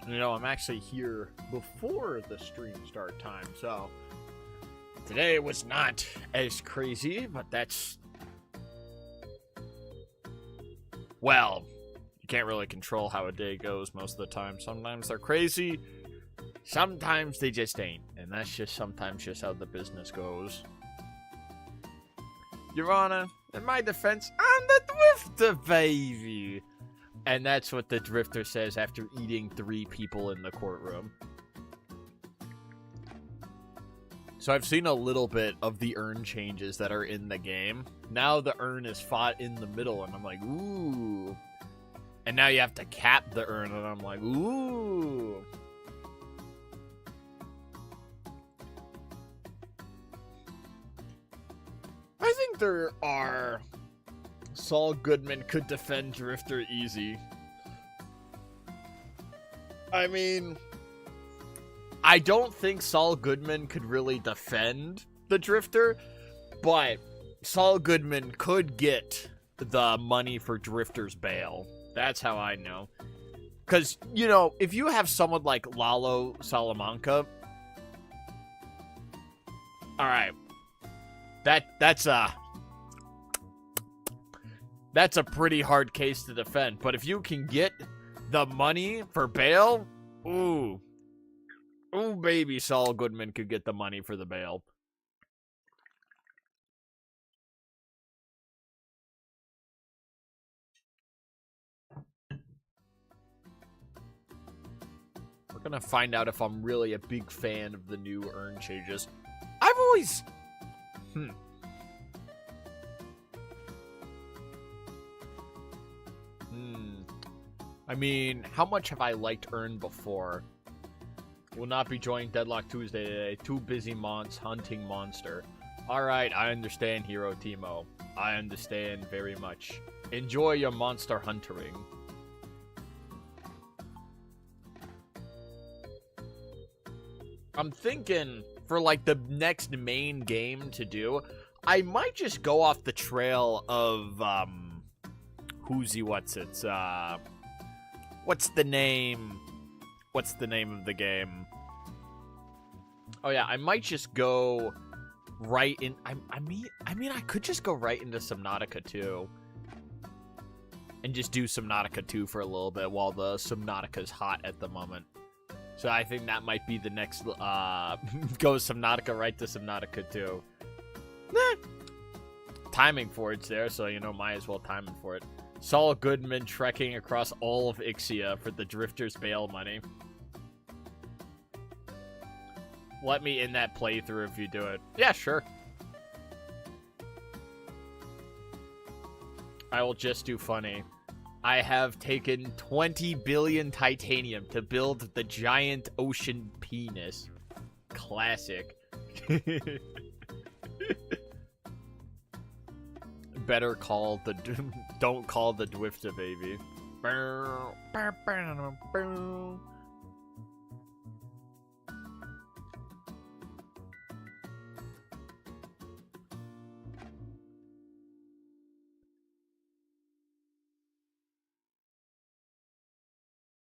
You know, I'm actually here before the stream start time, so today was not as crazy, but that's... Well, you can't really control how a day goes most of the time. Sometimes they're crazy, sometimes they just ain't. And that's just sometimes just how the business goes. Your Honor, in my defense, I'm the Drifter, baby! And that's what the Drifter says after eating 3 people in the courtroom. So I've seen a little bit of the urn changes that are in the game. Now the urn is fought in the middle, and I'm like, ooh. And now you have to cap the urn, and I'm like, ooh. I think there are... Saul Goodman could defend Drifter easy. I mean... I don't think Saul Goodman could really defend the Drifter, but Saul Goodman could get the money for Drifter's bail. That's how I know. Because, you know, if you have someone like Lalo Salamanca... Alright. That's a pretty hard case to defend. But if you can get the money for bail, ooh. Ooh, baby, Saul Goodman could get the money for the bail. We're gonna find out if I'm really a big fan of the new urn changes. I've always... I mean, how much have I liked urn before? Will not be joining Deadlock Tuesday today. Too busy hunting monster. Alright, I understand, Hero Timo. I understand very much. Enjoy your monster hunting. I'm thinking, for like the next main game to do, I might just go off the trail of, what's the name? What's the name of the game? Oh yeah, I might just go right in. I mean, I could just go right into Subnautica 2 and just do Subnautica 2 for a little bit while the Subnautica's hot at the moment. So I think that might be the next. Go Subnautica right to Subnautica 2. Timing for it's there, so you know, might as well timing for it. Saul Goodman trekking across all of Ixia for the Drifter's bail money. Let me in that playthrough if you do it. Yeah, sure. I will just do funny. I have taken 20 billion titanium to build the giant ocean penis. Classic. Better call the... Don't call the Drifter, baby.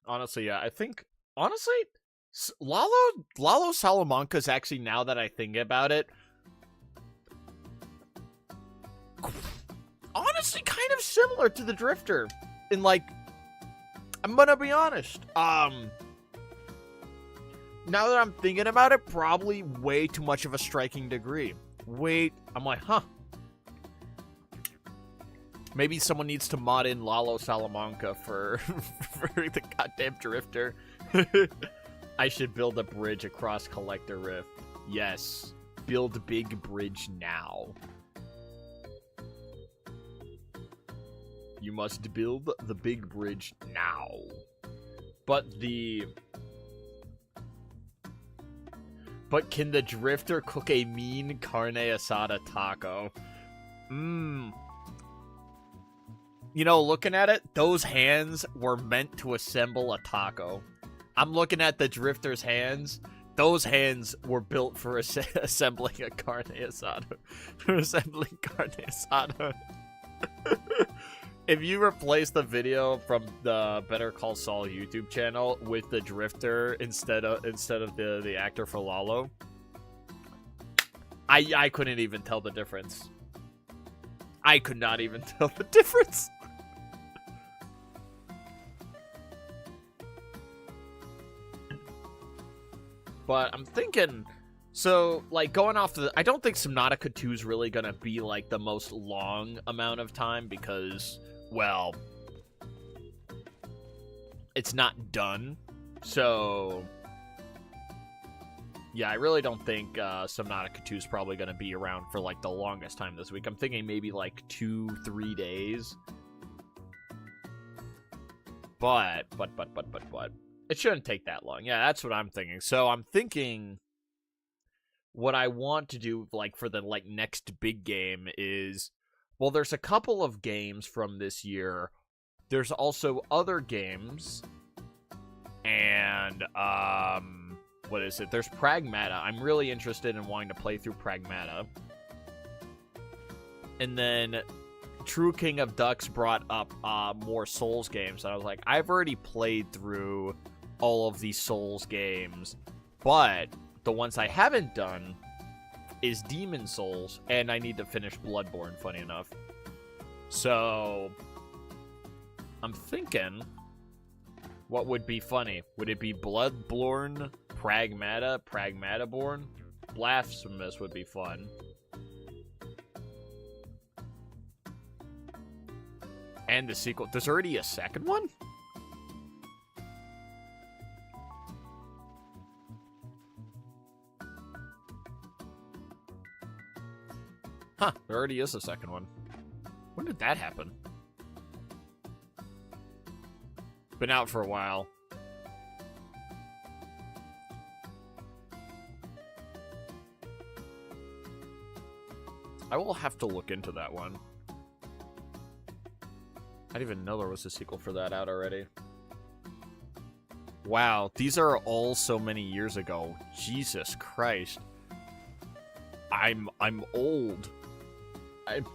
Honestly, yeah, I think... Honestly, Lalo Salamanca's actually, now that I think about it... Honestly, kind of similar to the Drifter. In, like... I'm gonna be honest. Now that I'm thinking about it, probably way too much of a striking degree. I'm like, huh. Maybe someone needs to mod in Lalo Salamanca for the goddamn Drifter. I should build a bridge across Collector Rift. Yes. Build big bridge now. You must build the big bridge now. But can the Drifter cook a mean carne asada taco? You know, looking at it, those hands were meant to assemble a taco. I'm looking at the Drifter's hands. Those hands were built for assembling a carne asada. For assembling carne asada. if you replace the video from the Better Call Saul YouTube channel with the Drifter instead of the actor for Lalo, I couldn't even tell the difference. I could not even tell the difference. But I'm thinking, so, like, going off the... I don't think Subnautica 2 is really going to be, like, the most long amount of time because, well, it's not done. So, yeah, I really don't think Subnautica 2 is probably going to be around for, like, the longest time this week. I'm thinking maybe, like, 2-3 days. But, it shouldn't take that long. Yeah, that's what I'm thinking. So I'm thinking what I want to do, like, for the, like, next big game is, well, there's a couple of games from this year. There's also other games. And, what is it? There's Pragmata. I'm really interested in wanting to play through Pragmata. And then True King of Ducks brought up more Souls games. And I was like, I've already played through all of these Souls games, but the ones I haven't done is Demon Souls, and I need to finish Bloodborne, funny enough. So, I'm thinking, what would be funny? Would it be Bloodborne, Pragmataborn? Blasphemous would be fun. And the sequel. There's already a second one? Huh, there already is a second one. When did that happen? Been out for a while. I will have to look into that one. I didn't even know there was a sequel for that out already. Wow, these are all so many years ago. Jesus Christ. I'm old. I'm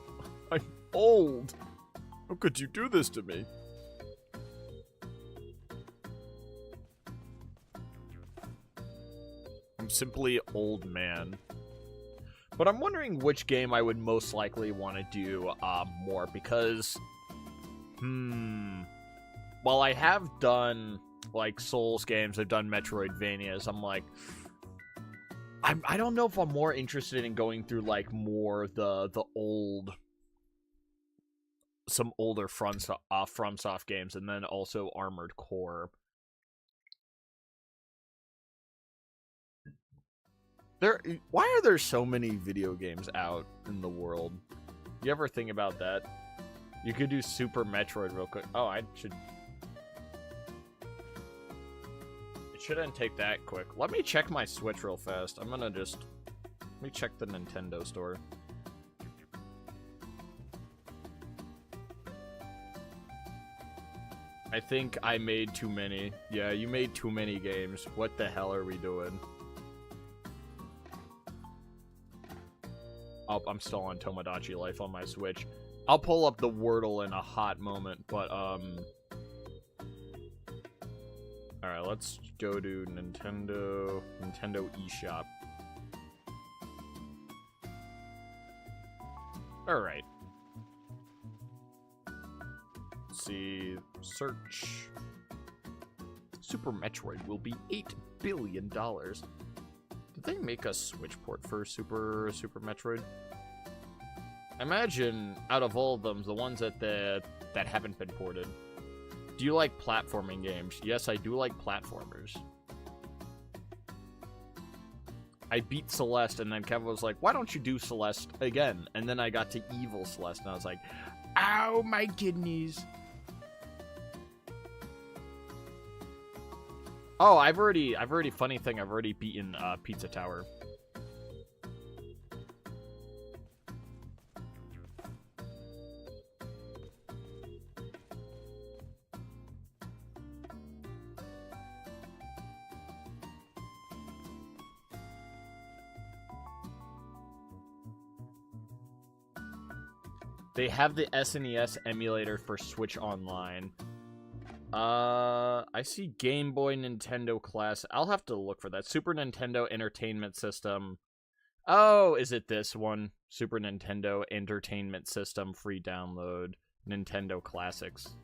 old. How could you do this to me? I'm simply old man. But I'm wondering which game I would most likely want to do more, because while I have done like Souls games, I've done Metroidvanias, I'm like, I don't know if I'm more interested in going through like more the old, some older FromSoft games, and then also Armored Core. Why are there so many video games out in the world? You ever think about that? You could do Super Metroid real quick. Oh, it shouldn't take that quick. Let me check my Switch real fast. Let me check the Nintendo store. I think I made too many. Yeah, you made too many games. What the hell are we doing? Oh, I'm still on Tomodachi Life on my Switch. I'll pull up the Wordle in a hot moment, but, alright, let's go to Nintendo eShop. Alright. Let's see, search. Super Metroid will be $8 billion. Did they make a Switch port for Super Metroid? I imagine, out of all of them, the ones that haven't been ported. Do you like platforming games? Yes, I do like platformers. I beat Celeste, and then Kevin was like, why don't you do Celeste again? And then I got to Evil Celeste, and I was like, ow, my kidneys. Oh, I've already, funny thing, I've already beaten Pizza Tower. They have the SNES emulator for Switch Online. I see Game Boy, Nintendo Classic. I'll have to look for that. Super Nintendo Entertainment System. Oh, is it this one? Super Nintendo Entertainment System, free download. Nintendo Classics.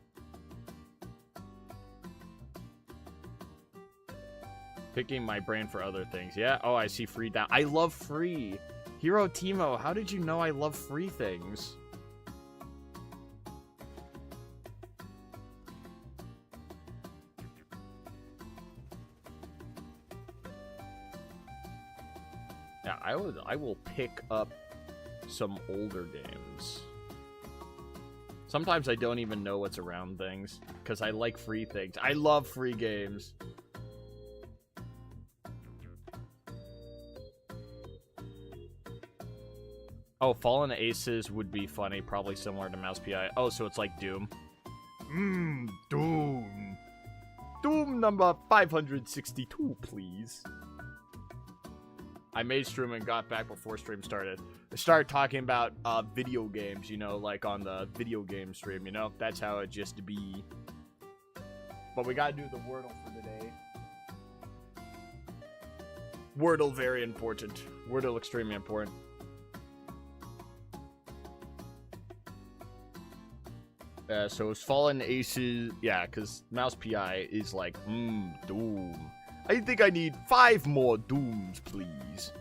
Picking my brain for other things. Yeah, oh, I see free down. I love free. Hiro Timo, how did you know I love free things? Yeah, I will pick up some older games. Sometimes I don't even know what's around things, because I like free things. I love free games. Oh, Fallen Aces would be funny, probably similar to Mouse PI. Oh, so it's like Doom. Doom. Doom number 562, please. I made stream and got back before stream started. I started talking about video games, you know, like on the video game stream, you know? That's how it just be. But we gotta do the Wordle for today. Wordle, very important. Wordle, extremely important. So it's Fallen Aces, yeah, because Mouse PI is like, Doom. I think I need 5 more Dooms, please.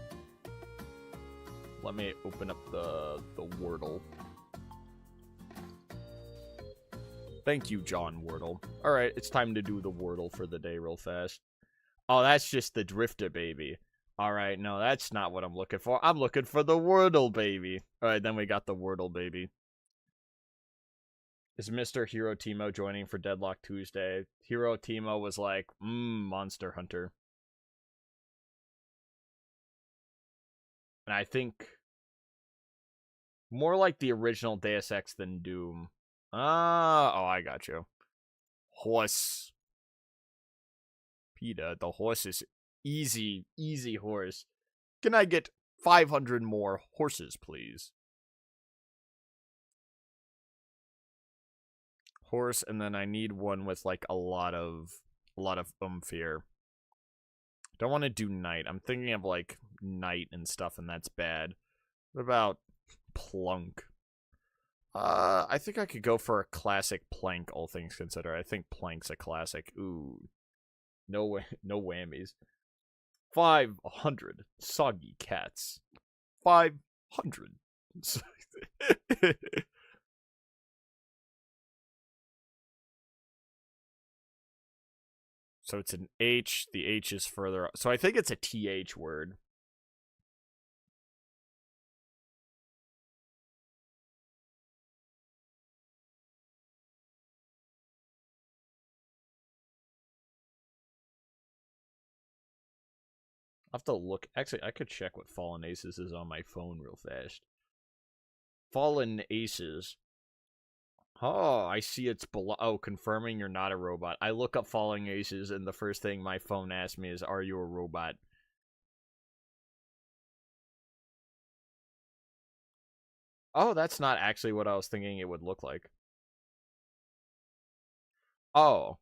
Let me open up the Wordle. Thank you, John Wordle. Alright, it's time to do the Wordle for the day real fast. Oh, that's just the Drifter baby. Alright, no, that's not what I'm looking for. I'm looking for the Wordle baby. Alright, then we got the Wordle baby. Is Mr. Hiro Timo joining for Deadlock Tuesday? Hiro Timo was like, Monster Hunter. And I think more like the original Deus Ex than Doom. Oh, I got you. Horse. PETA, the horse is easy horse. Can I get 500 more horses, please? Horse, and then I need one with like a lot of oomph here. Don't want to do knight. I'm thinking of like knight and stuff, and that's bad. What about plunk? I think I could go for a classic plank, all things considered. I think plank's a classic. Ooh. No whammies. 500 soggy cats. 500. So it's an H. The H is further. So I think it's a TH word. I'll have to look. Actually, I could check what Fallen Aces is on my phone real fast. Fallen Aces. Oh, I see it's below. Oh, confirming you're not a robot. I look up Falling Aces, and the first thing my phone asks me is, are you a robot? Oh, that's not actually what I was thinking it would look like. Oh.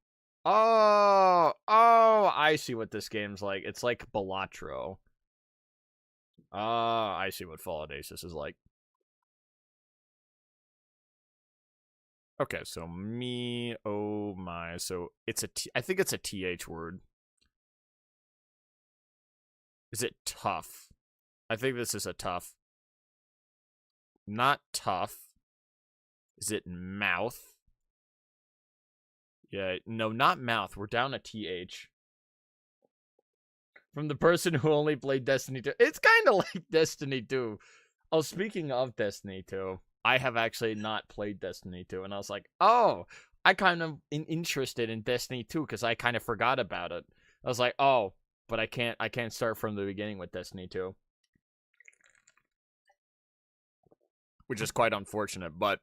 Oh, I see what this game's like. It's like Balatro. I see what Fallen Aces is like. Okay, so me, oh my, so it's I think it's a TH word. Is it tough? I think this is a tough. Not tough. Is it mouth? Yeah, no, not mouth. We're down a TH. From the person who only played Destiny 2. It's kind of like Destiny 2. Oh, speaking of Destiny 2, I have actually not played Destiny 2, and I was like, oh, I kind of interested in Destiny 2 because I kind of forgot about it. I was like, oh, but I can't start from the beginning with Destiny 2. Which is quite unfortunate, but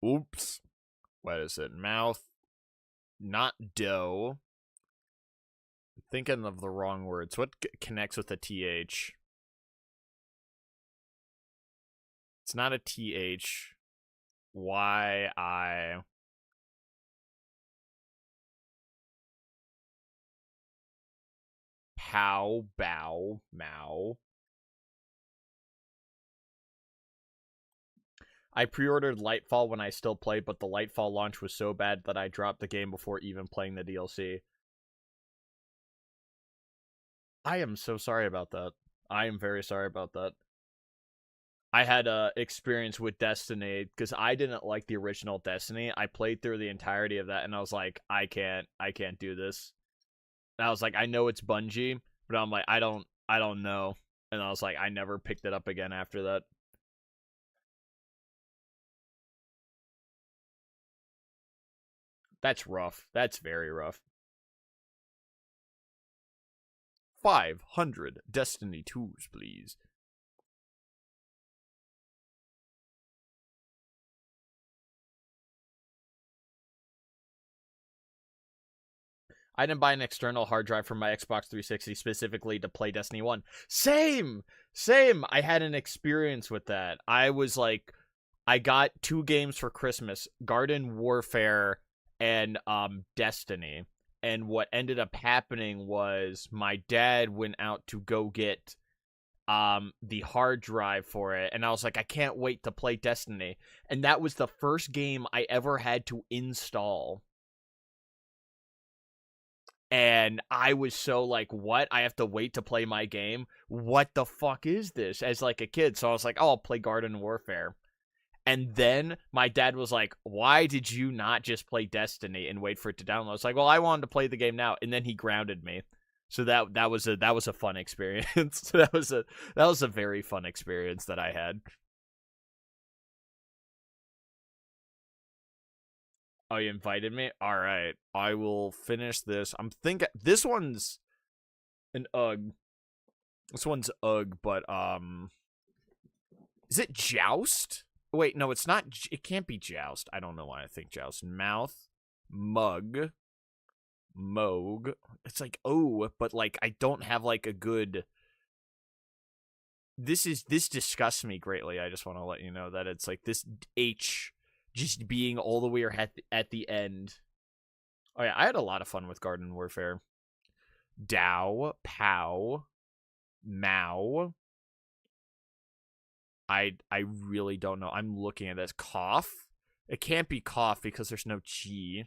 oops. What is it? Mouth. Not dough. I'm thinking of the wrong words. What connects with the TH? It's not a TH. Y-I... Pow, bow, mow. I pre-ordered Lightfall when I still played, but the Lightfall launch was so bad that I dropped the game before even playing the DLC. I am so sorry about that. I am very sorry about that. I had a experience with Destiny because I didn't like the original Destiny. I played through the entirety of that and I was like, I can't do this. And I was like, I know it's Bungie, but I'm like, I don't know. And I was like, I never picked it up again after that. That's rough. That's very rough. 500 Destiny 2s, please. I didn't buy an external hard drive for my Xbox 360 specifically to play Destiny 1. Same! I had an experience with that. I was like, I got 2 games for Christmas, Garden Warfare and Destiny. And what ended up happening was my dad went out to go get the hard drive for it, and I was like, I can't wait to play Destiny. And that was the first game I ever had to install. And I was so like, what? I have to wait to play my game? What the fuck is this? As like a kid. So I was like, oh, I'll play Garden Warfare. And then my dad was like, why did you not just play Destiny and wait for it to download? I was like, well, I wanted to play the game now. And then he grounded me. So that was a fun experience. that was a very fun experience that I had. Oh, you invited me? All right. I will finish this. I'm thinking this one's an UG. This one's UG, but is it Joust? Wait, no, it's not. It can't be Joust. I don't know why I think Joust. Mouth, Mug, Moog. It's like, oh, but like I don't have like a good. This disgusts me greatly. I just want to let you know that it's like this H just being all the way at the end. Oh yeah, I had a lot of fun with Garden Warfare. Dow, Pow, Mao. I really don't know. I'm looking at this. Cough? It can't be cough because there's no chi.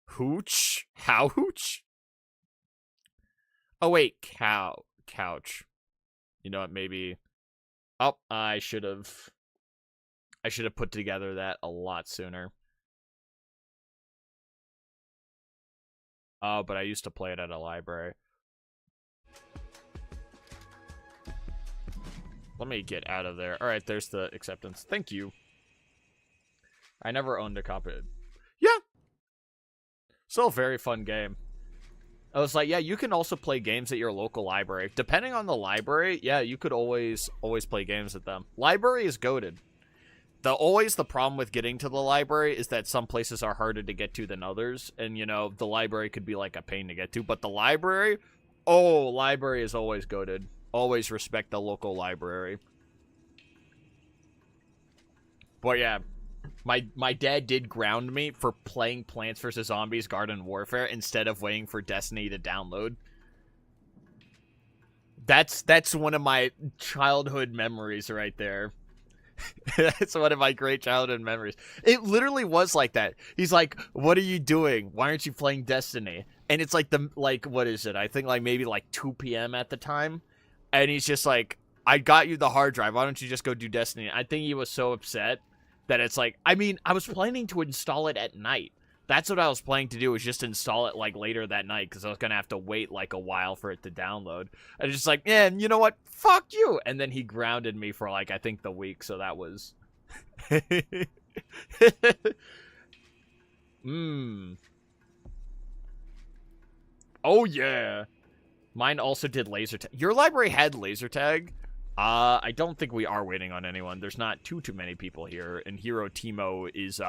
Hooch? How hooch? Oh wait, couch. You know what, maybe... Oh, I should have put together that a lot sooner. Oh, but I used to play it at a library. Let me get out of there. Alright, there's the acceptance. Thank you. I never owned a copy. Yeah! Still a very fun game. I was like, yeah, you can also play games at your local library. Depending on the library, yeah, you could always play games at them. Library is goated. Always the problem with getting to the library is that some places are harder to get to than others. And, you know, the library could be like a pain to get to. But the library, oh, library is always goated. Always respect the local library. But yeah, my dad did ground me for playing Plants vs. Zombies Garden Warfare instead of waiting for Destiny to download. That's one of my childhood memories right there. That's one of my great childhood memories. It literally was like that. He's like, what are you doing? Why aren't you playing Destiny? And it's like what is it? I think like maybe like 2 p.m. at the time. And he's just like, I got you the hard drive. Why don't you just go do Destiny? I think he was so upset that it's like, I mean, I was planning to install it at night. That's what I was planning to do, was just install it like later that night, because I was going to have to wait like a while for it to download. I was just like, yeah, you know what? Fuck you. And then he grounded me for like, I think the week. So that was... Oh, yeah. Mine also did laser tag. Your library had laser tag? I don't think we are waiting on anyone. There's not too many people here. And Hero Timo is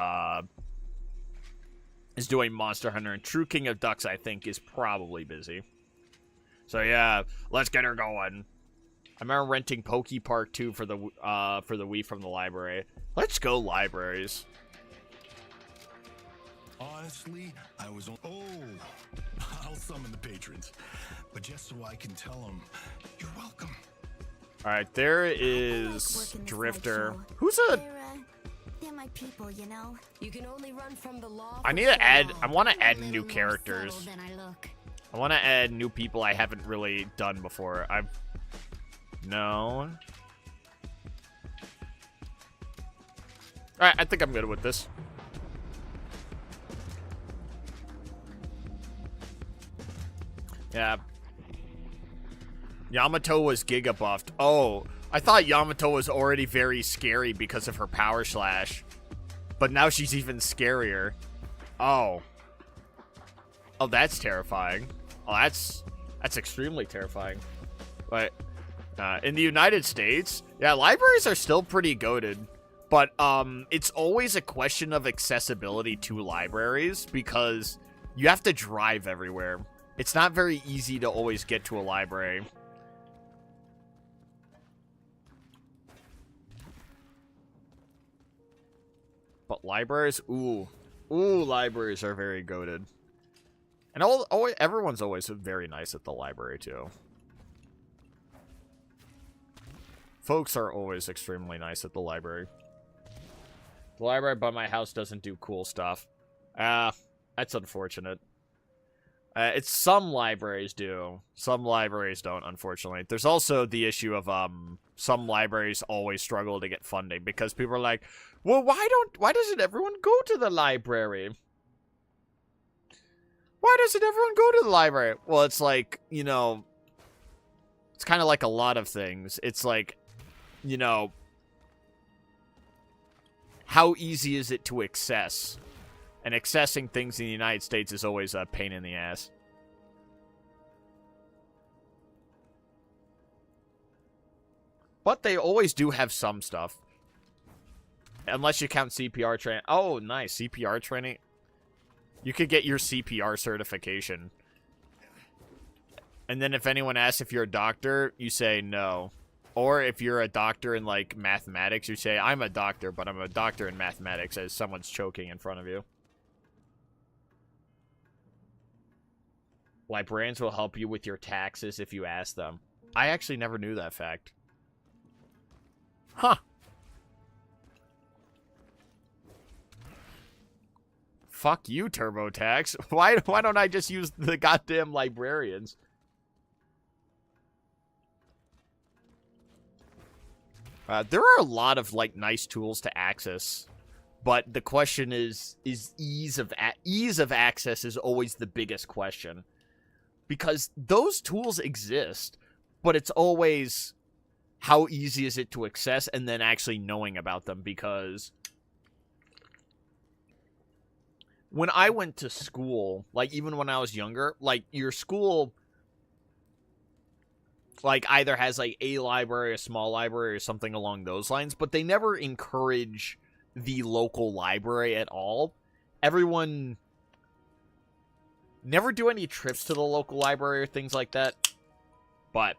doing Monster Hunter. And True King of Ducks, I think, is probably busy. So yeah, let's get her going. I remember renting Poke Park 2 for the Wii from the library. Let's go, libraries. Honestly, I was on... Oh, I'll summon the patrons. But just so I can tell them, you're welcome. Alright, there is Drifter. Who's a... They're my people, you know. You can only run from the law. I need to add... I want to add new characters. I want to add new people I haven't really done before. No. Alright, I think I'm good with this. Yeah. Yamato was Giga buffed. Oh, I thought Yamato was already very scary because of her power slash. But now she's even scarier. Oh. Oh, that's terrifying. Oh, that's extremely terrifying. But in the United States, yeah, libraries are still pretty goated. But it's always a question of accessibility to libraries because you have to drive everywhere. It's not very easy to always get to a library. But libraries, ooh, libraries are very goated. And everyone's always very nice at the library too. Folks are always extremely nice at the library. The library by my house doesn't do cool stuff. That's unfortunate. It's some libraries do. Some libraries don't, unfortunately. There's also the issue of some libraries always struggle to get funding because people are like, well, why doesn't everyone go to the library? Why doesn't everyone go to the library? Well, it's like, you know, it's kind of like a lot of things. It's like, you know, how easy is it to access? And accessing things in the United States is always a pain in the ass. But they always do have some stuff. Unless you count CPR training. Oh, nice. CPR training. You could get your CPR certification. And then if anyone asks if you're a doctor, you say no. Or if you're a doctor in, like, mathematics, you say, I'm a doctor, but I'm a doctor in mathematics as someone's choking in front of you. Librarians will help you with your taxes if you ask them. I actually never knew that fact. Huh. Fuck you, TurboTax. Why don't I just use the goddamn librarians? There are a lot of, like, nice tools to access. But the question is ease of access is always the biggest question. Because those tools exist, but it's always how easy is it to access and then actually knowing about them. Because when I went to school, like even when I was younger, like your school like either has like a library, a small library, or something along those lines, but they never encourage the local library at all. Everyone never do any trips to the local library or things like that. But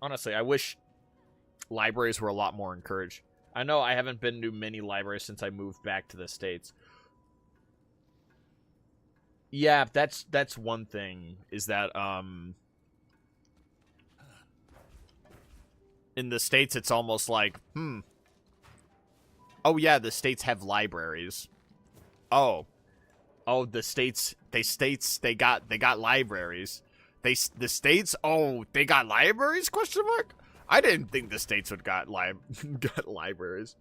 honestly, I wish libraries were a lot more encouraged. I know I haven't been to many libraries since I moved back to the States. Yeah, that's one thing, is that, in the States, it's almost like, oh yeah, the States have libraries. Oh, the States, they got libraries. The States, oh, they got libraries, question mark? I didn't think the States would got libraries.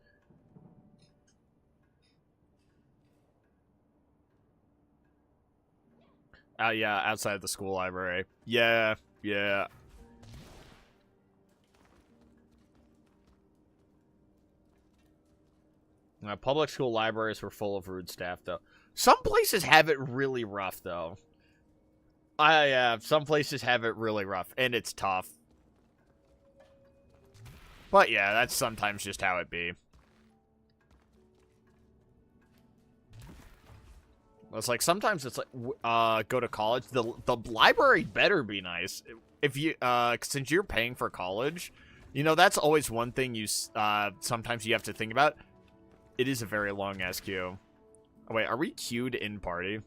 Yeah, outside the school library. Yeah. Public school libraries were full of rude staff, though. Some places have it really rough, though. Some places have it really rough, and it's tough. But yeah, that's sometimes just how it be. It's like sometimes it's like go to college. The library better be nice. If you since you're paying for college, you know that's always one thing you sometimes you have to think about. It is a very long ass queue. Oh wait, are we queued in party?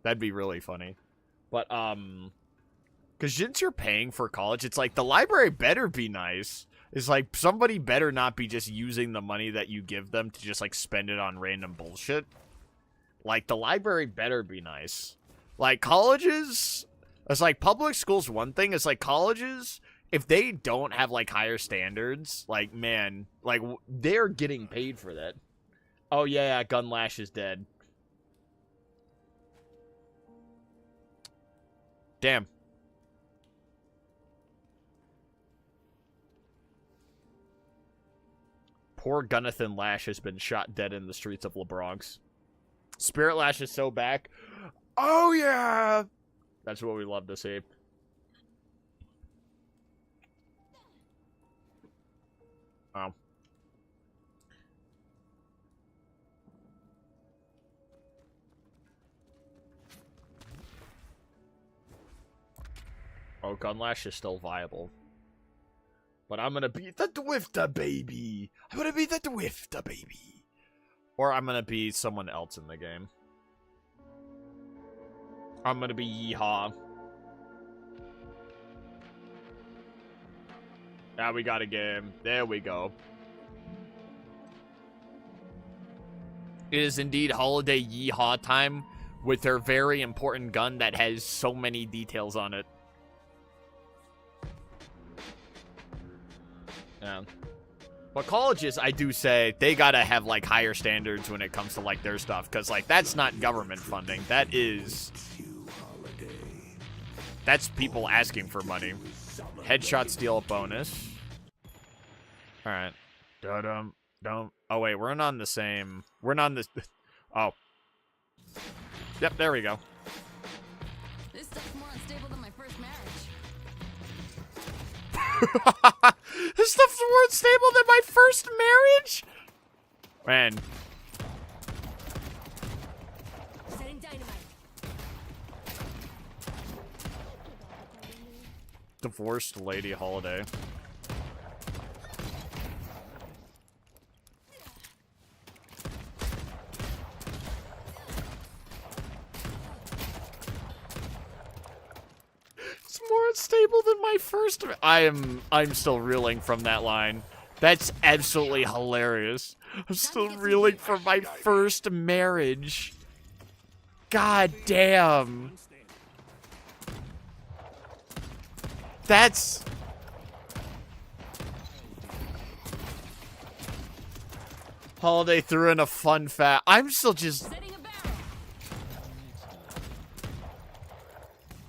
That'd be really funny. But because since you're paying for college, it's like the library better be nice. It's like somebody better not be just using the money that you give them to just like spend it on random bullshit. Like, the library better be nice. Like, colleges... It's like, public school's one thing. It's like, colleges, if they don't have, like, higher standards, like, man, like, they're getting paid for that. Oh, yeah, Gunlash is dead. Damn. Poor Gunnathan Lash has been shot dead in the streets of LeBronx. Spirit Lash is so back. Oh, yeah! That's what we love to see. Oh. Oh, Gunlash is still viable. But I'm gonna be the Dwifter, baby! I'm gonna be the Dwifter, baby! Or I'm gonna be someone else in the game. I'm gonna be Yeehaw. Yeah, we got a game. There we go. It is indeed holiday Yeehaw time with their very important gun that has so many details on it. Yeah. But colleges, I do say, they gotta have, like, higher standards when it comes to, like, their stuff. Because, like, that's not government funding. That is... That's people asking for money. Headshot steal a bonus. Alright. Dum. Oh, wait, we're not on the same... We're not on this... Oh. Yep, there we go. This stuff's more unstable than my first marriage. This stuff's more unstable than my first marriage? Man. Setting dynamite. Divorced lady holiday. It's more unstable than my first. I'm still reeling from that line. That's absolutely hilarious. I'm still reeling from my first marriage. God damn. That's... Holiday threw in a fun fact. I'm still just...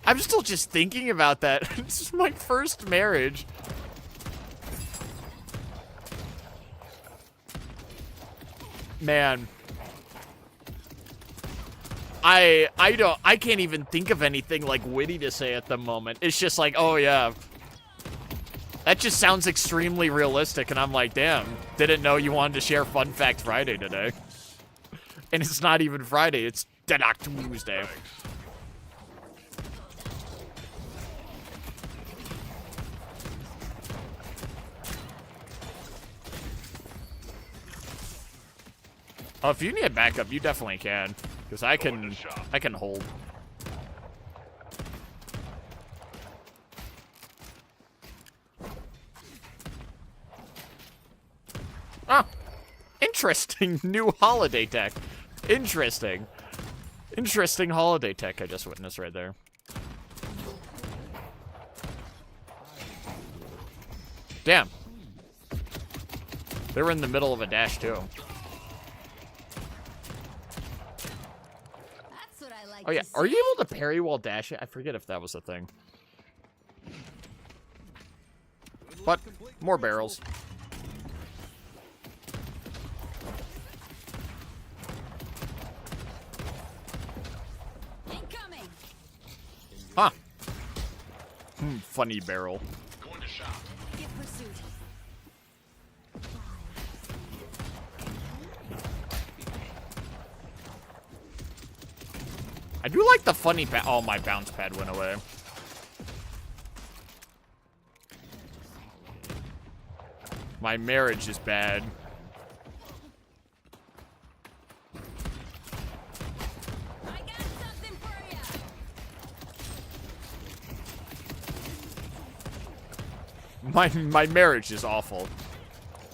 I'm still just thinking about that. This is my first marriage. Man. I can't even think of anything like witty to say at the moment. It's just like, oh yeah. That just sounds extremely realistic, and I'm like, damn, didn't know you wanted to share Fun Fact Friday today. And it's not even Friday, it's Deadlock Tuesday. Oh, if you need a backup, you definitely can. Because I can hold. Ah! Interesting new holiday tech. Interesting. Interesting holiday tech I just witnessed right there. Damn. They were in the middle of a dash, too. Oh, yeah. Are you able to parry while dashing? I forget if that was a thing. But, more barrels. Incoming. Huh. Funny barrel. Going to shop. Get pursuit. I do like the funny pad. Oh, my bounce pad went away. My marriage is bad. I got something for you. My marriage is awful.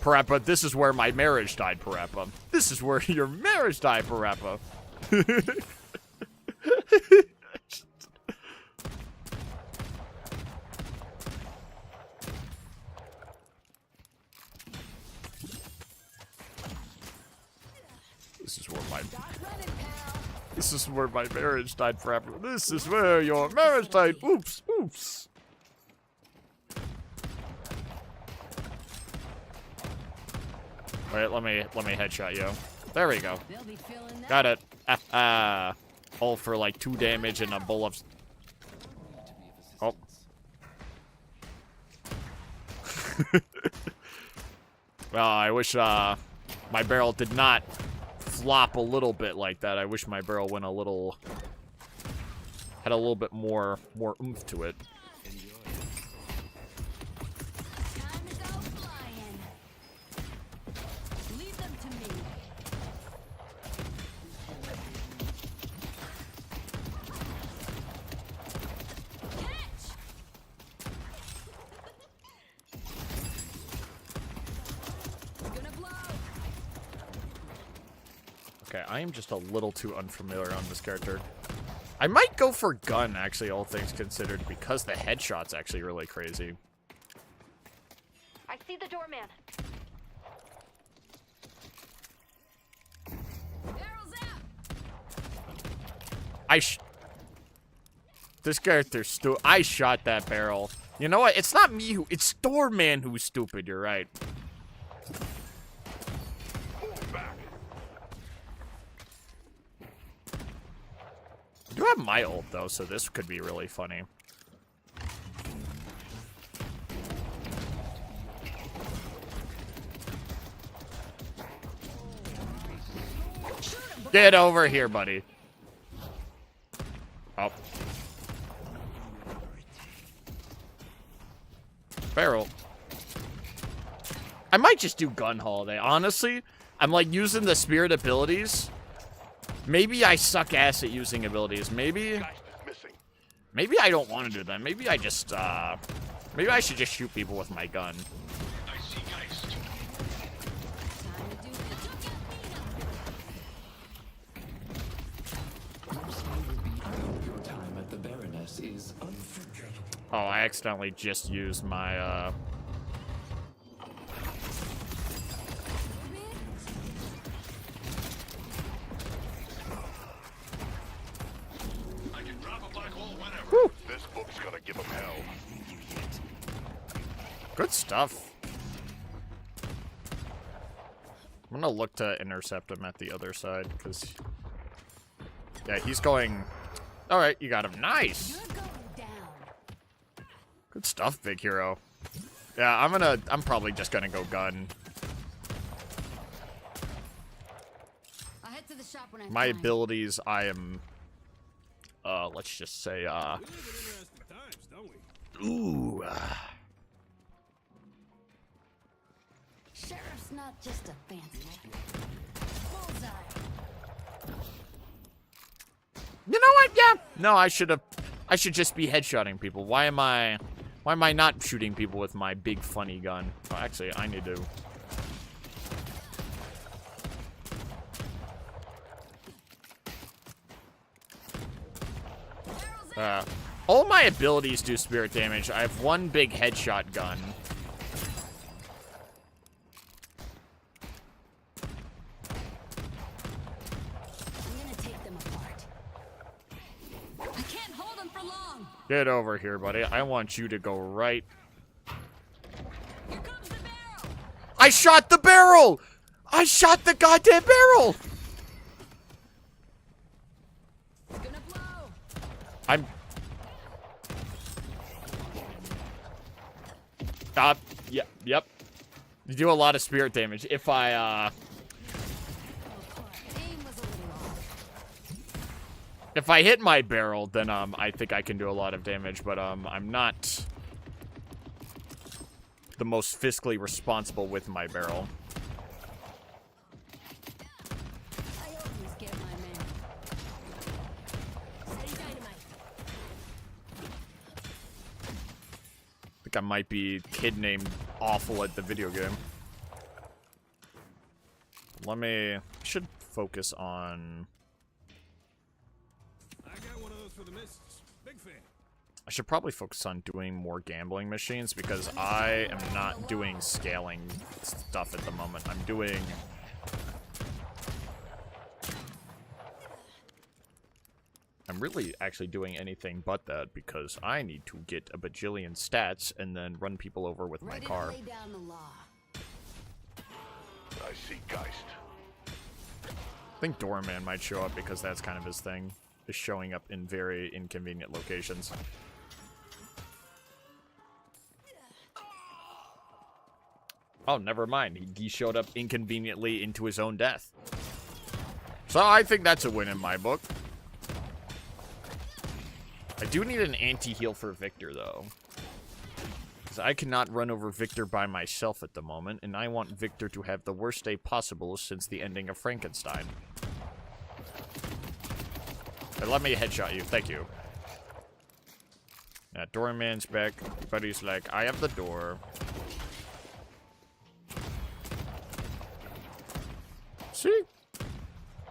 Parappa, this is where my marriage died, Parappa. This is where your marriage died, Parappa. This is where my marriage died forever. This is where your marriage died. Oops, oops. Wait, let me headshot you. There we go. Got it. All for like 2 damage and a bowl of. Oh. Well, I wish my barrel did not flop a little bit like that. I wish my barrel went a little, had a little bit more oomph to it. Time to go flying. Leave them to me. Catch! Gonna blow. Okay, I am just a little too unfamiliar on this character. I might go for gun, actually, all things considered, because the headshot's actually really crazy. I see the doorman. Barrel's out. This character's I shot that barrel. You know what? It's not me it's Doorman who's stupid, you're right. I do have my ult, though, so this could be really funny. Get over here, buddy. Oh. Barrel. I might just do gun holiday. Honestly, I'm like using the spirit abilities. Maybe I suck ass at using abilities. Maybe I don't want to do that. Maybe I just maybe I should just shoot people with my gun. Oh, I accidentally just used my This book's gonna give him hell. good stuff. I'm gonna look to intercept him at the other side, because yeah, he's going. All right, you got him. Nice. Good stuff, big hero. Yeah, I'm probably just gonna go gun. I'll head to the shop when I My find. abilities, I am. Let's just say, ooh. Sheriff's not just a fancy name. Bullseye. You know what? Yeah. No, I should just be headshotting people. Why am I not shooting people with my big funny gun? Oh, actually, I need to. All my abilities do spirit damage. I have one big headshot gun. I'm gonna take them apart. I can't hold them for long. Get over here, buddy. I want you to go right. Here comes the barrel. I shot the barrel! I shot the goddamn barrel! It's gonna blow. I'm. Yep. You do a lot of spirit damage. If I, Aim was a little off. If I hit my barrel, then I think I can do a lot of damage, but I'm not the most fiscally responsible with my barrel. I always get my man. Setting dynamite. I think I might be kid named awful at the video game. Let me... I should focus on... I got one of those for the missus. Big fan. I should probably focus on doing more gambling machines because I am not doing scaling stuff at the moment. I'm doing... I'm really actually doing anything but that because I need to get a bajillion stats and then run people over with my Ready car. to lay down the law. I see Geist. I think Doorman might show up because that's kind of his thing. Is showing up in very inconvenient locations. Oh, never mind. He showed up inconveniently into his own death. So I think that's a win in my book. I do need an anti-heal for Victor, though. Because I cannot run over Victor by myself at the moment, and I want Victor to have the worst day possible since the ending of Frankenstein. But let me headshot you. Thank you. Yeah, Doorman's back. Buddy's like, I have the door. See?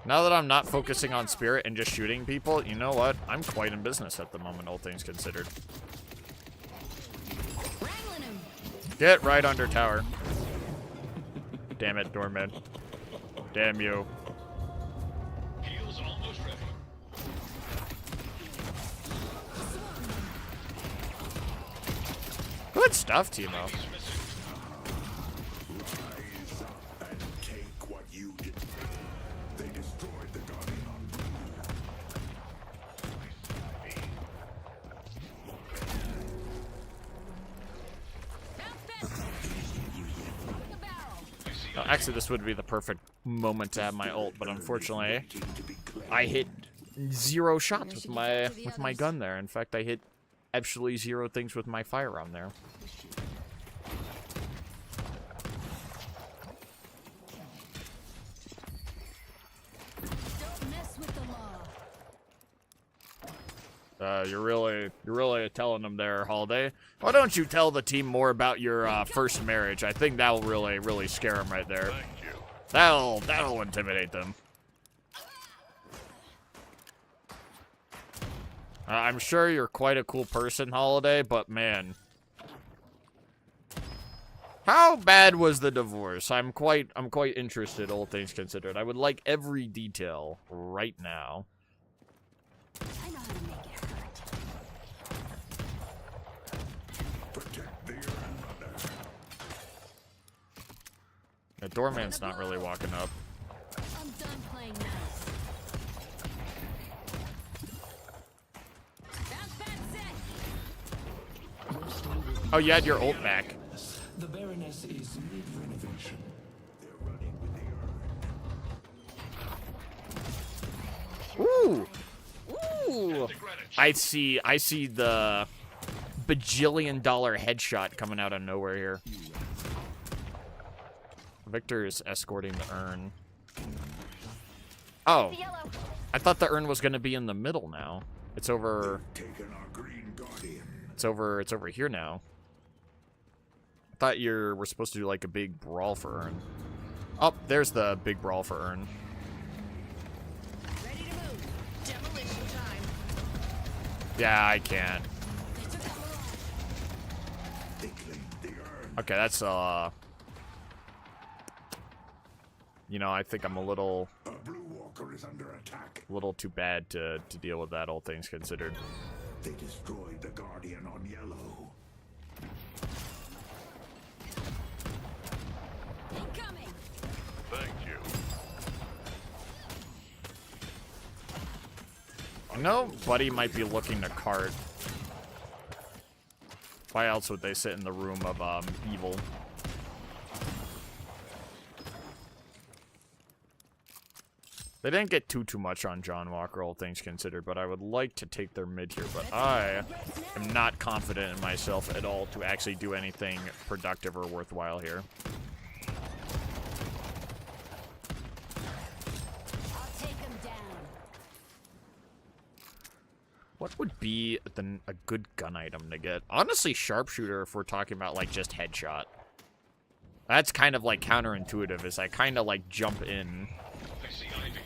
Now that I'm not focusing on spirit and just shooting people, you know what? I'm quite in business at the moment, all things considered. Wrangling him. Get right under tower. Damn it, Doorman. Damn you. Heel's almost ready. Good stuff, Timo. And take what you did. They destroyed the Guardian on Bounce back. The barrel. Oh, actually, this would be the perfect moment to have my ult, but unfortunately, I hit 0 shots with my gun there. In fact, I hit absolutely 0 things with my firearm there. Don't mess with the law. You're really telling them there, Holiday. Why don't you tell the team more about your first marriage? I think that'll really scare them right there. Thank you. That'll intimidate them. I'm sure you're quite a cool person, Holiday, but man, how bad was the divorce? I'm quite interested, all things considered. I would like every detail right now. I know how to make it hurt. Protect the grandmother. The doorman's not really walking up. I'm done playing nice. Bounce back set. Oh, you had your ult back. The Baroness is mid-renovation. They're running with the Ooh, ooh. I see the bajillion-dollar headshot coming out of nowhere here. Victor is escorting the urn. Oh, I thought the urn was gonna be in the middle now. It's over. taken our green Guardian. It's over here now. I thought we're supposed to do like a big brawl for urn. Oh, there's the big brawl for urn. Ready to move. Demolition time. Yeah, I can't. They claimed the urn. Okay, that's you know, I think I'm a little A Blue Walker is under attack. too bad to deal with that, all things considered. They destroyed the Guardian on yellow. Incoming. Thank you. I know Buddy might be looking to cart. Why else would they sit in the room of evil? They didn't get too much on John Walker, all things considered, but I would like to take their mid here. But I am not confident in myself at all to actually do anything productive or worthwhile here. I'll take him down. What would be a good gun item to get? Honestly, sharpshooter if we're talking about, like, just headshot. That's kind of, like, counterintuitive, is I kind of, like, jump in, I see Ivy.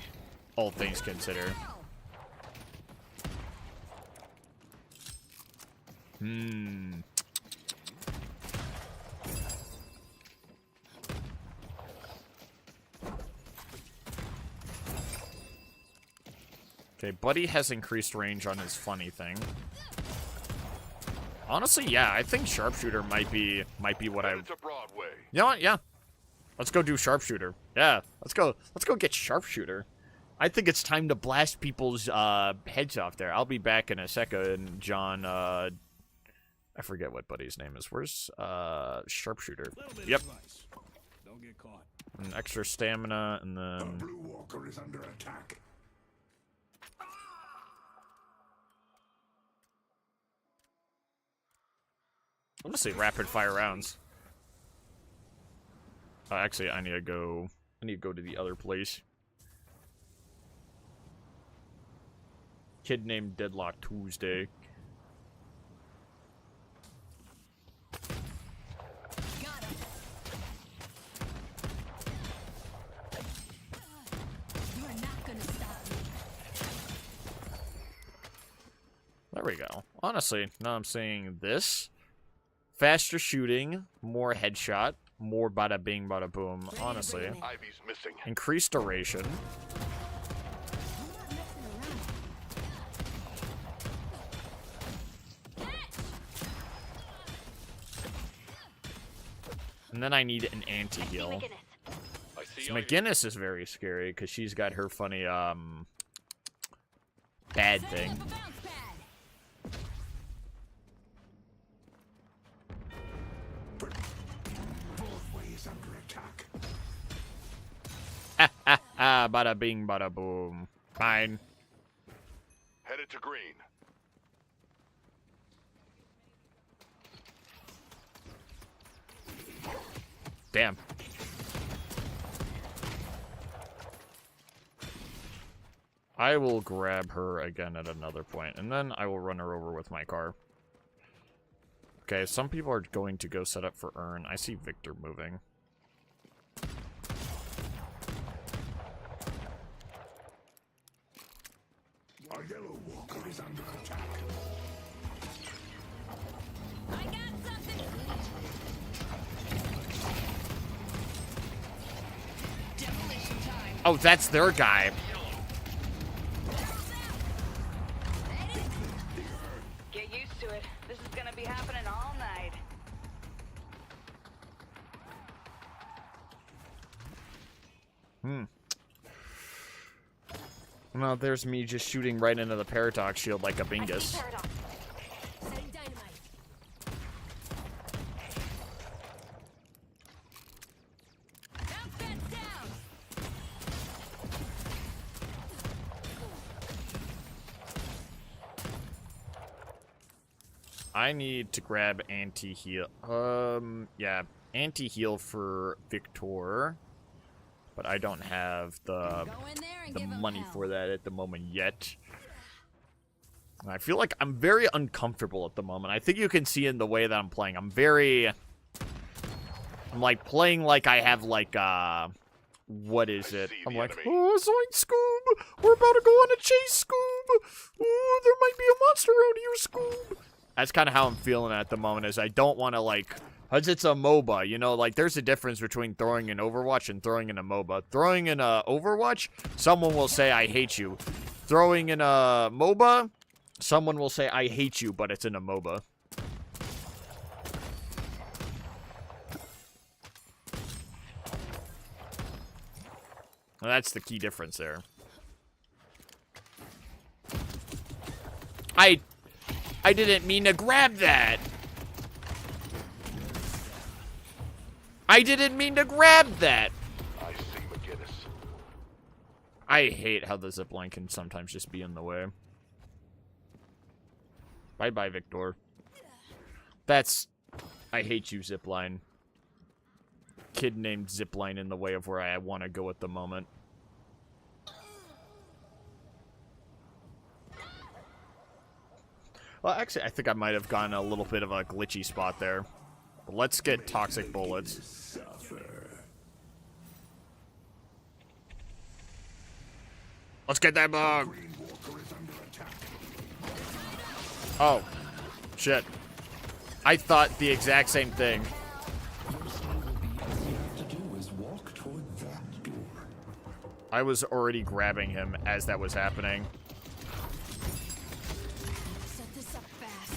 all things considered. Okay, Buddy has increased range on his funny thing. Honestly, yeah, I think sharpshooter might be what I. It's a Broadway. You know what? Yeah, let's go do sharpshooter. Yeah, let's go get sharpshooter. I think it's time to blast people's heads off there. I'll be back in a second, John. I forget what Buddy's name is. Where's sharpshooter? Little bit Yep. of advice. Don't get caught. An extra stamina, and then Blue Walker is under attack. I'm gonna say rapid fire rounds. Actually, I need to go to the other place. Kid named Deadlock Tuesday. Got him. You are not gonna stop me. There we go. Honestly, now I'm saying this. Faster shooting, more headshot, more bada bing, bada boom. Honestly. Ivy's missing. Increased duration. I'm not messing around. And then I need an anti-heal. I see So Ivy. McGinnis is very scary because she's got her funny, bad thing. Up a bounce pad. Broadway is under attack. Ha ha ha, bada bing, bada boom. Fine. Headed to green. Damn. I will grab her again at another point, and then I will run her over with my car. Okay, some people are going to go set up for Earn. I see Victor moving. Our Yellow Walker is under attack. I got something. Demolition time. Oh, that's their guy. Get used to it. This is gonna be happening all night. Well, there's me just shooting right into the Paradox shield like a I see bingus. paradox. Setting dynamite. Bounce pads down. I need to grab anti-heal. Yeah, anti-heal for Victor. But I don't have Go in there and the give 'em money hell. for that at the moment yet. And I feel like I'm very uncomfortable at the moment. I think you can see in the way that I'm playing. I'm like playing like I have like what is it? see I'm the like, enemy. oh, Zoink Scoob! We're about to go on a chase, Scoob! Ooh, there might be a monster around here, Scoob! That's kind of how I'm feeling at the moment, is I don't want to, like, because it's a MOBA, you know? Like, there's a difference between throwing in Overwatch and throwing in a MOBA. Throwing in a Overwatch, someone will say, I hate you. Throwing in a MOBA, someone will say, I hate you, but it's in a MOBA. And that's the key difference there. I didn't mean to grab that. I didn't mean to grab that. I see McGinnis. I hate how the zipline can sometimes just be in the way. Bye-bye, Victor. That's... I hate you, zipline. Kid named Zipline in the way of where I want to go at the moment. Well, actually, I think I might have gotten a little bit of a glitchy spot there. But let's get toxic bullets. Let's get that bug! Oh. Shit. I thought the exact same thing. I was already grabbing him as that was happening. Set this up fast.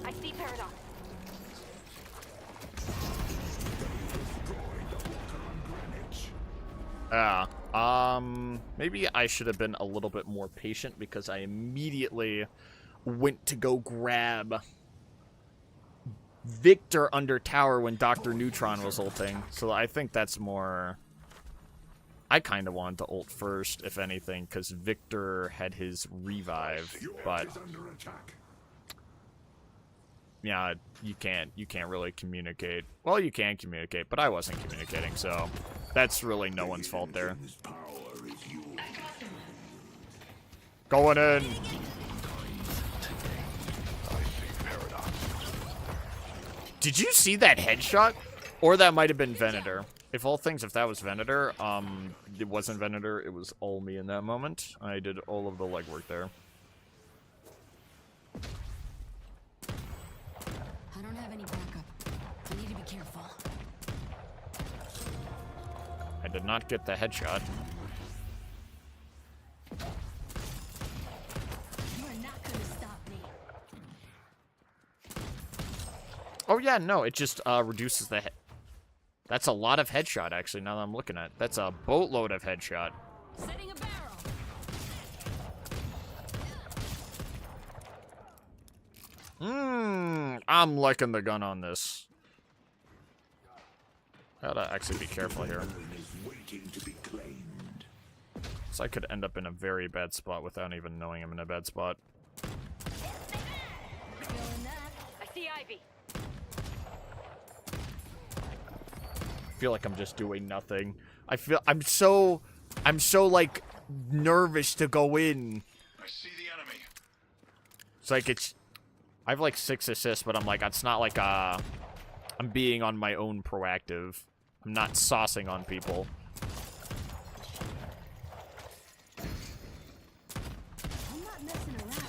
I see Paradox. Maybe I should have been a little bit more patient because I immediately went to go grab Victor under tower when Dr. Neutron was ulting. So I think that's more... I kind of wanted to ult first, if anything, because Victor had his revive, but... Yeah, you can't really communicate. Well, you can communicate, but I wasn't communicating, so... That's really no one's fault there. Going in! Did you see that headshot? Or that might have been Venator. If that was Venator, it wasn't Venator, it was all me in that moment. I did all of the legwork there. I don't have any backup. I need to be careful. I did not get the headshot. You are not gonna stop me. Oh yeah, no, it just reduces the That's a lot of headshot, actually, now that I'm looking at it. That's a boatload of headshot. Setting a barrel. I'm liking the gun on this. Gotta actually be careful here. So I could end up in a very bad spot without even knowing I'm in a bad spot. Feeling that. I see Ivy. I feel like I'm just doing nothing. I'm so like nervous to go in. I see the enemy. It's like I have like 6 assists, but I'm like, it's not like I'm being on my own proactive. I'm not saucing on people. I'm not messing around.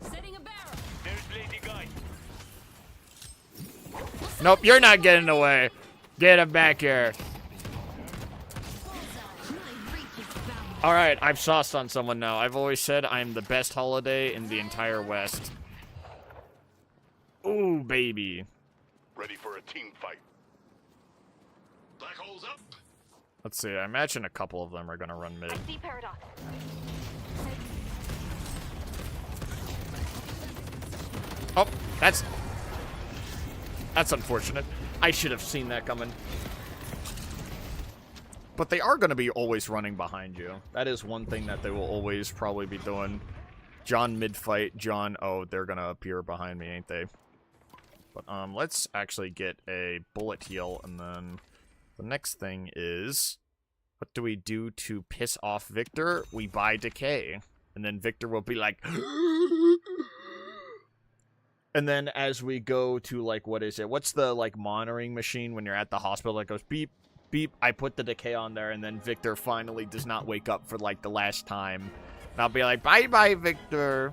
Setting a barrel. There's Lady Guy. Nope, you're not getting away. Get him back here. Alright, I've sauced on someone now. I've always said I'm the best holiday in the entire West. Ooh, baby. Ready for a team fight. Black holes up. Let's see, I imagine a couple of them are gonna run mid. I see Paradox. Oh, that's unfortunate. I should have seen that coming. But they are going to be always running behind you. That is one thing that they will always probably be doing. John mid-fight, John, oh, they're going to appear behind me, ain't they? But let's actually get a bullet heal, and then the next thing is, what do we do to piss off Victor? We buy Decay. And then Victor will be like... And then as we go to, like, what is it? What's the, like, monitoring machine when you're at the hospital that goes beep, beep? I put the Decay on there, and then Victor finally does not wake up for, like, the last time. And I'll be like, bye-bye, Victor.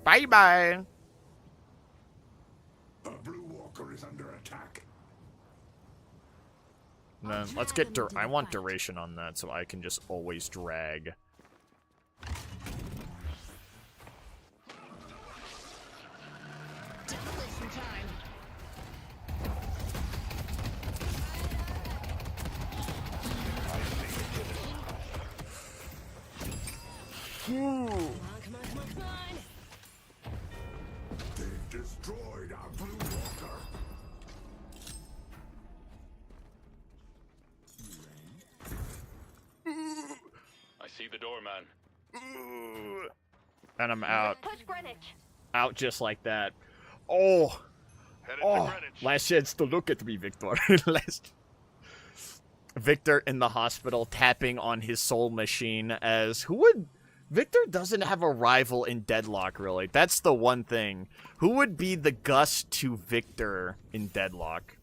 Bye-bye. A blue walker is under attack. And then let's get... I want duration on that, so I can just always drag. Come on. They've destroyed our blue walker. see the doorman. And I'm out. Push Greenwich. Out just like that. Oh. Headed to Oh. Greenwich. Last chance to look at me, Victor. Victor in the hospital tapping on his soul machine as... Who would... Victor doesn't have a rival in Deadlock, really. That's the one thing. Who would be the Gus to Victor in Deadlock?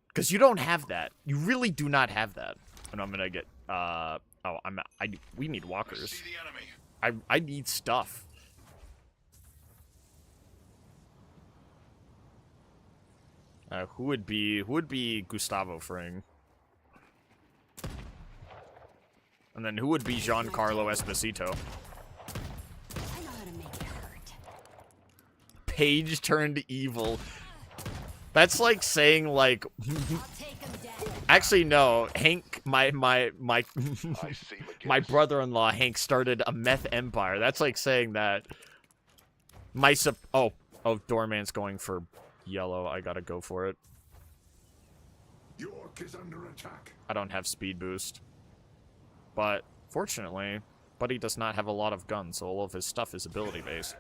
Because you don't have that. You really do not have that. And I'm gonna get... we need walkers. See the enemy. I need stuff. Who would be Gustavo Fring? And then who would be Giancarlo Esposito? I know how to make it hurt. Paige turned evil. That's like saying like I'll take him down. actually no, Hank my I see McGinnis. my brother-in-law Hank started a meth empire. That's like saying that oh, Doorman's going for yellow. I gotta go for it. York is under attack. I don't have speed boost. But, fortunately, Buddy does not have a lot of guns, so all of his stuff is ability-based.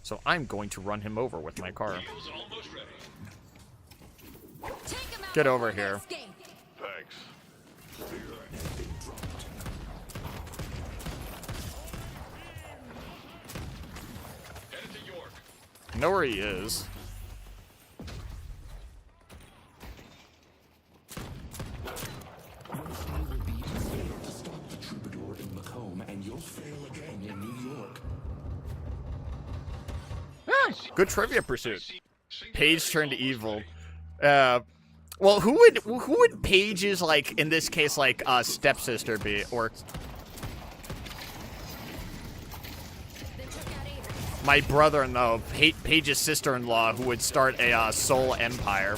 So I'm going to run him over with my car. Heels almost ready. Take him out Get over before they here. escape. Thanks. Headed to York. I know where he is. You will be failed to stop the troubadour in Macomb, and you'll fail again in New York. Good trivia pursuit. Paige turned evil. Well, who would Paige's, like, in this case, like, stepsister be? Or They took out Avery. my brother-in-law, Paige's sister-in-law, who would start a, soul empire.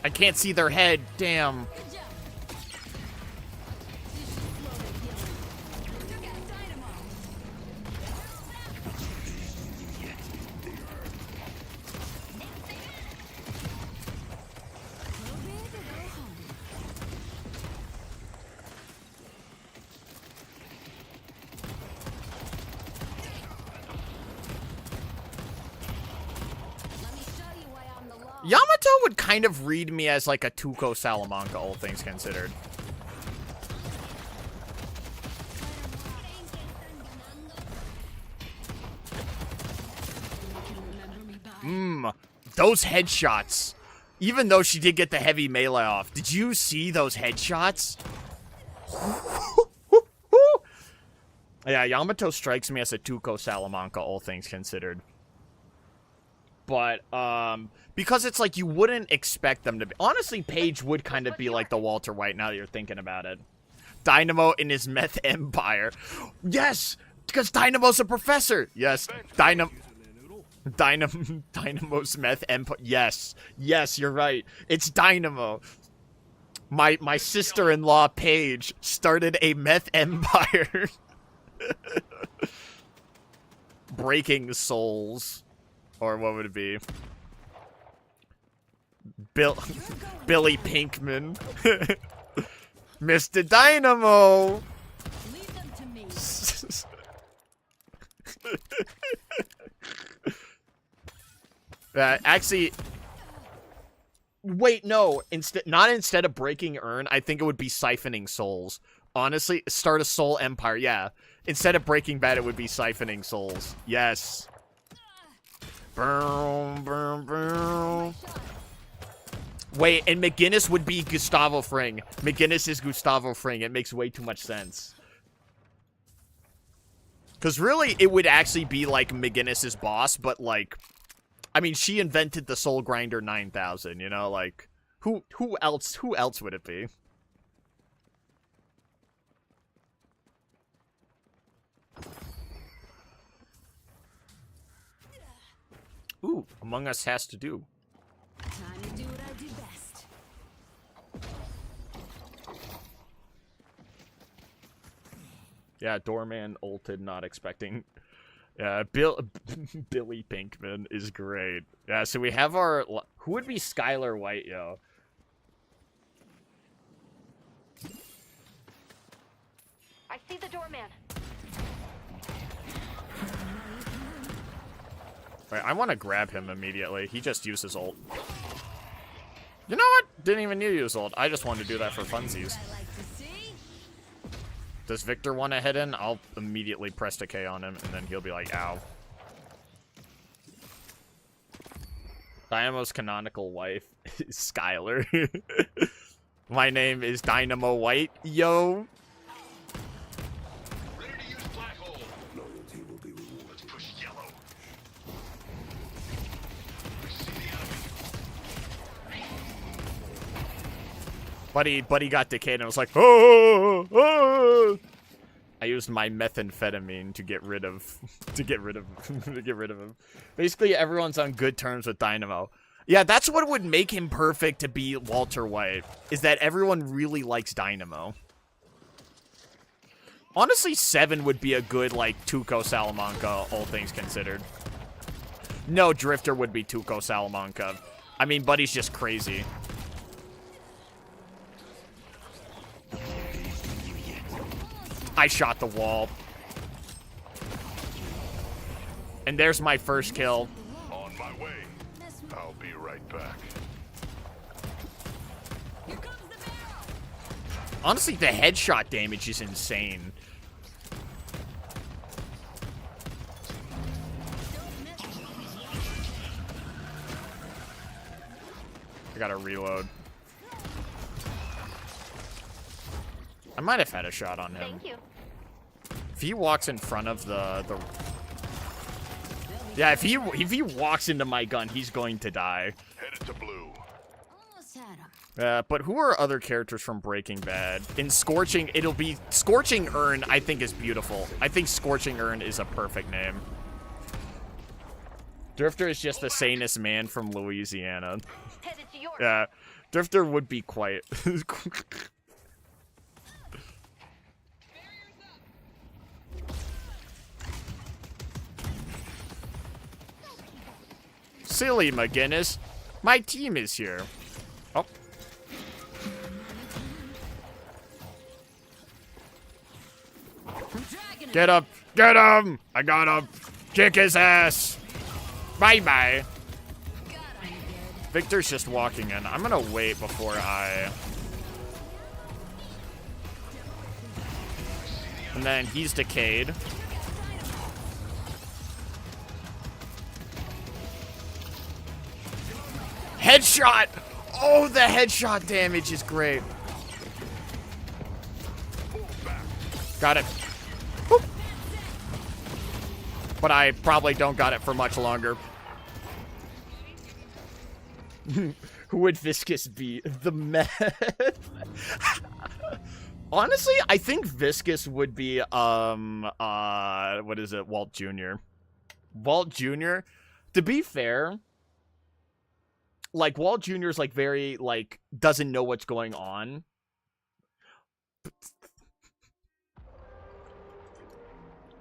I can't see their head, damn. Good job. This should slowly heal him. Took out Dynamo. Go big or go home. Let me show you why I'm the law. Yamato would kind of read me as like a Tuco Salamanca, all things considered. Those headshots. Even though she did get the heavy melee off, did you see those headshots? Yeah, Yamato strikes me as a Tuco Salamanca, all things considered. But, because it's like you wouldn't expect them to be. Honestly, Paige would kind of be like the Walter White now that you're thinking about it. Dynamo in his meth empire. Yes! Because Dynamo's a professor! Yes, Dynamo's meth empire. Yes, yes, you're right. It's Dynamo. My sister-in-law Paige started a meth empire. Breaking souls. Or what would it be? Billy Pinkman. Mr. Dynamo! Leave them to me. Actually... Wait, no. Not instead of breaking urn, I think it would be siphoning souls. Honestly, start a soul empire, yeah. Instead of Breaking Bad, it would be siphoning souls. Yes. Boom, boom, boom. Wait, and McGinnis would be Gustavo Fring. McGinnis is Gustavo Fring. It makes way too much sense. Because really, it would actually be like McGinnis's boss, but like... I mean, she invented the Soul Grinder 9000, you know? Like, who else would it be? Ooh, Among Us has to do. Time to do what I do best. Yeah, Doorman ulted, not expecting Yeah, Billy Pinkman is great. Yeah, so we have our... Who would be Skylar White, yo? I see the doorman. Wait, I want to grab him immediately. He just used his ult. You know what? Didn't even need to use ult. I just wanted to do that for funsies. I like to see. Does Victor want to head in? I'll immediately press the K on him, and then he'll be like, ow. Dynamo's canonical wife is Skylar. My name is Dynamo White, yo. Ready to use black hole. Loyalty will be rewarded. Let's push yellow. We see the enemy. Buddy got decayed and was like, oh, oh. I used my methamphetamine to get rid of him. Basically, everyone's on good terms with Dynamo. Yeah, that's what would make him perfect to be Walter White, is that everyone really likes Dynamo. Honestly, 7 would be a good, like, Tuco Salamanca, all things considered. No, Drifter would be Tuco Salamanca. I mean, Buddy's just crazy. I shot the wall. And there's my first kill. On my way. I'll be right back. Here comes the barrel. Honestly, the headshot damage is insane. I gotta reload. I might have had a shot on him. Thank you. If he walks in front of the yeah, if he walks into my gun, he's going to die. Headed to blue. Almost had him. But who are other characters from Breaking Bad? In Scorching, it'll be Scorching Earn. I think is beautiful. I think Scorching Earn is a perfect name. Drifter is just the sanest man from Louisiana. Headed to yours. Yeah, Drifter would be quite. Silly McGinnis. My team is here. Oh. Get up. Get him. I got him. Kick his ass. Bye-bye. Victor's just walking in. I'm gonna wait before I... And then he's decayed. Headshot! Oh, the headshot damage is great. Got it. Boop. But I probably don't got it for much longer. Who would Viscous be? The meth? Honestly, I think Viscous would be, what is it? Walt Jr. Walt Jr. To be fair, like, Walt Jr. is, like, very, like, doesn't know what's going on.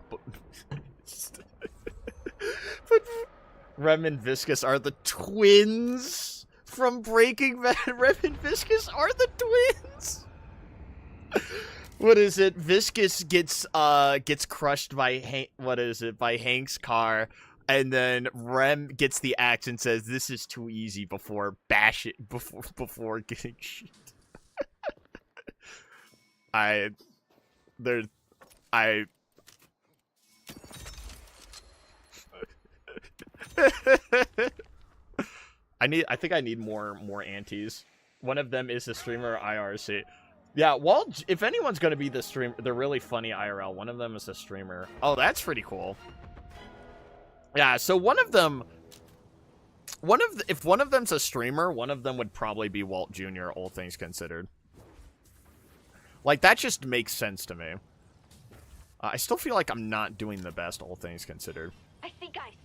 But Rem and Viscous are the twins from Breaking Bad. Rem and Viscous are the twins. What is it? Viscous gets crushed by by Hank's car, and then Rem gets the axe and says, "This is too easy," before before getting shit. I think I need more antis. One of them is a streamer IRC. Yeah, Walt, if anyone's gonna be the streamer, they're really funny IRL. One of them is a streamer. Oh, that's pretty cool. Yeah, so if one of them's a streamer, one of them would probably be Walt Jr., all things considered. Like, that just makes sense to me. I still feel like I'm not doing the best, all things considered. I see Geist.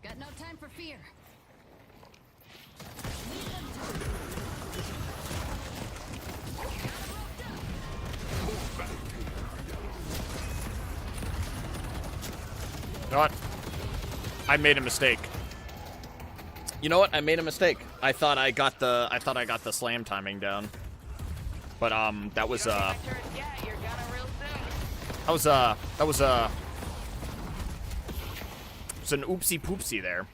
Got no time for fear. You know what? I made a mistake. You know what? I made a mistake. I thought I got the slam timing down. But that was Yeah, you're gonna real soon. it was an oopsie poopsie there.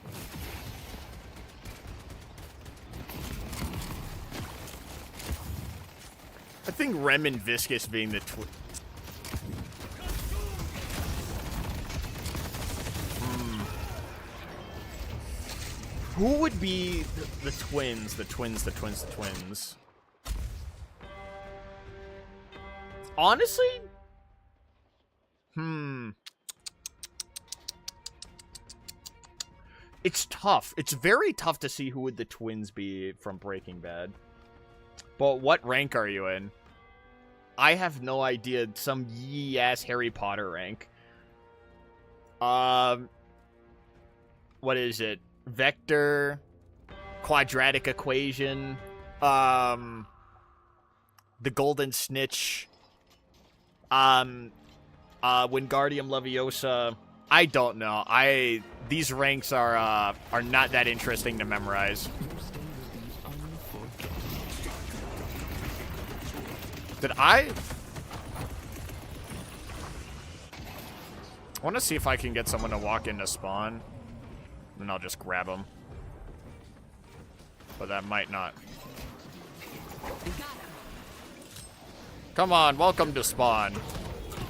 I think Rem and Viscous being the Who would be the twins? The twins. Honestly? It's tough. It's very tough to see who would the twins be from Breaking Bad. But what rank are you in? I have no idea. Some yee-ass Harry Potter rank. What is it? Vector, quadratic equation, the golden snitch, Wingardium Leviosa. I don't know. These ranks are not that interesting to memorize. Did I want to see if I can get someone to walk into spawn? Then I'll just grab him. But that might not. Come on, welcome to spawn.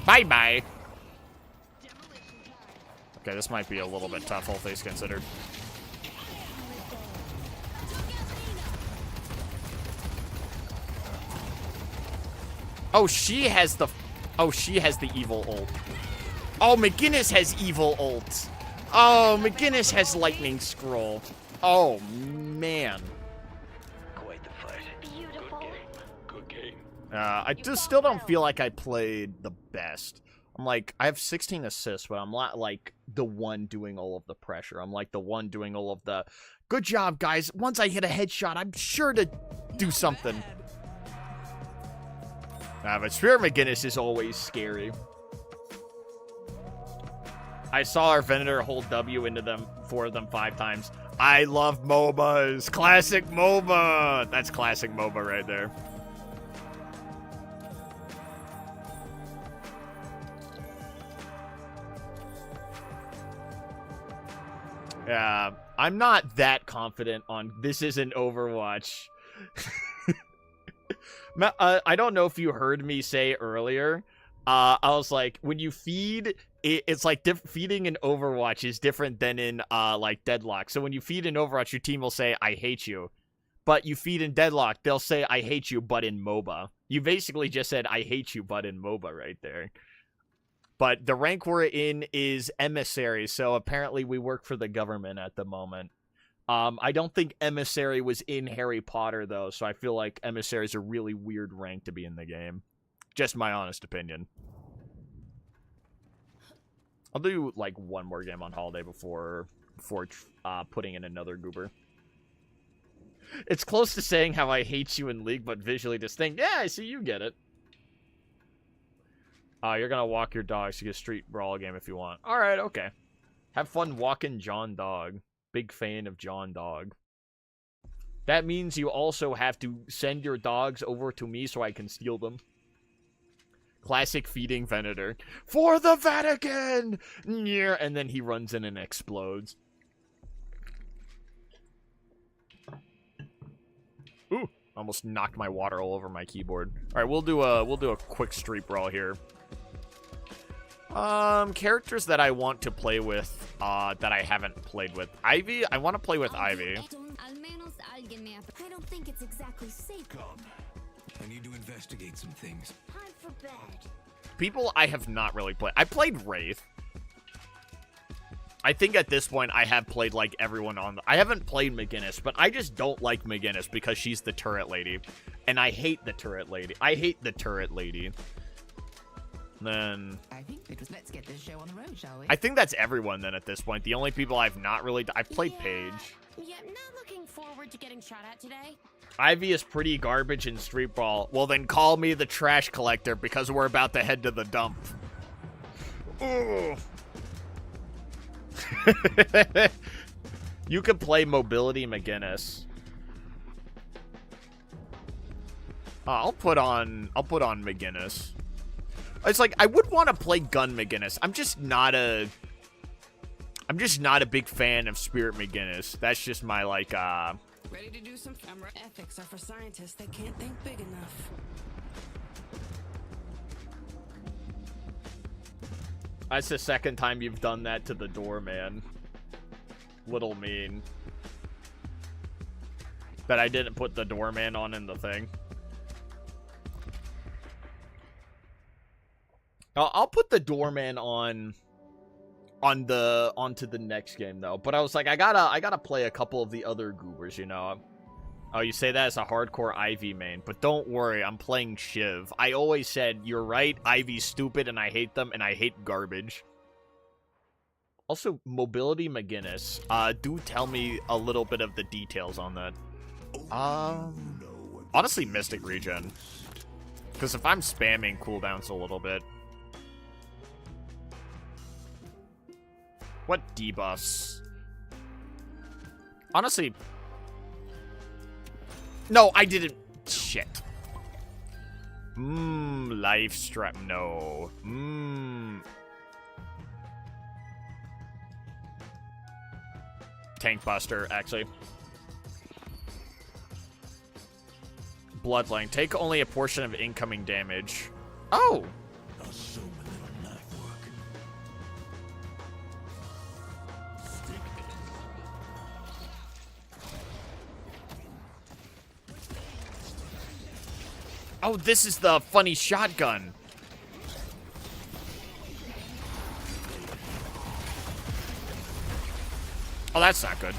Bye-bye. Okay, this might be a little bit tough, all things considered. Oh, she has the evil ult. Oh, McGinnis has evil ult. Oh, McGinnis has lightning scroll. Oh, man. Quite the fight. Beautiful. Good game. I just still don't feel like I played the best. I'm like, I have 16 assists, but I'm not like the one doing all of the pressure. I'm like the one doing all of the, good job, guys. Once I hit a headshot, I'm sure to do something. But Spirit McGinnis is always scary. I saw our Venator hold W into them, 4 of them 5 times. I love MOBAs. Classic MOBA. That's classic MOBA right there. Yeah, I'm not that confident on this isn't Overwatch. I don't know if you heard me say earlier. I was like, when you feed, it's like feeding in Overwatch is different than in like Deadlock. So when you feed in Overwatch, your team will say, I hate you. But you feed in Deadlock, they'll say, I hate you, but in MOBA. You basically just said, I hate you, but in MOBA right there. But the rank we're in is Emissary, so apparently we work for the government at the moment. I don't think Emissary was in Harry Potter, though, so I feel like Emissary is a really weird rank to be in the game. Just my honest opinion. I'll do, like, one more game on Holiday before putting in another goober. It's close to saying how I hate you in League, but visually distinct. Yeah, I see you get it. You're gonna walk your dogs to get a street brawl game if you want. Alright, okay. Have fun walking John Dog. Big fan of John Dog. That means you also have to send your dogs over to me so I can steal them. Classic feeding Venator. For the Vatican! Yeah, and then he runs in and explodes. Ooh, almost knocked my water all over my keyboard. Alright, we'll do a quick street brawl here. Characters that I want to play with, that I haven't played with. Ivy? I want to play with Ivy. I don't think it's exactly safe. Come. I need to investigate some things. Time for bed. People I have not really played. I played Wraith. I think at this point I have played like everyone on the... I haven't played McGinnis, but I just don't like McGinnis because she's the turret lady. And I hate the turret lady. I hate the turret lady. Then I think it was let's get this show on the road, shall we? I think that's everyone then at this point. The only people I've not really... I've played Paige. Yeah, not looking forward to getting shot at today. Ivy is pretty garbage in Street Brawl. Well, then call me the trash collector because we're about to head to the dump. Ugh. You could play Mobility McGinnis. I'll put on McGinnis. It's like I would want to play Gun McGinnis. I'm just not a big fan of Spirit McGinnis. That's just my like Ready to do some ethics are for scientists that can't think big enough. That's the second time you've done that to the doorman. Little mean. That I didn't put the doorman on in the thing. I'll put the doorman onto the next game though. But I was like, I gotta play a couple of the other goobers, you know. Oh, you say that as a hardcore Ivy main, but don't worry, I'm playing Shiv. I always said, you're right, Ivy's stupid and I hate them and I hate garbage. Also, Mobility McGinnis. Do tell me a little bit of the details on that. Honestly, Mystic Regen. Because if I'm spamming cooldowns a little bit. What debuffs? Honestly. No, I didn't. Shit. Life strap. No. Tank Buster, actually. Bloodline. Take only a portion of incoming damage. Oh! Oh, this is the funny shotgun. Oh, that's not good.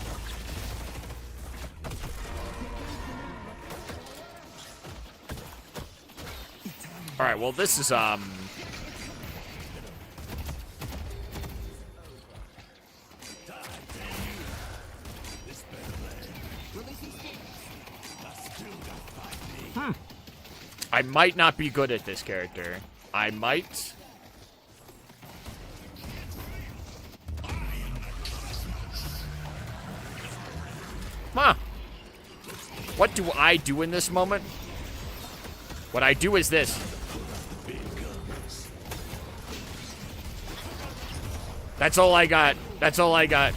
Alright, well, this is, I might not be good at this character. I might. Huh. What do I do in this moment? What I do is this. That's all I got. That's all I got.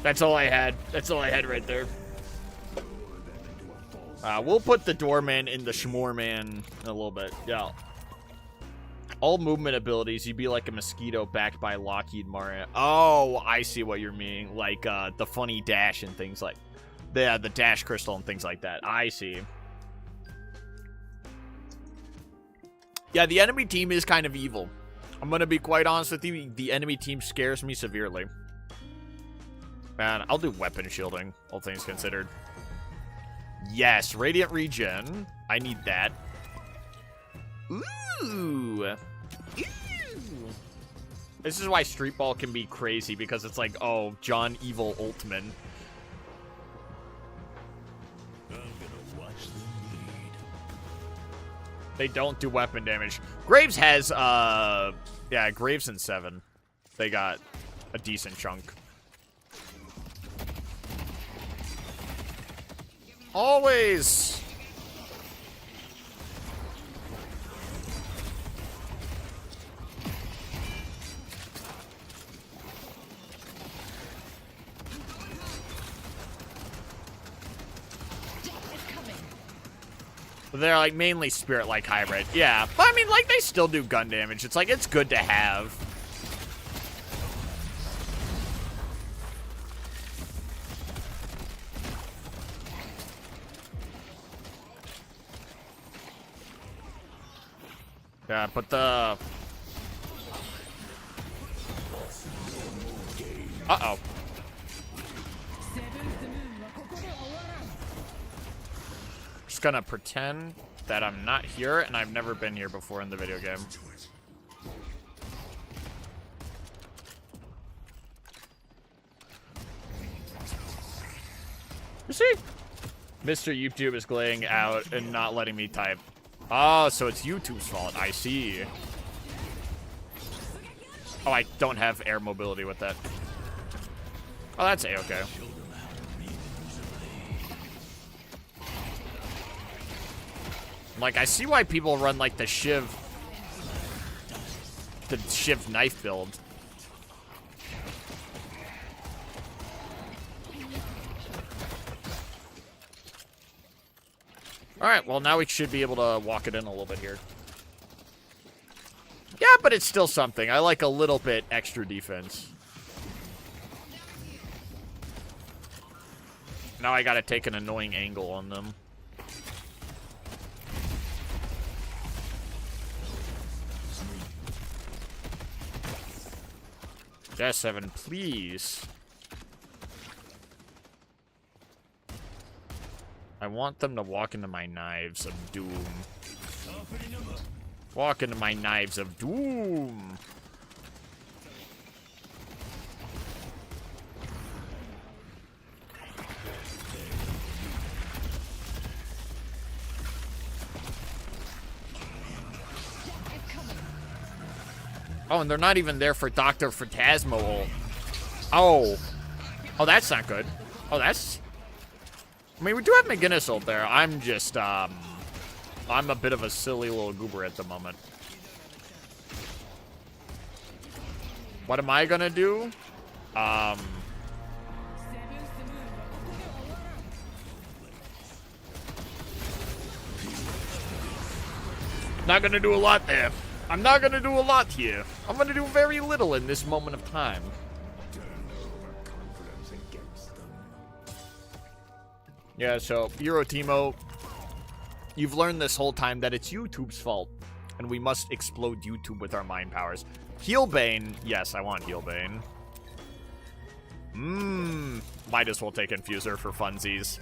That's all I had. That's all I had right there. We'll put the doorman in the Schmorman in a little bit. Yeah. All movement abilities, you'd be like a mosquito backed by Lockheed Martin. Oh, I see what you're meaning. Like, the funny dash and things like... the dash crystal and things like that. I see. Yeah, the enemy team is kind of evil. I'm gonna be quite honest with you. The enemy team scares me severely. Man, I'll do weapon shielding, all things considered. Yes, Radiant Regen. I need that. Ooh. This is why Street Ball can be crazy, because it's like, oh, John Evil Ultman. I'm gonna watch them bleed. They don't do weapon damage. Graves has, yeah, Graves and 7. They got a decent chunk. Always. They're like mainly spirit-like hybrid. Yeah, but I mean, like, they still do gun damage. It's like, it's good to have. Yeah, but the... Uh-oh. Just gonna pretend that I'm not here and I've never been here before in the video game. You see? Mr. YouTube is glaying out and not letting me type. Oh, so it's YouTube's fault. I see. Oh, I don't have air mobility with that. Oh, that's A-okay. Like, I see why people run, like, the Shiv knife build. Alright, well, now we should be able to walk it in a little bit here. Yeah, but it's still something. I like a little bit extra defense. Now I gotta take an annoying angle on them. Yes, 7, please. I want them to walk into my knives of doom. Walk into my knives of doom. Oh, and they're not even there for Dr. Phantasmo. Oh. Oh, that's not good. Oh, that's... I mean, we do have McGinnis ult there. I'm just, I'm a bit of a silly little goober at the moment. What am I gonna do? Not gonna do a lot there. I'm not gonna do a lot here. I'm gonna do very little in this moment of time. Yeah, so, Eurotimo, you've learned this whole time that it's YouTube's fault, and we must explode YouTube with our mind powers. Healbane, yes, I want Healbane. Might as well take Infuser for funsies.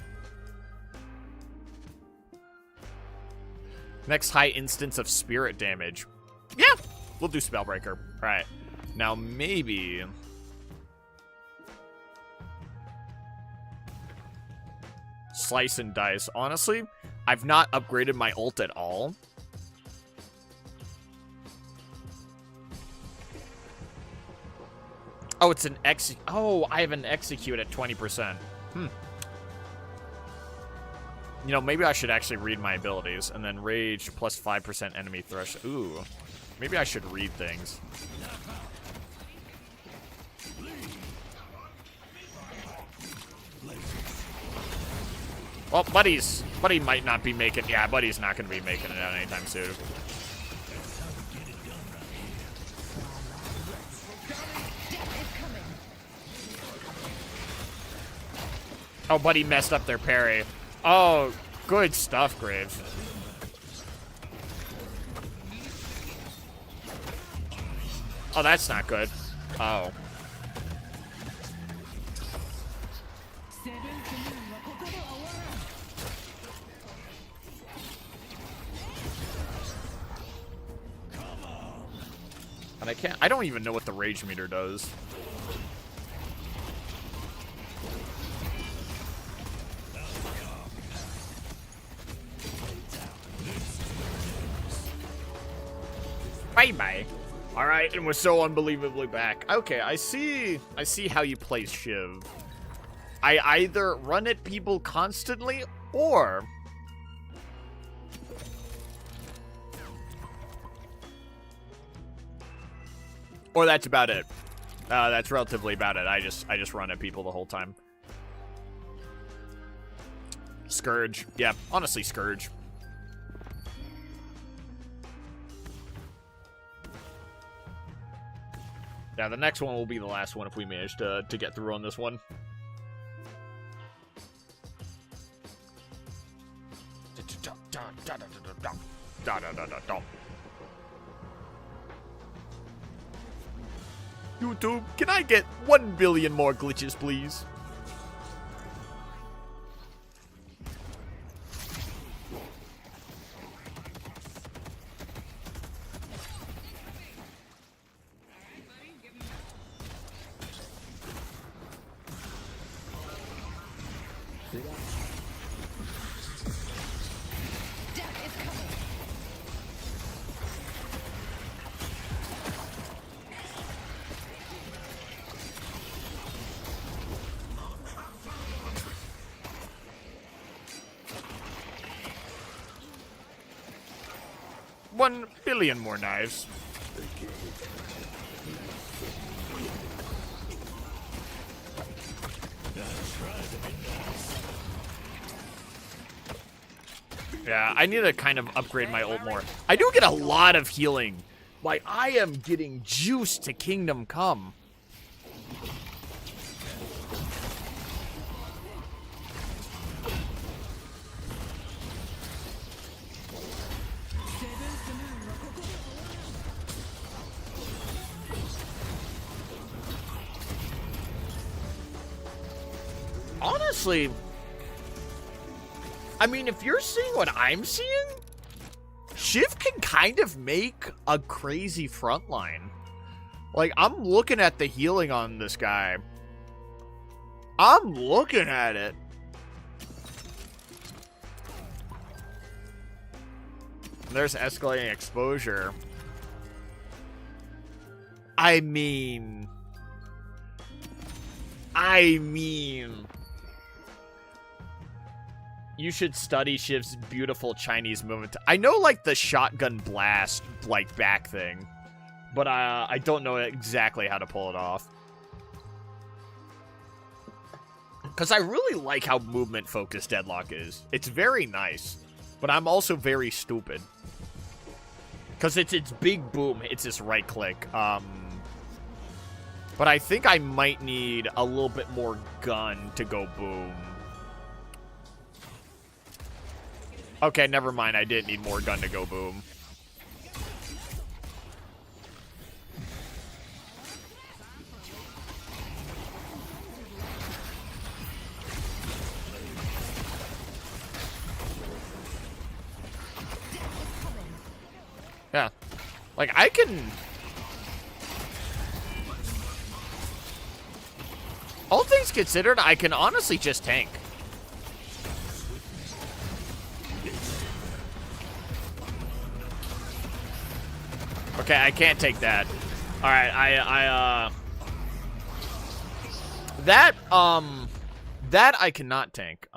Next high instance of spirit damage. Yeah, we'll do Spellbreaker. All right, now maybe... Slice and dice. Honestly, I've not upgraded my ult at all. Oh, it's an Oh, I have an execute at 20%. You know, maybe I should actually read my abilities. And then rage plus 5% enemy thresh. Ooh. Maybe I should read things. Well, Buddy might not be making... Yeah, Buddy's not going to be making it out anytime soon. Oh, Buddy messed up their parry. Oh, good stuff, Graves. Oh, that's not good. Oh. And I don't even know what the rage meter does. Bye-bye. Alright, and we're so unbelievably back. Okay, I see how you play Shiv. I either run at people constantly, or... Or that's about it. That's relatively about it. I just run at people the whole time. Scourge. Yeah, honestly, Scourge. Yeah, the next one will be the last one if we manage to get through on this one. YouTube, can I get 1 billion more glitches, please? 1 billion more knives. Yeah, I need to kind of upgrade my ult more. I do get a lot of healing. Like, I am getting juice to Kingdom Come. Honestly, I mean, if you're seeing what I'm seeing, Shiv can kind of make a crazy frontline. Like, I'm looking at the healing on this guy. I'm looking at it. There's escalating exposure. I mean... You should study Shiv's beautiful Chinese movement. I know, like, the shotgun blast, like, back thing. But I don't know exactly how to pull it off. Because I really like how movement-focused Deadlock is. It's very nice. But I'm also very stupid. Because it's big boom. It's this right-click. But I think I might need a little bit more gun to go boom. Okay, never mind. I didn't need more gun to go boom. Yeah. Like, I can... All things considered, I can honestly just tank. Okay, I can't take that. Alright, that I cannot tank.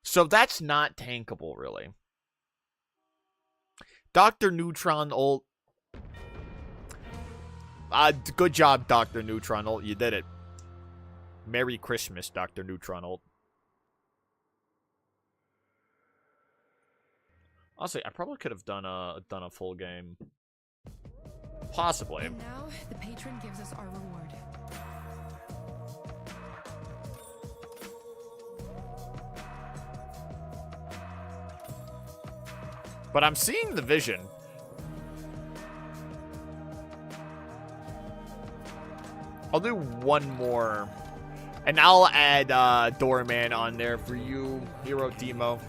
So that's not tankable, really. Dr. Neutron ult. Good job, Dr. Neutron ult. You did it. Merry Christmas, Dr. Neutron ult. Honestly, I probably could have done a full game. Possibly. And now the patron gives us our reward. But I'm seeing the vision. I'll do one more. And I'll add Doorman on there for you, Hero Demo.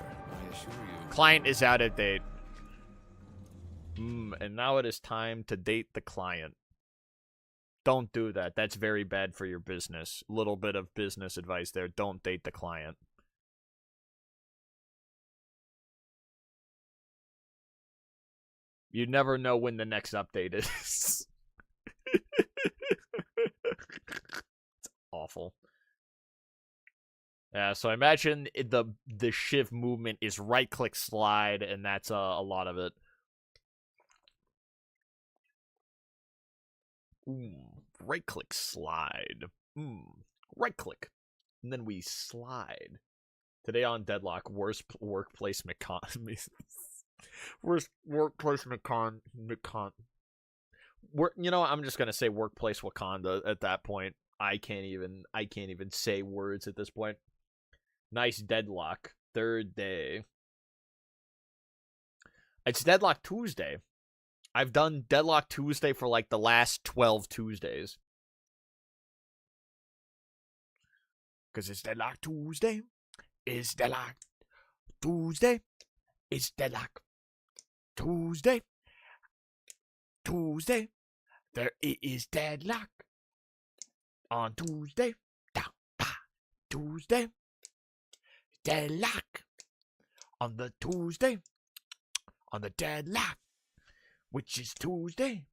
Client is out of date. And now it is time to date the client. Don't do that. That's very bad for your business. Little bit of business advice there. Don't date the client. You never know when the next update is. It's awful. Yeah, so I imagine the Shiv movement is right-click slide, and that's a lot of it. Right-click slide. Right-click. And then we slide. Today on Deadlock, worst workplace worst workplace you know, I'm just gonna say workplace Wakanda at that point. I can't even say words at this point. Nice Deadlock. Third day. It's Deadlock Tuesday. I've done Deadlock Tuesday for like the last 12 Tuesdays. Because it's Deadlock Tuesday. It's Deadlock Tuesday. It's Deadlock Tuesday. Tuesday. There is Deadlock. On Tuesday. Tuesday. Deadlock. On the Tuesday. On the Deadlock. Which is Tuesday.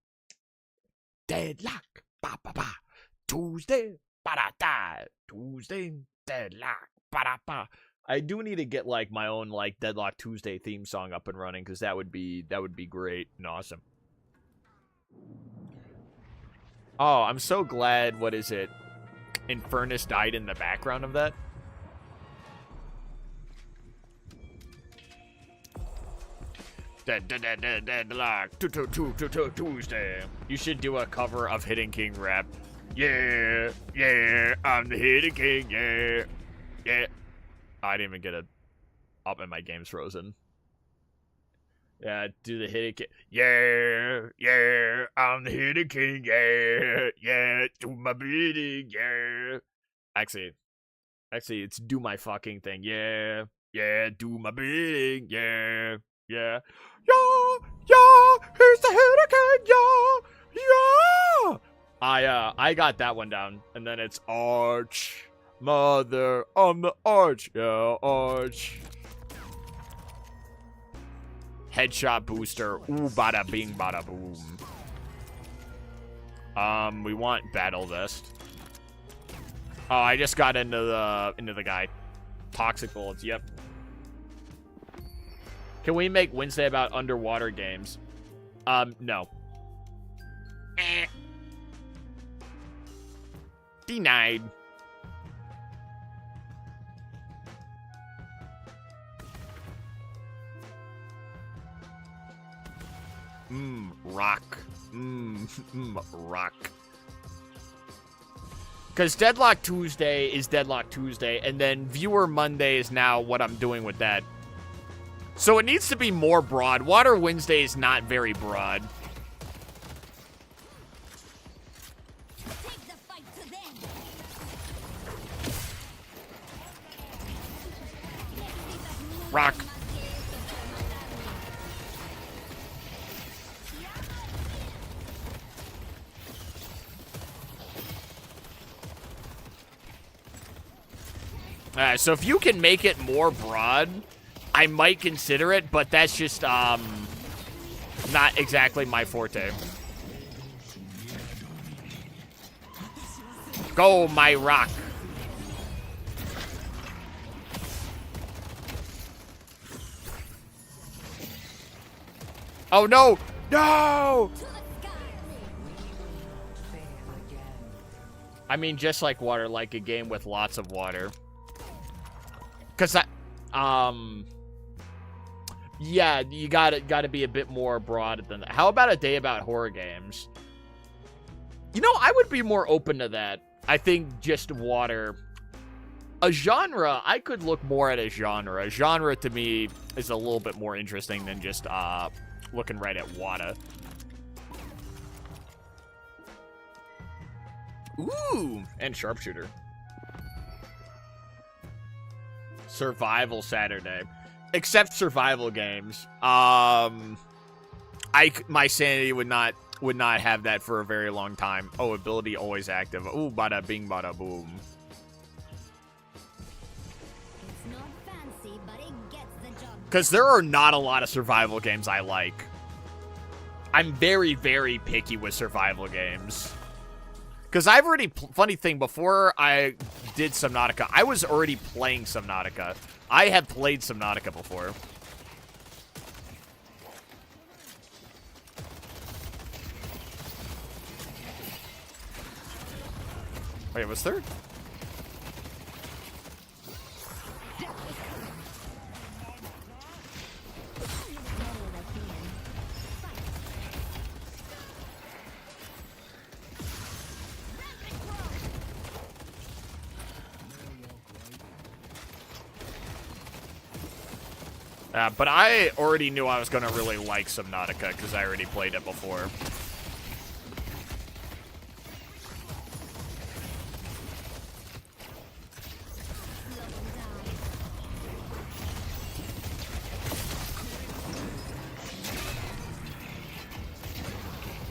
Deadlock. Tuesday. Ba-da-da. Tuesday. Deadlock. Ba-da-ba. I do need to get like my own like Deadlock Tuesday theme song up and running because that would be great and awesome. Oh, I'm so glad. What is it? Infernus died in the background of that. Deadlock Tuesday. You should do a cover of Hidden King rap. Yeah, yeah, I'm the Hidden King. Yeah, yeah. I didn't even get it up and my game's frozen. Yeah, do the Hidden King. Yeah, yeah, I'm the Hidden King. Yeah, yeah, do my bidding. Yeah. Actually, it's do my fucking thing. Yeah, yeah, do my bidding. Yeah, yeah. Yeah, yeah, here's the Hidden King. Yeah, yeah. I got that one down, and then it's Arch. Mother, I'm the Arch. Yeah, Arch. Headshot booster. Ooh, bada bing, bada boom. We want battle vest. Oh, I just got into the guy. Toxic bullets. Yep. Can we make Wednesday about underwater games? No. Denied. Rock. Rock. Because Deadlock Tuesday is Deadlock Tuesday, and then Viewer Monday is now what I'm doing with that. So it needs to be more broad. Water Wednesday is not very broad. Take the fight to them. Rock. So if you can make it more broad, I might consider it, but that's just, not exactly my forte. Go, my rock. Oh, no! No! I mean, just like water, like a game with lots of water. Because that, yeah, you gotta be a bit more broad than that. How about a day about horror games? You know, I would be more open to that. I think just water. A genre, I could look more at a genre. A genre to me is a little bit more interesting than just looking right at water. Ooh, and sharpshooter. Survival Saturday. Except survival games. My sanity would not have that for a very long time. Oh, ability always active. Ooh, bada bing, bada boom. It's not fancy, but it gets the job. Because there are not a lot of survival games I like. I'm very, very picky with survival games. Because I've already, funny thing, before I did Subnautica, I was already playing Subnautica. I have played Subnautica before. Wait, was there? But I already knew I was going to really like Subnautica because I already played it before.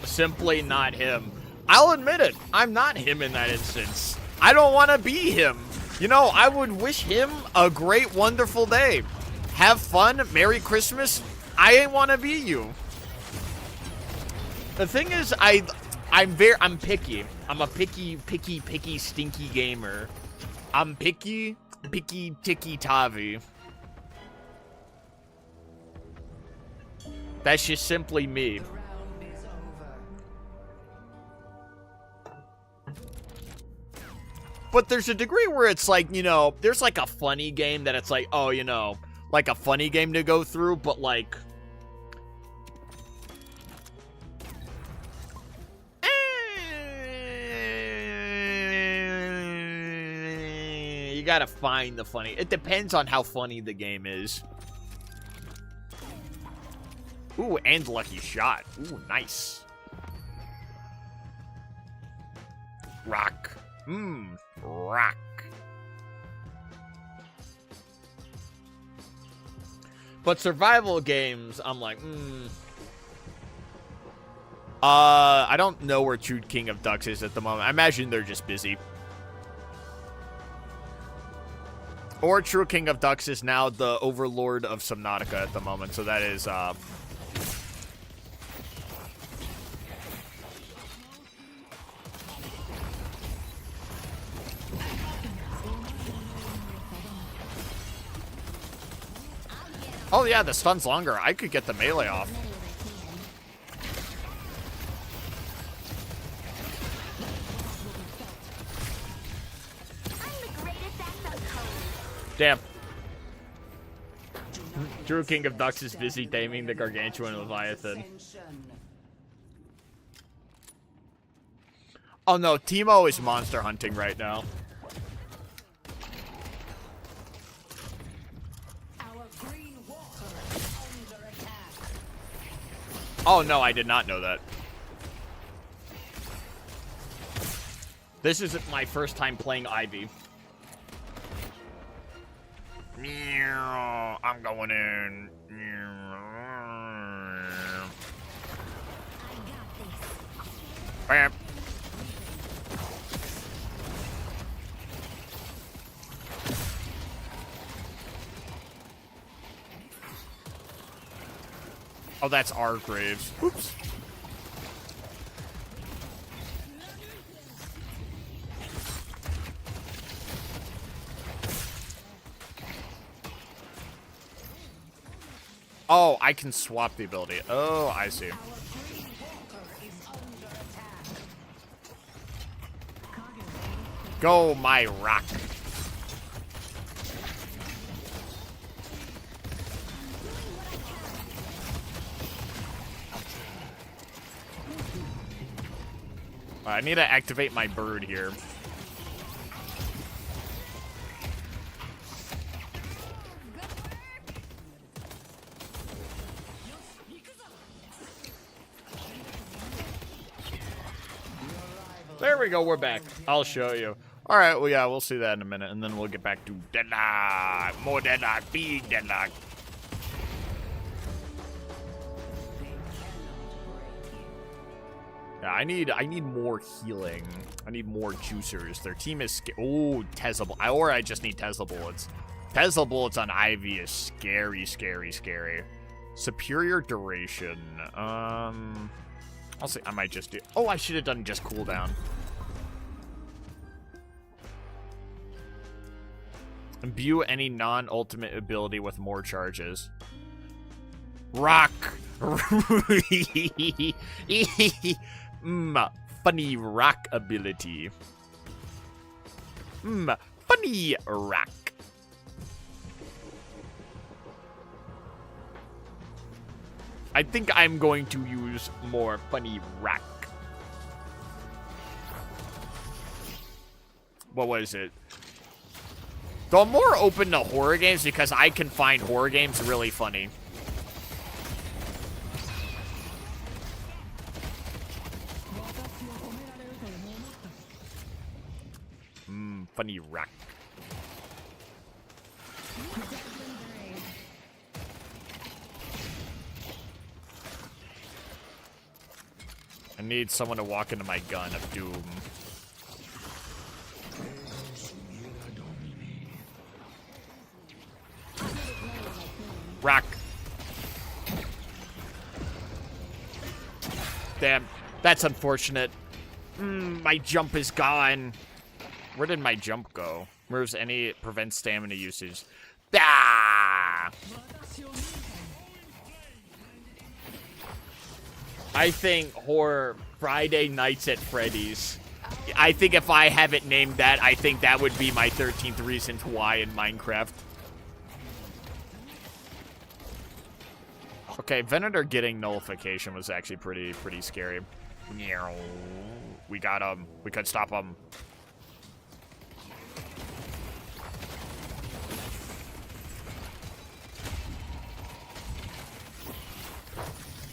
Simply not him. I'll admit it. I'm not him in that instance. I don't want to be him. You know, I would wish him a great, wonderful day. Have fun. Merry Christmas. I ain't want to be you. The thing is, I'm picky. I'm a picky, stinky gamer. I'm picky, ticky, tavi. That's just simply me. But there's a degree where it's like, you know, there's like a funny game that it's like, oh, you know, like a funny game to go through, but like... you gotta find the funny. It depends on how funny the game is. Ooh, and lucky shot. Ooh, nice. Rock. Rock. But survival games, I'm like, I don't know where True King of Ducks is at the moment. I imagine they're just busy. Or True King of Ducks is now the overlord of Subnautica at the moment, so that is, oh yeah, the stun's longer. I could get the melee off. Damn. True King of Ducks is busy taming the Gargantuan Leviathan. Oh no, Timo is monster hunting right now. Oh no, I did not know that. This isn't my first time playing Ivy. I'm going in. Bam. Oh, that's our graves. Oops. Oh, I can swap the ability. Oh, I see. Go, my rock. I need to activate my bird here. There we go, we're back. I'll show you. Alright, well, yeah, we'll see that in a minute, and then we'll get back to Deadlock. More Deadlock, big Deadlock. Yeah, I need more healing. I need more juicers. Their team is oh, Tesla bullets. Or I just need Tesla bullets. Tesla bullets on Ivy is scary, scary, scary. Superior duration. I'll see. I might just do. Oh, I should have done just cooldown. Imbue any non-ultimate ability with more charges. Rock. Funny rock ability. Funny rock. I think I'm going to use more funny rock. What was it? Though I'm more open to horror games because I can find horror games really funny. Funny rock. I need someone to walk into my gun of doom. Rock. Damn, that's unfortunate. My jump is gone. Where did my jump go? Removes any prevents stamina usage. Ah! I think horror Friday Nights at Freddy's. I think if I have it named that, I think that would be my 13th reason to why in Minecraft. Okay, Venator getting nullification was actually pretty scary. We got him. We could stop him.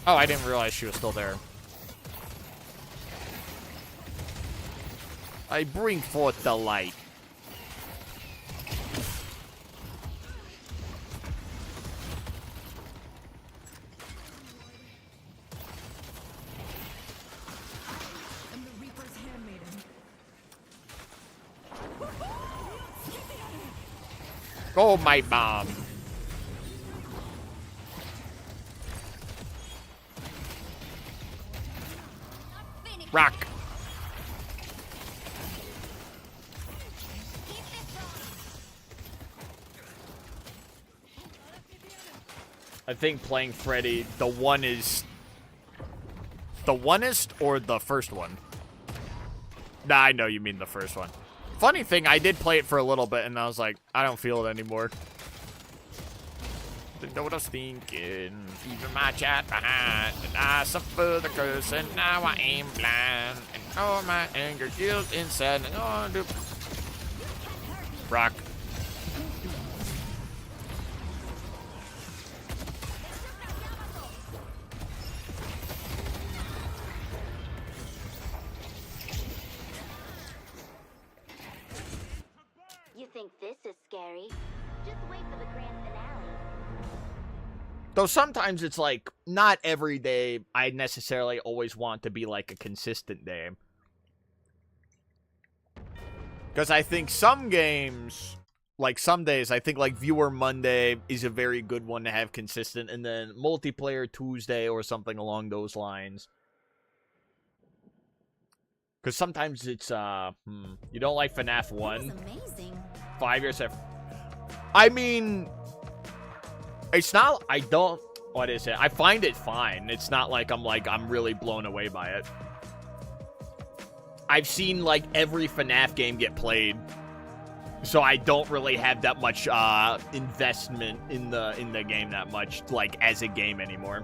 Oh, I didn't realize she was still there. I bring forth the light. I'm the Reaper's handmaiden. Oh, my mom. Rock. I think playing Freddy, the one is the oneist or the first one? Nah, I know you mean the first one. Funny thing, I did play it for a little bit and I was like, I don't feel it anymore. Didn't know what I was thinking. Even my chat behind, and I suffer the curse, and now I am blind, and all my anger guilt inside, and all the rock. You think this is scary? Just wait for the grand finale. Though sometimes it's like, not every day I necessarily always want to be like a consistent day. Because I think some games, like some days, I think like Viewer Monday is a very good one to have consistent. And then Multiplayer Tuesday or something along those lines. Because sometimes it's, you don't like FNAF 1? Amazing. 5 years after. I mean, it's not, I don't, what is it? I find it fine. It's not like I'm really blown away by it. I've seen, like, every FNAF game get played. So I don't really have that much, investment in the game that much, like, as a game anymore.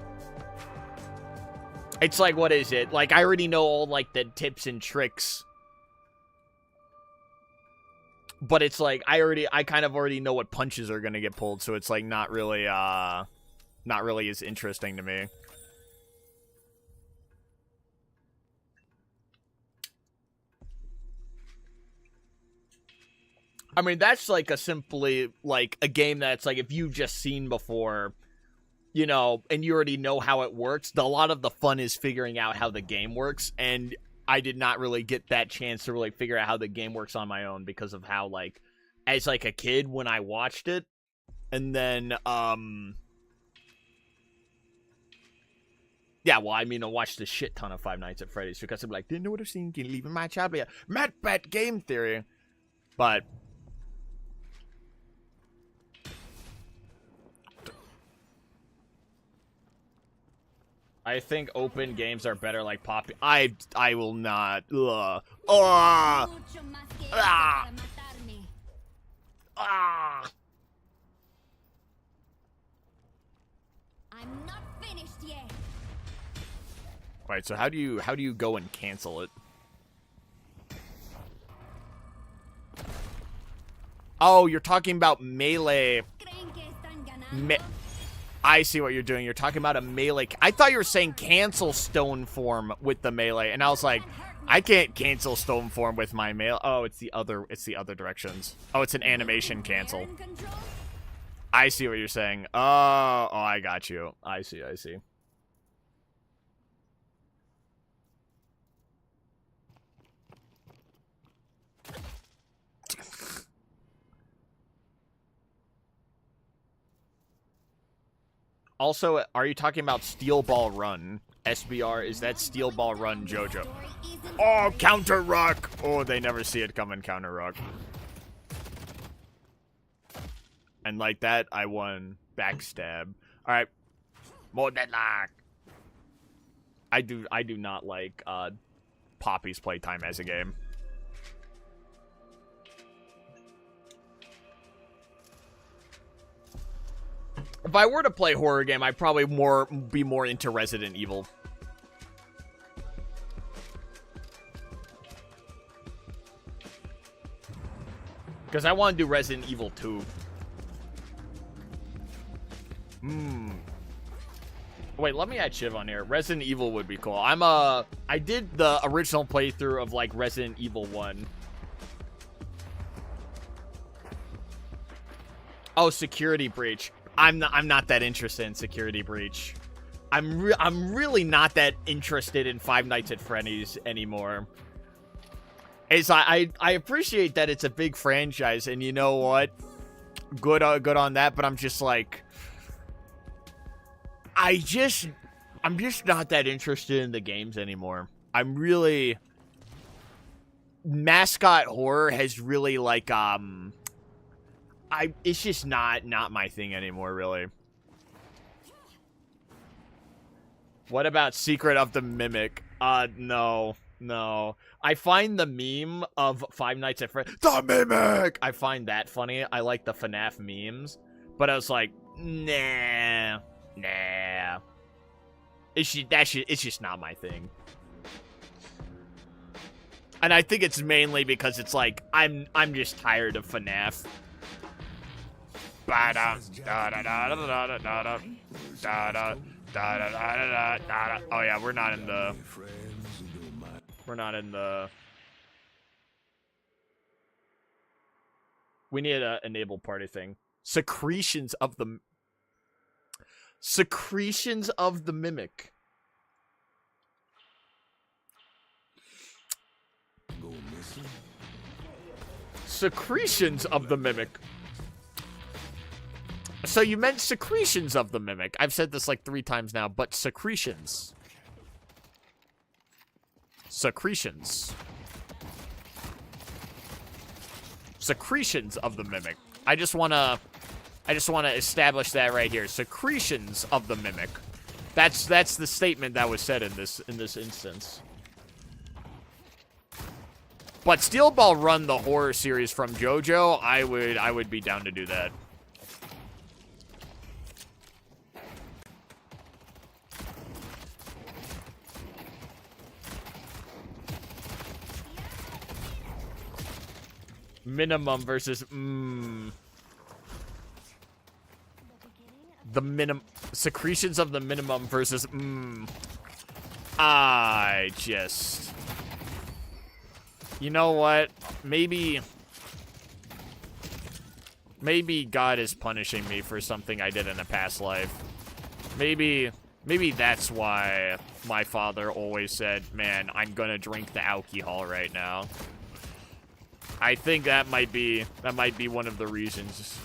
It's like, what is it? Like, I already know all, like, the tips and tricks. But it's like, I kind of already know what punches are gonna get pulled, so it's like not really as interesting to me. I mean, that's like a simply, like, a game that's like, if you've just seen before, you know, and you already know how it works, a lot of the fun is figuring out how the game works, and I did not really get that chance to really figure out how the game works on my own because of how, like, as, like, a kid when I watched it, and then, yeah, well, I mean, I watched a shit ton of Five Nights at Freddy's because I'm like, didn't know what I was thinking, leaving my child behind. Mad Bat Game Theory. But I think open games are better, like Poppy. I will not. Ugh. Ah. I'm not finished yet. Right, so how do you go and cancel it? Oh, you're talking about melee. I see what you're doing. You're talking about a melee. I thought you were saying cancel stone form with the melee, and I was like, I can't cancel stone form with my melee. Oh, it's the other directions. Oh, it's an animation cancel. I see what you're saying. Oh, I got you. I see. Also, are you talking about Steel Ball Run? SBR, is that Steel Ball Run, JoJo? Oh, counter rock. Oh, they never see it coming, counter rock. And like that, I won backstab. All right, more deadlock. I do not like Poppy's playtime as a game. If I were to play horror game, I'd probably be more into Resident Evil. Because I want to do Resident Evil 2. Wait, let me add Shiv on here. Resident Evil would be cool. I did the original playthrough of like Resident Evil 1. Oh, Security Breach. I'm not that interested in Security Breach. I'm really not that interested in Five Nights at Freddy's anymore. I appreciate that it's a big franchise, and you know what? Good on that, but I'm just like, I'm just not that interested in the games anymore. Mascot horror has really like it's just not my thing anymore, really. What about Secret of the Mimic? No. I find the meme of Five Nights at Freddy's, the Mimic! I find that funny. I like the FNAF memes. But I was like, nah. It's just not my thing. And I think it's mainly because it's like, I'm just tired of FNAF. Oh yeah, we're not in the we need a enable party thing. Secretions of the Mimic. Secretions of the Mimic. So you meant secretions of the Mimic. I've said this like 3 times now, but secretions. Secretions of the Mimic. I just wanna establish that right here. Secretions of the Mimic. That's the statement that was said in this instance. But Steel Ball Run, the horror series from JoJo, I would be down to do that. Minimum versus the minimum secretions of the minimum versus I just, you know what, maybe God is punishing me for something I did in a past life. Maybe that's why my father always said, man, I'm gonna drink the alcohol right now. I think that might be one of the reasons.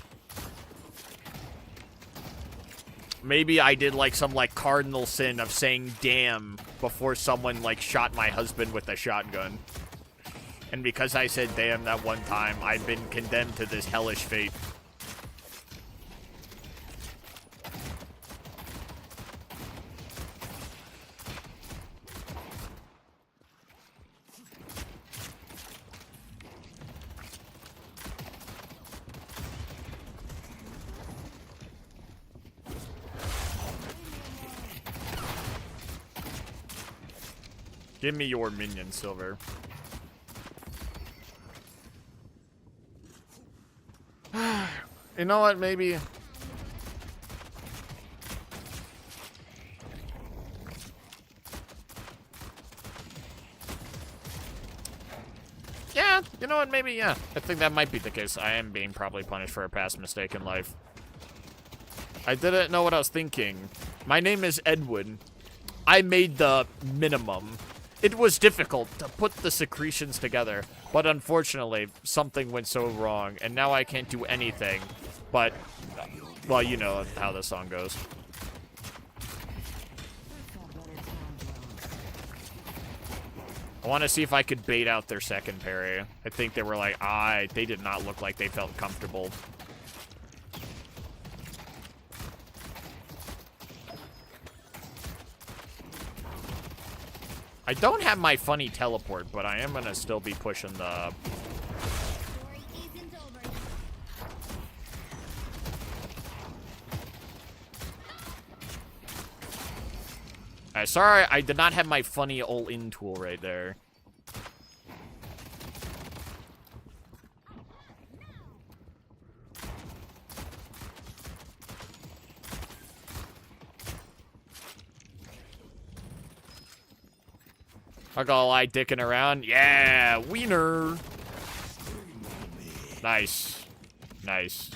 Maybe I did like some like cardinal sin of saying damn before someone like shot my husband with a shotgun. And because I said damn that one time, I've been condemned to this hellish fate. Give me your minion, Silver. You know what, maybe... Yeah, you know what, maybe, yeah. I think that might be the case. I am being probably punished for a past mistake in life. I didn't know what I was thinking. My name is Edwin. I made the minimum. It was difficult to put the secretions together, but unfortunately, something went so wrong, and now I can't do anything. But, well, you know how the song goes. I want to see if I could bait out their second parry. I think they were like, they did not look like they felt comfortable. I don't have my funny teleport, but I am going to still be pushing the... sorry, I did not have my funny all-in tool right there. Not gonna lie, dicking around. Yeah, wiener. Nice. Nice.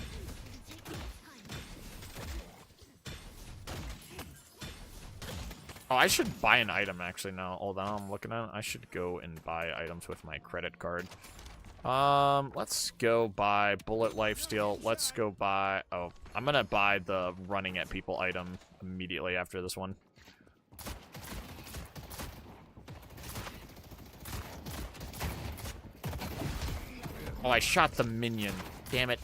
Oh, I should buy an item, actually, now. Hold on, I'm looking at it. I should go and buy items with my credit card. Let's go buy bullet lifesteal. Let's go buy... Oh, I'm gonna buy the running at people item immediately after this one. Oh, I shot the minion. Damn it.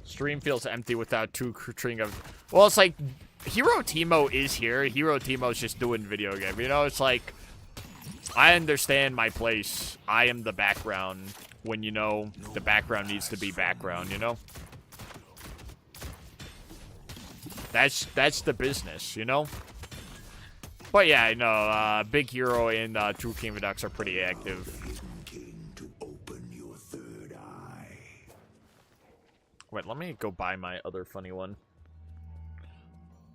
Stream feels empty without two string of... Well, it's like, Hero Timo is here. Hero Timo's just doing video game. You know, it's like, I understand my place. I am the background when, you know, the background needs to be background, you know? That's the business, you know? But yeah, I know, Big Hero and True King of Ducks are pretty active. Wait, let me go buy my other funny one.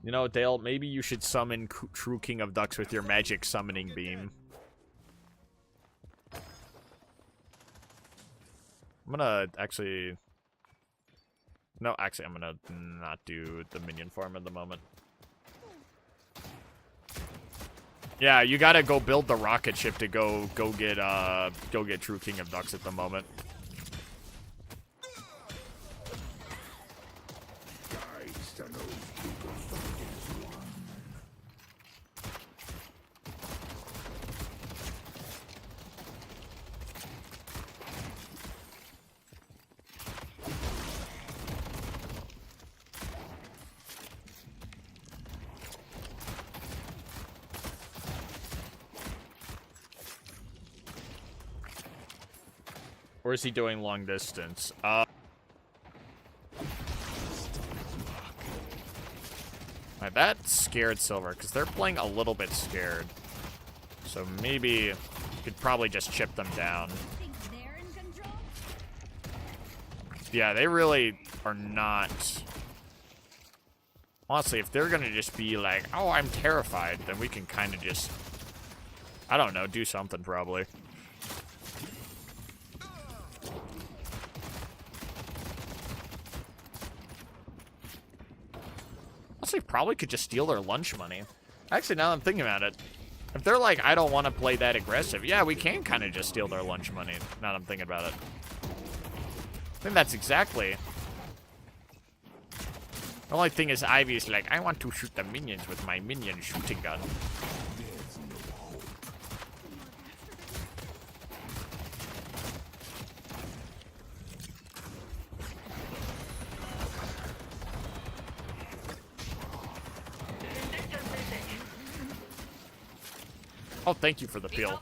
You know, Dale, maybe you should summon True King of Ducks with your magic summoning beam. I'm gonna actually... No, actually, I'm gonna not do the minion farm at the moment. Yeah, you gotta go build the rocket ship to go get True King of Ducks at the moment. Or is he doing long distance? That scared Silver, because they're playing a little bit scared. So maybe you could probably just chip them down. Yeah, they really are not... Honestly, if they're gonna just be like, oh, I'm terrified, then we can kind of just... I don't know, do something probably. Honestly, probably could just steal their lunch money. Actually, now that I'm thinking about it, if they're like, I don't want to play that aggressive, yeah, we can kind of just steal their lunch money, now that I'm thinking about it. I think that's exactly... The only thing is Ivy's like, I want to shoot the minions with my minion shooting gun. Oh, thank you for the peel.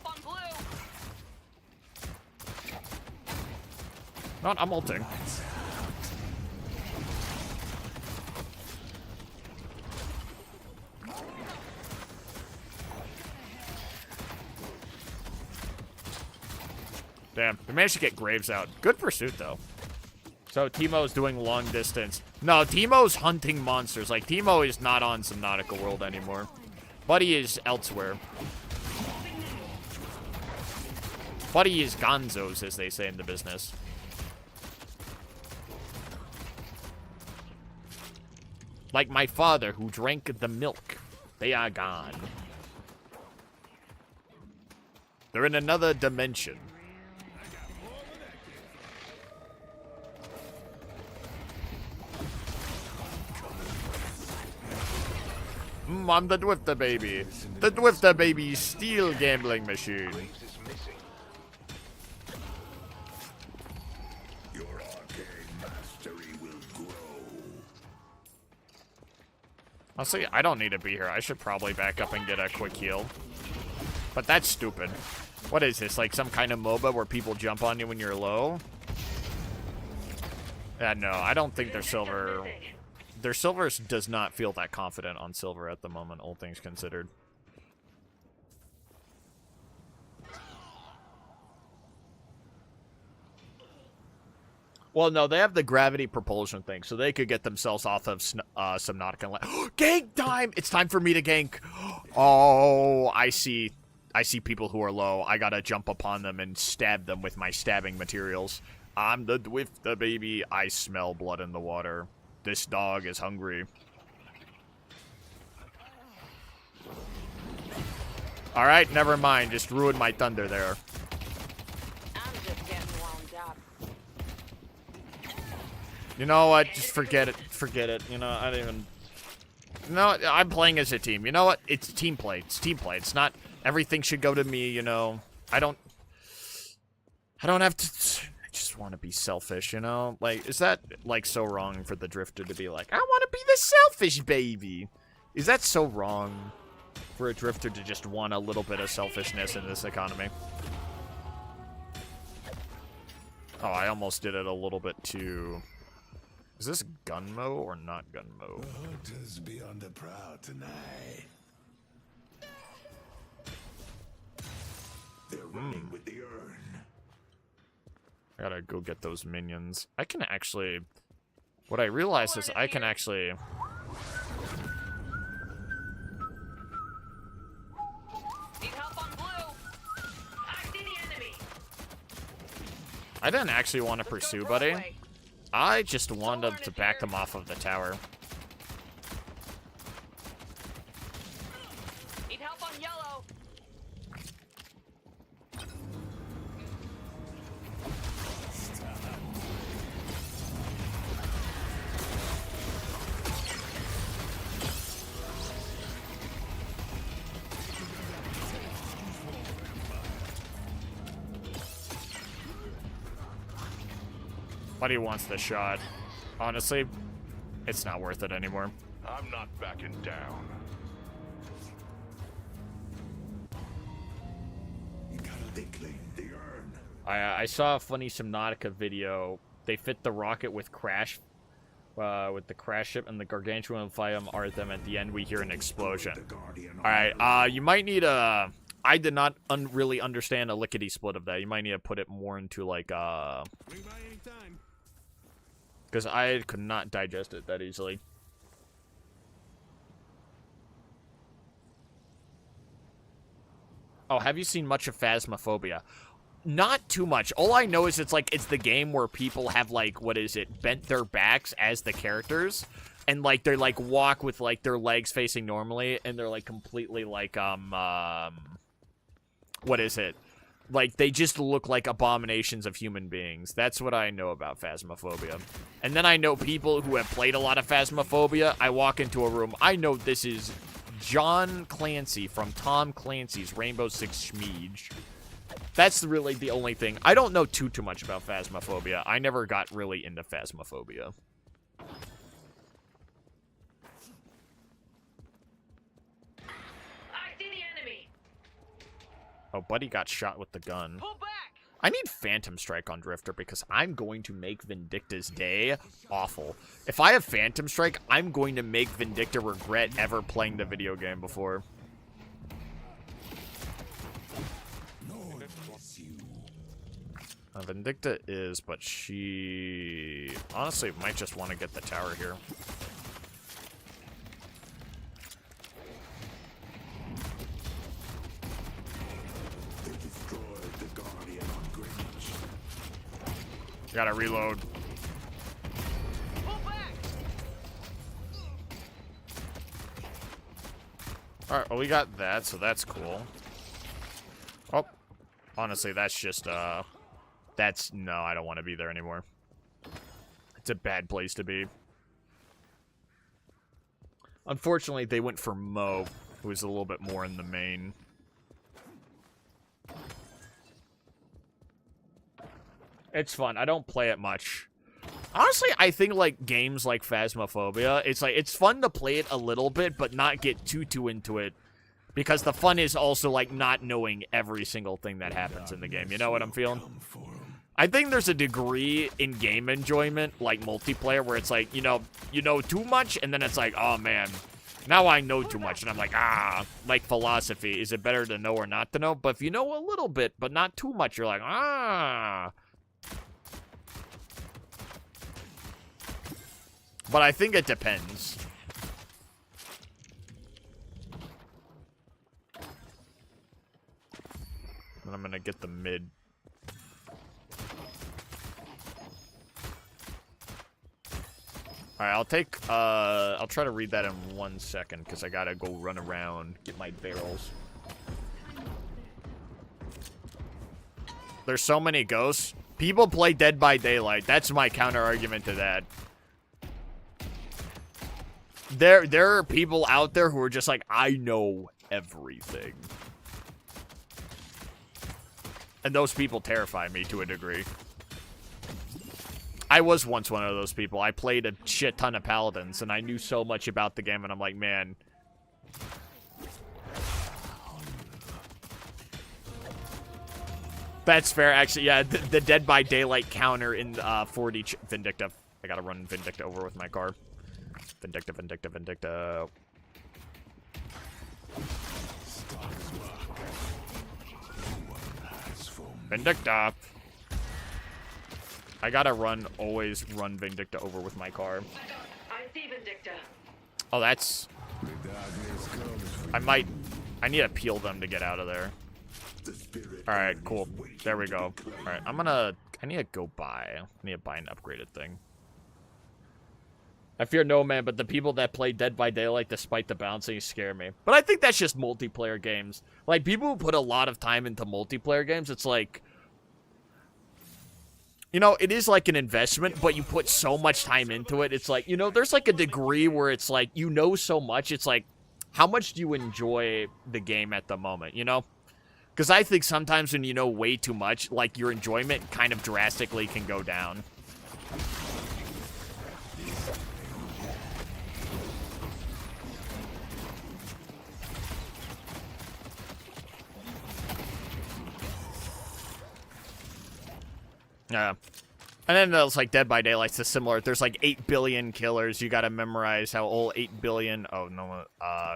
No, I'm ulting. Damn, we managed to get Graves out. Good pursuit, though. So, Teemo's doing long distance. No, Teemo's hunting monsters. Like, Teemo is not on Subnautica World anymore. Buddy is elsewhere. Buddy is gonzos, as they say in the business. Like my father, who drank the milk. They are gone. They're in another dimension. I'm the Dwifter baby. The Dwifter baby steel gambling machine. Your arcane mastery will grow. Honestly, I don't need to be here. I should probably back up and get a quick heal. But that's stupid. What is this? Like some kind of MOBA where people jump on you when you're low? Yeah, no, I don't think their silver... Their silver does not feel that confident on silver at the moment, all things considered. Well, no, they have the gravity propulsion thing, so they could get themselves off of Subnautica. Gank time! It's time for me to gank. Oh, I see. I see people who are low. I gotta jump upon them and stab them with my stabbing materials. I'm the Dwifter baby. I smell blood in the water. This dog is hungry. Alright, never mind. Just ruined my thunder there. I'm just getting warmed up. You know what? Just forget it. Forget it. You know, I don't even... No, I'm playing as a team. You know what? It's team play. It's team play. It's not... Everything should go to me, you know. I don't have to... I just want to be selfish, you know? Like, is that, like, so wrong for the Drifter to be like, I want to be the selfish baby? Is that so wrong for a Drifter to just want a little bit of selfishness in this economy? Oh, I almost did it a little bit too... Is this Gunmo or not Gunmo? The hunters be on the prowl tonight. They're running with the urn. I gotta go get those minions. I can actually... What I realized is I can actually... Need help on blue. I see the enemy. I didn't actually want to pursue, buddy. I just wanted to back them off of the tower. Need help on yellow. Buddy wants the shot. Honestly, it's not worth it anymore. I'm not backing down. You gotta reclaim the urn. I saw a funny Subnautica video. They fit the rocket with the crash ship and the gargantuan Phiam are them. At the end, we hear an explosion. All right, you might need a... I did not really understand a lickety-split of that. You might need to put it more into, like, because I could not digest it that easily. Oh, have you seen much of Phasmophobia? Not too much. All I know is it's the game where people have, like, what is it, bent their backs as the characters. And, like, they're, like, walk with, like, their legs facing normally. And they're, like, completely, like, what is it? Like, they just look like abominations of human beings. That's what I know about Phasmophobia. And then I know people who have played a lot of Phasmophobia. I walk into a room. I know this is John Clancy from Tom Clancy's Rainbow Six Siege. That's really the only thing. I don't know too much about Phasmophobia. I never got really into Phasmophobia. Oh, buddy got shot with the gun. Pull back. I need Phantom Strike on Drifter because I'm going to make Vindicta's day awful. If I have Phantom Strike, I'm going to make Vindicta regret ever playing the video game before. Vindicta is, but she honestly might just want to get the tower here. Gotta reload. Alright, well, we got that, so that's cool. Oh, honestly, that's just, that's, no, I don't want to be there anymore. It's a bad place to be. Unfortunately, they went for Mo, who was a little bit more in the main. It's fun. I don't play it much. Honestly, I think, like, games like Phasmophobia, it's fun to play it a little bit, but not get too into it. Because the fun is also, like, not knowing every single thing that happens in the game. You know what I'm feeling? I think there's a degree in game enjoyment, like multiplayer, where it's like, you know too much, and then it's like, oh, man, now I know too much. And I'm like, like philosophy. Is it better to know or not to know? But if you know a little bit, but not too much, you're like, But I think it depends. And I'm gonna get the mid. Alright, I'll try to read that in 1 second, because I gotta go run around, get my barrels. There's so many ghosts. People play Dead by Daylight. That's my counter argument to that. There are people out there who are just like, I know everything. And those people terrify me to a degree. I was once one of those people. I played a shit ton of Paladins, and I knew so much about the game, and I'm like, man. That's fair, actually. Yeah, the Dead by Daylight counter in 4D Vindicta. I gotta run Vindicta over with my car. Vindicta, Vindicta, Vindicta. Vindicta. I gotta always run Vindicta over with my car. I see Vindicta. Oh, that's... I need to peel them to get out of there. Alright, cool. There we go. Alright, I need to go buy. I need to buy an upgraded thing. I fear no man, but the people that play Dead by Daylight despite the bouncing scare me. But I think that's just multiplayer games. Like, people who put a lot of time into multiplayer games, it's like... You know, it is like an investment, but you put so much time into it. It's like, you know, there's like a degree where it's like, you know so much. It's like, how much do you enjoy the game at the moment, you know? Because I think sometimes when you know way too much, like, your enjoyment kind of drastically can go down. Yeah. And then there's like Dead by Daylight's the similar. There's like 8 billion killers. You gotta memorize how old 8 billion... Oh, no,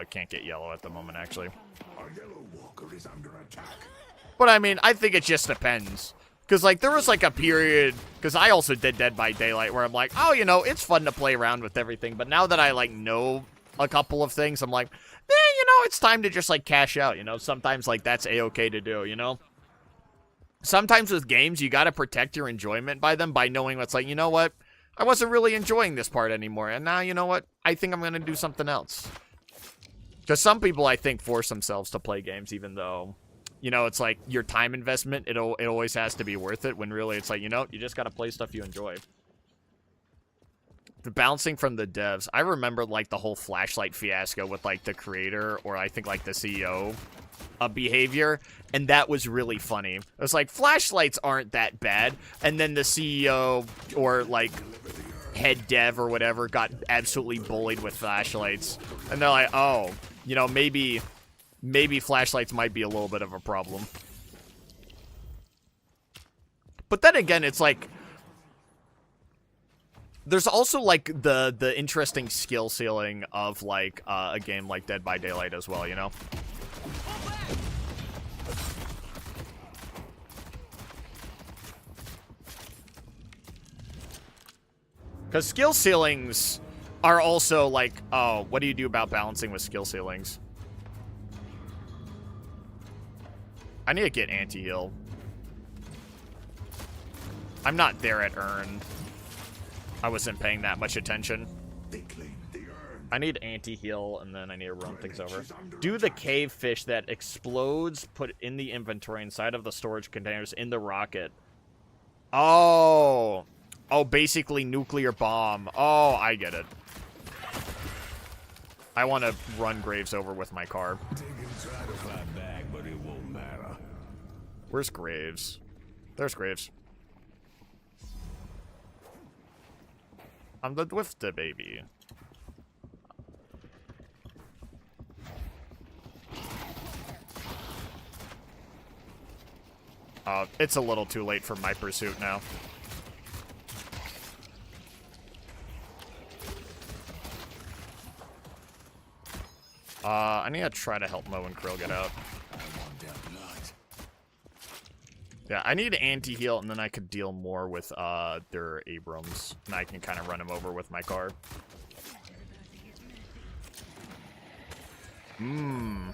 can't get yellow at the moment, actually. Our yellow walker is under attack. But, I mean, I think it just depends. Because, like, there was, like, a period... Because I also did Dead by Daylight where I'm like, oh, you know, it's fun to play around with everything. But now that I, like, know a couple of things, I'm like, you know, it's time to just, like, cash out, you know? Sometimes, like, that's A-okay to do, you know? Sometimes with games, you gotta protect your enjoyment by them by knowing what's like, you know what? I wasn't really enjoying this part anymore. And now, you know what? I think I'm gonna do something else. Because some people, I think, force themselves to play games even though... You know, it's like your time investment, it always has to be worth it, when really it's like, you know, you just gotta play stuff you enjoy. The bouncing from the devs, I remember, like, the whole flashlight fiasco with, like, the creator, or I think, like, the CEO behavior, and that was really funny. It was like, flashlights aren't that bad, and then the CEO, or, like, head dev or whatever, got absolutely bullied with flashlights. And they're like, oh, you know, maybe flashlights might be a little bit of a problem. But then again, it's like, there's also, like, the interesting skill ceiling of, like, a game like Dead by Daylight as well, you know? Because skill ceilings are also, like, oh, what do you do about balancing with skill ceilings? I need to get anti-heal. I'm not there at Earn. I wasn't paying that much attention. I need anti-heal, and then I need to run things over. Do the cave fish that explodes, put in the inventory inside of the storage containers in the rocket. Oh. Oh, basically nuclear bomb. Oh, I get it. I want to run Graves over with my car. They can try to fight back, but it won't matter. Where's Graves? There's Graves. I'm the Dwifta baby. It's a little too late for my pursuit now. I need to try to help Mo and Krill get out. Yeah, I need anti-heal, and then I could deal more with their Abrams, and I can kind of run him over with my car. Need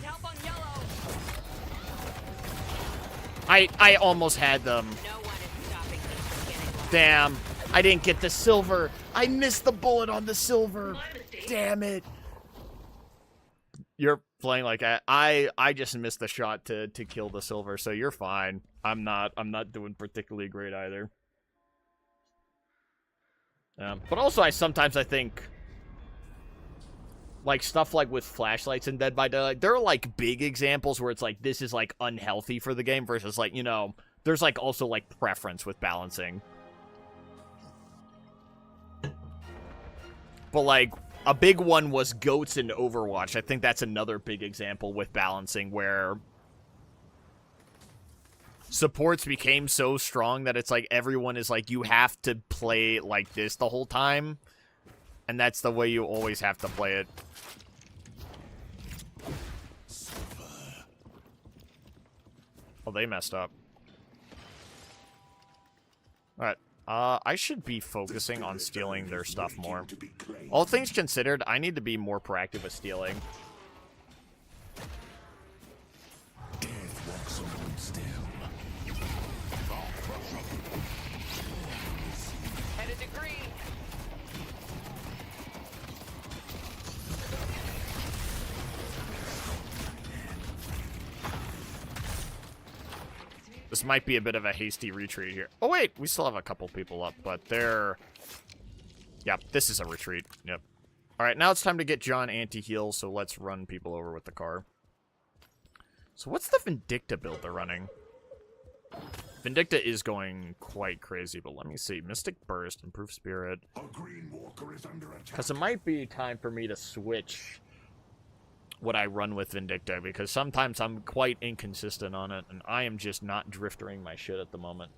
help on yellow. I almost had them. No one is stopping me from getting one. Damn, I didn't get the silver. I missed the bullet on the silver. My mistake. Damn it. You're playing like I just missed the shot to kill the silver, so you're fine. I'm not doing particularly great either. But also sometimes I think like stuff like with flashlights in Dead by Daylight, there are like big examples where it's like this is like unhealthy for the game versus like, you know, there's like also like preference with balancing. But like a big one was goats in Overwatch. I think that's another big example with balancing where supports became so strong that it's like everyone is like you have to play like this the whole time. And that's the way you always have to play it. Oh, they messed up. Alright. I should be focusing on stealing their stuff more. All things considered, I need to be more proactive with stealing. Death walks alone still. Headed to green. This might be a bit of a hasty retreat here. Oh, wait. We still have a couple people up, but they're... Yep, this is a retreat. Yep. All right, now it's time to get John anti-heal, so let's run people over with the car. So what's the Vindicta build they're running? Vindicta is going quite crazy, but let me see. Mystic Burst, Improved Spirit. A green walker is under attack. Because it might be time for me to switch what I run with Vindicta, because sometimes I'm quite inconsistent on it, and I am just not driftering my shit at the moment.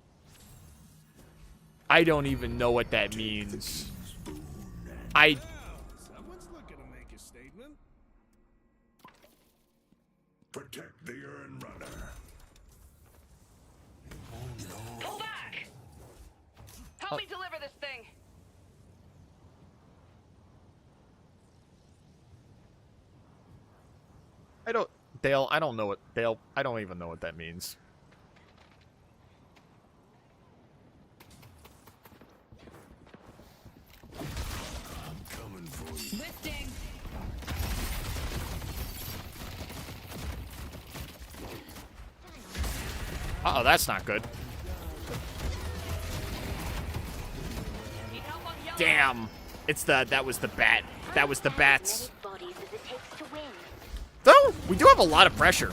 I don't even know what that means. Someone's looking to make a statement. Protect the urn runner. Pull back. Help me deliver this thing. Dale, I don't know what, Dale, I don't even know what that means. I'm coming for you. Lifting. Uh-oh, that's not good. Need help on yellow. Damn. That was the bat. That was the bats. Bodies as it takes to win. Though, we do have a lot of pressure.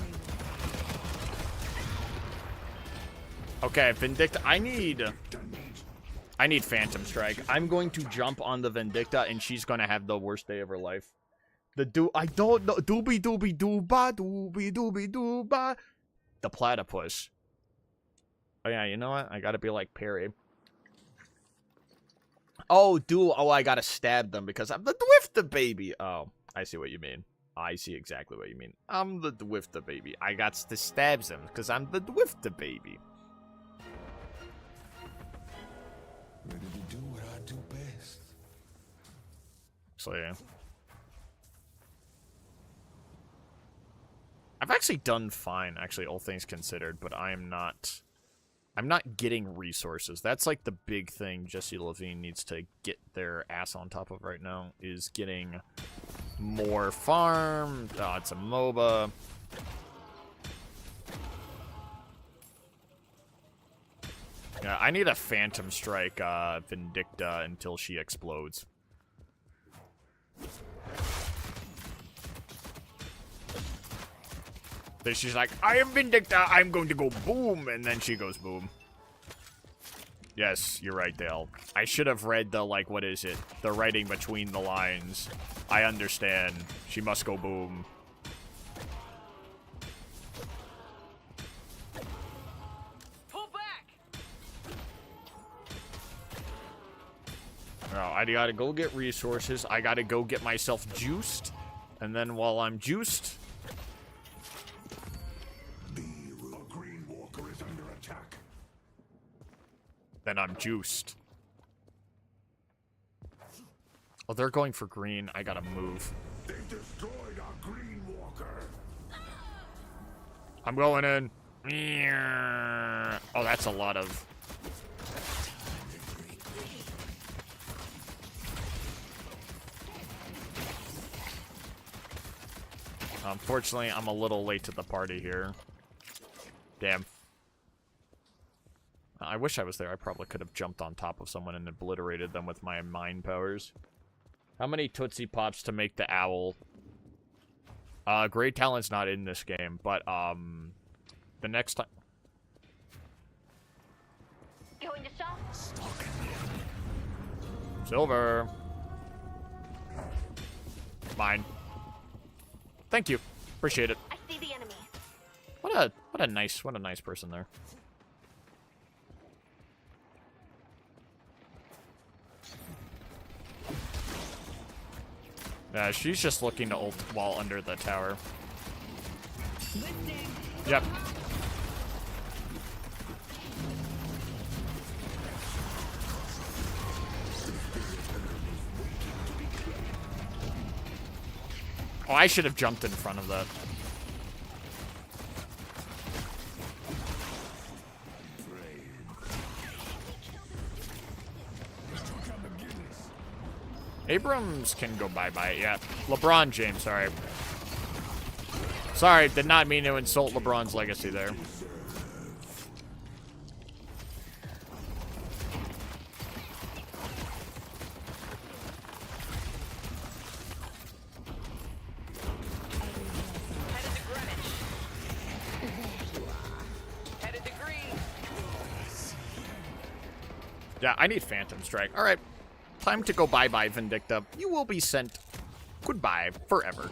Okay, Vindicta, I need Phantom Strike. I'm going to jump on the Vindicta, and she's gonna have the worst day of her life. I don't know, doobie doobie dooba, doobie doobie dooba. The platypus. Oh yeah, you know what? I gotta be like Perry. Oh, I gotta stab them because I'm the Dwifta baby. Oh, I see what you mean. I see exactly what you mean. I'm the Dwifta baby. I got to stab them because I'm the Dwifta baby. Ready to do what I do best. So yeah. I've actually done fine, actually, all things considered, but I'm not getting resources. That's like the big thing Jesse Levine needs to get their ass on top of right now, is getting more farm. Oh, it's a MOBA. Yeah, I need a Phantom Strike Vindicta until she explodes. Then she's like, I am Vindicta, I'm going to go boom, and then she goes boom. Yes, you're right, Dale. I should have read the, like, what is it? The writing between the lines. I understand. She must go boom. Pull back. No, I gotta go get resources. I gotta go get myself juiced. And then while I'm juiced... The Green Walker is under attack. Then I'm juiced. Oh, they're going for green. I gotta move. They've destroyed our Green Walker. I'm going in. Oh, that's a lot of... Unfortunately, I'm a little late to the party here. Damn. I wish I was there. I probably could have jumped on top of someone and obliterated them with my mind powers. How many Tootsie Pops to make the owl? Great Talent's not in this game, but, the next time... Going to shop? Silver. Mine. Thank you. Appreciate it. I see the enemy. What a nice person there. Yeah, she's just looking to ult while under the tower. Yep. Oh, I should have jumped in front of that. Abrams can go bye-bye, yeah. LeBron James, sorry. Sorry, did not mean to insult LeBron's legacy there. Headed to Greenwich. Headed to Green. Yeah, I need Phantom Strike. All right. Time to go bye-bye, Vindicta. You will be sent goodbye forever.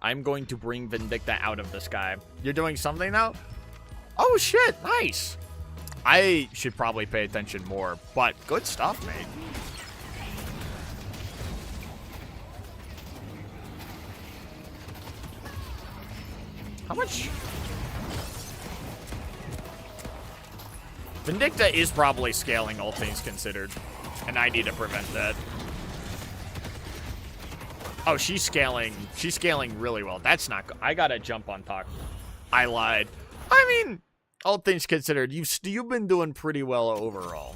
I'm going to bring Vindicta out of the sky. You're doing something now? Oh, shit. Nice. I should probably pay attention more, but good stuff, mate. How much... Vindicta is probably scaling, all things considered. And I need to prevent that. Oh, she's scaling. She's scaling really well. That's not good. I gotta jump on top. I lied. I mean, all things considered, you've been doing pretty well overall.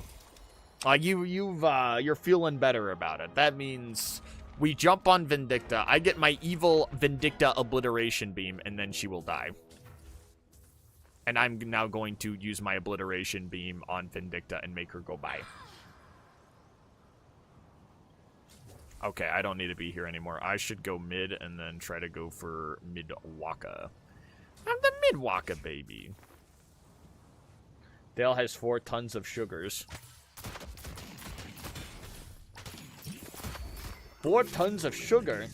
You're feeling better about it. That means we jump on Vindicta. I get my evil Vindicta obliteration beam, and then she will die. And I'm now going to use my obliteration beam on Vindicta and make her go by. Okay, I don't need to be here anymore. I should go mid and then try to go for mid-waka. I'm the mid-waka, baby. Dale has 4 tons of sugars. 4 tons of sugar?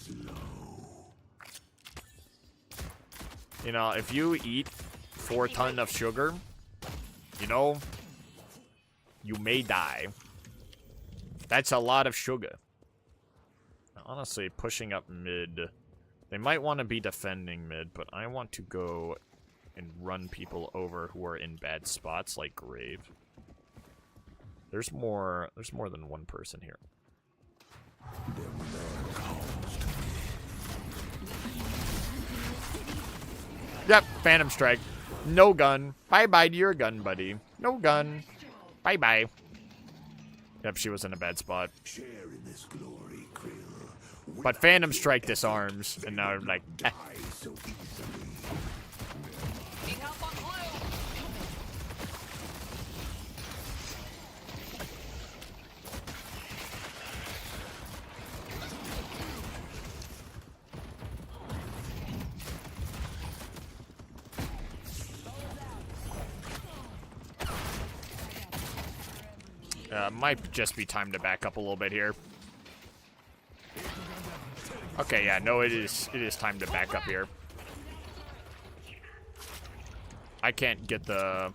You know, if you eat 4 tons of sugar, you know, you may die. That's a lot of sugar. Honestly, pushing up mid, they might want to be defending mid, but I want to go and run people over who are in bad spots, like Grave. There's more than one person here. Yep, Phantom Strike. No gun. Bye-bye to your gun, buddy. No gun. Bye-bye. Yep, she was in a bad spot. Share in this glory, Krill. But Phantom Strike disarms, and now I'm like, eh. Die so easily. Need help Might just be time to back up a little bit here. Okay, yeah, no, it is time to back up here. I can't get the...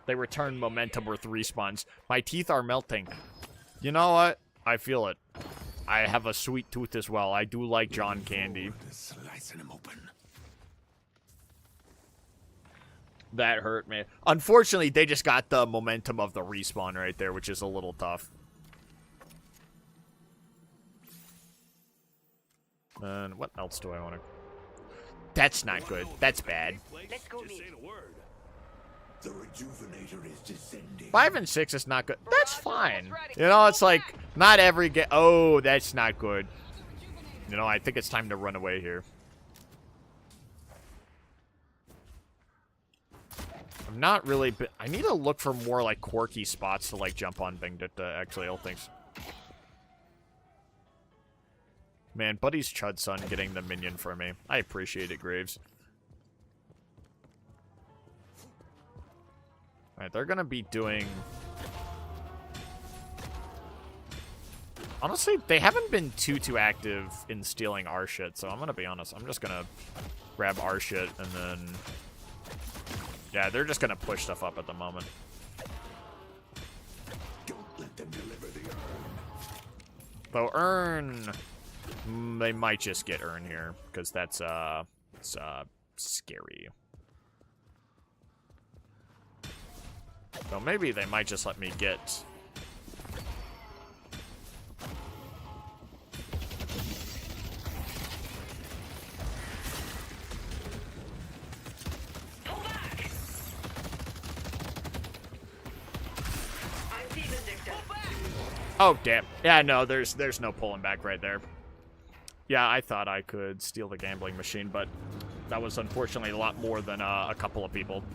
They return momentum with respawns. My teeth are melting. You know what? I feel it. I have a sweet tooth as well. I do like John candy. Slicing him open. That hurt me. Unfortunately, they just got the momentum of the respawn right there, which is a little tough. And what else do I want to... That's not good. That's bad. Let's go meet. The rejuvenator is descending. 5 and 6 is not good. That's fine. You know, it's like, not every game... Oh, that's not good. You know, I think it's time to run away here. I'm not really... I need to look for more, like, quirky spots to, like, jump on Vindicta, actually, all things. Man, Buddy's Chud son getting the minion for me. I appreciate it, Graves. Alright, they're gonna be doing... Honestly, they haven't been too active in stealing our shit, so I'm gonna be honest. I'm just gonna grab our shit and then... Yeah, they're just gonna push stuff up at the moment. Don't let them deliver the urn. Though Urn... They might just get Urn here, because that's, scary. So maybe they might just let me get... Pull back! I see Vindicta. Pull back! Oh, damn. Yeah, no, there's no pulling back right there. Yeah, I thought I could steal the gambling machine, but that was unfortunately a lot more than a couple of people.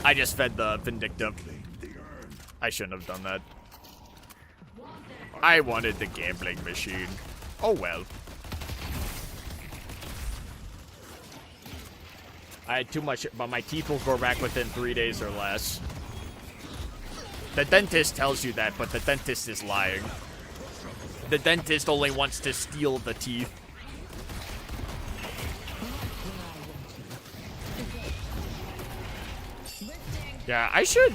I just fed the Vindicta. I shouldn't have done that. I wanted the gambling machine. Oh well. I had too much, but my teeth will grow back within 3 days or less. The dentist tells you that, but the dentist is lying. The dentist only wants to steal the teeth. Yeah, I should...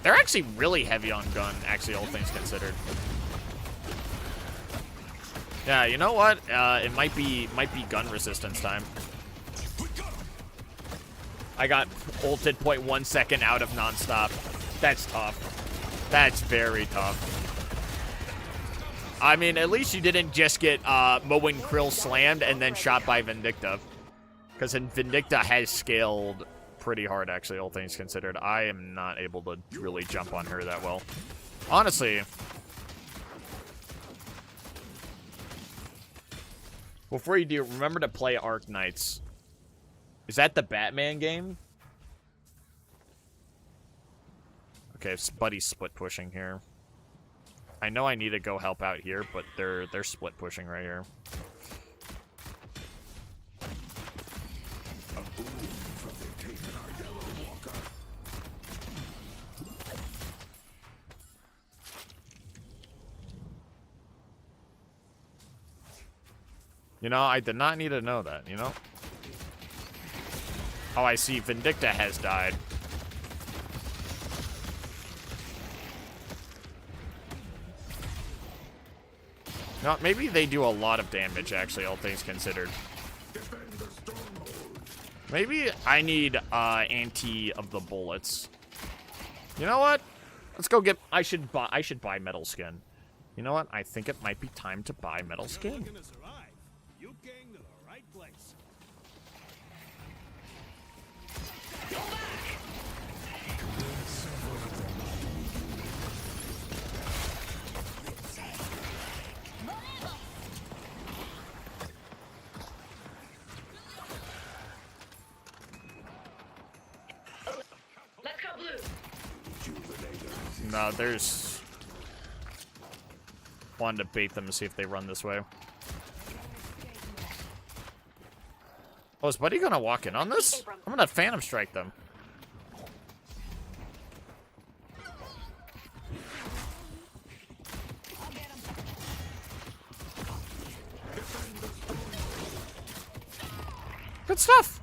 They're actually really heavy on gun, actually, all things considered. Yeah, you know what? It might be gun resistance time. I got ulted 0.1 second out of nonstop. That's tough. That's very tough. I mean, at least you didn't just get Moen Krill slammed and then shot by Vindicta. Because Vindicta has scaled pretty hard, actually, all things considered. I am not able to really jump on her that well. Honestly. Before you do, remember to play Arc Knights. Is that the Batman game? Okay, Buddy's split pushing here. I know I need to go help out here, but they're split pushing right here. You know, I did not need to know that, you know? Oh, I see. Vindicta has died. No, maybe they do a lot of damage, actually, all things considered. Maybe I need anti of the bullets. You know what? Let's go get... I should buy metal skin. You know what? I think it might be time to buy metal skin. You came to the right place. Let's go blue. No, there's... Wanted to bait them to see if they run this way. Oh, is Buddy gonna walk in on this? I'm gonna Phantom Strike them. Good stuff.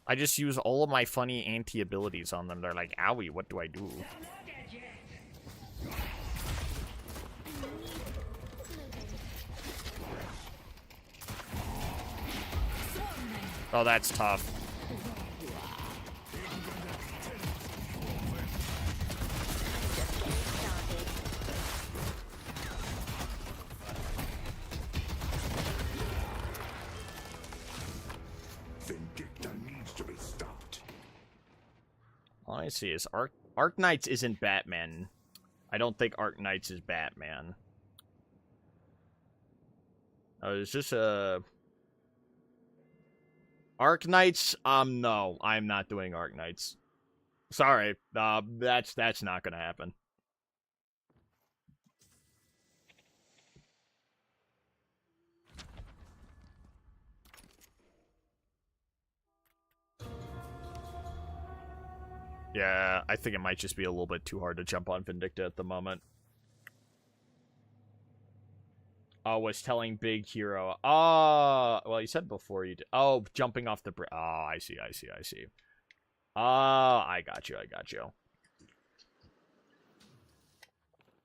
I just use all of my funny anti-abilities on them. They're like, owie, what do I do? Oh, that's tough. Vindicta needs to be stopped. All I see is Arc Knights isn't Batman. I don't think Arc Knights is Batman. Oh, is this a... Arc Knights? No, I'm not doing Arc Knights. Sorry, that's not gonna happen. Yeah, I think it might just be a little bit too hard to jump on Vindicta at the moment. Oh, was telling Big Hero. Oh, well, you said before you did. Oh, jumping off the bridge. Oh, I see. Oh, I got you.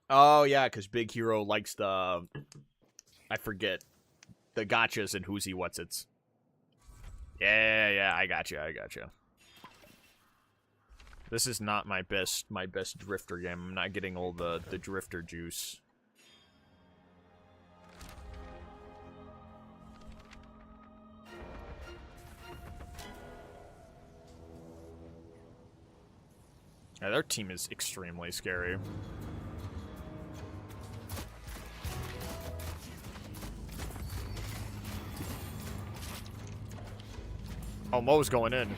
Oh, yeah, because Big Hero likes the... I forget. The gotchas and who's he, what's it's. Yeah, I got you. This is not my best drifter game. I'm not getting all the drifter juice. Yeah, their team is extremely scary. Oh, Mo's going in.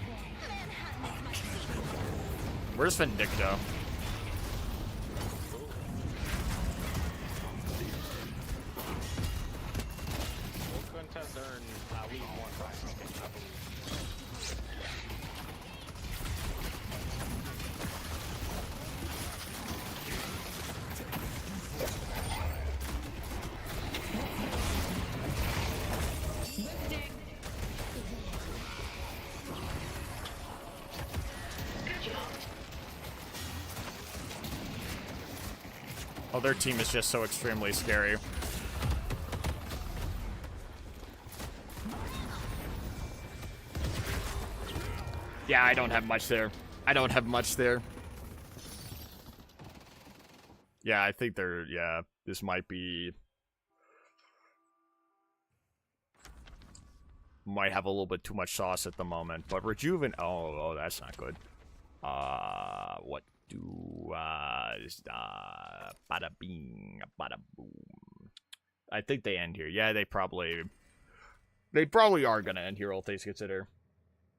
Where's Vindicta? Oh, their team is just so extremely scary. Yeah, I don't have much there. Yeah, I think they're... Yeah, this might be... Might have a little bit too much sauce at the moment. But Rejuven... Oh, that's not good. What do... Bada bing, bada boom. I think they end here. Yeah, they probably are gonna end here, all things considered.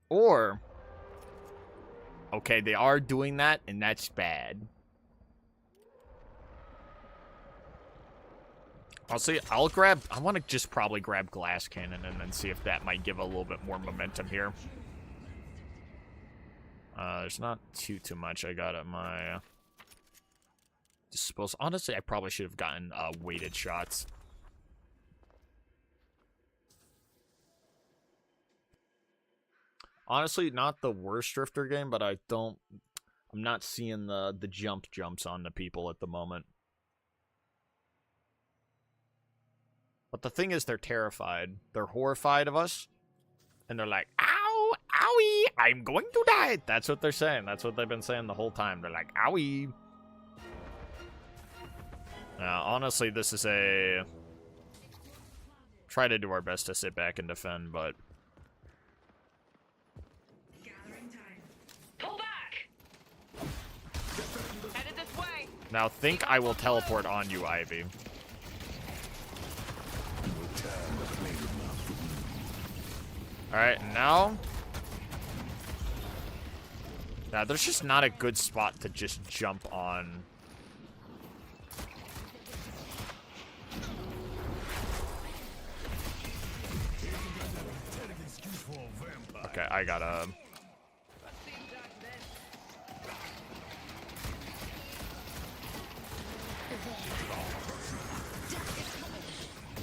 Or... Okay, they are doing that, and that's bad. I want to just probably grab Glass Cannon and then see if that might give a little bit more momentum here. There's not too much I got at my disposal. Honestly, I probably should have gotten weighted shots. Honestly, not the worst drifter game, but I'm not seeing the jumps on the people at the moment. But the thing is, they're terrified. They're horrified of us. And they're like, ow, owie, I'm going to die. That's what they're saying. That's what they've been saying the whole time. They're like, owie. Honestly, this is a... Try to do our best to sit back and defend, but... Pull back! Headed this way! Now think I will teleport on you, Ivy. Alright, now... Now, there's just not a good spot to just jump on. Okay, I gotta...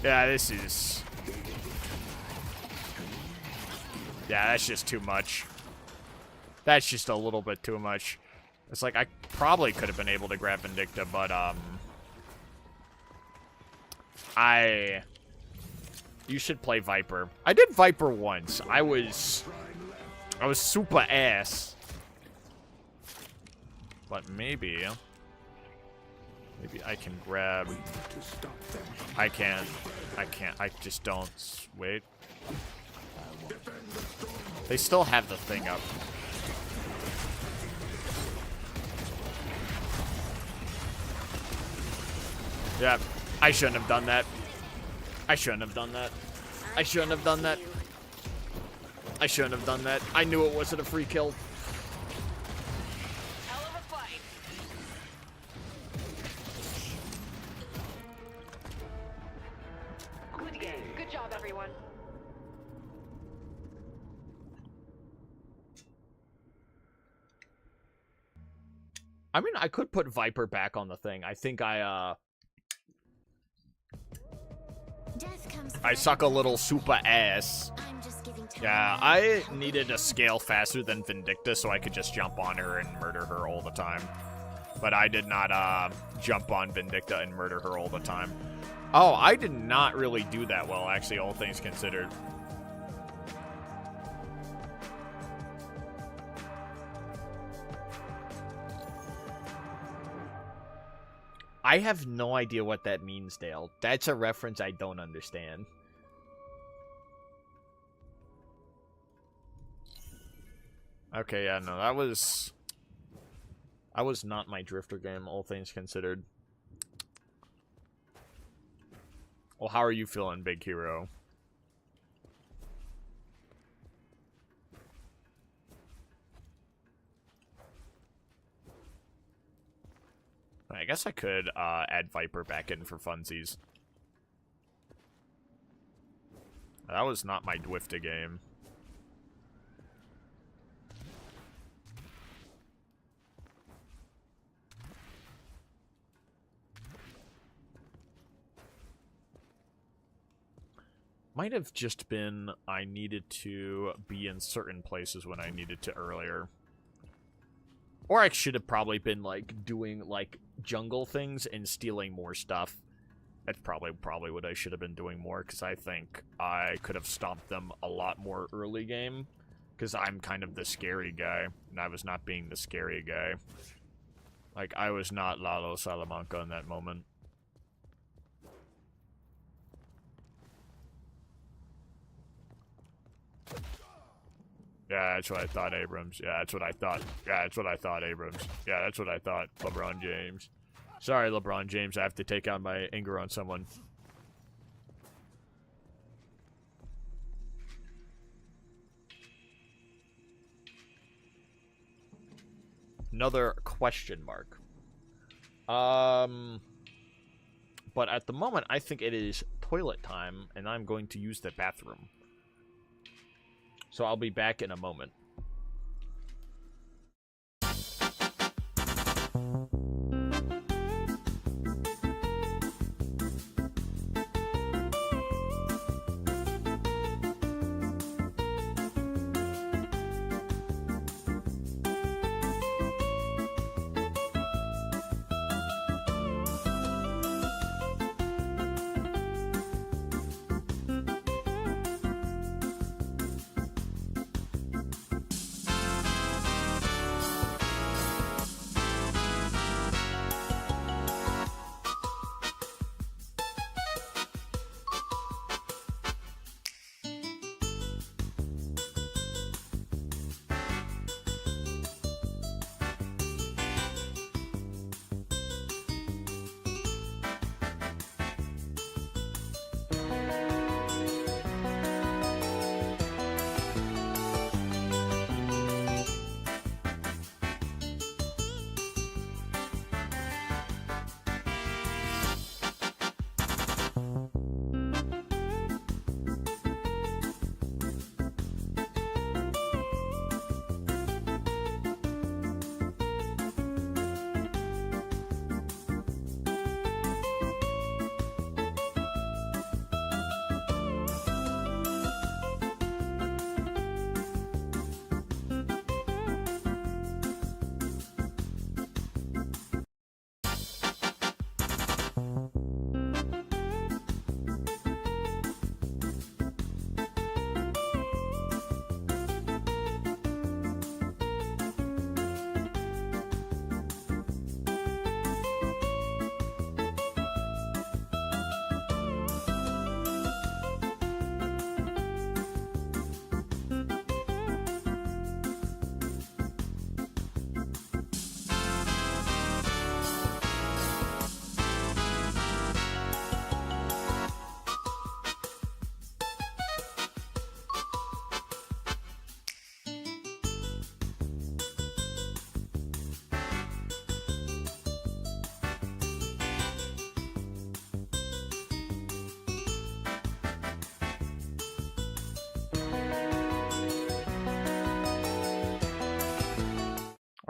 Yeah, this is... Yeah, that's just too much. That's just a little bit too much. It's like, I probably could have been able to grab Vindicta, but, you should play Viper. I did Viper once. I was super ass. But maybe I can grab... I can't. I just don't. Wait. They still have the thing up. Yeah, I shouldn't have done that. I shouldn't have done that. I shouldn't have done that. I shouldn't have done that. I knew it wasn't a free kill. Hell of a fight. Good game. Good job, everyone. I mean, I could put Viper back on the thing. I think I suck a little super ass. Yeah, I needed to scale faster than Vindicta so I could just jump on her and murder her all the time. But I did not jump on Vindicta and murder her all the time. Oh, I did not really do that well, actually, all things considered. I have no idea what that means, Dale. That's a reference I don't understand. Okay, yeah, no, that was not my Drifter game, all things considered. Well, how are you feeling, Big Hero? I guess I could add Viper back in for funsies. That was not my Dwifta game. Might have just been I needed to be in certain places when I needed to earlier. Or I should have probably been, like, doing, like, jungle things and stealing more stuff. That's probably what I should have been doing more, because I think I could have stomped them a lot more early game. Because I'm kind of the scary guy, and I was not being the scary guy. Like, I was not Lalo Salamanca in that moment. Yeah, that's what I thought, Abrams. Yeah, that's what I thought. Yeah, that's what I thought, Abrams. Yeah, that's what I thought, LeBron James. Sorry, LeBron James, I have to take out my anger on someone. Another question mark. But at the moment, I think it is toilet time, and I'm going to use the bathroom. So I'll be back in a moment.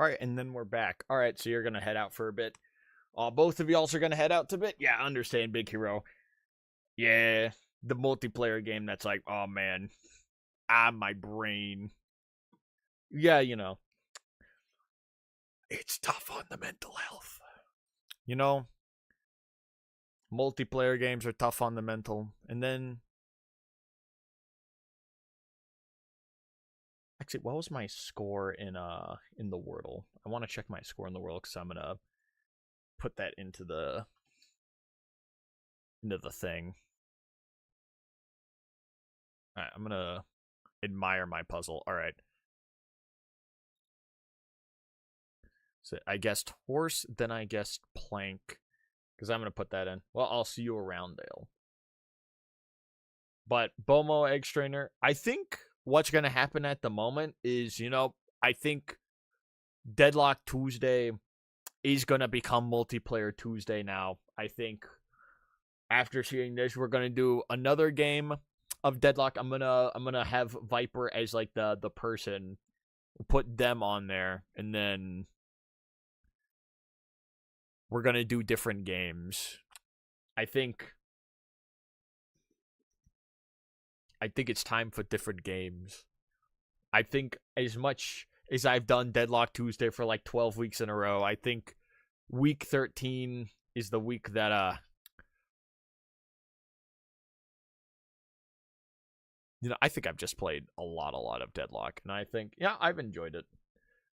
All right, and then we're back. All right, so you're going to head out for a bit. Both of y'all are going to head out to a bit? Yeah, I understand, Big Hero. Yeah, the multiplayer game that's like, oh, man. My brain. Yeah, you know. It's tough on the mental health. You know, multiplayer games are tough on the mental. And then... Actually, what was my score in the Wordle? I want to check my score in the Wordle because I'm going to put that into the thing. All right, I'm going to admire my puzzle. All right. So I guessed horse, then I guessed plank, because I'm going to put that in. Well, I'll see you around, Dale. But Bomo Egg Strainer, I think what's going to happen at the moment is, you know, I think Deadlock Tuesday is going to become Multiplayer Tuesday now. I think after seeing this, we're going to do another game of Deadlock. I'm gonna have Viper as like the person, put them on there, and then we're gonna do different games. I think it's time for different games. I think as much as I've done Deadlock Tuesday for like 12 weeks in a row, I think week 13 is the week that you know, I think I've just played a lot of Deadlock, and I think, yeah, I've enjoyed it.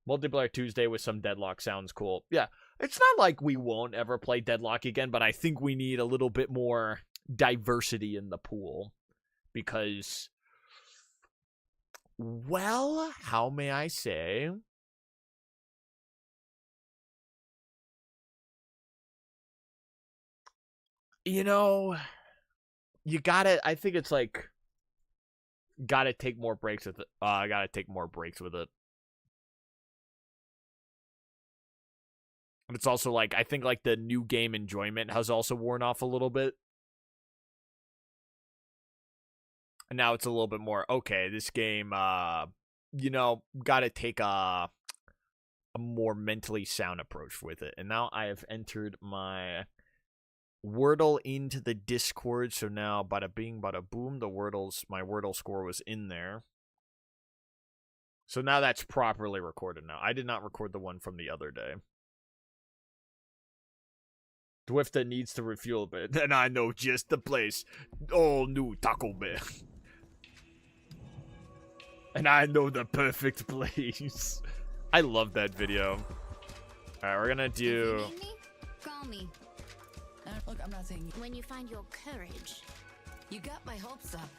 Multiplayer Tuesday with some Deadlock sounds cool. Yeah, it's not like we won't ever play Deadlock again, but I think we need a little bit more diversity in the pool. Because, well, how may I say? You know, you gotta, I think it's like, gotta take more breaks with it. I gotta take more breaks with it. And it's also like, I think like the new game enjoyment has also worn off a little bit. And now it's a little bit more, okay, this game, you know, gotta take a more mentally sound approach with it. And now I have entered my Wordle into the Discord, so now bada bing, bada boom, my Wordle score was in there. So now that's properly recorded now. I did not record the one from the other day. Dwifta needs to refuel a bit. Then I know just the place. All new Taco Bell. And I know the perfect place. I love that video. Alright, we're gonna do... If you need me, call me. Look, I'm not saying When you find your courage. you got my hopes up.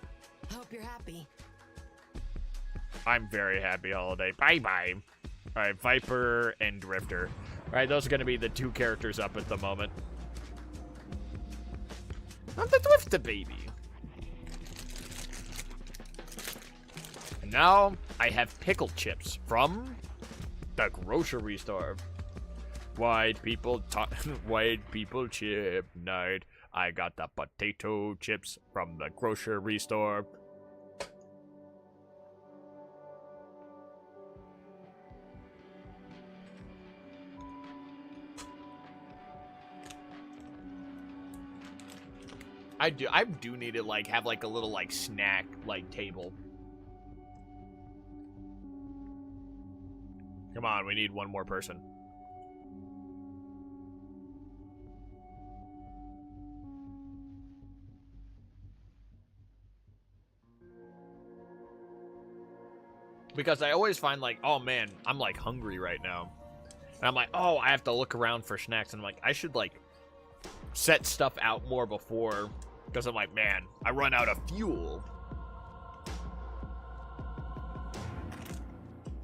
I hope you're happy. I'm very happy, Holiday. Bye-bye. Alright, Viper and Drifter. Alright, those are gonna be the two characters up at the moment. Not the Drifter, baby. And now, I have pickle chips from the grocery store. White people chip night. I got the potato chips from the grocery store. I do need to like have like a little like snack like table. Come on, we need one more person. Because I always find like, oh man, I'm like hungry right now. And I'm like, oh, I have to look around for snacks. And I'm like, I should like set stuff out more before. Because I'm like, man, I run out of fuel.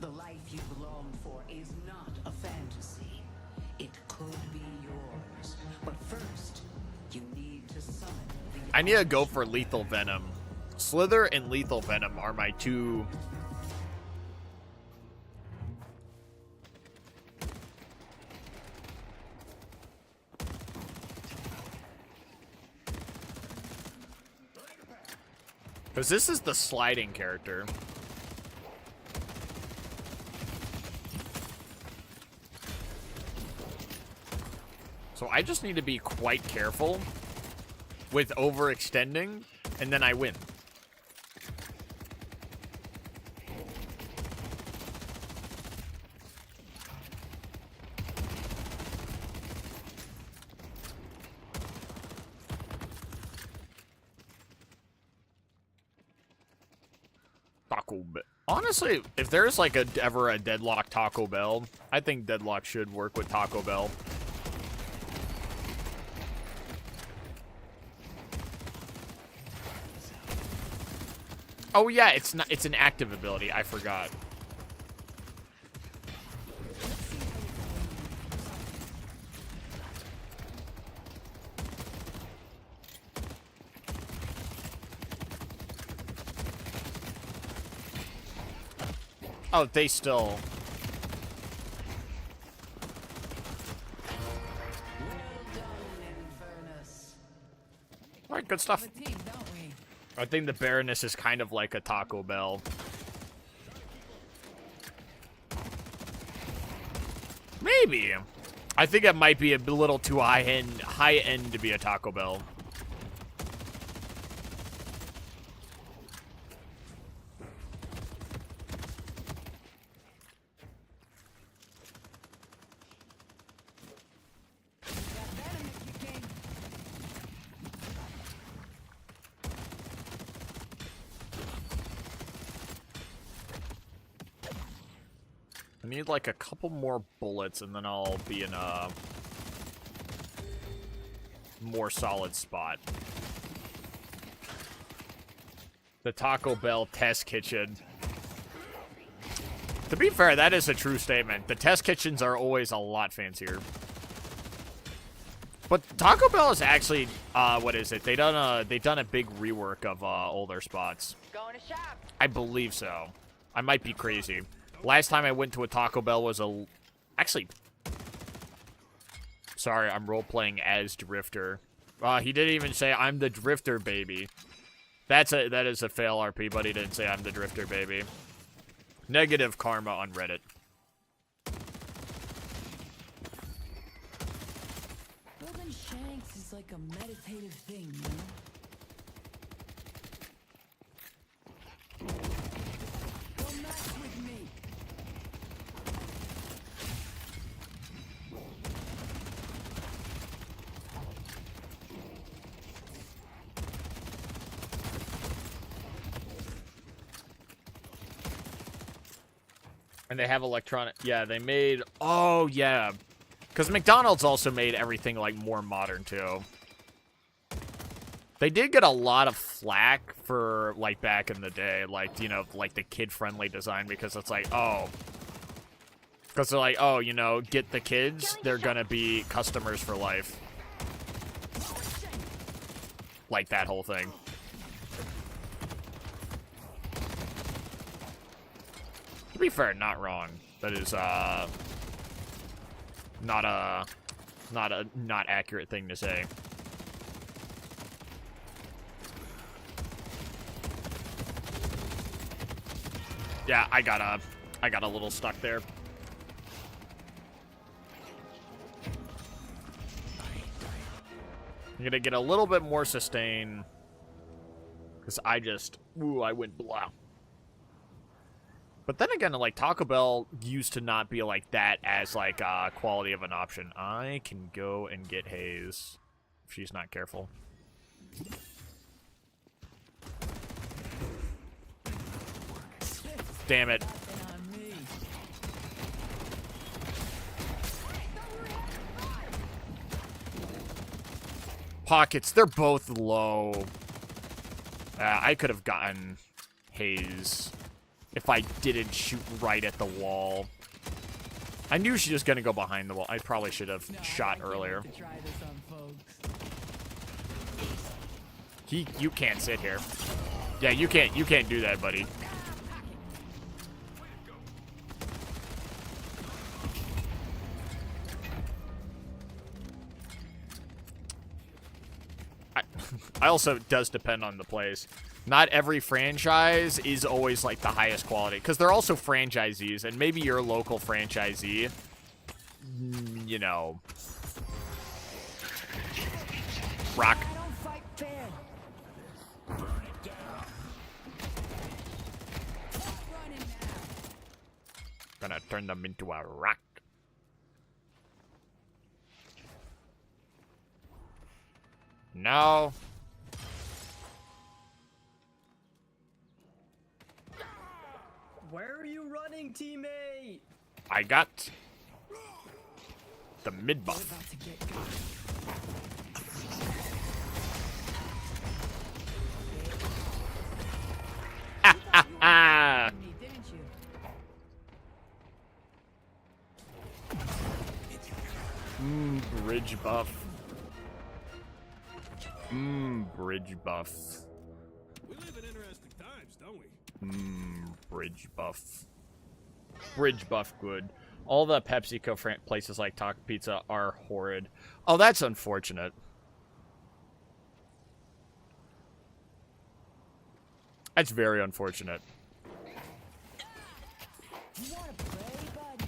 The life you long for is not a fantasy. It could be yours. But first, you need to summon the... I need to go for Lethal Venom. Slither and Lethal Venom are my two... Because this is the sliding character. So I just need to be quite careful with overextending, and then I win. Taco Bell. Honestly, if there's like ever a Deadlock Taco Bell, I think Deadlock should work with Taco Bell. Oh yeah, it's not. It's an active ability. I forgot. Oh, they still. All right, good stuff. I think the Baroness is kind of like a Taco Bell. Maybe. I think it might be a little too high end to be a Taco Bell. I need like a couple more bullets and then I'll be in a more solid spot. The Taco Bell test kitchen. To be fair, that is a true statement. The test kitchens are always a lot fancier. But Taco Bell is actually, what is it? They done a big rework of older spots. Going to shop. I believe so. I might be crazy. Last time I went to a Taco Bell was actually, sorry, I'm role-playing as Drifter. He didn't even say I'm the Drifter baby. That is a fail RP, but he didn't say I'm the Drifter baby. Negative karma on Reddit. Golden Shanks is like a meditative thing, you know? Don't mess with me. And they have electronic. Yeah, they made. Oh yeah, because McDonald's also made everything like more modern too. They did get a lot of flack for like back in the day, like, you know, like the kid-friendly design, because it's like, oh, because they're like, oh, you know, get the kids, they're gonna be customers for life. Like that whole thing. To be fair, not wrong. That is not accurate thing to say. Yeah, I got a little stuck there. I'm gonna get a little bit more sustain, because I went blah. But then again, like, Taco Bell used to not be like that as, like, quality of an option. I can go and get Hayes if she's not careful. Damn it. Pockets, they're both low. I could have gotten Hayes if I didn't shoot right at the wall. I knew she was going to go behind the wall. I probably should have shot earlier. You can't sit here. Yeah, you can't do that, buddy. I also, it does depend on the place. Not every franchise is always like the highest quality, because they're also franchisees, and maybe your local franchisee, you know, Rock. I don't fight fair. Running now. Gonna turn them into a rock. No. Where are you running, teammate? I got the mid buff. About to get good. Ah. Me, didn't you? Bridge buff. Bridge buff. We live in interesting times, don't we? Bridge buff. Bridge buff good. All the PepsiCo places like Taco Pizza are horrid. Oh, that's unfortunate. That's very unfortunate. You wanna play, bud?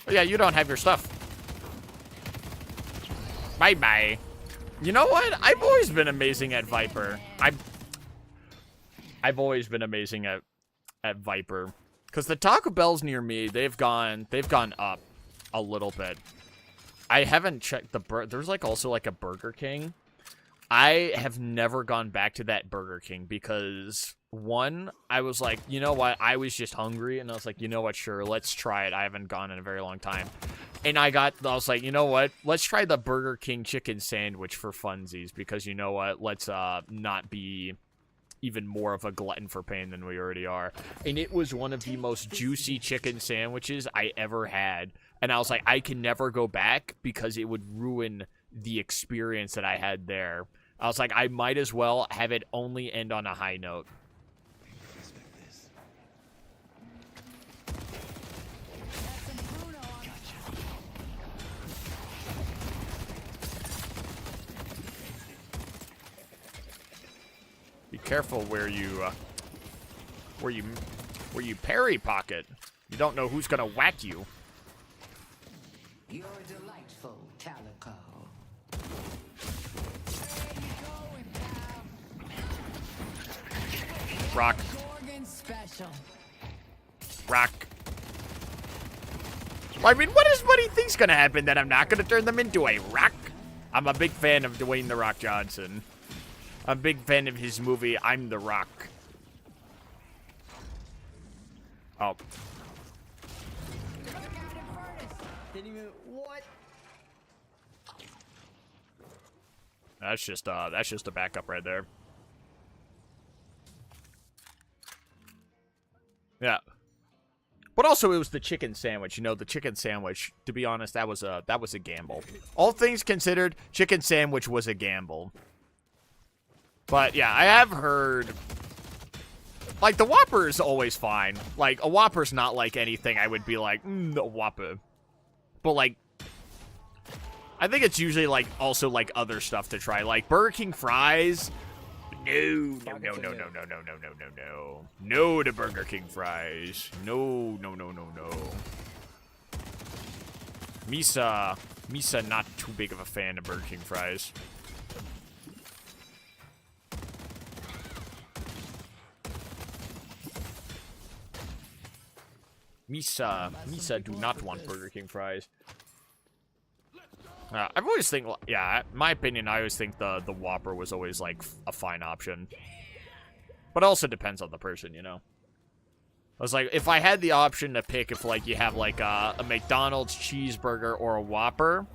Oh, yeah, you don't have your stuff. Bye-bye. You know what? I've always been amazing at Viper. I've always been amazing at Viper. Because the Taco Bells near me, they've gone up a little bit. I haven't checked there's like also like a Burger King. I have never gone back to that Burger King because one, I was like, you know what? I was just hungry and I was like, you know what? Sure, let's try it. I haven't gone in a very long time. And I was like, you know what? Let's try the Burger King chicken sandwich for funsies because you know what? Let's not be even more of a glutton for pain than we already are. And it was one of the most juicy chicken sandwiches I ever had. And I was like, I can never go back because it would ruin the experience that I had there. I was like, I might as well have it only end on a high note. Be careful where you parry pocket. You don't know who's gonna whack you. You're delightful, Calico. Rock. Gorgon special. Rock. Well, I mean, what do you think's gonna happen? That I'm not gonna turn them into a rock? I'm a big fan of Dwayne "The Rock" Johnson. I'm a big fan of his movie, I'm the Rock. Oh. Didn't even what? That's just a backup right there. Yeah. But also it was the chicken sandwich. You know, the chicken sandwich, to be honest, that was a gamble. All things considered, chicken sandwich was a gamble. But yeah, I have heard like the Whopper is always fine. Like a Whopper's not like anything I would be like, the Whopper. But like I think it's usually like also like other stuff to try. Like Burger King fries. No to Burger King fries. No. Misa not too big of a fan of Burger King fries. Misa do not want Burger King fries. I've always think, yeah, in my opinion, I always think the Whopper was always, like, a fine option. But it also depends on the person, you know? I was like, if I had the option to pick if, like, you have, like, a McDonald's cheeseburger or a Whopper.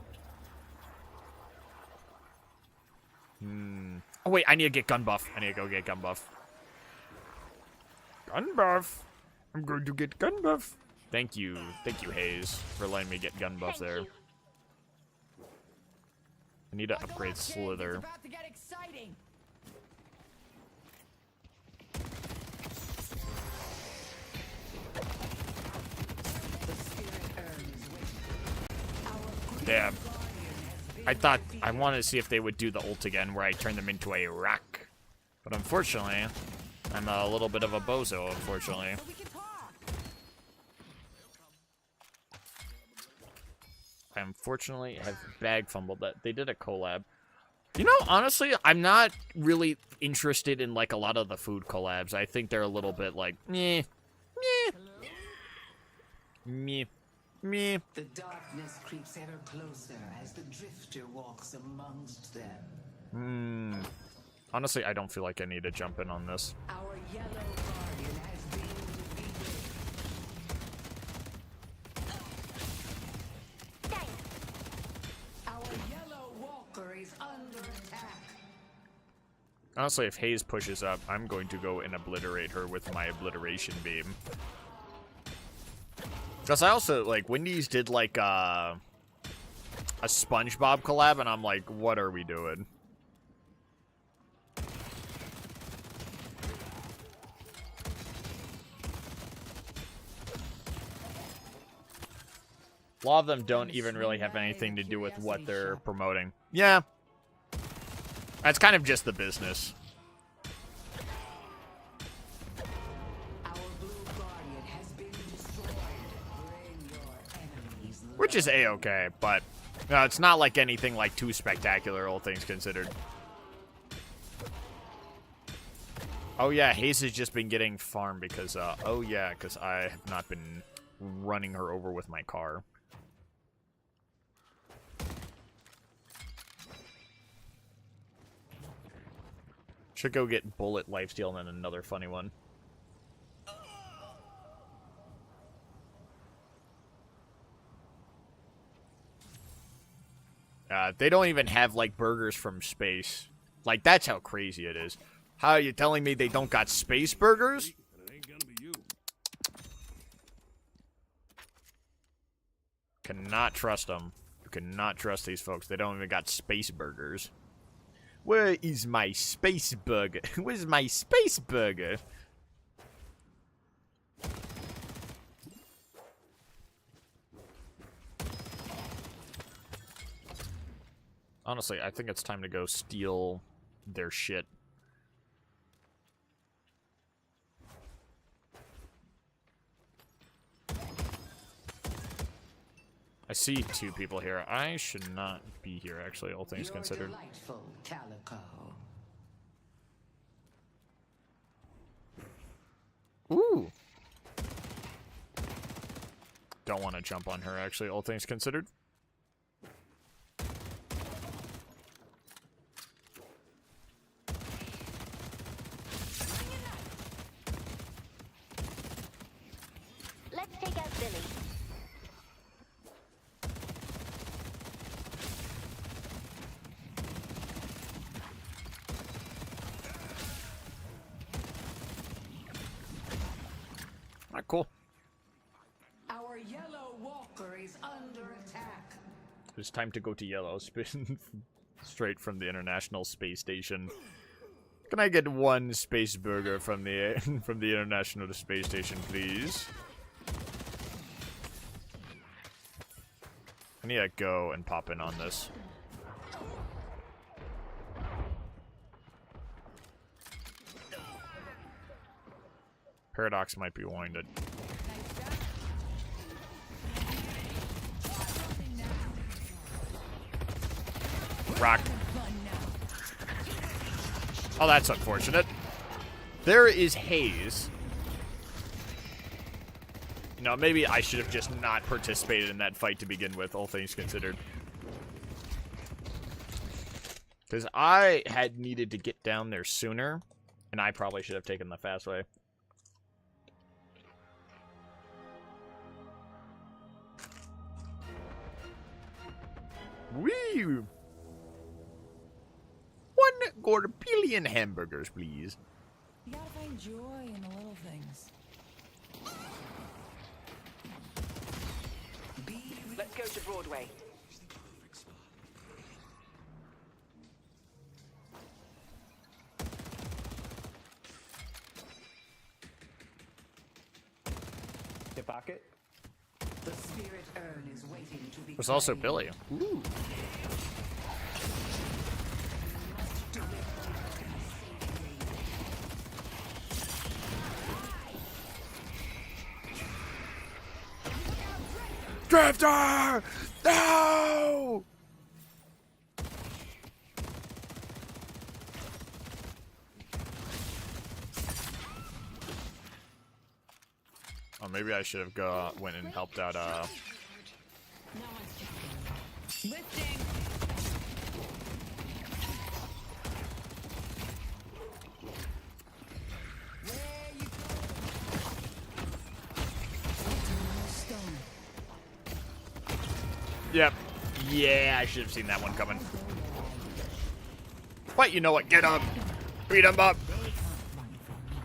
Oh, wait, I need to get gun buff. I need to go get gun buff. Gun buff. I'm going to get gun buff. Thank you, Hayes, for letting me get gun buff there. I need to upgrade Slither. About to get exciting. Damn. I wanted to see if they would do the ult again where I turn them into a rock. But unfortunately, I'm a little bit of a bozo, unfortunately. I unfortunately have bag fumbled that. They did a collab. You know, honestly, I'm not really interested in, like, a lot of the food collabs. I think they're a little bit, like, meh, meh, meh, meh. The darkness creeps ever closer as the drifter walks amongst them. Honestly, I don't feel like I need to jump in on this. Our yellow guardian has been defeated. Our yellow walker is under attack. Honestly, if Hayes pushes up, I'm going to go and obliterate her with my obliteration beam. Because I also, like, Wendy's did, like, a SpongeBob collab, and I'm like, what are we doing? A lot of them don't even really have anything to do with what they're promoting. Yeah. That's kind of just the business. Our blue guardian has been destroyed. Bring your enemies. Which is A-okay, but no, it's not like anything like too spectacular, all things considered. Oh yeah, Hayes has just been getting farmed because, oh yeah, because I have not been running her over with my car. Should go get bullet lifesteal and then another funny one. They don't even have, like, burgers from space. Like, that's how crazy it is. How are you telling me they don't got space burgers? It ain't gonna be you. Cannot trust them. You cannot trust these folks. They don't even got space burgers. Where is my space burger? Where's my space burger? Honestly, I think it's time to go steal their shit. I see two people here. I should not be here, actually, all things considered. Delightful Calico. Ooh. Don't want to jump on her, actually, all things considered. Let's take out Billy. Alright, cool. Our yellow walker is under attack. It's time to go to yellow. Spin straight from the International Space Station. Can I get one space burger from the International Space Station, please? I need to go and pop in on this. Paradox might be wanting to... Rock. Oh, that's unfortunate. There is Hayes. You know, maybe I should have just not participated in that fight to begin with, all things considered. Because I had needed to get down there sooner, and I probably should have taken the fast way. Wee! 1 billion hamburgers, please. You gotta find joy in the little things. Let's go to Broadway. Your pocket? The spirit urn is waiting to be. There's also Billy. Ooh. Drifter! No! Oh, maybe I should have went and helped out. No one's checking. Lifting. Yep. Yeah, I should have seen that one coming. But you know what? Get up. Beat him up.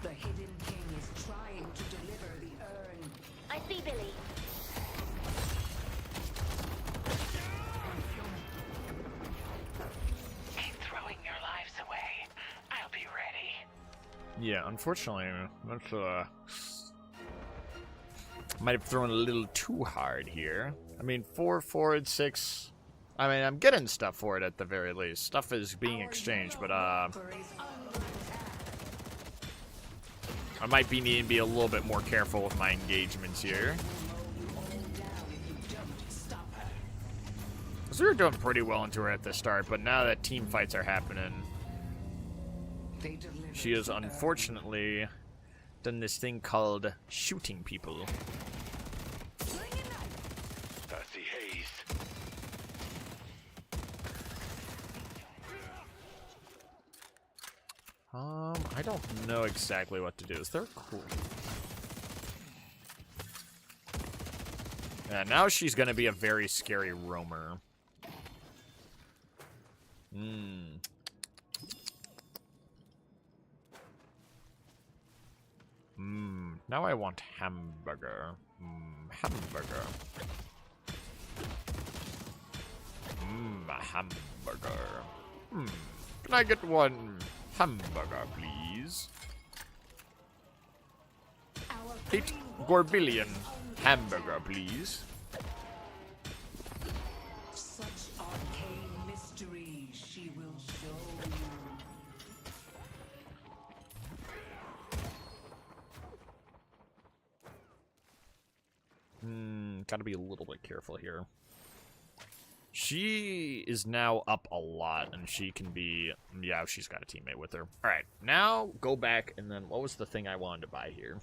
The Hidden King is trying to deliver the urn. I see Billy. Keep throwing your lives away. I'll be ready. Yeah, unfortunately, that's might have thrown a little too hard here. I mean, 4 forward, 6. I mean, I'm getting stuff for it at the very least. Stuff is being exchanged, but I might be needing to be a little bit more careful with my engagements here. Because we were doing pretty well into her at the start, but now that team fights are happening, she has unfortunately done this thing called shooting people. I see haze. I don't know exactly what to do. Is there cool? Yeah, now she's gonna be a very scary roamer. Now I want hamburger. Hamburger. A hamburger. Can I get one hamburger, please? 8 gorbillion hamburger, please. Such arcane mysteries she will show you. Gotta be a little bit careful here. She is now up a lot, and she can be... Yeah, she's got a teammate with her. Alright, now go back, and then what was the thing I wanted to buy here?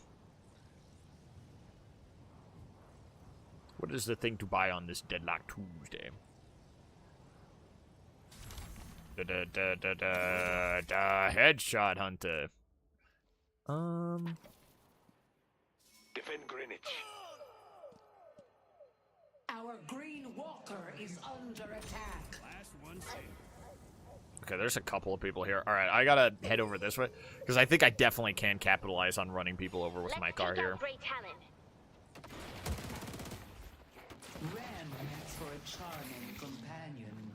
What is the thing to buy on this Deadlock Tuesday? Headshot hunter. Defend Greenwich. Our green walker is under attack. Last one saved. Okay, there's a couple of people here. Alright, I gotta head over this way, because I think I definitely can capitalize on running people over with my car here. Ram makes for a charming companion.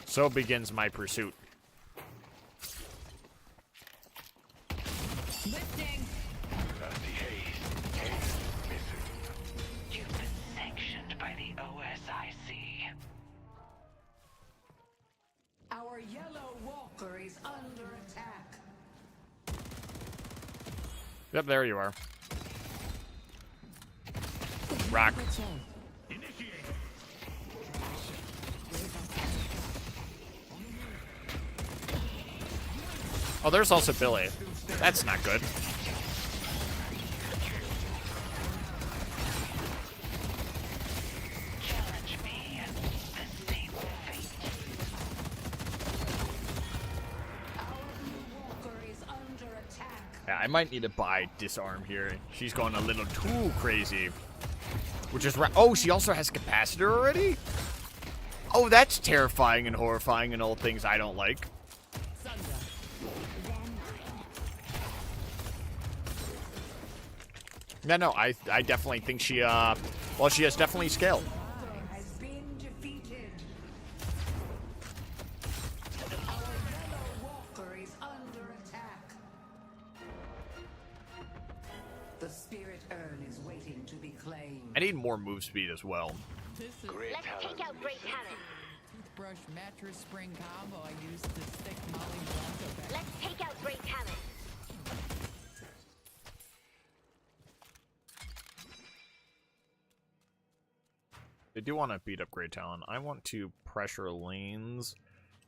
So begins my pursuit. Lifting. You've been sanctioned by the OSIC. Our yellow walker is under attack. Yep, there you are. Rock. Oh, there's also Billy. That's not good. Challenge me, the same fate. Our blue walker is under attack. Yeah, I might need to buy disarm here. She's going a little too crazy. Which is right. Oh, she also has capacitor already? Oh, that's terrifying and horrifying and all things I don't like. Yeah, no, I definitely think she, well, she has definitely scaled. Has been defeated. Our yellow walker is under attack. The spirit urn is waiting to be claimed. I need more move speed as well. This is Let's take out Great Talent. toothbrush mattress spring combo I used to stick Molly Blanco back. Let's take out Great Talent. They do want to beat up Grey Talon. I want to pressure lanes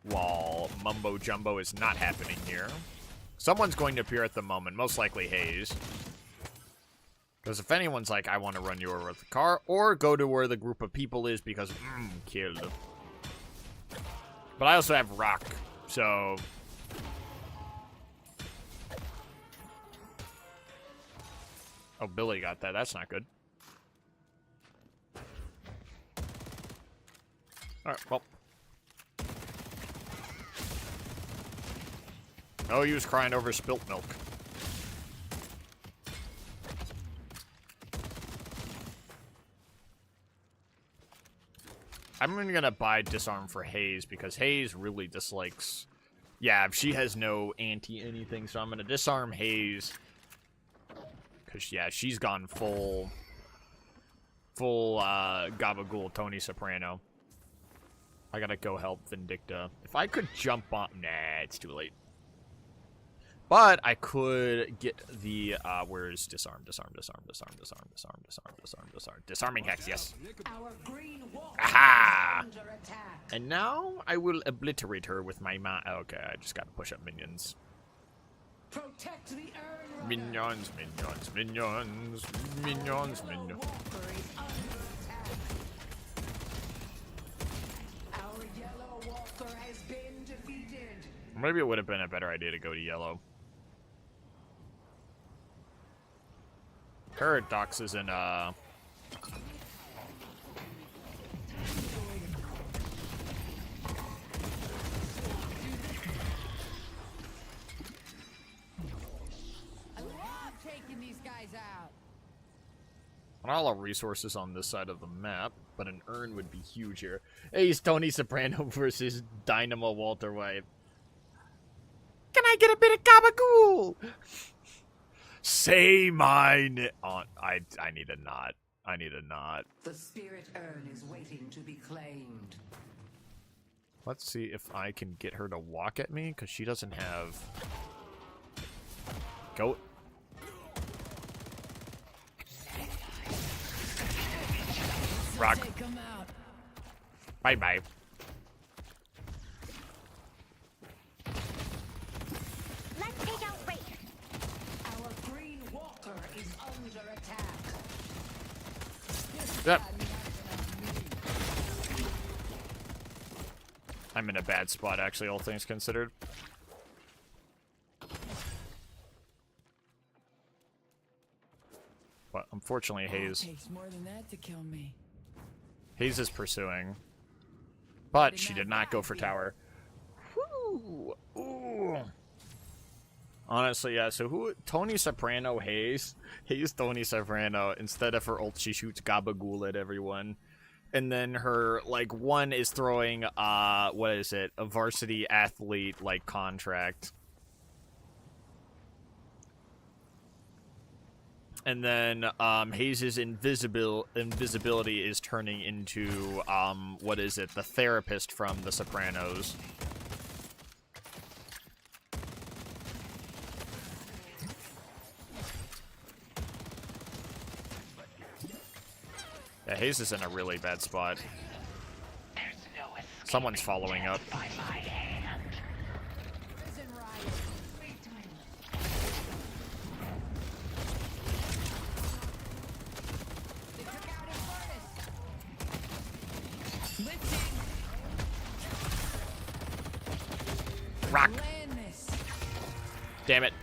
while Mumbo Jumbo is not happening here. Someone's going to appear at the moment, most likely Hayes. Because if anyone's like, I want to run you over with the car, or go to where the group of people is because, killed. But I also have Rock, so... Oh, Billy got that. That's not good. Alright, well. Oh, he was crying over spilt milk. I'm gonna buy Disarm for Hayes because Hayes really dislikes... Yeah, she has no anti-anything, so I'm gonna disarm Hayes. Because, yeah, she's gone full Gabagool Tony Soprano. I gotta go help Vindicta. If I could jump on... Nah, it's too late. But I could get the, where's disarm? Disarming Hex, yes. Aha! And now I will obliterate her with my okay, I just gotta push up minions. Protect the urn. Minions. Our yellow walker has been defeated. Maybe it would have been a better idea to go to yellow. Paradox is in, I love taking these guys out. not all our resources on this side of the map, but an urn would be huge here. Hey, he's Tony Soprano versus Dynamo Walter White. Can I get a bit of gabagool? Say mine. I need a knot. I need a knot. The spirit urn is waiting to be claimed. Let's see if I can get her to walk at me, because she doesn't have... Go. Rock. Bye-bye. Let's take out Rafe. Our green walker is under attack. Yep. I'm in a bad spot, actually, all things considered. But unfortunately, Hayes... Takes more than that to kill me. Hayes is pursuing. But she did not go for tower. Whew. Ooh. Honestly, yeah, so who... Tony Soprano, Hayes. Hayes, Tony Soprano. Instead of her ult, she shoots Gabagool at everyone. And then her, like, one is throwing, what is it? A varsity athlete, like, contract. And then, Hayes' invisibility is turning into, what is it? The therapist from The Sopranos. Yeah, Hayes is in a really bad spot. Someone's following up. Rock. Damn it.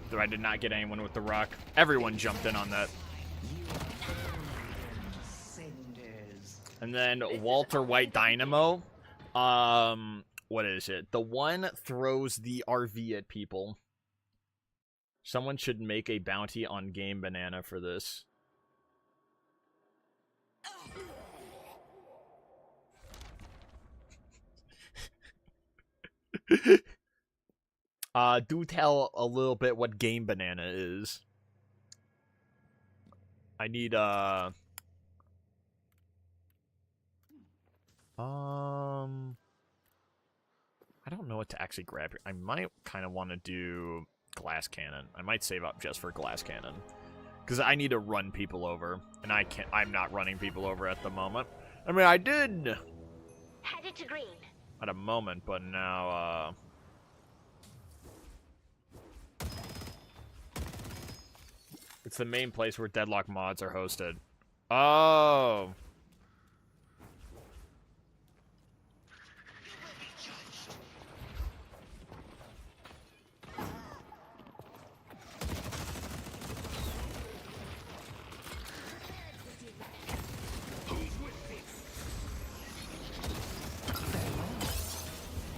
Though I did not get anyone with the rock. Everyone jumped in on that. And then Walter White Dynamo. What is it? The one throws the RV at people. Someone should make a bounty on Game Banana for this. Do tell a little bit what Game Banana is. I need, I don't know what to actually grab here. I might kind of want to do Glass Cannon. I might save up just for Glass Cannon. Because I need to run people over. And I'm not running people over at the moment. I mean, I did Headed to green. at a moment, but now, it's the main place where Deadlock mods are hosted. Oh.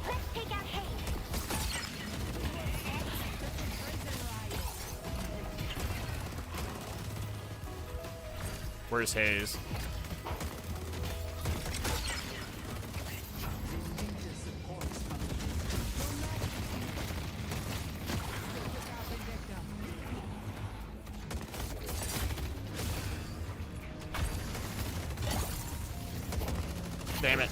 Let's take out Hayes. Where's Hayes? Damn it.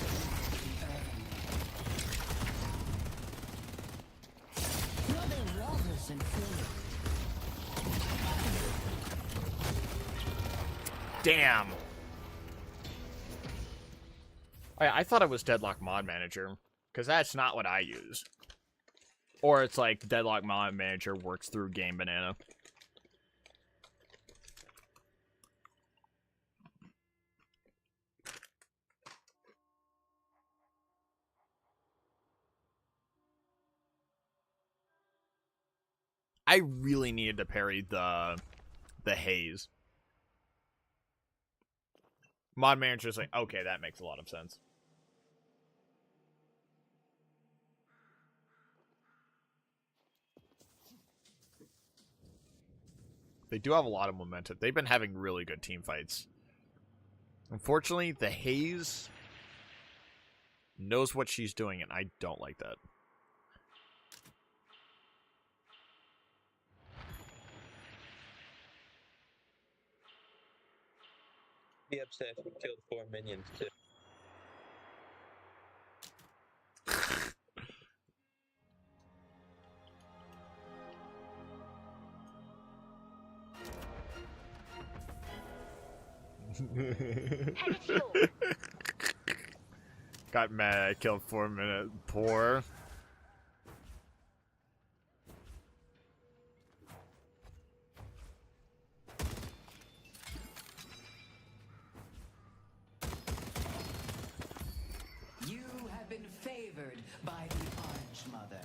Damn. I thought it was Deadlock Mod Manager, because that's not what I use. Or it's like Deadlock Mod Manager works through Game Banana. I really needed to parry the Haze. Mod Manager's like, okay, that makes a lot of sense. They do have a lot of momentum. They've been having really good team fights. Unfortunately, the Haze knows what she's doing, and I don't like that. Be upset if you killed 4 minions too. Got mad I killed 4 minutes. Poor. You have been favored by the Orange Mother.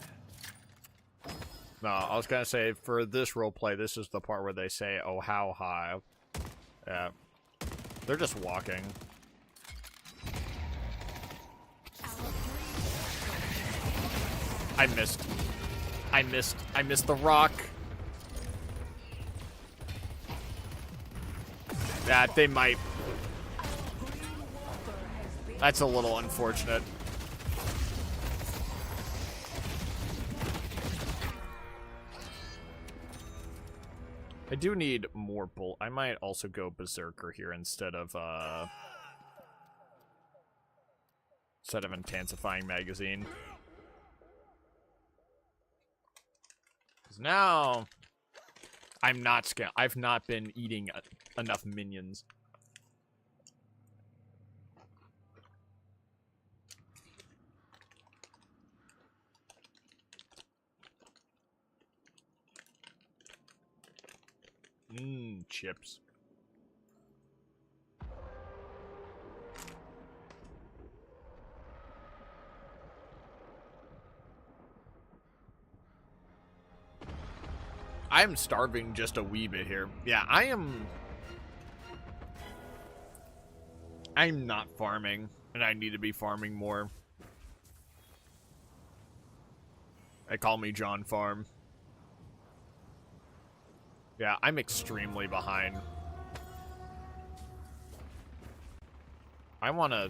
No, I was gonna say, for this roleplay, this is the part where they say, oh, how high. Yeah. They're just walking. I missed. I missed the rock. That they might. That's a little unfortunate. I do need more bull. I might also go Berserker here instead of Intensifying Magazine. Because now I'm not scared. I've not been eating enough minions. Chips. I'm starving just a wee bit here. Yeah, I'm not farming, and I need to be farming more. They call me John Farm. Yeah, I'm extremely behind. I wanna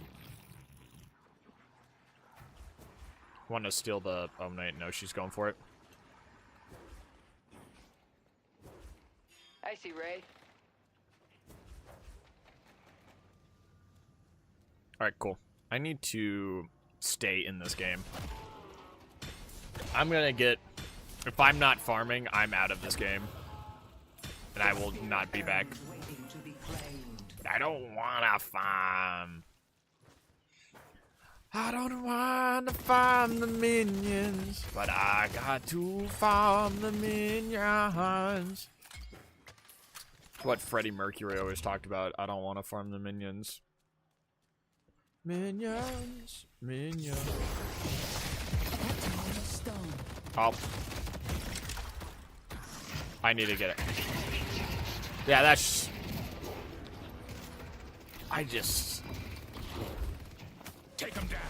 steal the... Oh, no, she's going for it. I see, Ray. Alright, cool. I need to stay in this game. I'm gonna get... If I'm not farming, I'm out of this game. and I will not be back. I don't wanna farm. I don't wanna farm the minions, but I got to farm the minions. What Freddie Mercury always talked about. I don't want to farm the minions. Minions, minions. Oh. I need to get it. Yeah, that's... I just... Take him down.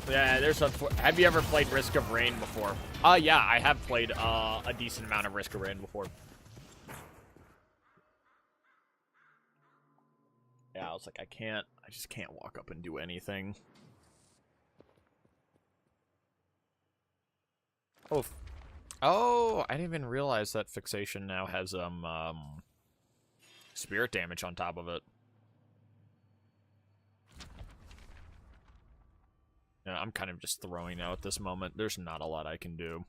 Yeah, there's a... Have you ever played Risk of Rain before? Yeah, I have played a decent amount of Risk of Rain before. Yeah, I was like, I just can't walk up and do anything. Oh, I didn't even realize that fixation now has, spirit damage on top of it. Yeah, I'm kind of just throwing now at this moment. There's not a lot I can do.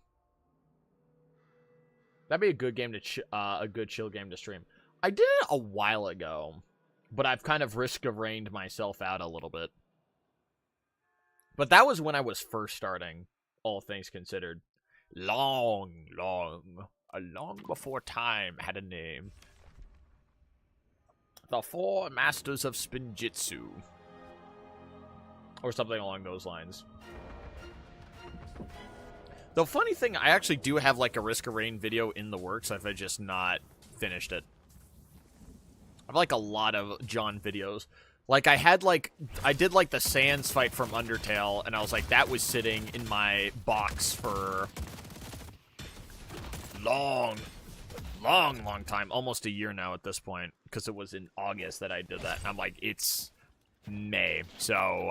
That'd be a good game to a good chill game to stream. I did it a while ago, but I've kind of Risk of Rained myself out a little bit. But that was when I was first starting, all things considered. Long before time had a name. The Four Masters of Spinjitzu. Or something along those lines. The funny thing, I actually do have like a Risk of Rain video in the works. I've just not finished it. I have like a lot of John videos. Like I did like the Sans fight from Undertale, and I was like, that was sitting in my box for long time, almost a year now at this point, because it was in August that I did that. And I'm like, it's May, so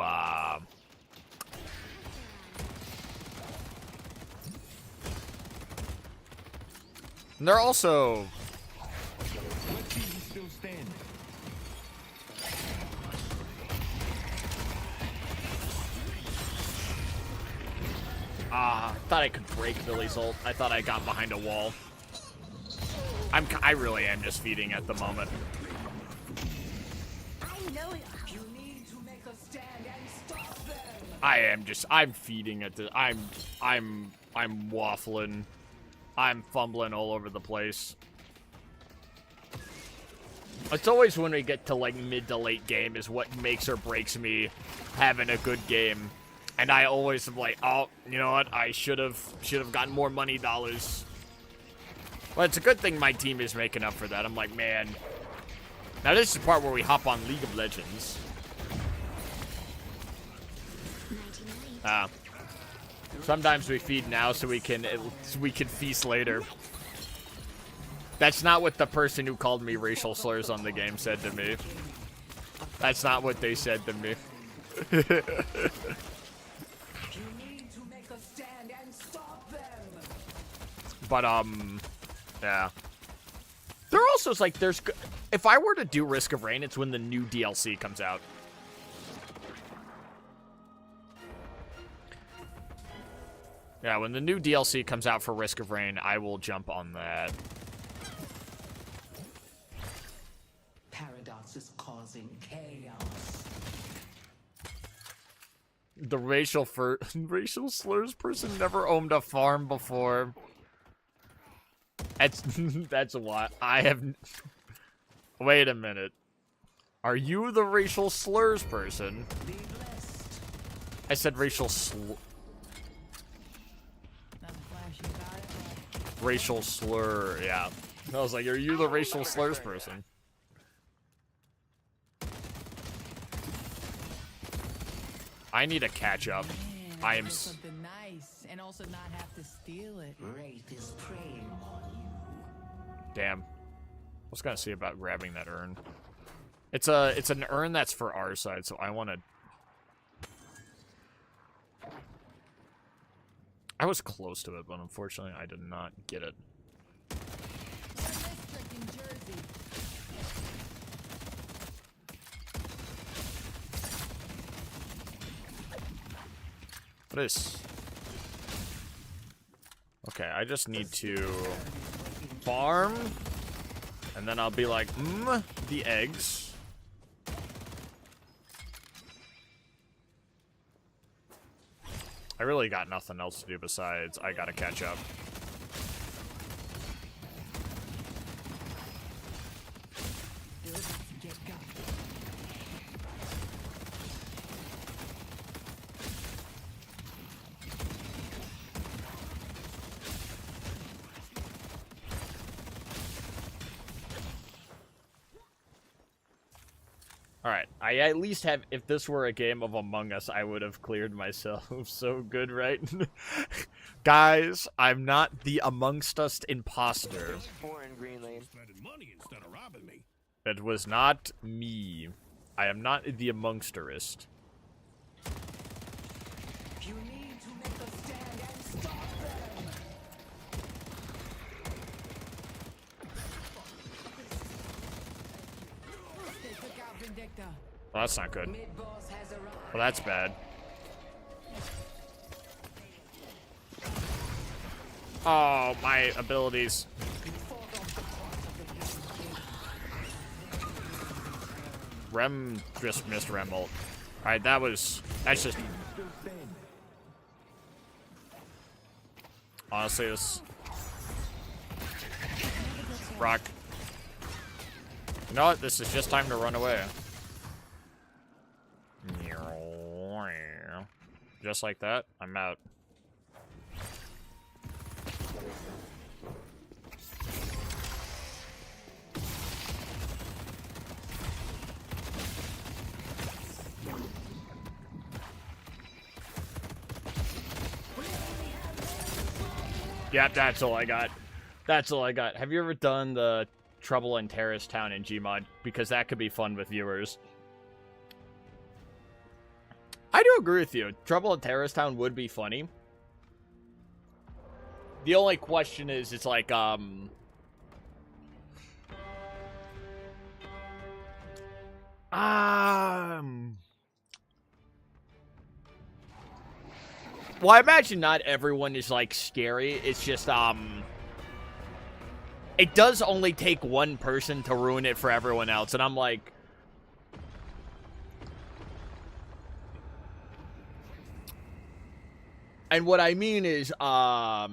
and they're also I thought I could break Billy's ult. I thought I got behind a wall. I really am just feeding at the moment. I'm feeding at the, I'm waffling. I'm fumbling all over the place. It's always when we get to like mid to late game is what makes or breaks me having a good game. And I always am like, oh, you know what? I should have gotten more money dollars. Well, it's a good thing my team is making up for that. I'm like, man. Now this is the part where we hop on League of Legends. Sometimes we feed now so we can feast later. That's not what the person who called me racial slurs on the game said to me. That's not what they said to me. But yeah. There also is like if I were to do Risk of Rain, it's when the new DLC comes out. Yeah, when the new DLC comes out for Risk of Rain, I will jump on that. Paradox is causing chaos. The racial slurs person never owned a farm before. That's a lot. I have... Wait a minute. Are you the racial slurs person? I said racial racial slur, yeah. I was like, are you the racial slurs person? I need to catch up. I am something nice and also not have to steal it. Wraith is preying on you. Damn. I was gonna see about grabbing that urn. It's an urn that's for our side, so I wanna... I was close to it, but unfortunately I did not get it. What is... Okay, I just need to farm, and then I'll be like, the eggs. I really got nothing else to do besides I gotta catch up. Alright, I at least have, if this were a game of Among Us, I would have cleared myself so good, right? Guys, I'm not the amongst us imposter. Four in green lane. Spending money instead of robbing me. It was not me. I am not the amongsterist. You need to make a stand and stop them. They took out Vindicta. Well, that's not good. Mid-boss has arrived. Well, that's bad. Oh, my abilities. Rem just missed Rem ult. Alright, that's just... Honestly, this... Rock. You know what? This is just time to run away. Just like that, I'm out. Yep, that's all I got. That's all I got. Have you ever done the Trouble in Terrace Town in Gmod? Because that could be fun with viewers. I do agree with you. Trouble in Terrace Town would be funny. The only question is, it's like, well, I imagine not everyone is, like, scary. It's just, it does only take one person to ruin it for everyone else. And I'm like... And what I mean is, yeah,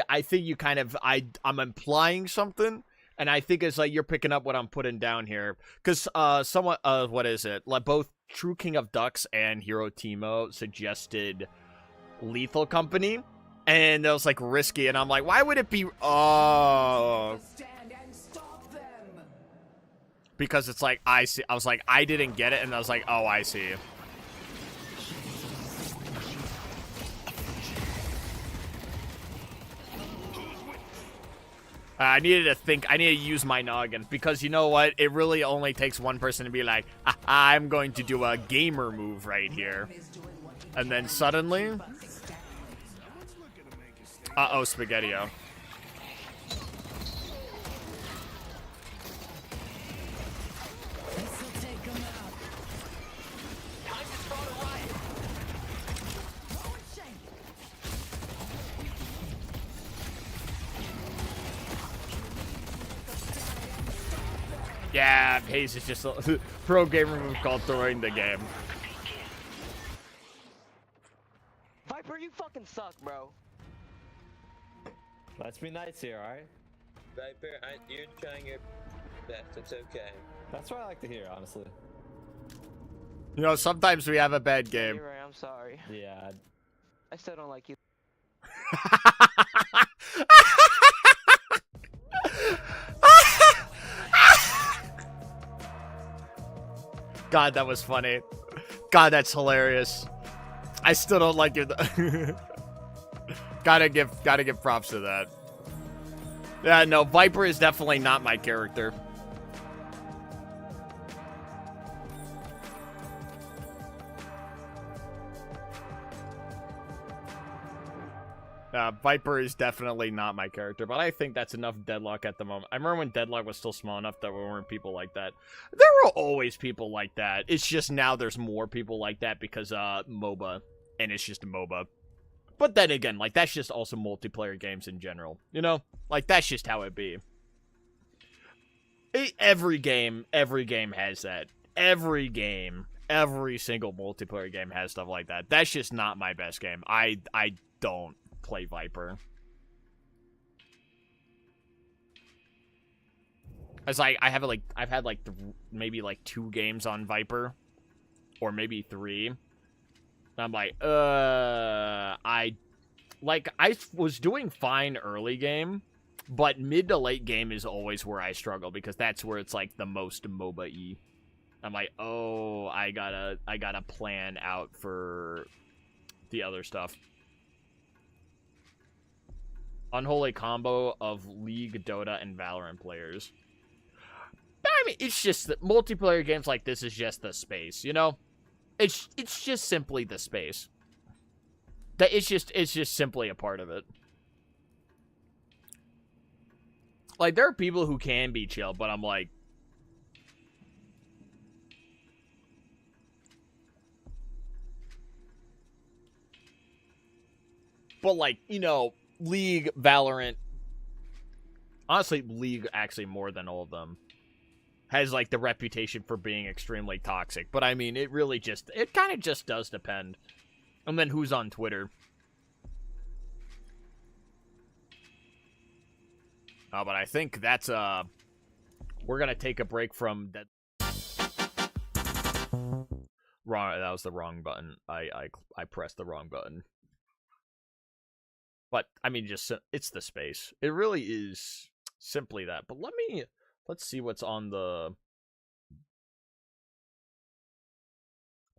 I think you kind of... I'm implying something. And I think it's like you're picking up what I'm putting down here. Because, somewhat, what is it? Like, both True King of Ducks and Hero Timo suggested Lethal Company. And it was, like, risky. And I'm like, why would it be... Oh. Stand and stop them. Because it's like, I see. I was like, I didn't get it. And I was like, oh, I see. I needed to think. I need to use my noggin. Because you know what? It really only takes one person to be like, I'm going to do a gamer move right here. And then suddenly... Uh-oh, Spaghetti-O. Yeah, Hayes is just a pro gamer move called throwing the game. Viper, you fucking suck, bro. Let's be nice here, alright? Viper, you're trying your best. It's okay. That's what I like to hear, honestly. You know, sometimes we have a bad game. You're right, I'm sorry. Yeah. I still don't like you. God, that was funny. God, that's hilarious. I still don't like it. Gotta give props to that. Yeah, no, Viper is definitely not my character. Viper is definitely not my character, but I think that's enough Deadlock at the moment. I remember when Deadlock was still small enough that there weren't people like that. There were always people like that. It's just now there's more people like that because, MOBA. And it's just a MOBA. But then again, like, that's just also multiplayer games in general, you know? Like, that's just how it be. Every game has that. Every game, every single multiplayer game has stuff like that. That's just not my best game. I don't play Viper. It's like, I've had like maybe like 2 games on Viper. Or maybe 3. And I'm like, I was doing fine early game, but mid to late game is always where I struggle because that's where it's like the most MOBA-y. I'm like, oh, I gotta plan out for the other stuff. Unholy combo of League, Dota, and Valorant players. I mean, it's just that multiplayer games like this is just the space, you know? It's just simply the space. That it's just simply a part of it. Like, there are people who can be chill, but I'm like, but like, you know, League, Valorant, honestly, League actually more than all of them has like the reputation for being extremely toxic. But I mean, it kind of just does depend. And then who's on Twitter? But I think that's, we're gonna take a break from that. Wrong, that was the wrong button. I pressed the wrong button. But, I mean, just, it's the space. It really is simply that. But let's see what's on the...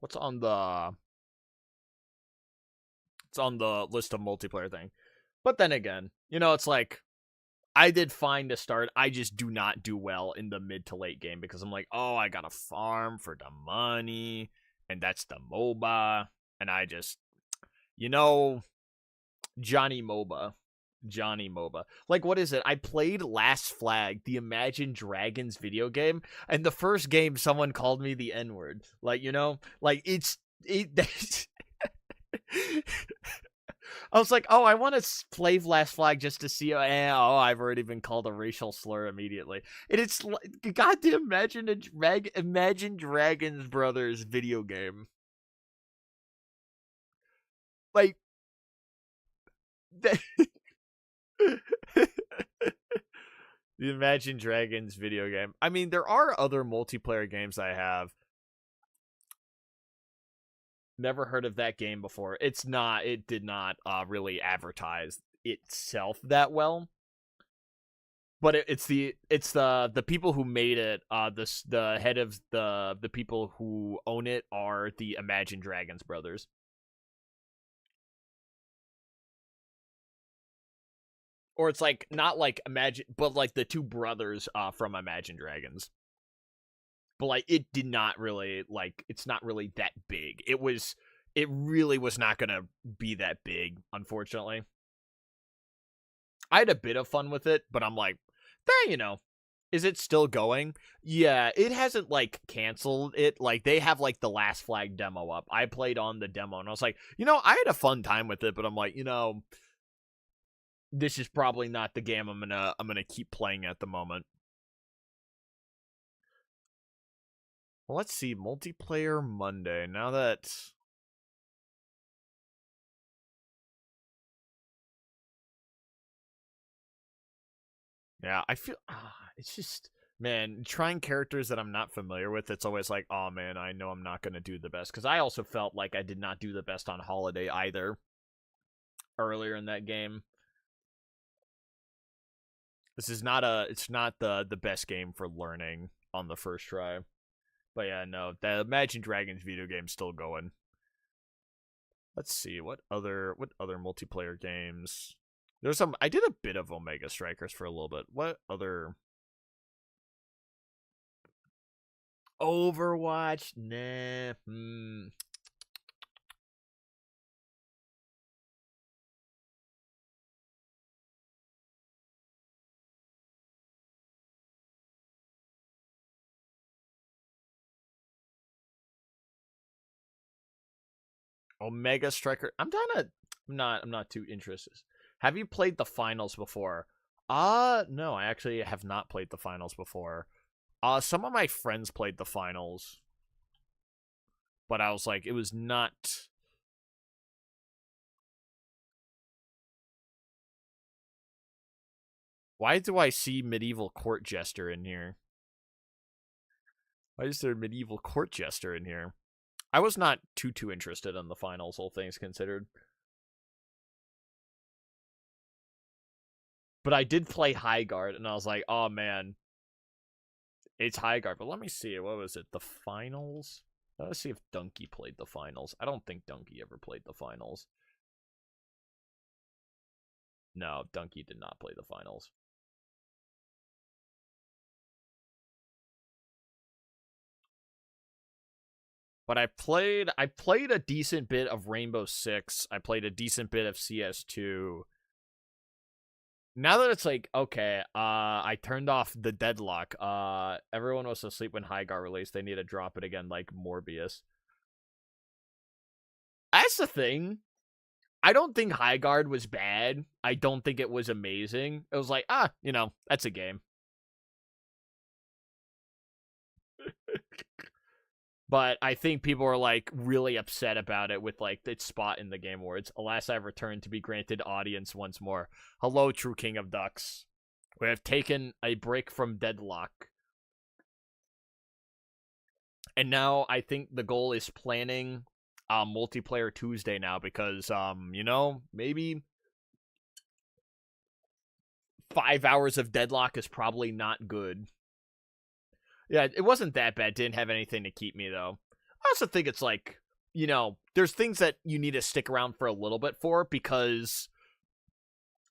It's on the list of multiplayer thing. But then again, you know, it's like, I did fine to start. I just do not do well in the mid to late game because I'm like, oh, I gotta farm for the money, and that's the MOBA, and I just, you know, Johnny MOBA. Like, what is it? I played Last Flag, the Imagine Dragons video game, and the first game someone called me the N-word. Like, you know? Like, I was like, oh, I want to play Last Flag just to see. I've already been called a racial slur immediately. And it's like, goddamn Imagine Dragons Brothers video game. Like, the Imagine Dragons video game. I mean, there are other multiplayer games I have. Never heard of that game before. It did not really advertise itself that well. But it's the people who made it, the head of the people who own it are the Imagine Dragons brothers. Or it's like, not like Imagine, but like the 2 brothers from Imagine Dragons. But like, it did not really, like, it's not really that big. It really was not gonna be that big, unfortunately. I had a bit of fun with it, but I'm like, you know, is it still going? Yeah, it hasn't, like, canceled it. Like, they have, like, the Last Flag demo up. I played on the demo, and I was like, you know, I had a fun time with it, but I'm like, you know, this is probably not the game I'm gonna keep playing at the moment. Well, let's see, multiplayer Monday. Now that... Yeah, I feel... it's just... Man, trying characters that I'm not familiar with, it's always like, oh man, I know I'm not going to do the best. Because I also felt like I did not do the best on Holiday either. Earlier in that game. This is not it's not the best game for learning on the first try. But yeah, no, the Imagine Dragons video game's still going. Let's see, what other multiplayer games? There's some, I did a bit of Omega Strikers for a little bit. What other? Overwatch? Nah. Omega Striker. I'm trying to... I'm not too interested. Have you played the finals before? No, I actually have not played the finals before. Some of my friends played the finals, but I was like, it was not. Why do I see medieval court jester in here? Why is there a medieval court jester in here? I was not too interested in the finals, all things considered. But I did play High Guard, and I was like, oh man, it's High Guard. But let me see, what was it? The finals? Let's see if Donkey played the finals. I don't think Donkey ever played the finals. No, Donkey did not play the finals. But I played a decent bit of Rainbow Six. I played a decent bit of CS2. Now that it's like, okay, I turned off the Deadlock. Everyone was asleep when High Guard released. They need to drop it again like Morbius. That's the thing. I don't think High Guard was bad. I don't think it was amazing. It was like, you know, that's a game. But I think people are, like, really upset about it with, like, its spot in the Game Awards. Alas, I've returned to be granted audience once more. Hello, true king of ducks. We have taken a break from Deadlock. And now I think the goal is planning Multiplayer Tuesday now because, you know, maybe 5 hours of Deadlock is probably not good. Yeah, it wasn't that bad. Didn't have anything to keep me, though. I also think it's like, you know, there's things that you need to stick around for a little bit for because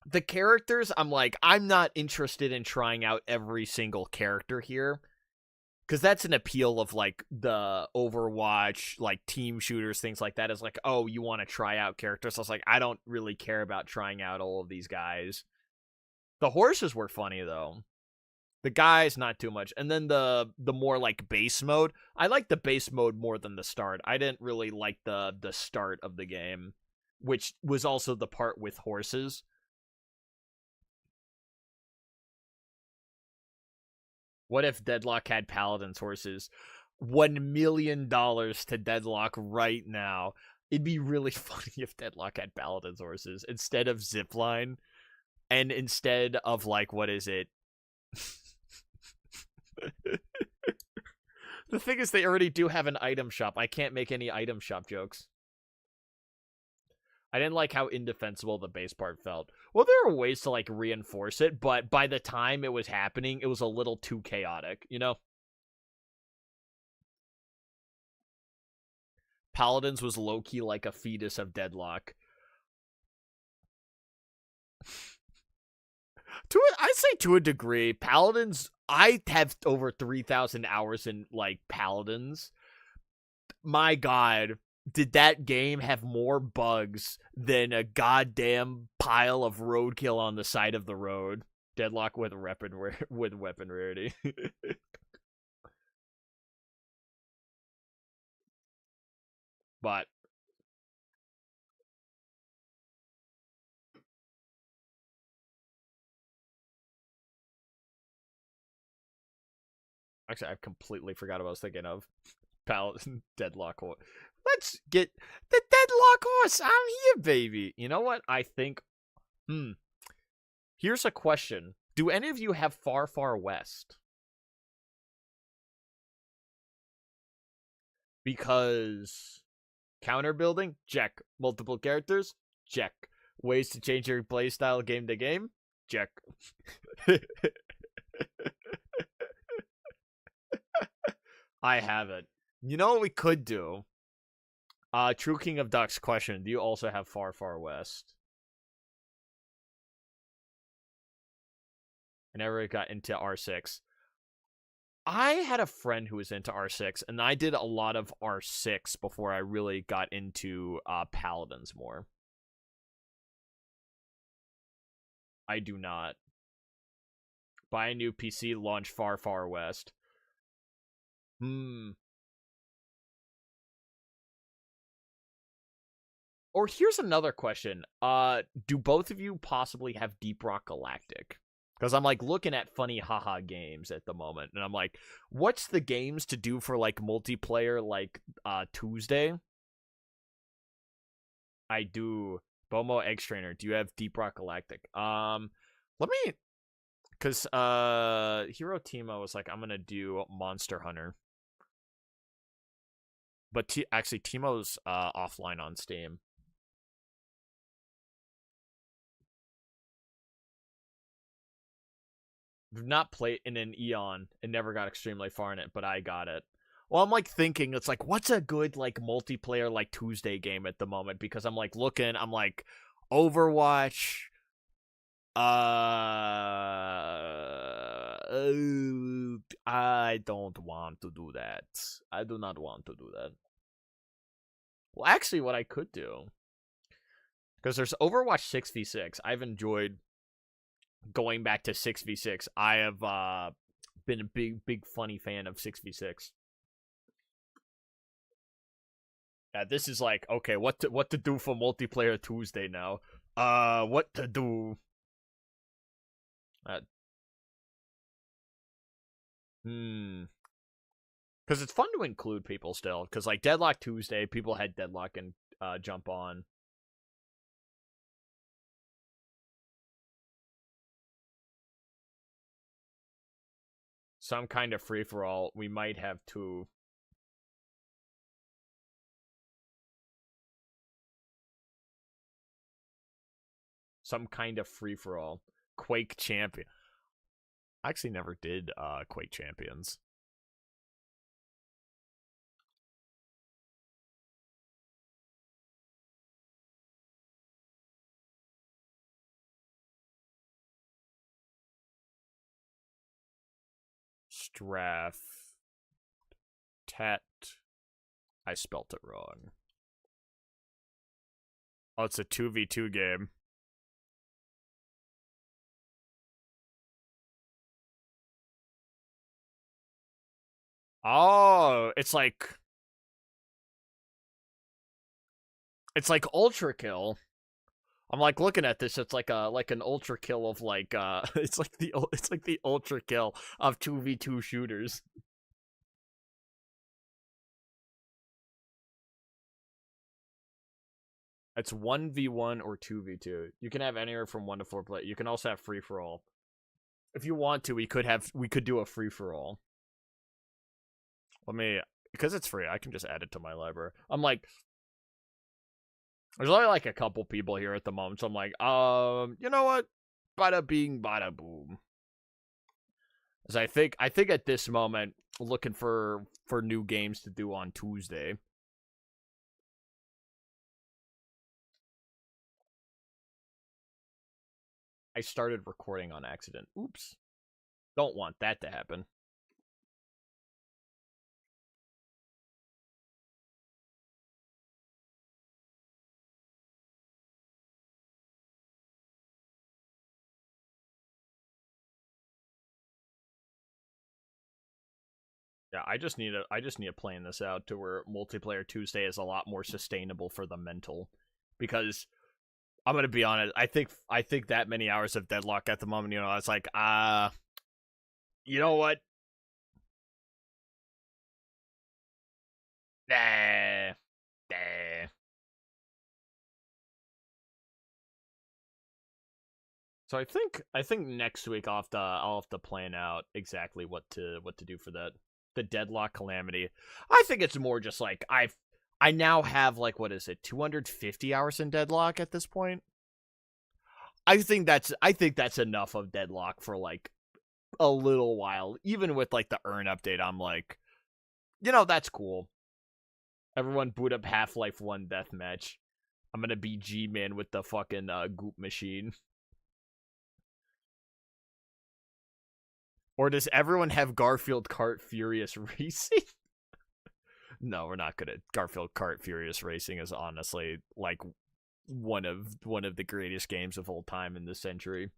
the characters, I'm like, I'm not interested in trying out every single character here. Because that's an appeal of, like, the Overwatch, like, team shooters, things like that. Is like, oh, you want to try out characters. So I was like, I don't really care about trying out all of these guys. The horses were funny, though. The guys, not too much. And then the more, like, base mode. I like the base mode more than the start. I didn't really like the start of the game, which was also the part with horses. What if Deadlock had Paladin's horses? $1 million to Deadlock right now. It'd be really funny if Deadlock had Paladin's horses instead of Zipline. And instead of, like, what is it? The thing is, they already do have an item shop. I can't make any item shop jokes. I didn't like how indefensible the base part felt. Well, there are ways to, like, reinforce it, but by the time it was happening, it was a little too chaotic, you know? Paladins was low-key like a fetus of Deadlock. I'd say to a degree. Paladins, I have over 3,000 hours in, like, Paladins. My god, did that game have more bugs than a goddamn pile of roadkill on the side of the road? Deadlock with weapon rarity. But actually, I completely forgot what I was thinking of. Paladin Deadlock horse. Let's get the Deadlock horse. I'm here, baby. You know what? I think. Here's a question: do any of you have Far Far West? Because counter building, check. Multiple characters, check. Ways to change your playstyle game to game, check. I have it. You know what we could do? True King of Ducks question. Do you also have Far Far West? I never got into R6. I had a friend who was into R6, and I did a lot of R6 before I really got into Paladins more. I do not. Buy a new PC, launch Far Far West. Or Or here's another question. Do both of you possibly have Deep Rock Galactic? Because I'm like looking at funny haha games at the moment, and I'm like, what's the games to do for like multiplayer like Tuesday? I do. Bomo Egg Strainer. Do you have Deep Rock Galactic? Let me, because Hero Timo was like, I'm gonna do Monster Hunter, but actually Timo's offline on Steam. I've not played in an eon and never got extremely far in it, but I got it. Well, I'm like thinking, it's like, what's a good like multiplayer like Tuesday game at the moment? Because I'm like looking, I'm like, Overwatch. I don't want to do that. I do not want to do that. Well, actually, what I could do, because there's Overwatch 6v6. I've enjoyed going back to 6v6. I have been a big funny fan of 6v6. Yeah, this is like, okay, what to do for multiplayer Tuesday now? What to do? Because it's fun to include people still. Because like Deadlock Tuesday, people had Deadlock and jump on. Some kind of free-for-all. We might have two. Some kind of free-for-all. Quake Champion. I actually never did Quake Champions. Straff. Tat. I spelt it wrong. Oh, it's a 2v2 game. Oh, it's like Ultra Kill. I'm like looking at this. It's like an Ultra Kill of like it's like the Ultra Kill of 2v2 shooters. It's 1v1 or 2v2. You can have anywhere from 1 to 4 play. You can also have free for all. If you want to, we could do a free for all. Let me, because it's free, I can just add it to my library. I'm like, there's only like a couple people here at the moment, so I'm like, you know what? Bada bing, bada boom. As I think at this moment, looking for new games to do on Tuesday. I started recording on accident. Oops. Don't want that to happen. Yeah, I just need to plan this out to where multiplayer Tuesday is a lot more sustainable for the mental, because I'm gonna be honest. I think that many hours of Deadlock at the moment, you know, it's like, you know what? Nah. So I think next week I'll have to plan out exactly what to do for that. The Deadlock Calamity. I think it's more just like I now have like, what is it, 250 hours in Deadlock at this point. I think that's enough of Deadlock for like a little while. Even with like the Earn update, I'm like, you know, that's cool. Everyone boot up Half-Life 1 deathmatch. I'm gonna be G-Man with the fucking goop machine. Or does everyone have Garfield Kart Furious Racing? No, we're not gonna. Garfield Kart Furious Racing is honestly like one of the greatest games of all time in this century.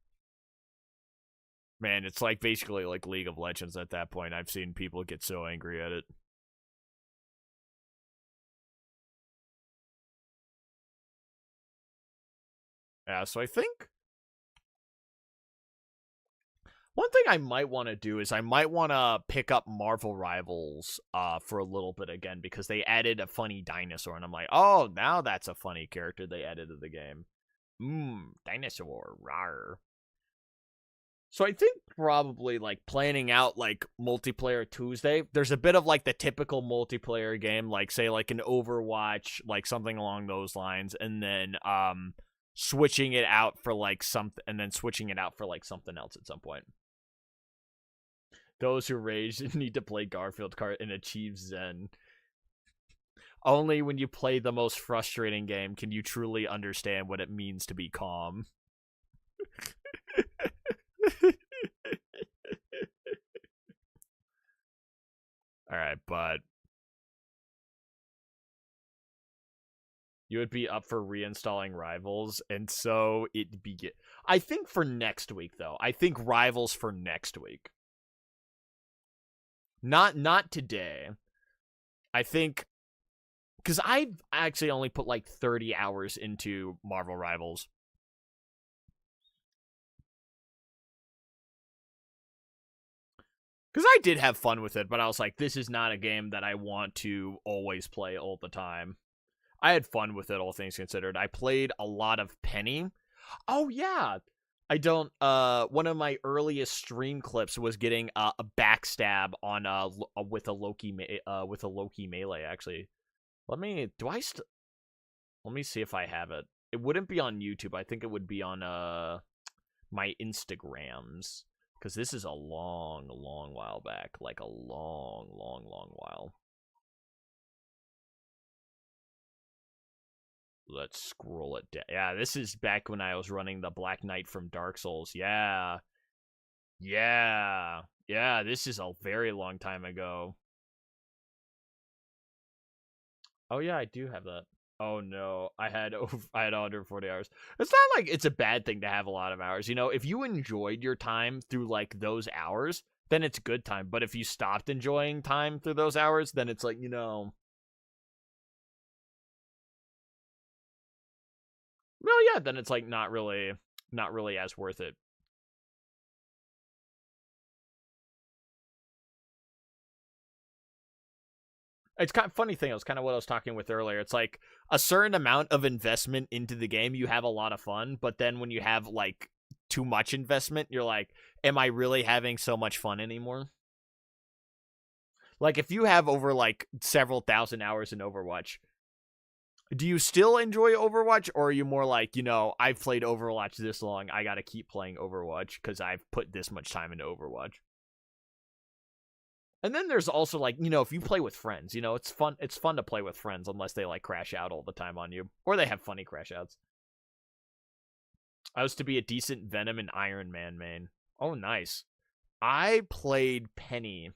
Man, it's like basically like League of Legends at that point. I've seen people get so angry at it. Yeah, so I think one thing I might want to do is I might want to pick up Marvel Rivals for a little bit again, because they added a funny dinosaur, and I'm like, oh, now that's a funny character they added to the game. Dinosaur, rawr. So I think probably, like, planning out, like, multiplayer Tuesday, there's a bit of, like, the typical multiplayer game, like, say, like, an Overwatch, like, something along those lines, and then, switching it out for, like, something, and then switching it out for, like, something else at some point. Those who rage need to play Garfield Kart and achieve Zen. Only when you play the most frustrating game can you truly understand what it means to be calm. Alright, but you would be up for reinstalling Rivals, and so it'd be... I think for next week, though. I think Rivals for next week. Not today. I think... Because I've actually only put like 30 hours into Marvel Rivals. Because I did have fun with it, but I was like, this is not a game that I want to always play all the time. I had fun with it, all things considered. I played a lot of Penny. Oh, yeah. I don't, one of my earliest stream clips was getting a backstab on, with a Loki melee, actually. Let me see if I have it. It wouldn't be on YouTube. I think it would be on, my Instagrams. Because this is a long, long while back. Like, a long, long, long while. Let's scroll it down. Yeah, this is back when I was running the Black Knight from Dark Souls. Yeah. Yeah. Yeah, this is a very long time ago. Oh, yeah, I do have that. Oh, no. I had 140 hours. It's not like it's a bad thing to have a lot of hours. You know, if you enjoyed your time through, like, those hours, then it's good time. But if you stopped enjoying time through those hours, then it's like, you know... Well, yeah, then it's, like, not really as worth it. It's kind of funny thing. It was kind of what I was talking with earlier. It's like a certain amount of investment into the game, you have a lot of fun. But then when you have, like, too much investment, you're like, am I really having so much fun anymore? Like, if you have over, like, several thousand hours in Overwatch, do you still enjoy Overwatch, or are you more like, you know, I've played Overwatch this long, I gotta keep playing Overwatch because I've put this much time into Overwatch? And then there's also, like, you know, if you play with friends, you know, it's fun to play with friends unless they, like, crash out all the time on you. Or they have funny crash outs. I was to be a decent Venom and Iron Man main. Oh, nice. I played Penny.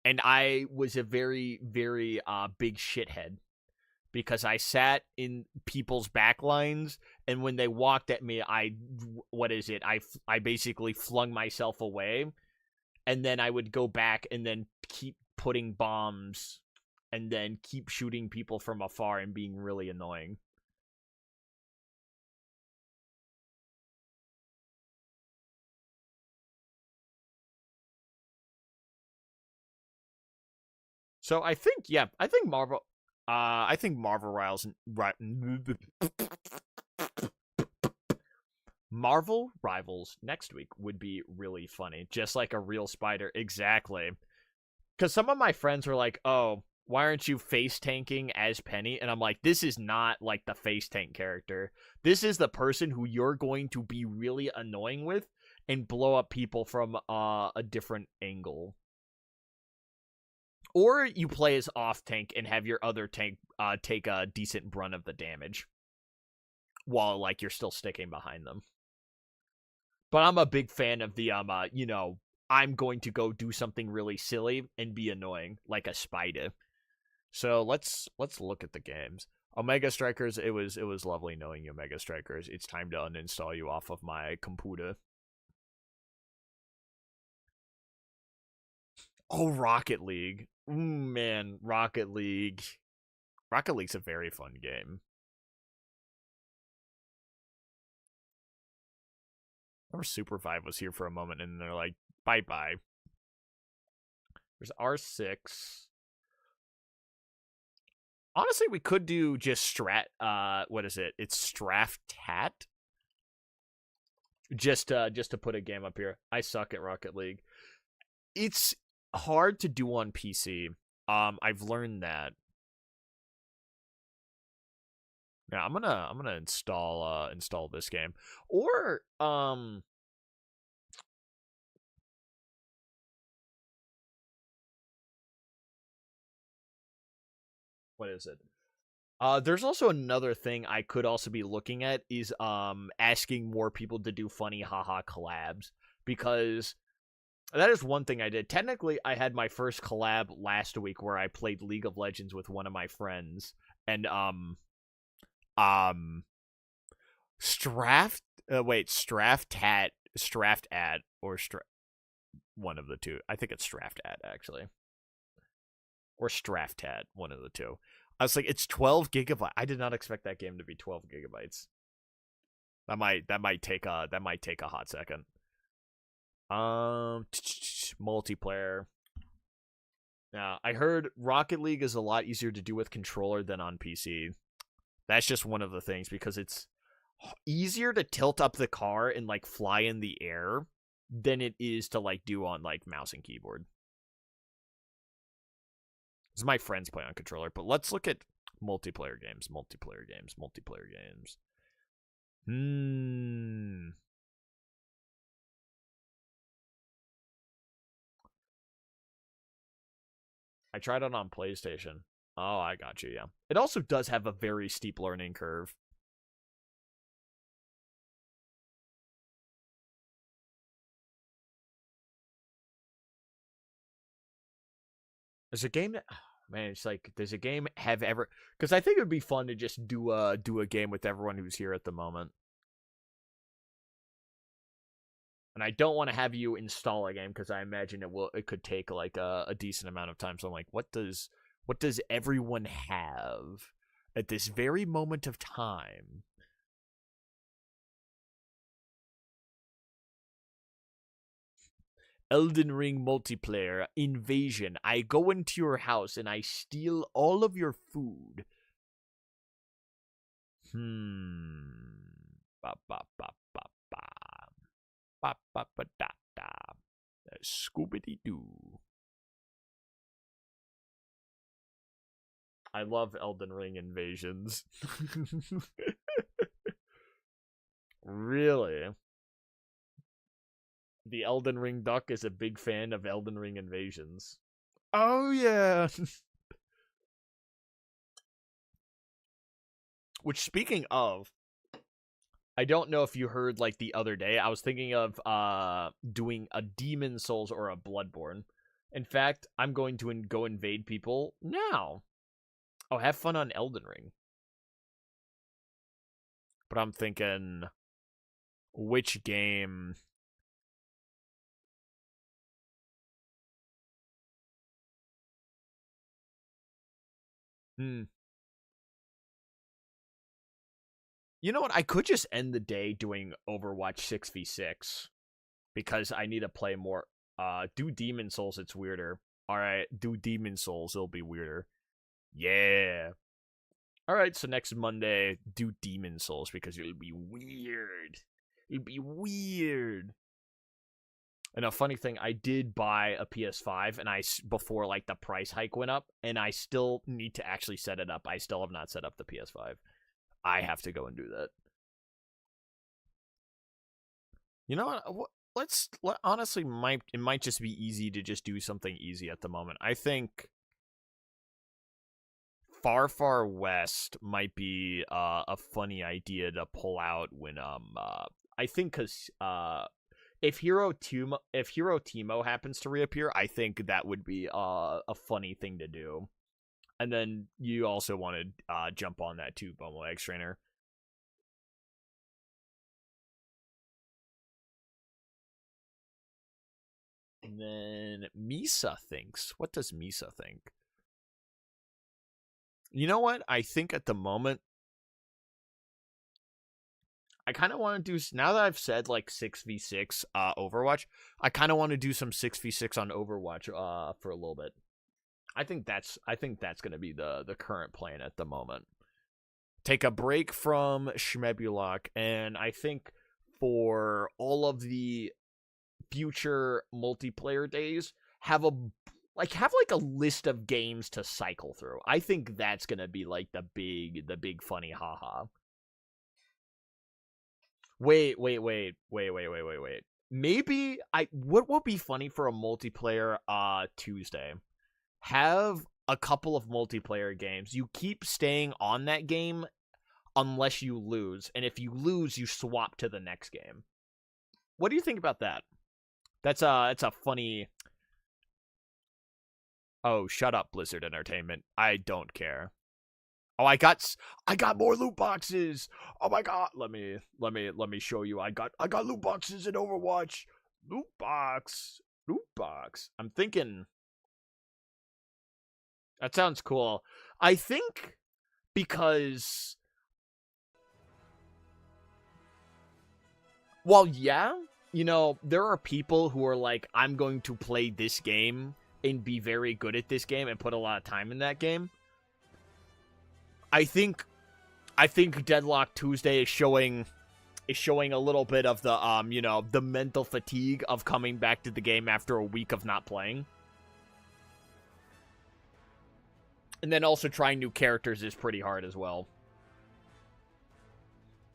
And I was a very, very big shithead. Because I sat in people's backlines, and when they walked at me, I basically flung myself away. And then I would go back and then keep putting bombs and then keep shooting people from afar and being really annoying. So I think, yeah, I think Marvel Rivals, Marvel Rivals next week would be really funny. Just like a real spider. Exactly. Because some of my friends were like, oh, why aren't you face tanking as Penny? And I'm like, this is not like the face tank character. This is the person who you're going to be really annoying with and blow up people from a different angle. Or you play as off tank and have your other tank take a decent brunt of the damage while, like, you're still sticking behind them. But I'm a big fan of the, you know, I'm going to go do something really silly and be annoying, like a spider. So let's look at the games. Omega Strikers, it was lovely knowing you, Omega Strikers. It's time to uninstall you off of my computer. Oh, Rocket League. Man, Rocket League. Rocket League's a very fun game. Remember Super 5 was here for a moment, and they're like, bye-bye. There's R6. Honestly, we could do just what is it? It's Straftat? Just to put a game up here. I suck at Rocket League. It's hard to do on PC. I've learned that. Yeah, I'm gonna install this game. Or what is it? There's also another thing I could also be looking at is asking more people to do funny haha collabs, because that is one thing I did. Technically, I had my first collab last week where I played League of Legends with one of my friends, and Straftat, or one of the two. I think it's Straftat, actually. Or Straftat, one of the two. I was like, it's 12 gigabytes. I did not expect that game to be 12 gigabytes. That might take a hot second. Multiplayer. Yeah, I heard Rocket League is a lot easier to do with controller than on PC. That's just one of the things, because it's easier to tilt up the car and like fly in the air than it is to like do on like mouse and keyboard. This is my friends play on controller, but let's look at multiplayer games. I tried it on PlayStation. Oh, I got you, yeah. It also does have a very steep learning curve. There's a game that, man, it's like, does a game have ever, because I think it would be fun to just do a game with everyone who's here at the moment. And I don't want to have you install a game, because I imagine it could take like a decent amount of time. So I'm like, what does everyone have at this very moment of time? Elden Ring multiplayer, invasion. I go into your house and I steal all of your food. Ba ba ba ba ba. Ba ba ba da da. Scoobity doo. I love Elden Ring invasions. Really? The Elden Ring Duck is a big fan of Elden Ring invasions. Oh, yeah. Which, speaking of, I don't know if you heard, like, the other day, I was thinking of doing a Demon Souls or a Bloodborne. In fact, I'm going to go invade people now. Oh, have fun on Elden Ring. But I'm thinking, which game... You know what? I could just end the day doing Overwatch 6v6. Because I need to play more. Do Demon Souls, it's weirder. Alright, do Demon Souls, it'll be weirder. Yeah. Alright, so next Monday, do Demon Souls, because it'll be weird. It'll be weird. And a funny thing, I did buy a PS5, and before, like, the price hike went up, and I still need to actually set it up. I still have not set up the PS5. I have to go and do that. You know what? Honestly, it might just be easy to just do something easy at the moment. I think Far Far West might be a funny idea to pull out when I think because if Hero Teemo happens to reappear, I think that would be a funny thing to do. And then you also want to jump on that too, Bumble Egg Trainer. And then Misa thinks. What does Misa think? You know what? I think at the moment, I kind of want to do, now that I've said like 6v6 Overwatch, I kind of want to do some 6v6 on Overwatch for a little bit. I think that's going to be the current plan at the moment. Take a break from Shmebulok, and I think for all of the future multiplayer days, have a list of games to cycle through. I think that's going to be like the big funny haha. Wait. Maybe what would be funny for a multiplayer Tuesday? Have a couple of multiplayer games. You keep staying on that game unless you lose, and if you lose, you swap to the next game. What do you think about that? That's a funny. Oh, shut up, Blizzard Entertainment. I don't care. Oh, I got more loot boxes. Oh my god. Let me show you. I got loot boxes in Overwatch. Loot box. I'm thinking that sounds cool. I think because, well, yeah, you know, there are people who are like, I'm going to play this game and be very good at this game and put a lot of time in that game. I think Deadlock Tuesday is showing a little bit of the you know, the mental fatigue of coming back to the game after a week of not playing. And then also trying new characters is pretty hard as well.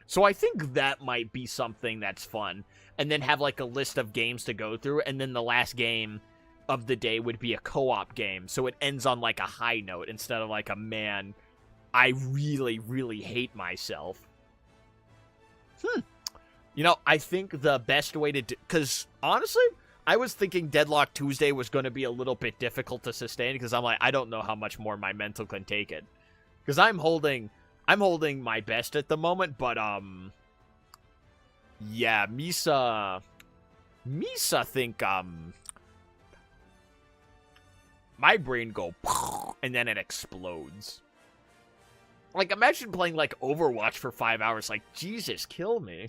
So I think that might be something that's fun. And then have like a list of games to go through, and then the last game of the day would be a co-op game. So it ends on like a high note instead of like a man, I really, really hate myself. You know, I think the best way to do, because honestly, I was thinking Deadlock Tuesday was going to be a little bit difficult to sustain, because I'm like, I don't know how much more my mental can take it. Because I'm holding my best at the moment, but yeah, Misa think my brain go and then it explodes. Like, imagine playing, like, Overwatch for 5 hours. Like, Jesus, kill me.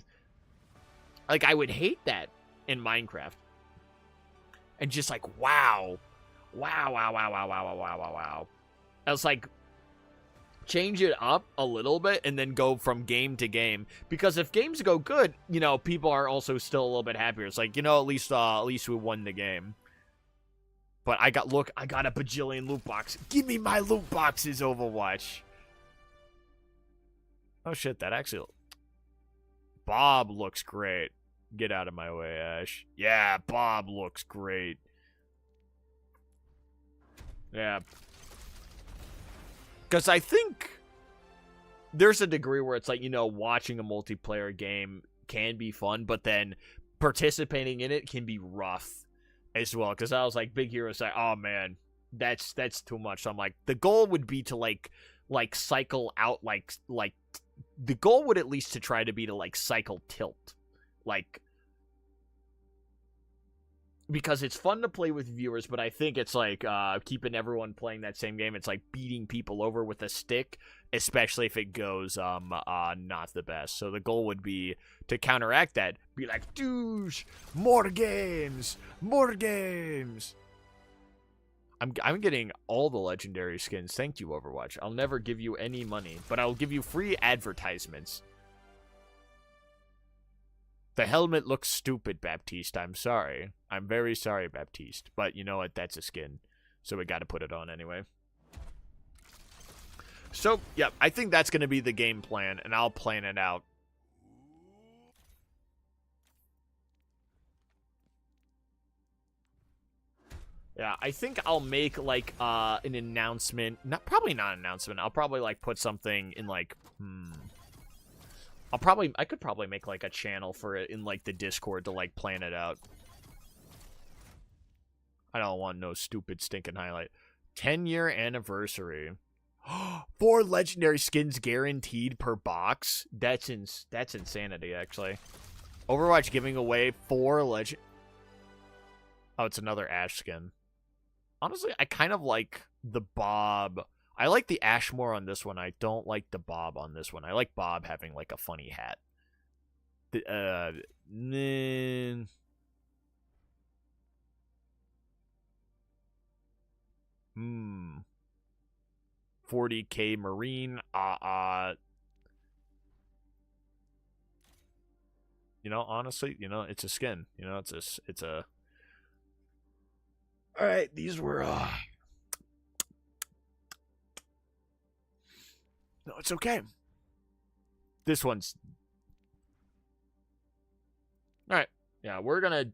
Like, I would hate that in Minecraft. And just like, wow. I was like, change it up a little bit and then go from game to game. Because if games go good, you know, people are also still a little bit happier. It's like, you know, at least we won the game. But I got a bajillion loot boxes. Give me my loot boxes, Overwatch. Oh shit, that actually... Bob looks great. Get out of my way, Ash. Yeah, Bob looks great. Yeah. Because I think there's a degree where it's like, you know, watching a multiplayer game can be fun, but then participating in it can be rough as well. Because I was like, Big Hero say, oh man, that's too much. So I'm like, the goal would be to like cycle out, like the goal would at least to try to be to like cycle tilt, like, because it's fun to play with viewers, but I think it's like keeping everyone playing that same game. It's like beating people over with a stick, especially if it goes not the best. So the goal would be to counteract that, be like, douche, more games. I'm getting all the legendary skins. Thank you, Overwatch. I'll never give you any money, but I'll give you free advertisements. The helmet looks stupid, Baptiste. I'm sorry. I'm very sorry, Baptiste. But you know what? That's a skin. So we gotta put it on anyway. So, yeah, I think that's gonna be the game plan, and I'll plan it out. Yeah, I think I'll make, like, an announcement. Probably not an announcement. I'll probably, like, put something in, like, I could probably make, like, a channel for it in, like, the Discord to, like, plan it out. I don't want no stupid stinking highlight. 10-year anniversary. 4 legendary skins guaranteed per box? That's insanity, actually. Overwatch giving away 4 legend... Oh, it's another Ash skin. Honestly, I kind of like the Bob. I like the Ash more on this one. I don't like the Bob on this one. I like Bob having, like, a funny hat. Man. 40K Marine. You know, honestly, you know, it's a skin. You know, it's a. All right, these were. No, it's okay. This one's. All right. Yeah,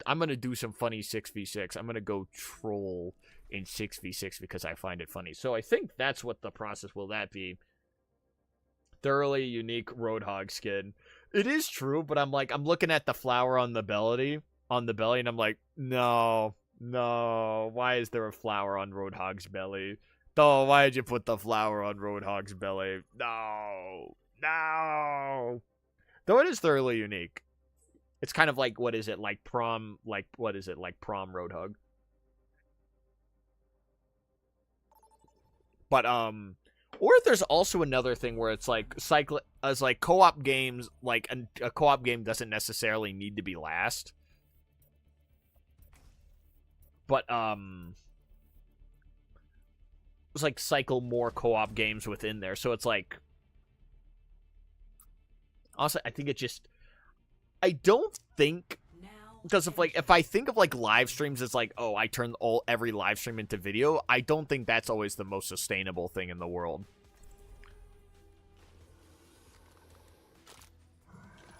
I'm gonna do some funny 6v6. I'm gonna go troll in 6v6 because I find it funny. So I think that's what the process will that be. Thoroughly unique Roadhog skin. It is true, but I'm looking at the flower on the belly, and I'm like, no, why is there a flower on Roadhog's belly? No, why did you put the flower on Roadhog's belly? No. Though it is thoroughly unique. It's kind of like, what is it, like prom Roadhog. But, or there's also another thing where it's like, co-op games, like, a co-op game doesn't necessarily need to be last. But, it's like cycle more co-op games within there. So it's like, honestly, I think it just, I don't think, because if I think of like live streams as like, oh, I turn every live stream into video, I don't think that's always the most sustainable thing in the world.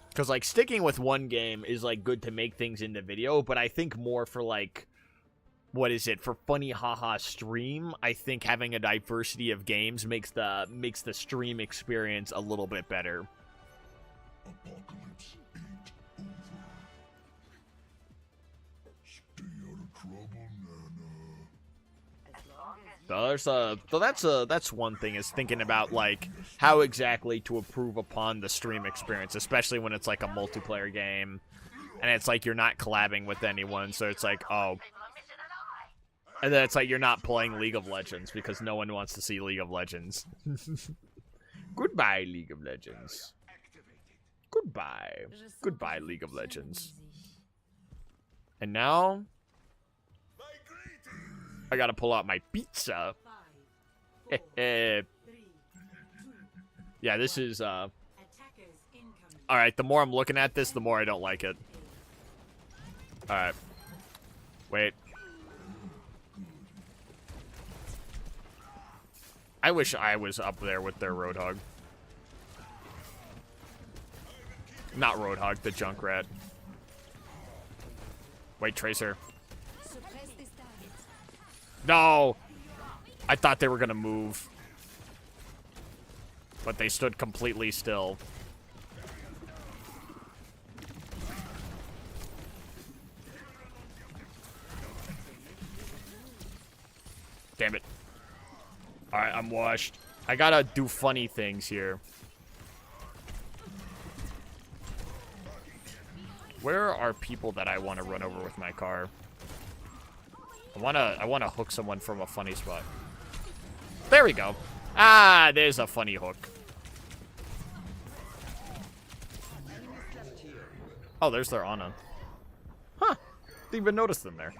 Because like sticking with one game is like good to make things into video, but I think more for like, what is it, for funny haha stream, I think having a diversity of games makes the stream experience a little bit better. Apocalypse ain't over. Stay out of trouble, Nana. So that's one thing, is thinking about like how exactly to improve upon the stream experience, especially when it's like a multiplayer game and it's like you're not collabing with anyone, so it's like, oh, and then it's like you're not playing League of Legends because no one wants to see League of Legends. Goodbye, League of Legends. Goodbye, League of Legends. And now I gotta pull out my pizza. Yeah, this is, alright, the more I'm looking at this, the more I don't like it. Alright. Wait. I wish I was up there with their Roadhog. Not Roadhog, the Junkrat. Wait, Tracer. No! I thought they were gonna move. But they stood completely still. Damn it. Alright, I'm washed. I gotta do funny things here. Where are people that I want to run over with my car? I wanna hook someone from a funny spot. There we go. Ah, there's a funny hook. Oh, there's their Ana. Huh. Didn't even notice them there.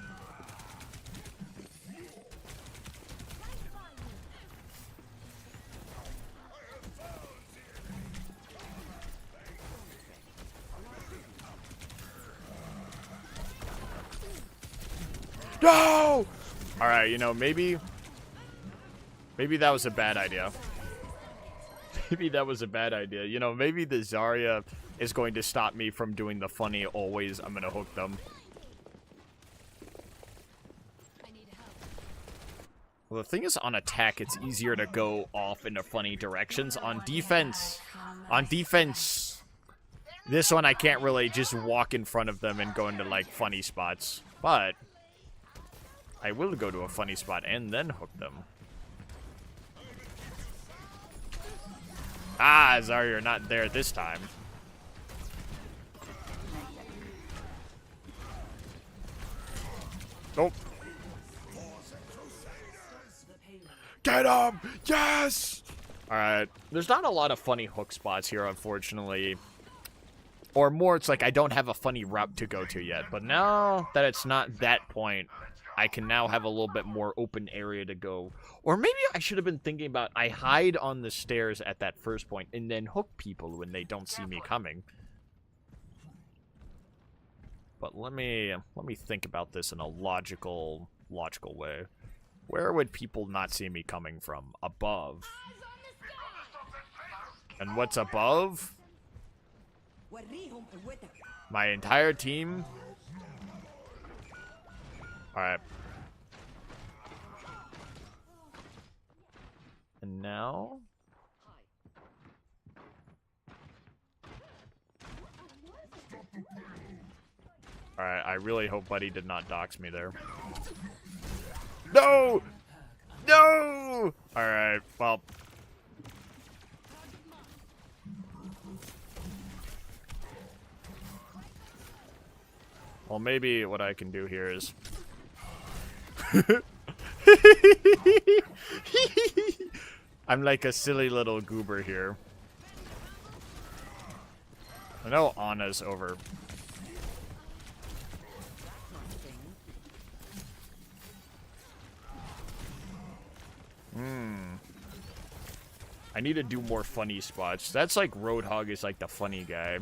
No! Alright, you know, maybe that was a bad idea. Maybe that was a bad idea. You know, maybe the Zarya is going to stop me from doing the funny always I'm gonna hook them. Well, the thing is, on attack, it's easier to go off into funny directions. On defense, this one I can't really just walk in front of them and go into, like, funny spots. But I will go to a funny spot and then hook them. Ah, Zarya, you're not there this time. Nope. Get him! Yes! Alright. There's not a lot of funny hook spots here, unfortunately. Or more, it's like I don't have a funny route to go to yet. But now that it's not that point, I can now have a little bit more open area to go. Or maybe I should have been thinking about I hide on the stairs at that first point and then hook people when they don't see me coming. But let me think about this in a logical way. Where would people not see me coming from? Above. And what's above? My entire team. Alright. And now? Alright, I really hope Buddy did not dox me there. No! No! Alright, well. Well, maybe what I can do here is... I'm like a silly little goober here. I know Anna's over. I need to do more funny spots. That's like Roadhog is like the funny guy.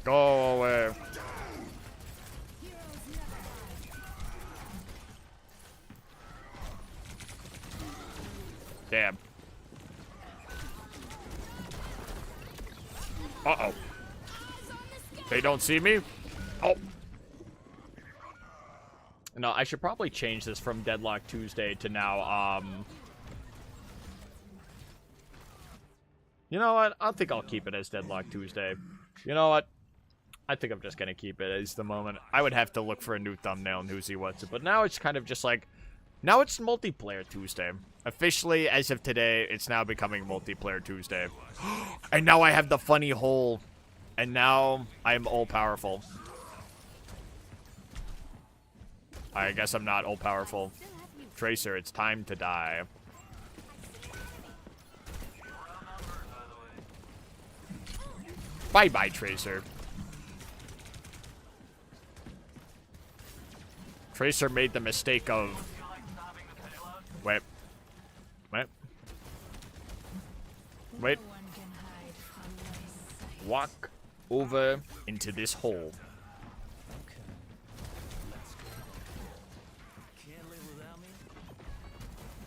Go away. Damn. Uh-oh. They don't see me? Oh. No, I should probably change this from Deadlock Tuesday to now, You know what? I think I'll keep it as Deadlock Tuesday. You know what? I think I'm just gonna keep it as the moment. I would have to look for a new thumbnail and see what's it. But now it's kind of just like... Now it's Multiplayer Tuesday. Officially, as of today, it's now becoming Multiplayer Tuesday. And now I have the funny hole. And now I'm all-powerful. I guess I'm not all-powerful. Tracer, it's time to die. Bye-bye, Tracer. Tracer made the mistake of... Wait. Walk over into this hole.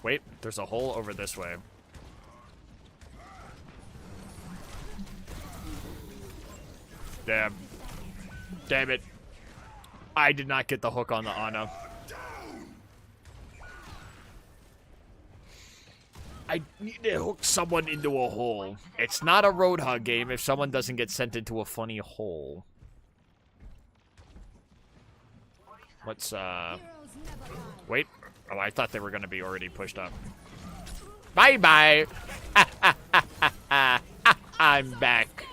Wait, there's a hole over this way. Damn. Damn it. I did not get the hook on the Ana. I need to hook someone into a hole. It's not a Roadhog game if someone doesn't get sent into a funny hole. Let's, wait. Oh, I thought they were going to be already pushed up. Bye-bye. I'm back.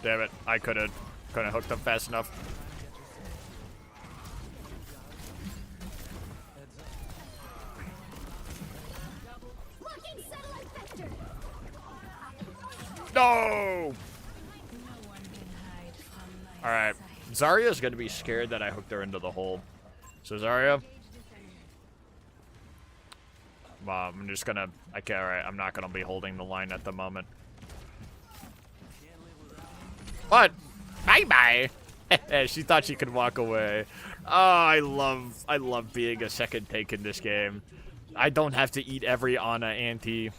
Damn it, I couldn't hook them fast enough. No! Alright, Zarya's gonna be scared that I hooked her into the hole. So Zarya, I'm just gonna, alright, I'm not gonna be holding the line at the moment. What? Bye-bye. She thought she could walk away. Oh, I love being a second take in this game. I don't have to eat every Ana ante.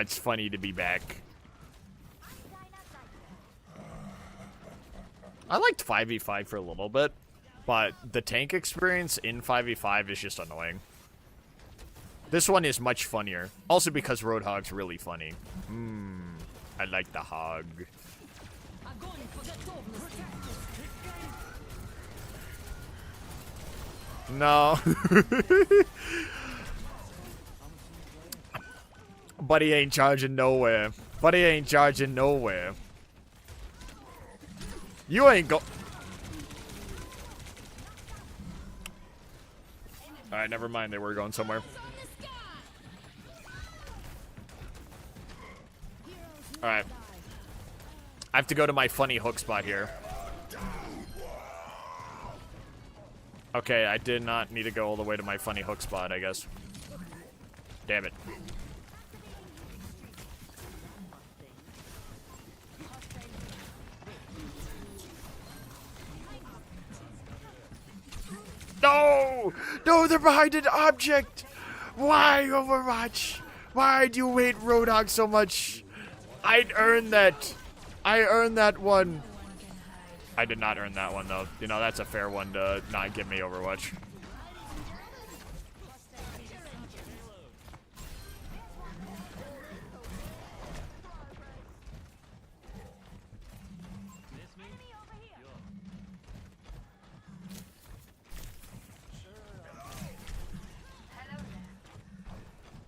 It's funny to be back. I liked 5v5 for a little bit. But the tank experience in 5v5 is just annoying. This one is much funnier. Also because Roadhog's really funny. I like the hog. No. Buddy ain't charging nowhere. Buddy ain't charging nowhere. You ain't go... Alright, never mind. They were going somewhere. Alright. I have to go to my funny hook spot here. Okay, I did not need to go all the way to my funny hook spot, I guess. Damn it. No! No, they're behind an object! Why, Overwatch? Why do you hate Roadhog so much? I'd earn that. I earned that one. I did not earn that one, though. You know, that's a fair one to not give me Overwatch.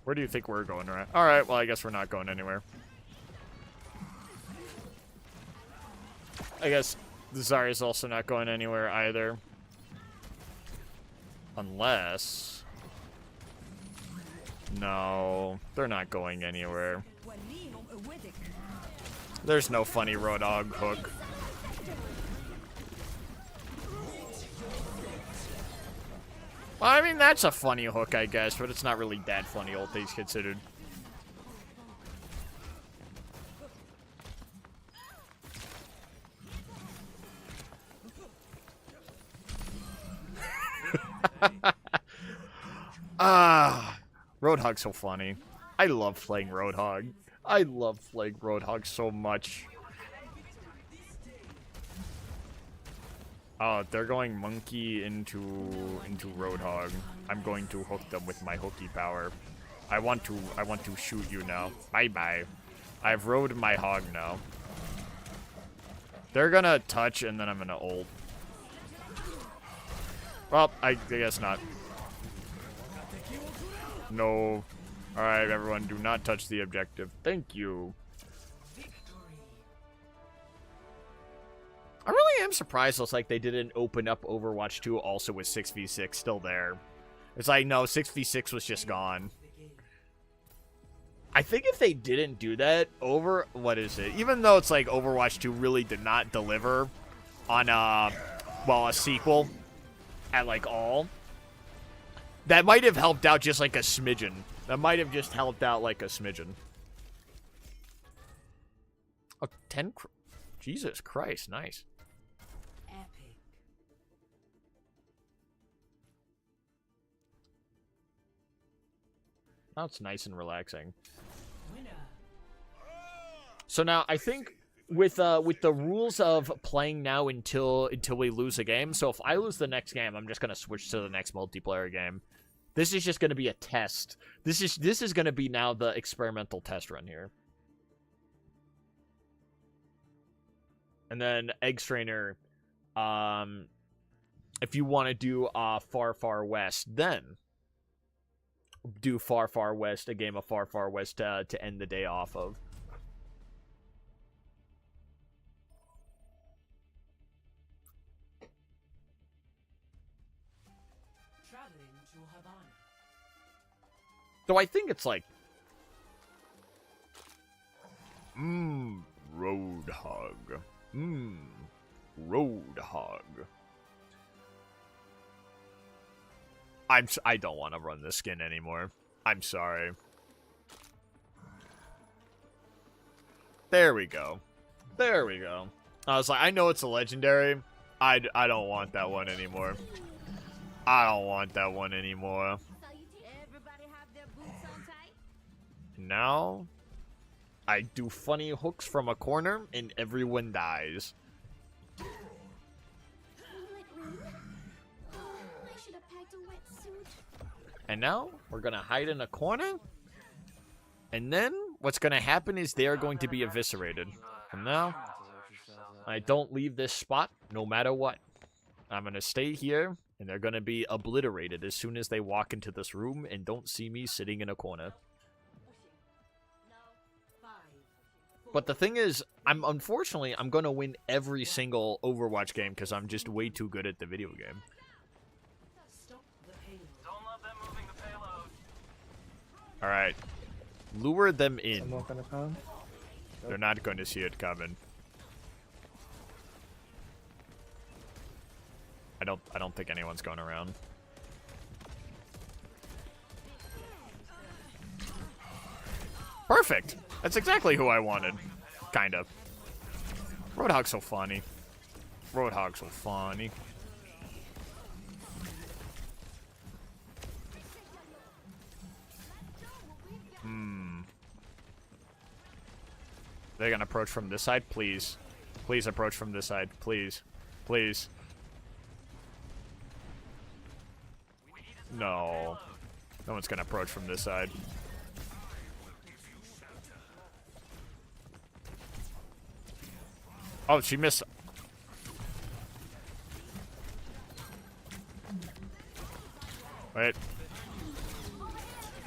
Where do you think we're going, right? Alright, well, I guess we're not going anywhere. I guess the Zarya's also not going anywhere either. Unless... No, they're not going anywhere. There's no funny Roadhog hook. Well, I mean, that's a funny hook, I guess, but it's not really that funny, all things considered. Roadhog's so funny. I love playing Roadhog. I love playing Roadhog so much. Oh, they're going monkey into Roadhog. I'm going to hook them with my hooky power. I want to shoot you now. Bye-bye. I've rode my hog now. They're gonna touch and then I'm gonna ult. Well, I guess not. No. Alright, everyone, do not touch the objective. Thank you. I really am surprised it's like they didn't open up Overwatch 2 also with 6v6 still there. It's like, no, 6v6 was just gone. I think if they didn't do that, what is it? Even though it's like Overwatch 2 really did not deliver on, well, a sequel at, like, all. That might have helped out just like a smidgen. That might have just helped out like a smidgen. Oh, 10... Jesus Christ, nice. Epic. Now it's nice and relaxing. So now I think with the rules of playing now until we lose a game. So if I lose the next game, I'm just gonna switch to the next multiplayer game. This is just gonna be a test. This is gonna be now the experimental test run here. And then Egg Strainer, if you want to do Far Far West, then do Far Far West, a game of Far Far West to end the day off of. Though I think it's like... Roadhog. Roadhog. I don't want to run this skin anymore. I'm sorry. There we go. There we go. I was like, I know it's a legendary. I don't want that one anymore. I don't want that one anymore. Now, I do funny hooks from a corner and everyone dies. I should have packed a wetsuit. And now we're going to hide in a corner. And then what's going to happen is they are going to be eviscerated. And now I don't leave this spot no matter what. I'm going to stay here, and they're going to be obliterated as soon as they walk into this room and don't see me sitting in a corner. But the thing is, unfortunately, I'm going to win every single Overwatch game because I'm just way too good at the video game. Alright. Lure them in. Someone gonna come? They're not going to see it coming. I don't think anyone's going around. Perfect! That's exactly who I wanted. Kind of. Roadhog's so funny. Roadhog's so funny. They're gonna approach from this side? Please. Please approach from this side. Please. Please. No. No one's gonna approach from this side. Oh, she missed. Wait.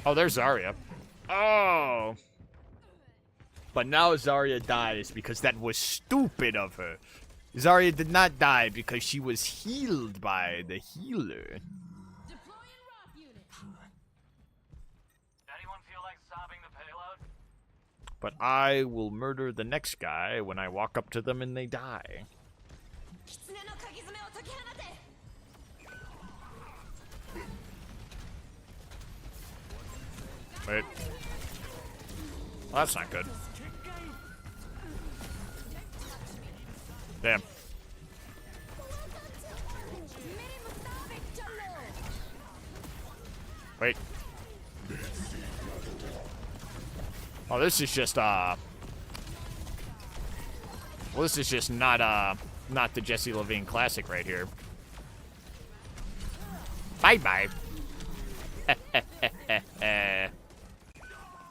Oh, there's Zarya. Oh! But now Zarya dies because that was stupid of her. Zarya did not die because she was healed by the healer. But I will murder the next guy when I walk up to them and they die. Wait. Well, that's not good. Damn. Wait. Oh, this is just, well, this is just not the Jesse Levine classic right here. Bye-bye.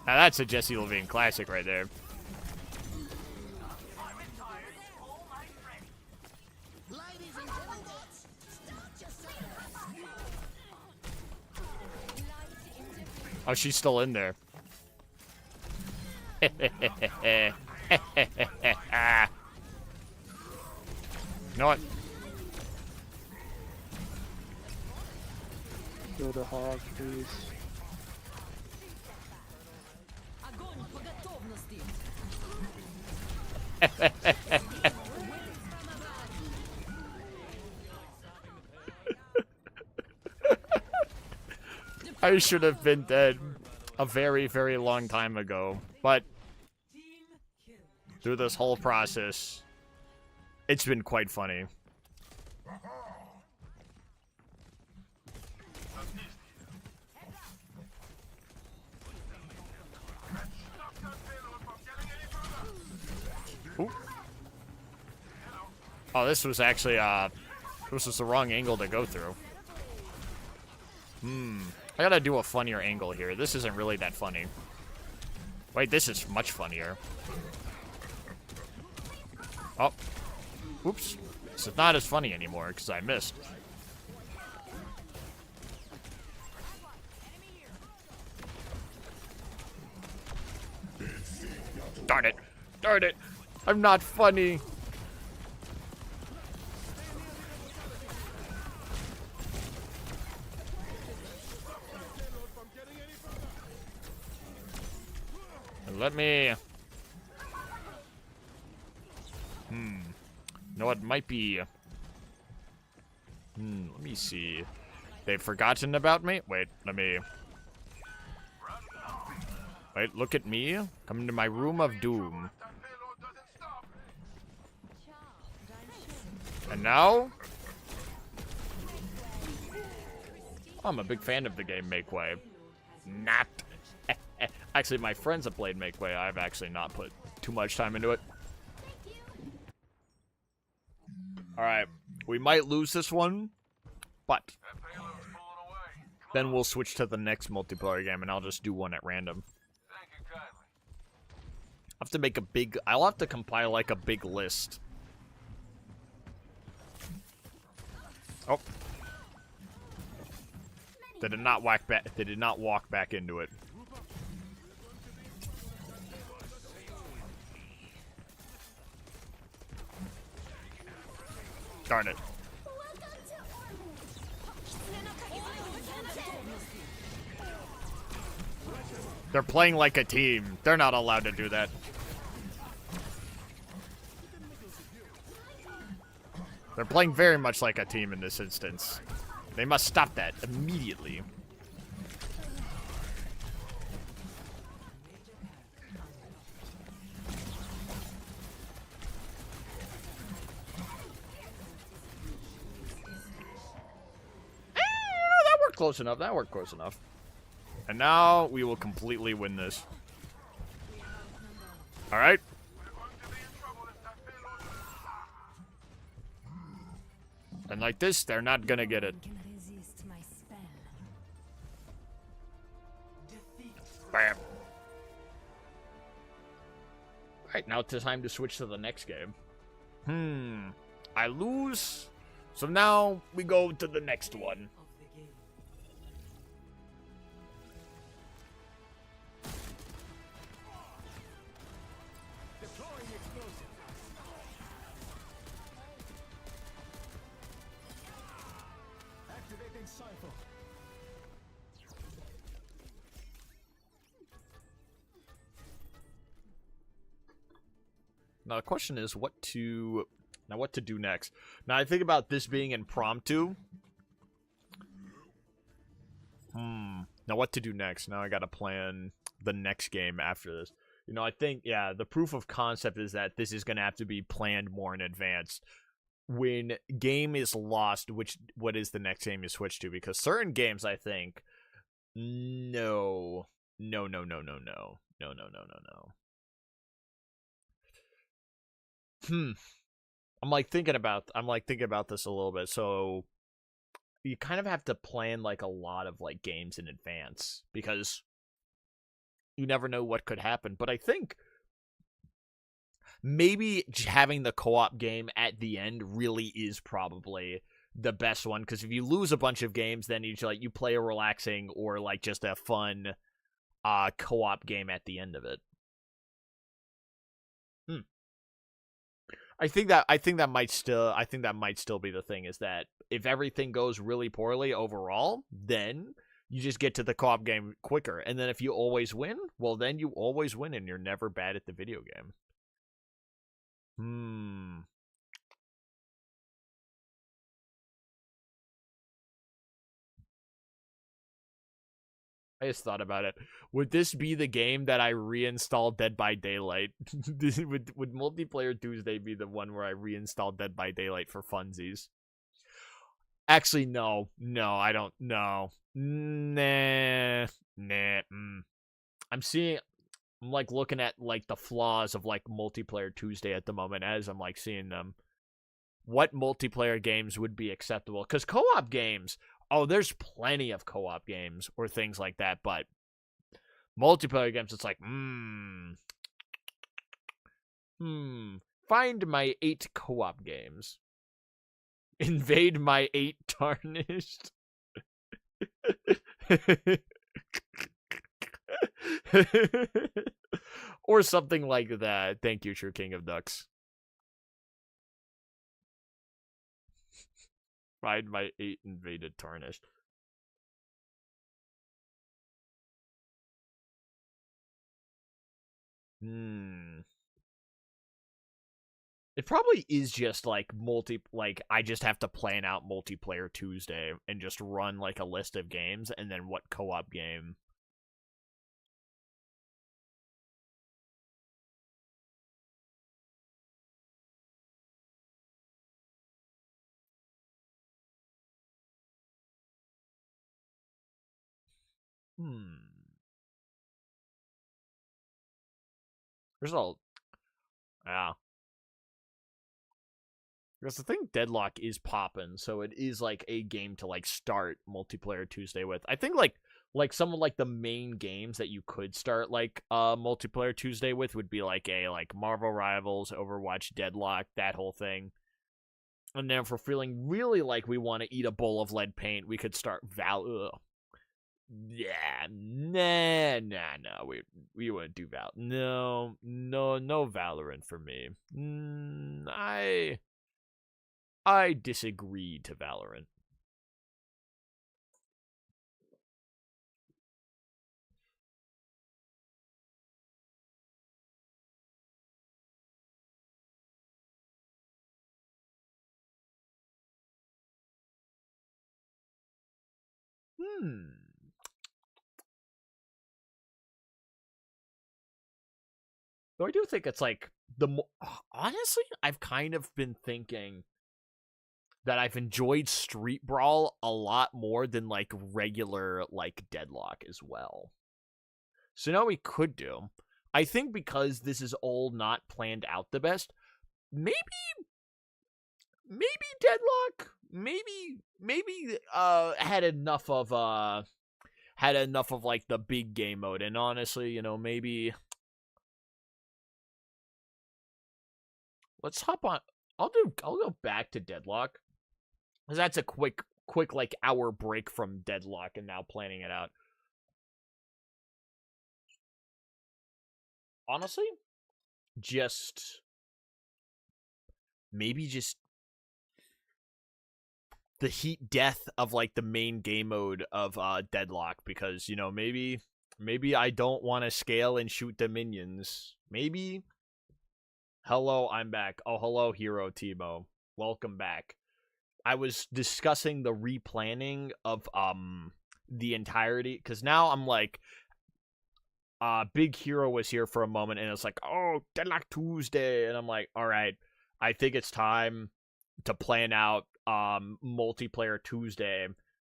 Now that's a Jesse Levine classic right there. Oh, she's still in there. You know what? Kill the hog, please. I should have been dead a very, very long time ago. But through this whole process, it's been quite funny. Ooh. Oh, this was actually, this was the wrong angle to go through. I gotta do a funnier angle here. This isn't really that funny. Wait, this is much funnier. Oh. Oops. This is not as funny anymore, because I missed. Darn it. Darn it. I'm not funny. Let me... You know what might be... let me see. They've forgotten about me? Wait, let me... Wait, look at me. Come into my room of doom. And now... I'm a big fan of the game Make Way. Not... Actually, my friends have played Make Way. I've actually not put too much time into it. Alright. We might lose this one, but Then we'll switch to the next multiplayer game, and I'll just do one at random. I'll have to make a big... I'll have to compile, like, a big list. Oh. They did not walk back. They did not walk back into it. Darn it. They're playing like a team. They're not allowed to do that. They're playing very much like a team in this instance. They must stop that immediately. That worked close enough. That worked close enough. And now we will completely win this. All right. And like this, they're not gonna get it. Bam. Alright, now it's time to switch to the next game. I lose. So now we go to the next one. Now the question is what to do next. Now I think about this being impromptu. Now what to do next? Now I gotta plan the next game after this. You know, I think, yeah, the proof of concept is that this is gonna have to be planned more in advance. When game is lost, what is the next game you switch to? Because certain games, I think, no. I'm like thinking about this a little bit. So you kind of have to plan like a lot of like games in advance because you never know what could happen. But I think maybe having the co-op game at the end really is probably the best one, because if you lose a bunch of games, then you play a relaxing or like just a fun co-op game at the end of it. I think that might still be the thing, is that if everything goes really poorly overall, then you just get to the co-op game quicker. And then if you always win, well, then you always win and you're never bad at the video game. I just thought about it. Would this be the game that I reinstall Dead by Daylight? would Multiplayer Tuesday be the one where I reinstall Dead by Daylight for funsies? Actually, no. No, I don't. No. Nah. I'm like looking at like the flaws of like Multiplayer Tuesday at the moment as I'm like seeing them. What multiplayer games would be acceptable? Because co-op games, oh, there's plenty of co-op games or things like that, but multiplayer games, it's like, find my 8 co-op games. Invade my 8 tarnished. Or something like that. Thank you, True King of Ducks. Find my 8 invaded tarnished. It probably is just like I just have to plan out Multiplayer Tuesday and just run like a list of games and then what co-op game. There's all, yeah. Because the thing, Deadlock is poppin', so it is like a game to like start multiplayer Tuesday with. I think like some of like the main games that you could start like multiplayer Tuesday with would be like Marvel Rivals, Overwatch, Deadlock, that whole thing. And then if we're feeling really like we want to eat a bowl of lead paint, we could start Yeah, nah. We wouldn't do Val. No Valorant for me. I disagree to Valorant. Though I do think it's like honestly, I've kind of been thinking that I've enjoyed Street Brawl a lot more than like regular like Deadlock as well. So now we could do, I think because this is all not planned out the best, maybe Deadlock, maybe had enough of like the big game mode, and honestly, maybe let's hop on. I'll go back to Deadlock, because that's a quick like hour break from Deadlock and now planning it out. Honestly, maybe just the heat death of like the main game mode of Deadlock, because maybe I don't want to scale and shoot the minions. Maybe. Hello, I'm back. Oh, hello, Hero Timo. Welcome back. I was discussing the replanning of the entirety, because now I'm like, Big Hero was here for a moment, and it's like, oh, Deadlock Tuesday, and I'm like, all right, I think it's time to plan out multiplayer Tuesday,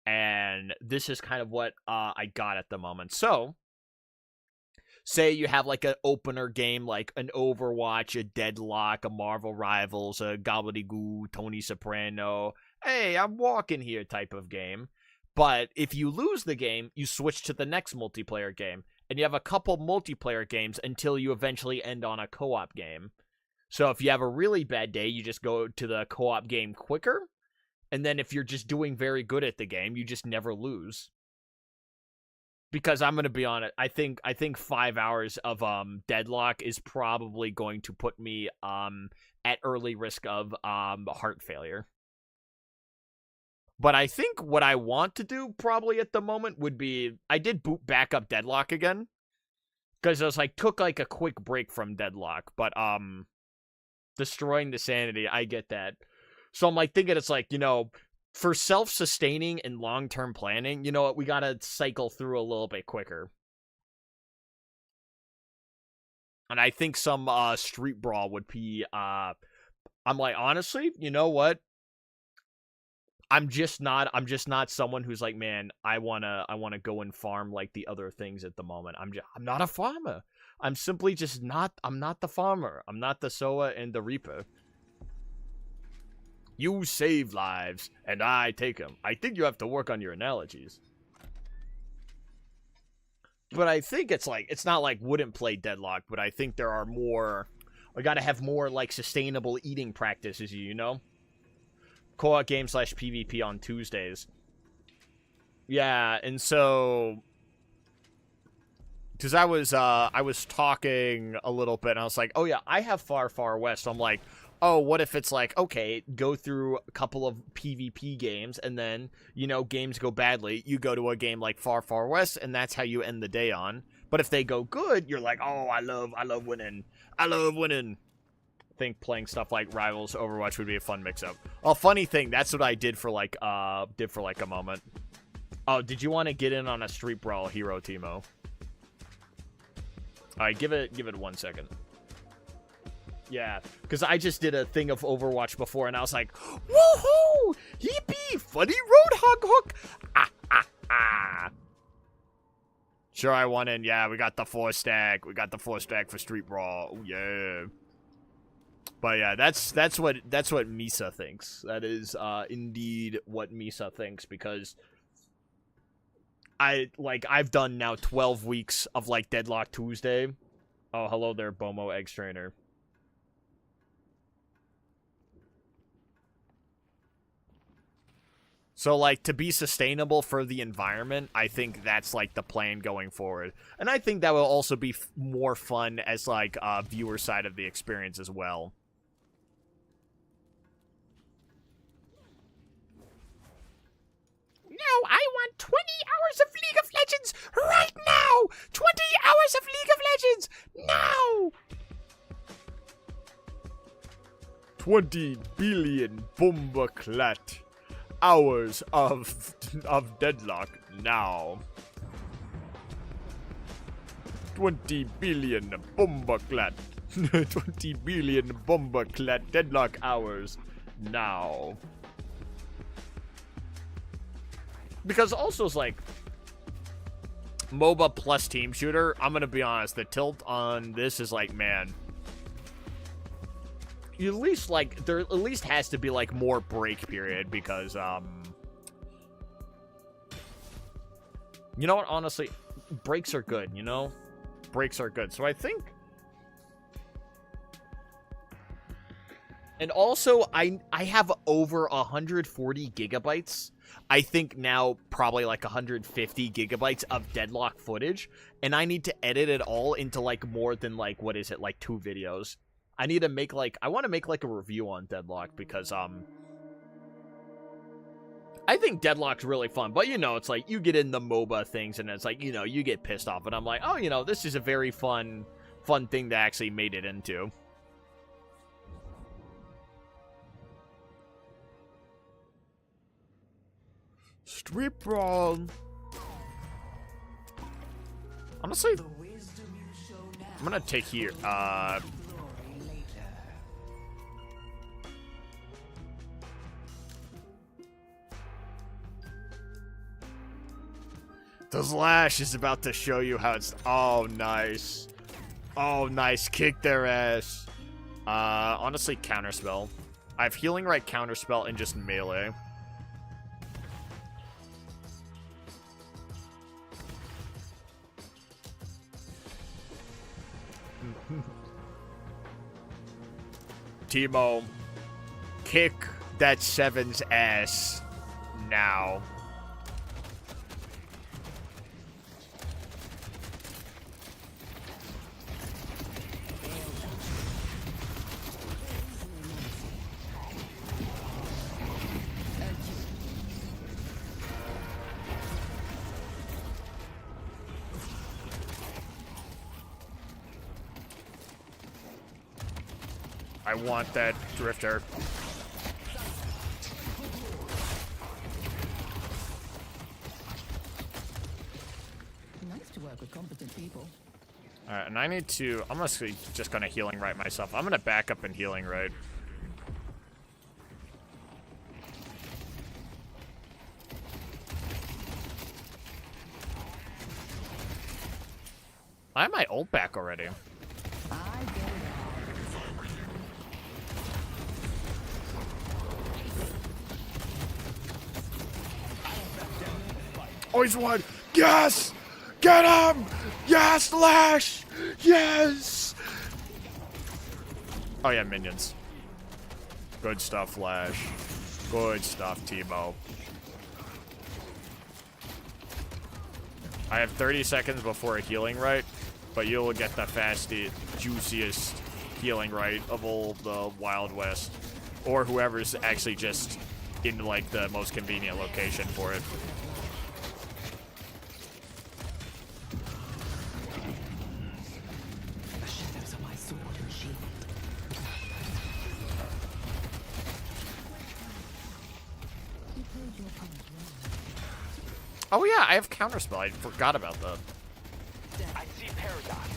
and this is kind of what I got at the moment. So, say you have like an opener game, like an Overwatch, a Deadlock, a Marvel Rivals, a Gobbledygoo, Tony Soprano, hey, I'm walking here type of game. But if you lose the game, you switch to the next multiplayer game, and you have a couple multiplayer games until you eventually end on a co-op game. So if you have a really bad day, you just go to the co-op game quicker, and then if you're just doing very good at the game, you just never lose. Because I'm going to be on it, I think 5 hours of Deadlock is probably going to put me at early risk of heart failure. But I think what I want to do probably at the moment would be, I did boot back up Deadlock again, because I was like, took like a quick break from Deadlock, but destroying the sanity, I get that. So I'm like thinking it's like, for self-sustaining and long-term planning, you know what, we gotta cycle through a little bit quicker. And I think some Street Brawl would be, I'm like, honestly, you know what? I'm just not someone who's like, man, I wanna go and farm like the other things at the moment. I'm not a farmer. I'm simply just not. I'm not the farmer. I'm not the Soa and the Reaper. You save lives, and I take them. I think you have to work on your analogies. But I think it's not like wouldn't play Deadlock, but I think there are more, we gotta have more like sustainable eating practices, Co-op game / PvP on Tuesdays. Yeah, and so, because I was talking a little bit, and I was like, oh yeah, I have Far Far West. I'm like, oh, what if it's like, okay, go through a couple of PvP games, and then, games go badly, you go to a game like Far Far West, and that's how you end the day on. But if they go good, you're like, oh, I love winning. I love winning. I think playing stuff like Rivals, Overwatch would be a fun mix-up. Oh, funny thing, that's what I did for like a moment. Oh, did you want to get in on a Street Brawl, Hero Timo? Alright, give it 1 second. Yeah, because I just did a thing of Overwatch before, and I was like, woohoo! Yippee! Funny Roadhog hook! Ah, ah, ah. Sure, I won in. Yeah, we got the 4-stack. We got the 4-stack for Street Brawl. Oh, yeah. But yeah, that's what Misa thinks. That is indeed what Misa thinks, because I've done now 12 weeks of like Deadlock Tuesday. Oh, hello there, Bomo Egg Strainer. So, like, to be sustainable for the environment, I think that's, like, the plan going forward. And I think that will also be more fun as, like, viewer side of the experience as well. No, I want 20 hours of League of Legends right now! 20 hours of League of Legends now! 20 billion Bombaclat hours of Deadlock now. 20 billion Bombaclat. 20 billion Bombaclat Deadlock hours now. Because also it's like MOBA plus team shooter, I'm gonna be honest, the tilt on this is like, man, you at least, like, there at least has to be, like, more break period, because, you know what, honestly, breaks are good, you know? Breaks are good, so I think... And also, I have over 140 gigabytes, I think now probably like 150 gigabytes of Deadlock footage, and I need to edit it all into, like, more than, like, what is it, like, 2 videos. I need to make, like, I want to make, like, a review on Deadlock, because, I think Deadlock's really fun, but, you know, it's like, you get in the MOBA things, and it's like, you know, you get pissed off, and I'm like, oh, you know, this is a very fun thing to actually made it into. Strip brawl. Honestly, I'm gonna take here, the Slash is about to show you how it's... Oh, nice. Oh, nice. Kick their ass. Honestly, Counterspell. I have Healing Right, Counterspell, and just melee. Teemo, kick that 7's ass now. I want that Drifter. Nice to work with competent people. Alright, and I need to... I'm just gonna Healing Right myself. I'm gonna back up and Healing Right. I have my ult back already. Oh, he's one. Yes! Get him! Yes, Slash! Yes! Oh, yeah, minions. Good stuff, Flash. Good stuff, Teemo. I have 30 seconds before a Healing Right, but you'll get the fastest, juiciest Healing Right of all the Wild West. Or whoever's actually just in, like, the most convenient location for it. Oh yeah, I have Counterspell. I forgot about that. I see paradox.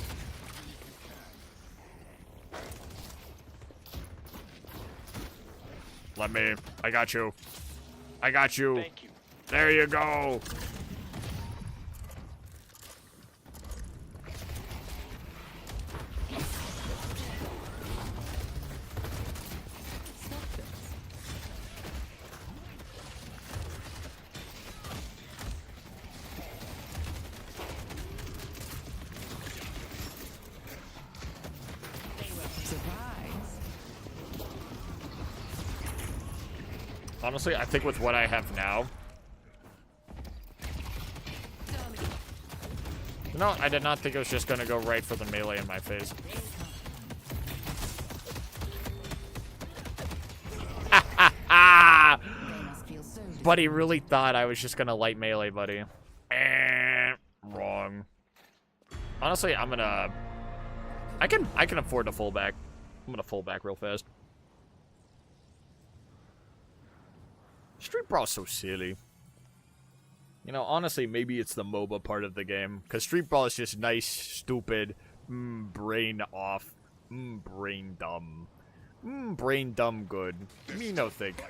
Let me. I got you. I got you. Thank you. There you go. Honestly, I think with what I have now... No, I did not think it was just going to go right for the melee in my face. Buddy really thought I was just going to light melee, buddy. Wrong. Honestly, I'm going to... I can afford to full back. I'm going to full back real fast. Street Brawl's so silly. You know, honestly, maybe it's the MOBA part of the game. Because Street Brawl is just nice, stupid, brain off, brain dumb. Brain dumb good. Me no think.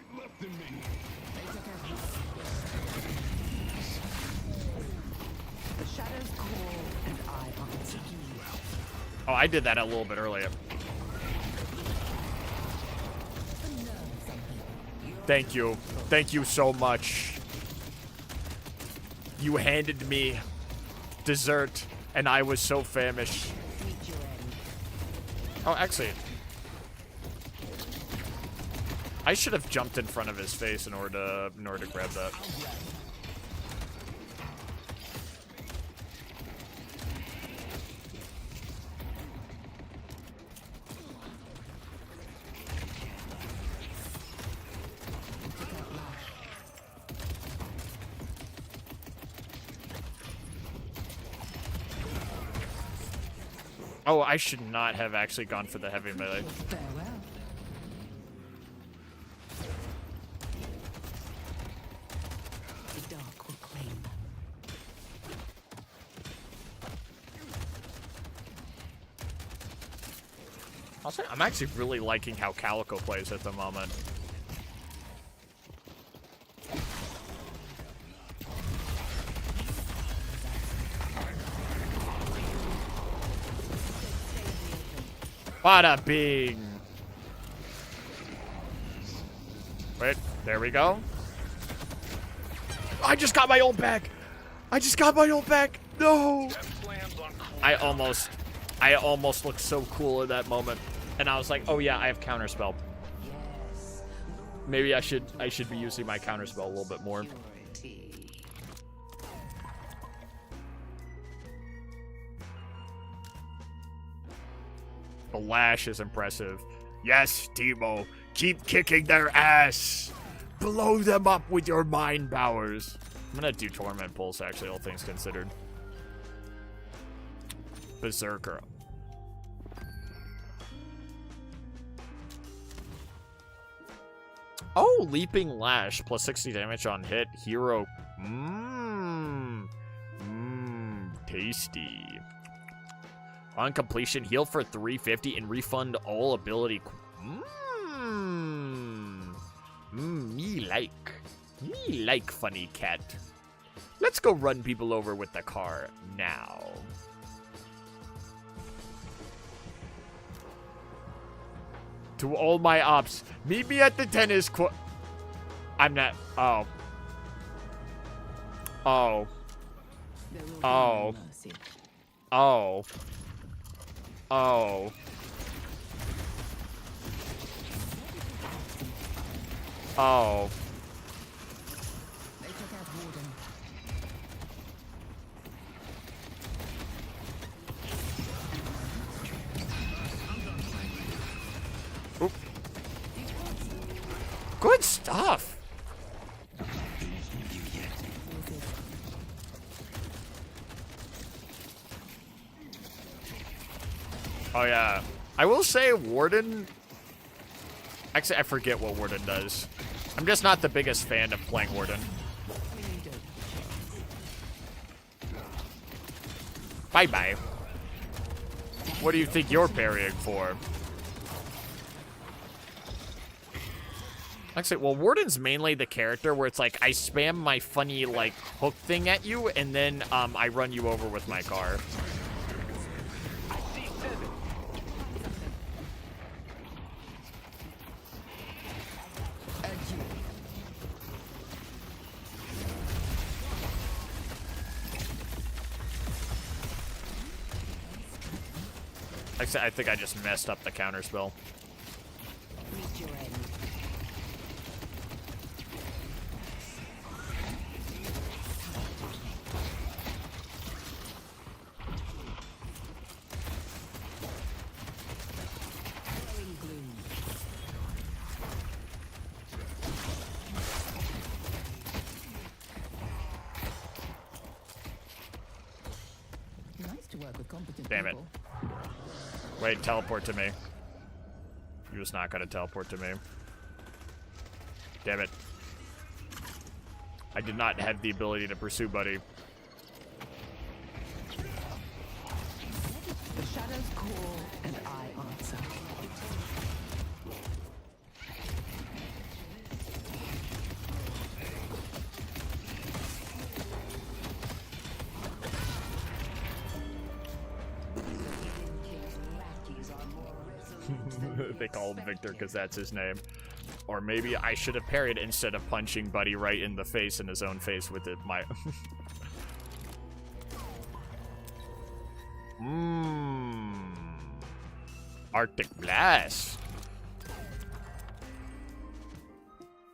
The shadows call and I answer. Oh, I did that a little bit earlier. Thank you. Thank you so much. You handed me dessert, and I was so famished. Oh, actually, I should have jumped in front of his face in order to grab that. Oh, I should not have actually gone for the heavy melee. Farewell. The dark will claim them. I'll say I'm actually really liking how Calico plays at the moment. Bada bing. Wait, there we go. I just got my ult back. I just got my ult back. No. I almost looked so cool in that moment. And I was like, oh yeah, I have counterspell. Yes. Maybe I should be using my counterspell a little bit more. The lash is impressive. Yes, Timo. Keep kicking their ass. Blow them up with your mind powers. I'm gonna do Torment Pulse, actually, all things considered. Berserker. Oh, Leaping Lash. Plus 60 damage on hit. Hero. Tasty. On completion, heal for 350 and refund all ability. Me like funny cat. Let's go run people over with the car now. To all my ops, meet me at the tennis court. I'm not. Oh. Oh. Oh. Oh. Oh. Oh. Oop. Good stuff. Oh yeah, I will say Warden. Actually, I forget what Warden does. I'm just not the biggest fan of playing Warden. Bye bye. What do you think you're parrying for? Actually, well, Warden's mainly the character where it's like I spam my funny like hook thing at you, and then I run you over with my car. Actually, I think I just messed up the counter spell. competent Damn it. people. Wait, teleport to me. You're just not gonna teleport to me. Damn it. I did not have the ability to pursue Buddy. The shadows call and I answer. They call him Victor because that's his name. Or maybe I should have parried instead of punching Buddy right in the face, in his own face with it. My. Arctic Blast.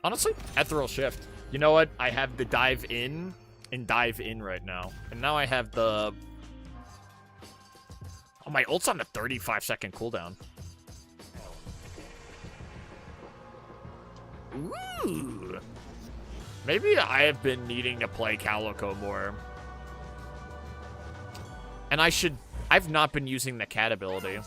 Honestly, Ethereal Shift. You know what? I have the dive in and dive in right now. And now I have the... Oh, my ult's on a 35-second cooldown. Ooh. Maybe I have been needing to play Calico more. And I should... I've not been using the cat ability.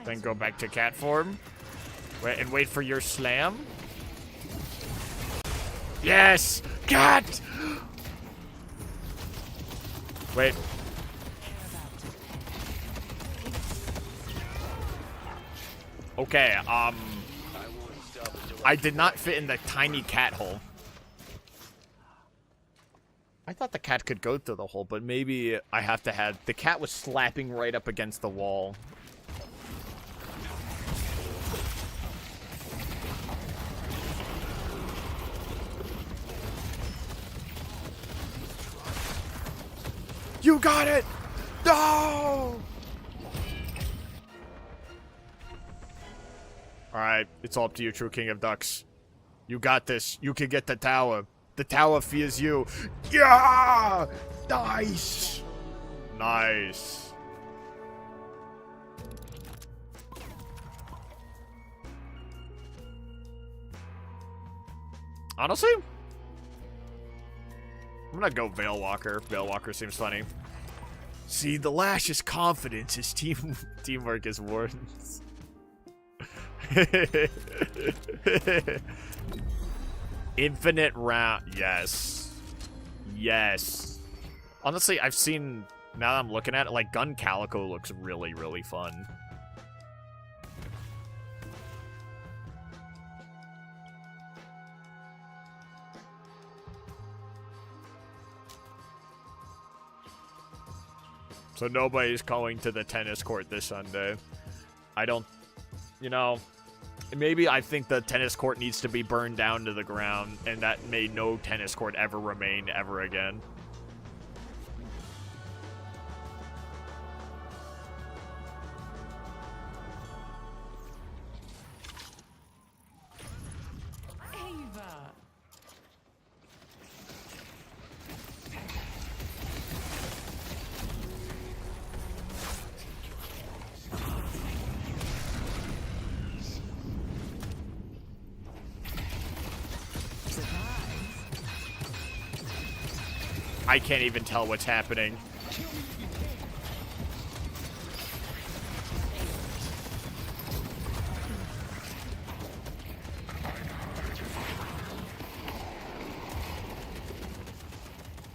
Then go back to cat form. Wait and wait for your slam. Yes! Cat! Wait. Okay, I did not fit in the tiny cat hole. I thought the cat could go through the hole, but maybe I have to have... The cat was slapping right up against the wall. You got it! No! Alright, it's all up to you, true king of ducks. You got this. You can get the tower. The tower fears you. Yeah! Nice! Nice. Honestly, I'm gonna go Veil Walker. Veil Walker seems funny. See, the lash is confidence. His teamwork is wardens. Infinite round. Yes. Yes. Honestly, I've seen, now that I'm looking at it, like, Gun Calico looks really, really fun. So nobody's going to the tennis court this Sunday. I don't, you know, maybe I think the tennis court needs to be burned down to the ground, and that may no tennis court ever remain ever again. Ava! I can't even tell what's happening.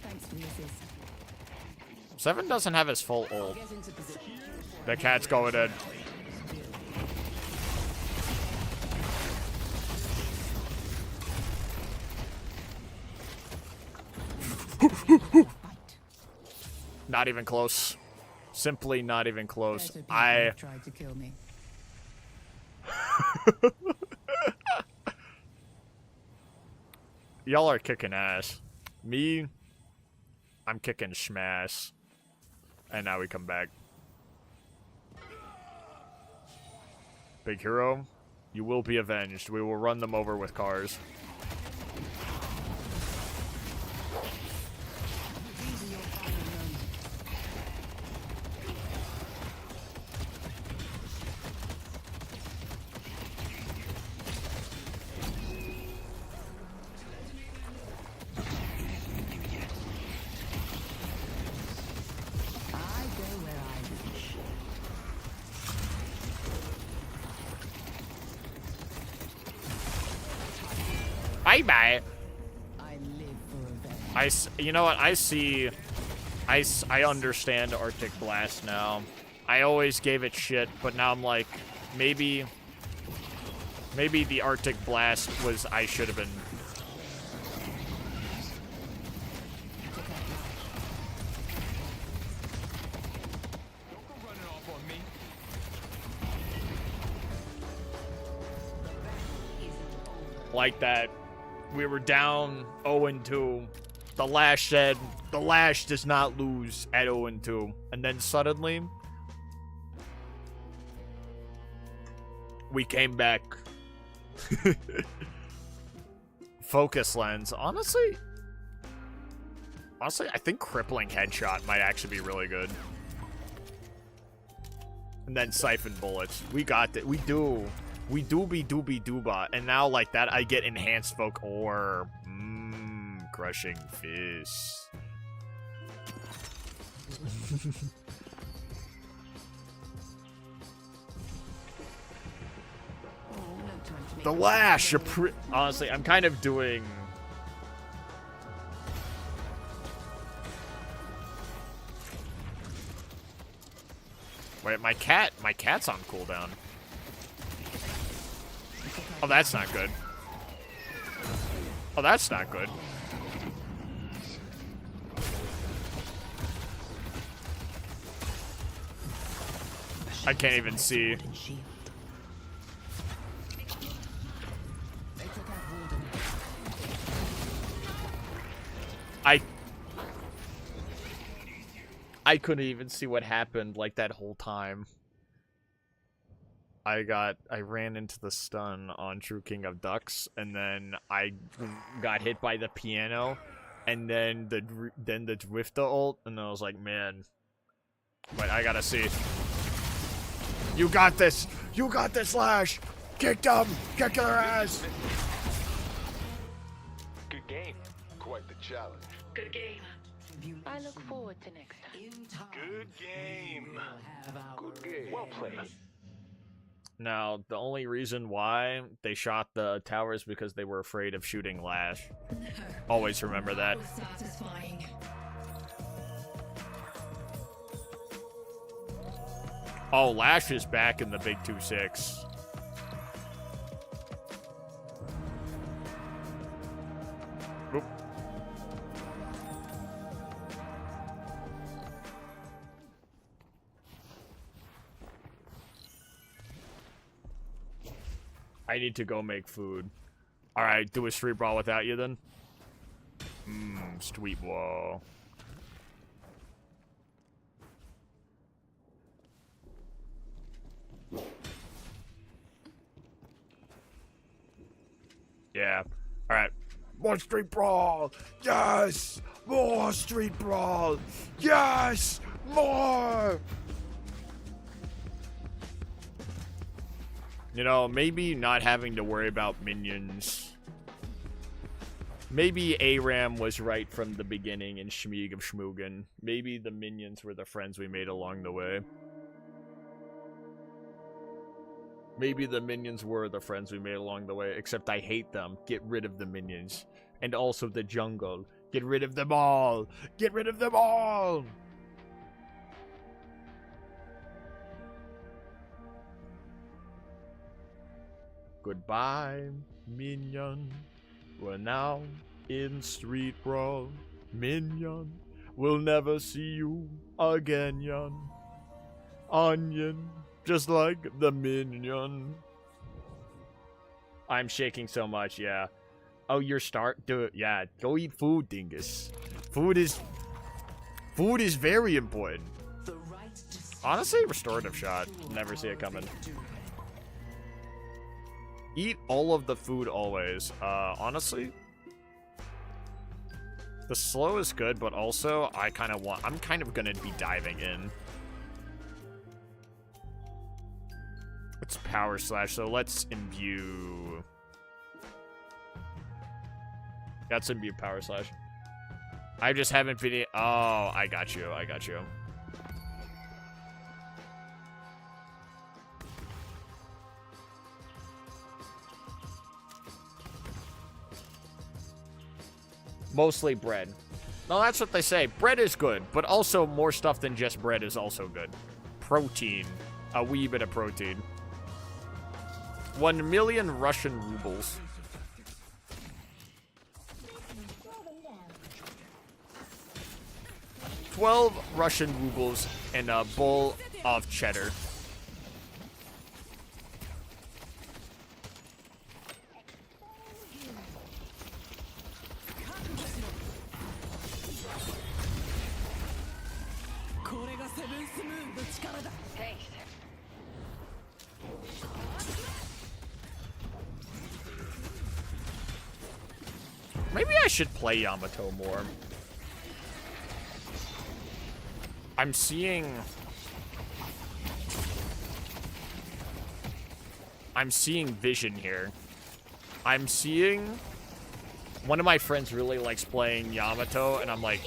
Thanks for the assist. Seven doesn't have his full ult. The cat's going in. Not even close. Simply not even close. I tried to kill me. Y'all are kicking ass. Me, I'm kicking Smash. And now we come back. Big Hero, you will be avenged. We will run them over with cars. Bye-bye. You know what? I understand Arctic Blast now. I always gave it shit, but now I'm like, maybe the Arctic Blast was, I should have been. Like that. We were down 0-2. The Lash said, the Lash does not lose at 0-2. And then suddenly, we came back. Focus Lens. Honestly, I think Crippling Headshot might actually be really good. And then Siphon Bullets. We got that. We do. We doobie doobie dooba. And now, like that, I get Enhanced Folk or Crushing Fist. The Lash. Honestly, I'm kind of doing. Wait, my cat's on cooldown. Oh, that's not good. Oh, that's not good. I can't even see. I couldn't even see what happened like that whole time. I ran into the stun on True King of Ducks, and then I got hit by the piano, and then the Drifta ult, and I was like, man. Wait, I gotta see. You got this! You got this, Lash! Kick them! Kick their ass! Good game. Quite the challenge. Good game. I look forward to next time. Good game. Good game. Well played. Now, the only reason why they shot the tower is because they were afraid of shooting Lash. Always remember that. Satisfying. Oh, Lash is back in the big 2-6. Oop. I need to go make food. Alright, do a street brawl without you then? Street brawl. Yeah. Alright. More street brawl! Yes! More street brawl! Yes! More! You know, maybe not having to worry about minions. Maybe ARAM was right from the beginning in Schmeeg of Schmoogan. Maybe the minions were the friends we made along the way. Maybe the minions were the friends we made along the way, except I hate them. Get rid of the minions. And also the jungle. Get rid of them all! Get rid of them all! Goodbye, minion. We're now in street brawl. Minion, we'll never see you again, yon. Onion, just like the minion. I'm shaking so much, yeah. Oh, you're do it. Yeah, go eat food, dingus. Food is very important. Honestly, restorative shot. Never see it coming. Eat all of the food always. Honestly, the slow is good, but also I'm kind of gonna be diving in. It's power slash, so let's imbue. Let's imbue power slash. I just haven't been. Oh, I got you. I got you. Mostly bread. No, that's what they say. Bread is good, but also more stuff than just bread is also good. Protein. A wee bit of protein. 1 million Russian rubles. $12 Russian rubles and a bowl of cheddar. Maybe I should play Yamato more. I'm seeing vision here. I'm seeing one of my friends really likes playing Yamato, and I'm like,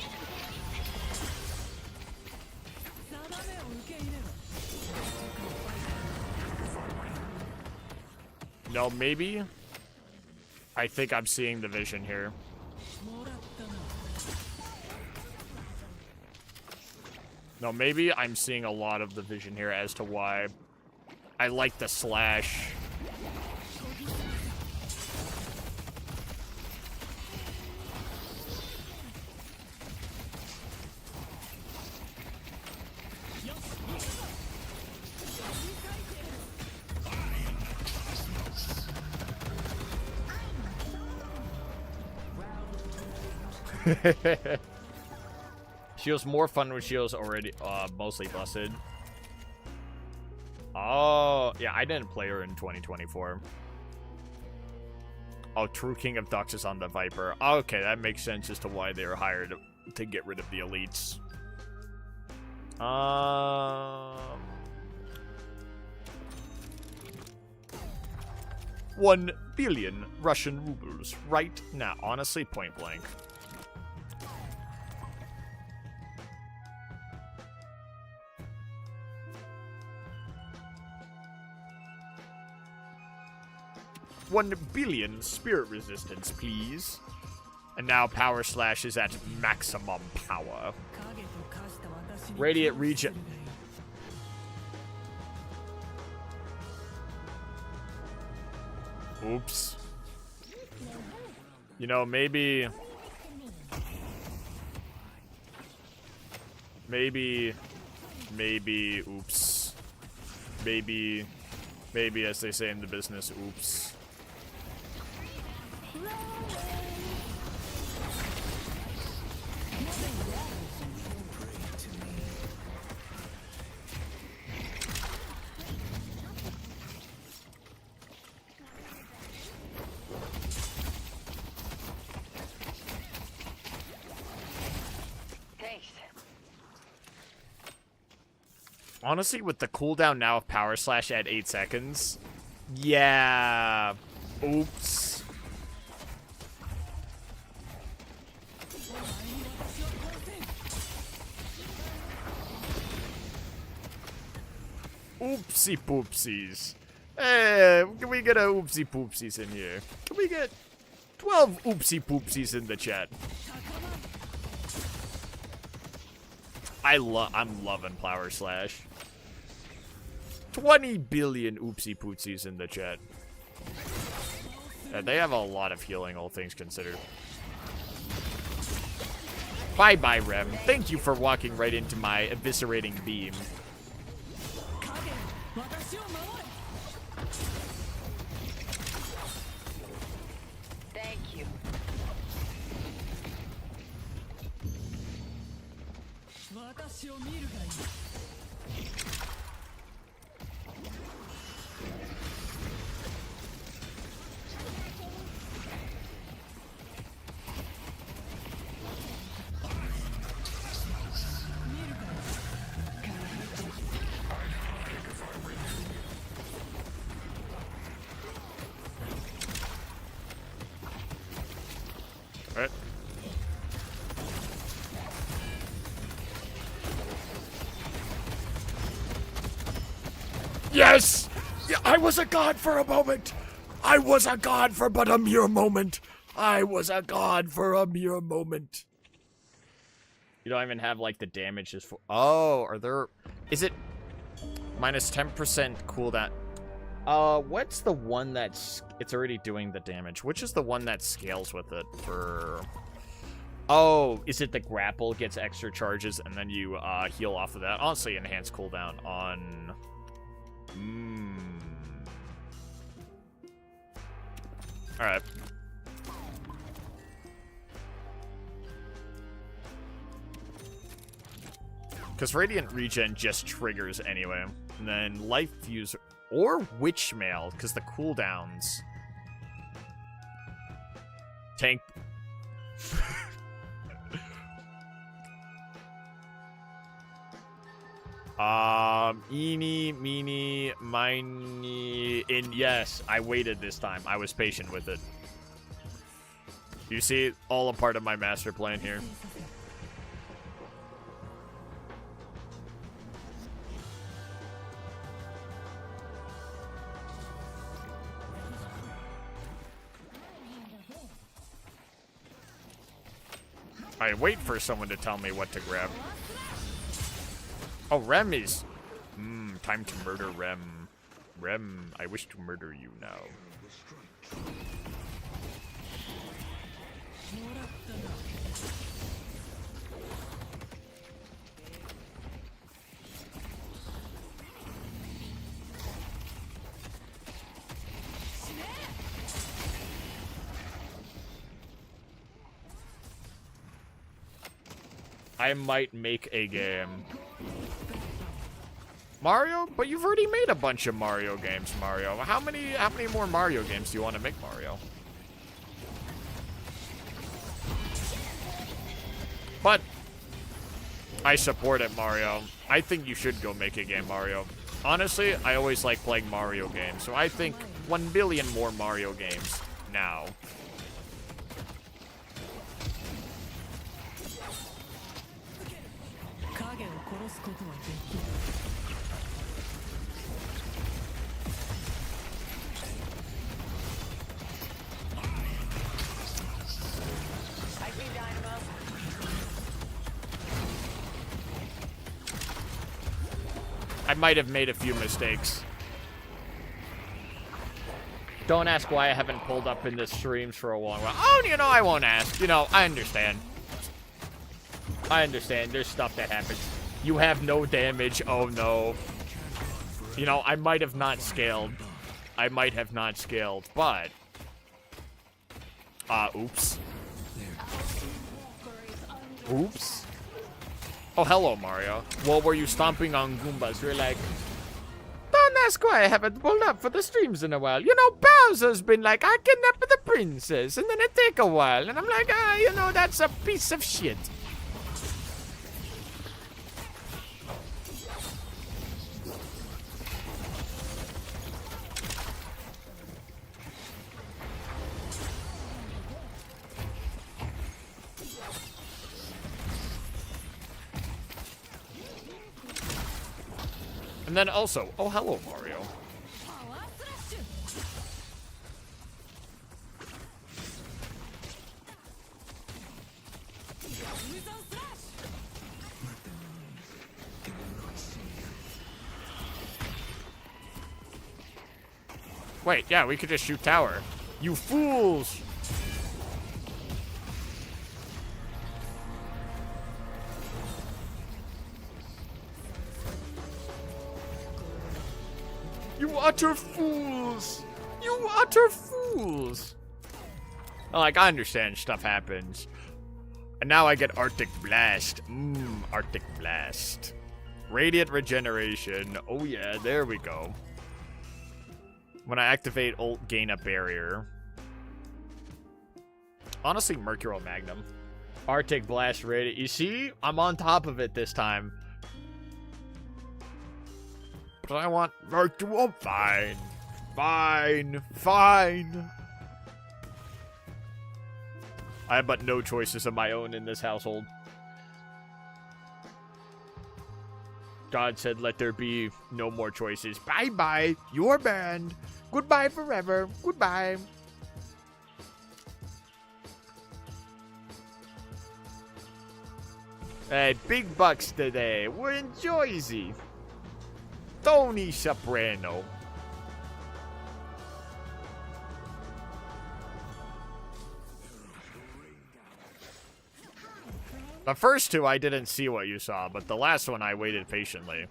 no, maybe. I think I'm seeing the vision here. No, maybe I'm seeing a lot of the vision here as to why I like the slash. Shield's more fun when Shield's already mostly busted. Oh, yeah, I didn't play her in 2024. Oh, True King of Ducks is on the Viper. Okay, that makes sense as to why they were hired to get rid of the elites. 1 billion Russian rubles right now. Honestly, point blank. $1 billion spirit resistance, please. And now power slash is at maximum power. Radiant region. Oops. You know, maybe, oops. Maybe, as they say in the business, oops. Honestly, with the cooldown now of Power Slash at 8 seconds, yeah, oops. Oopsie poopsies. Hey, can we get a oopsie poopsies in here? Can we get 12 oopsie poopsies in the chat? I'm loving Power Slash. 20 billion oopsie pootsies in the chat. Yeah, they have a lot of healing, all things considered. Bye-bye, Rem. Thank you for walking right into my eviscerating beam. Thank Thank you. Right. Yes! Yeah, I was a god for a moment! I was a god for but a mere moment! I was a god for a mere moment! You don't even have, like, the damages for... Oh, are there... Is it... Minus 10% cooldown? What's the one that's... It's already doing the damage. Which is the one that scales with it for... Oh, is it the grapple gets extra charges and then you, heal off of that? Honestly, enhanced cooldown on... Alright. Because Radiant Regen just triggers anyway. And then Life Fuse or Witch Mail, because the cooldowns. Tank. Eeny, meeny, miny, and yes, I waited this time. I was patient with it. You see, all a part of my master plan here. I wait for someone to tell me what to grab. Oh, Rem is... time to murder Rem. Rem, I wish to murder you now. I might make a game. Mario? But you've already made a bunch of Mario games, Mario. How many more Mario games do you want to make, Mario? But I support it, Mario. I think you should go make a game, Mario. Honestly, I always like playing Mario games, so I think 1 billion more Mario games now. I might have made a few mistakes. Don't ask why I haven't pulled up in the streams for a long while. Oh, you know, I won't ask. You know, I understand. I understand. There's stuff that happens. You have no damage. Oh, no. You know, I might have not scaled. I might have not scaled, but... oops. Oops. Oh, hello, Mario. Well, were you stomping on Goombas? You're like, don't ask why I haven't pulled up for the streams in a while. You know, Bowser's been like, I kidnapped the princess, and then it take a while. And I'm like, you know, that's a piece of shit. And then also, oh, hello, Mario. Wait, yeah, we could just shoot tower. You fools! You utter fools! You utter fools! Like, I understand stuff happens. And now I get Arctic Blast. Arctic Blast. Radiant Regeneration. Oh yeah, there we go. When I activate ult, gain a barrier. Honestly, Mercurial Magnum. Arctic Blast Radiant. You see? I'm on top of it this time. But I want Mercurial. Fine. Fine. Fine. I have but no choices of my own in this household. God said, let there be no more choices. Bye-bye. You're banned. Goodbye forever. Goodbye. Hey, big bucks today. We're in Jersey. Tony Soprano. The first two, I didn't see what you saw, but the last one, I waited patiently.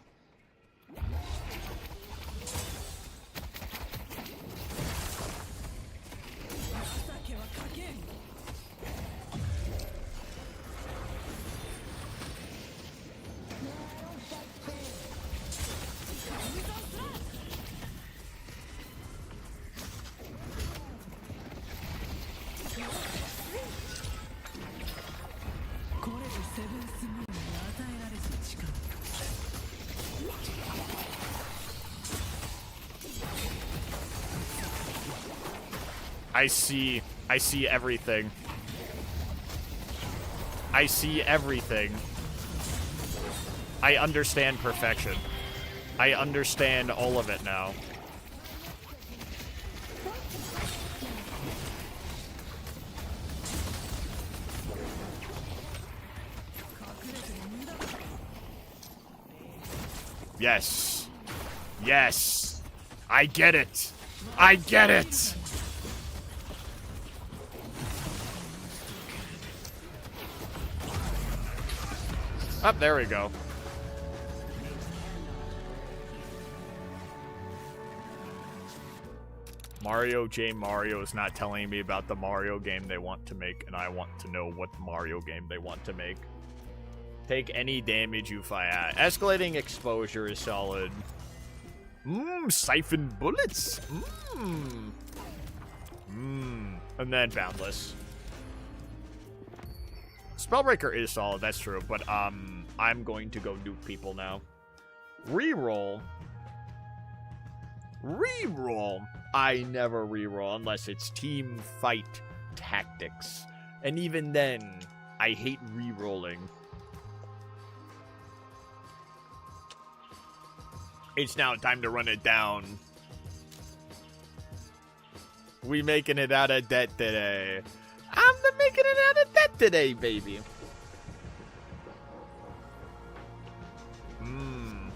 I see everything. I see everything. I understand perfection. I understand all of it now. Yes. Yes. I get it. I get it. Up, there we go. Mario is not telling me about the Mario game they want to make, and I want to know what Mario game they want to make. Take any damage you fire. Escalating exposure is solid. Siphon bullets. And then Boundless. Spellbreaker is solid, that's true, but I'm going to go nuke people now. Reroll. Reroll. I never reroll unless it's team fight tactics. And even then, I hate rerolling. It's now time to run it down. We making it out of debt today. I'm making it out of debt today, baby.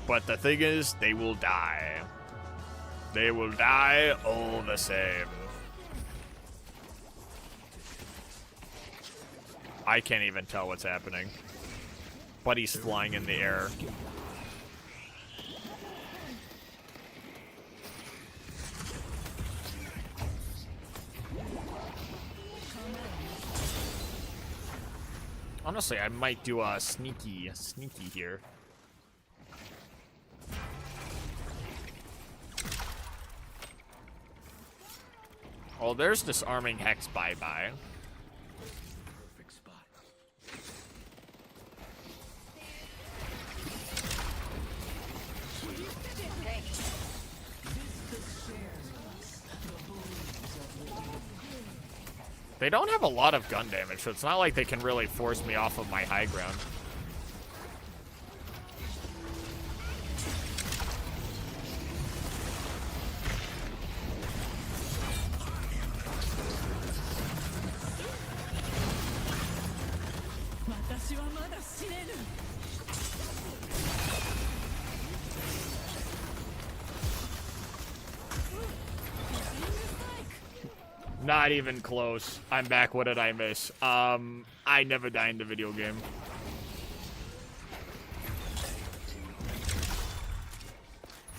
But the thing is, they will die. They will die all the same. I can't even tell what's happening. But he's flying in the air. Honestly, I might do a sneaky here. Oh, there's disarming Hex bye-bye. Perfect spot. They don't have a lot of gun damage, so it's not like they can really force me off of my high ground. Not even close. I'm back. What did I miss? I never die in the video game.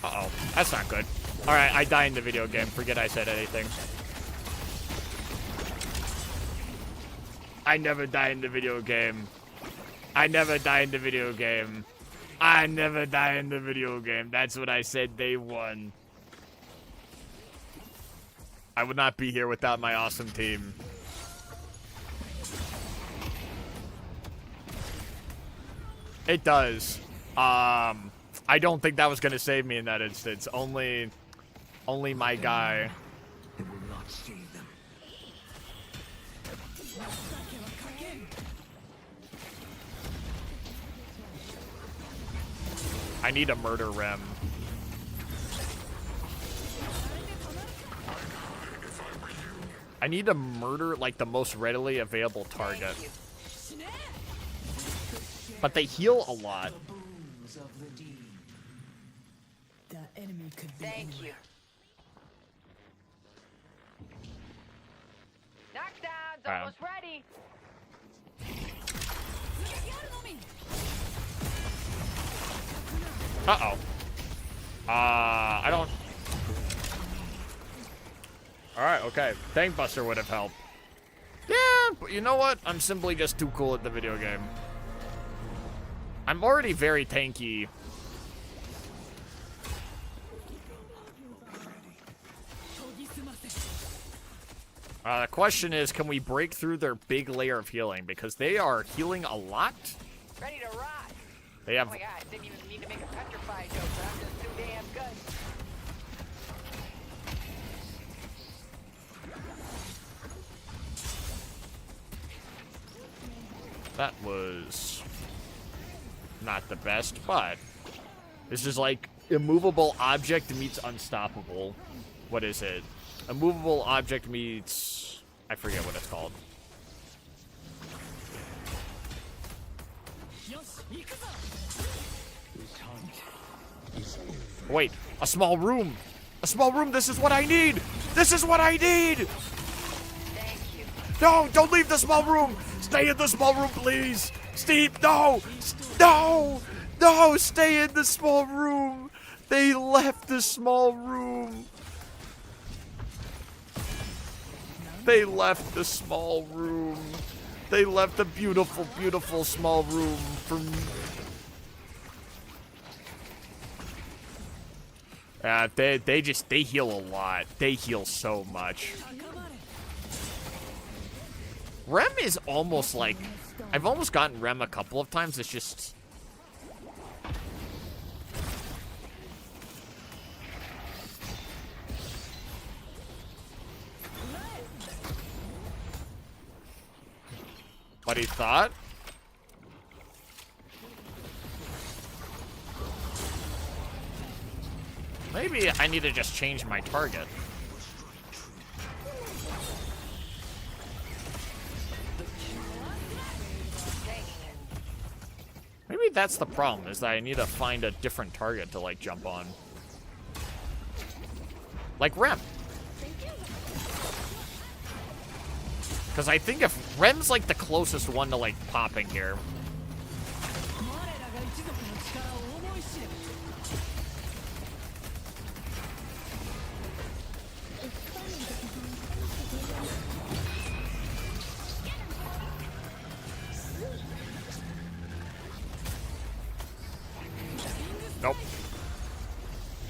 Uh-oh. That's not good. Alright, I die in the video game. Forget I said anything. I never die in the video game. I never die in the video game. I never die in the video game. That's what I said day one. I would not be here without my awesome team. It does. I don't think that was gonna save me in that instance. Only my guy. It will not save them. I need a murder rem. I need to murder, like, the most readily available target. But they heal a lot. The enemy could be Thank you. Knockdown's almost ready. Uh-oh. I don't... Alright, okay. Tank Buster would have helped. Yeah, but you know what? I'm simply just too cool at the video game. I'm already very tanky. The question is, can we break through their big layer of healing? Because they are healing a lot. Ready to rock. They have... Oh my god, I didn't even need to make a petrify joke, but I'm just too damn good. That was not the best, but this is like immovable object meets unstoppable. What is it? Immovable object meets... I forget what it's called. Wait, a small room! A small room, this is what I need! This is what I need! Thank you. No, don't leave the small room! Stay in the small room, please! Steve, no! No! No, stay in the small room! They left the small room! They left the small room. They left the beautiful, beautiful small room for me. They heal a lot. They heal so much. Rem is almost like... I've almost gotten Rem a couple of times. It's just... What he thought? Maybe I need to just change my target. Maybe that's the problem, is that I need to find a different target to, like, jump on. Like Rem. Because I think if Rem's, like, the closest one to, like, popping here. Nope.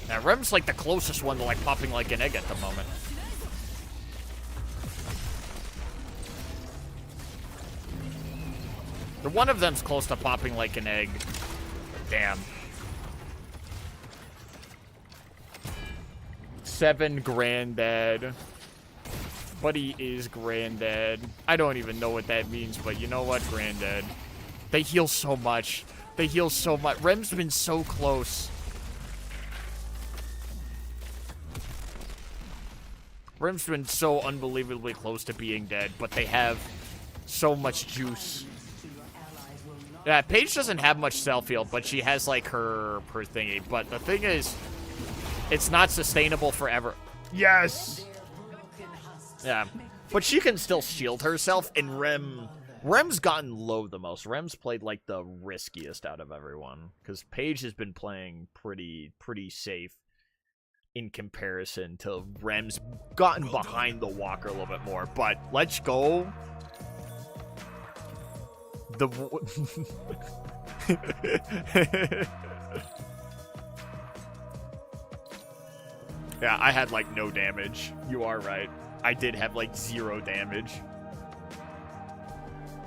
Now, Rem's, like, the closest one to, like, popping like an egg at the moment. The one of them's close to popping like an egg. Damn. 7 granddad. Buddy is granddad. I don't even know what that means, but you know what, granddad. They heal so much. They heal so much. Rem's been so close. Rem's been so unbelievably close to being dead, but they have so much juice. Yeah, Paige doesn't have much self-heal, but she has, like, her thingy. But the thing is, it's not sustainable forever. Yes! Yeah. But she can still shield herself, and Rem's gotten low the most. Rem's played, like, the riskiest out of everyone. Because Paige has been playing pretty safe in comparison to Rem's gotten behind the walker a little bit more. But let's go. Yeah, I had like no damage. You are right. I did have like 0 damage.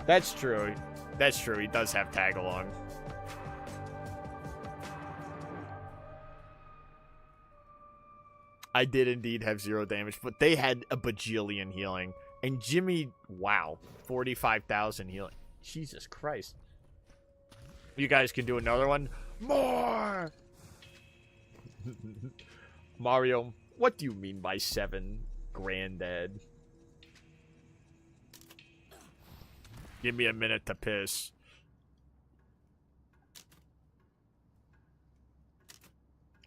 That's true. That's true. He does have tag along. I did indeed have 0 damage, but they had a bajillion healing. And Jimmy, wow, 45,000 healing. Jesus Christ. You guys can do another one. More! Mario, what do you mean by 7, Granddad? Give me a minute to piss.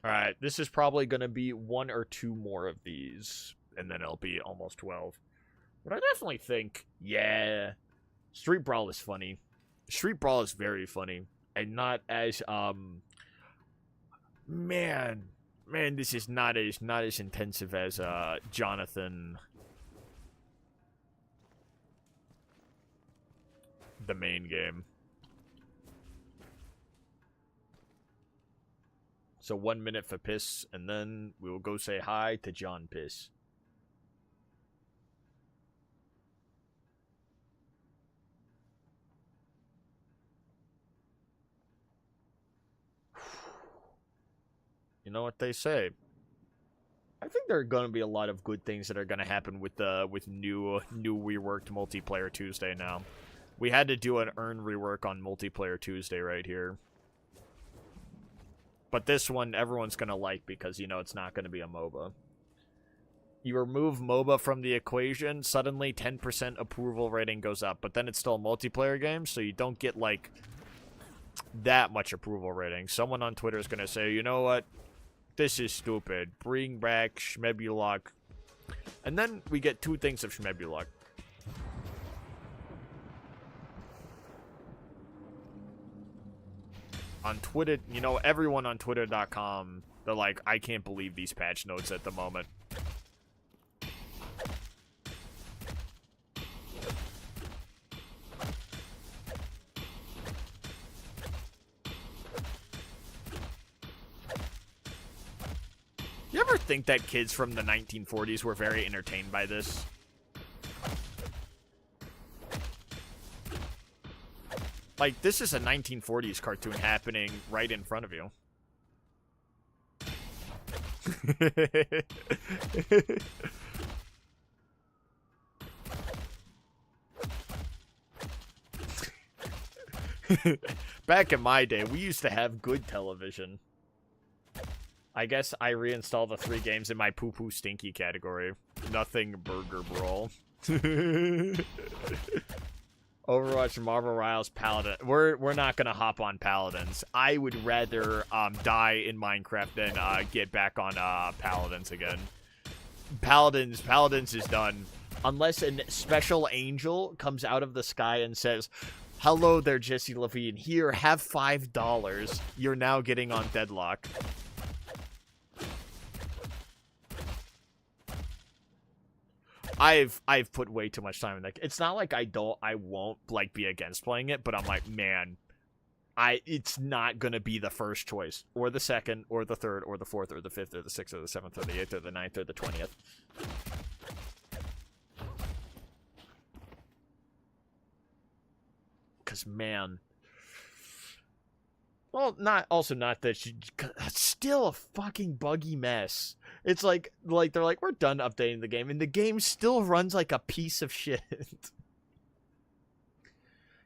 Alright, this is probably going to be 1 or 2 more of these. And then it'll be almost 12. But I definitely think, yeah, Street Brawl is funny. Street Brawl is very funny. And not as, man, this is not as intensive as, Jonathan, the main game. So 1 minute for piss, and then we will go say hi to John Piss. You know what they say. I think there are going to be a lot of good things that are going to happen with new reworked Multiplayer Tuesday now. We had to do an earn rework on Multiplayer Tuesday right here. But this one, everyone's going to like because, you know, it's not going to be a MOBA. You remove MOBA from the equation, suddenly 10% approval rating goes up. But then it's still a multiplayer game, so you don't get, like, that much approval rating. Someone on Twitter is going to say, you know what? This is stupid. Bring back Shmebulok. And then we get 2 things of Shmebulok. On Twitter, you know, everyone on Twitter.com, they're like, I can't believe these patch notes at the moment. You ever think that kids from the 1940s were very entertained by this? Like, this is a 1940s cartoon happening right in front of you. Back in my day, we used to have good television. I guess I reinstalled the 3 games in my poo-poo stinky category. Nothing Burger Brawl. Overwatch, Marvel Rivals, Paladin. We're not gonna hop on Paladins. I would rather die in Minecraft than get back on Paladins again. Paladins is done. Unless a special angel comes out of the sky and says, "Hello there, Jesse Levine. Here, have $5. You're now getting on Deadlock." I've put way too much time in that. It's not like I won't like be against playing it, but I'm like, man, it's not gonna be the first choice, or the second, or the third, or the fourth, or the fifth, or the sixth, or the seventh, or the eighth, or the ninth, or the 20th. Cause man, well, not that still a fucking buggy mess. It's like they're like, we're done updating the game, and the game still runs like a piece of shit.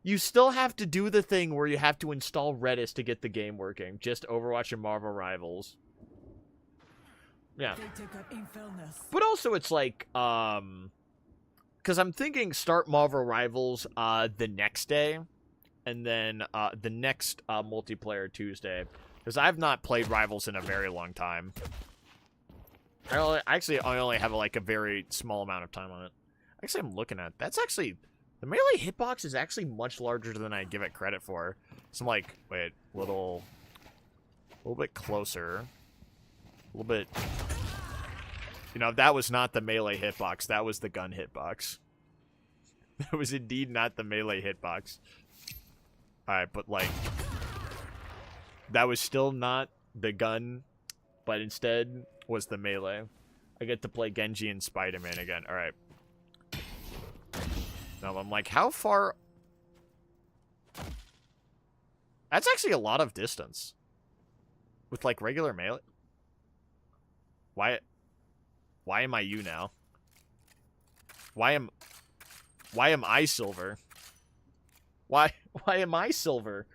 You still have to do the thing where you have to install Redis to get the game working. Just Overwatch and Marvel Rivals. Yeah. But also it's like, because I'm thinking start Marvel Rivals the next day, and then the next Multiplayer Tuesday. Because I've not played Rivals in a very long time. I only have like a very small amount of time on it. Actually, I'm looking at that's actually the melee hitbox is actually much larger than I give it credit for. So I'm like, wait, a little bit closer, a little bit. You know, that was not the melee hitbox. That was the gun hitbox. That was indeed not the melee hitbox. Alright, but like... That was still not the gun, but instead was the melee. I get to play Genji and Spider-Man again. Alright. Now I'm like, how far... That's actually a lot of distance. With, like, regular melee. Why am I you now? Why am I silver? Why am I silver?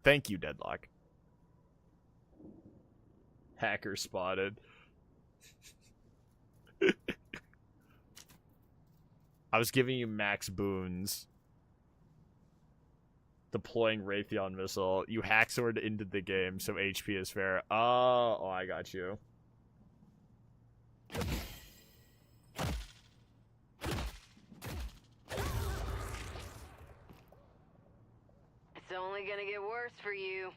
Thank you, Deadlock. Hacker spotted. I was giving you max boons. Deploying Raytheon missile. You hack-sword into the game, so HP is fair. Oh, I got you. It's only gonna get worse for you.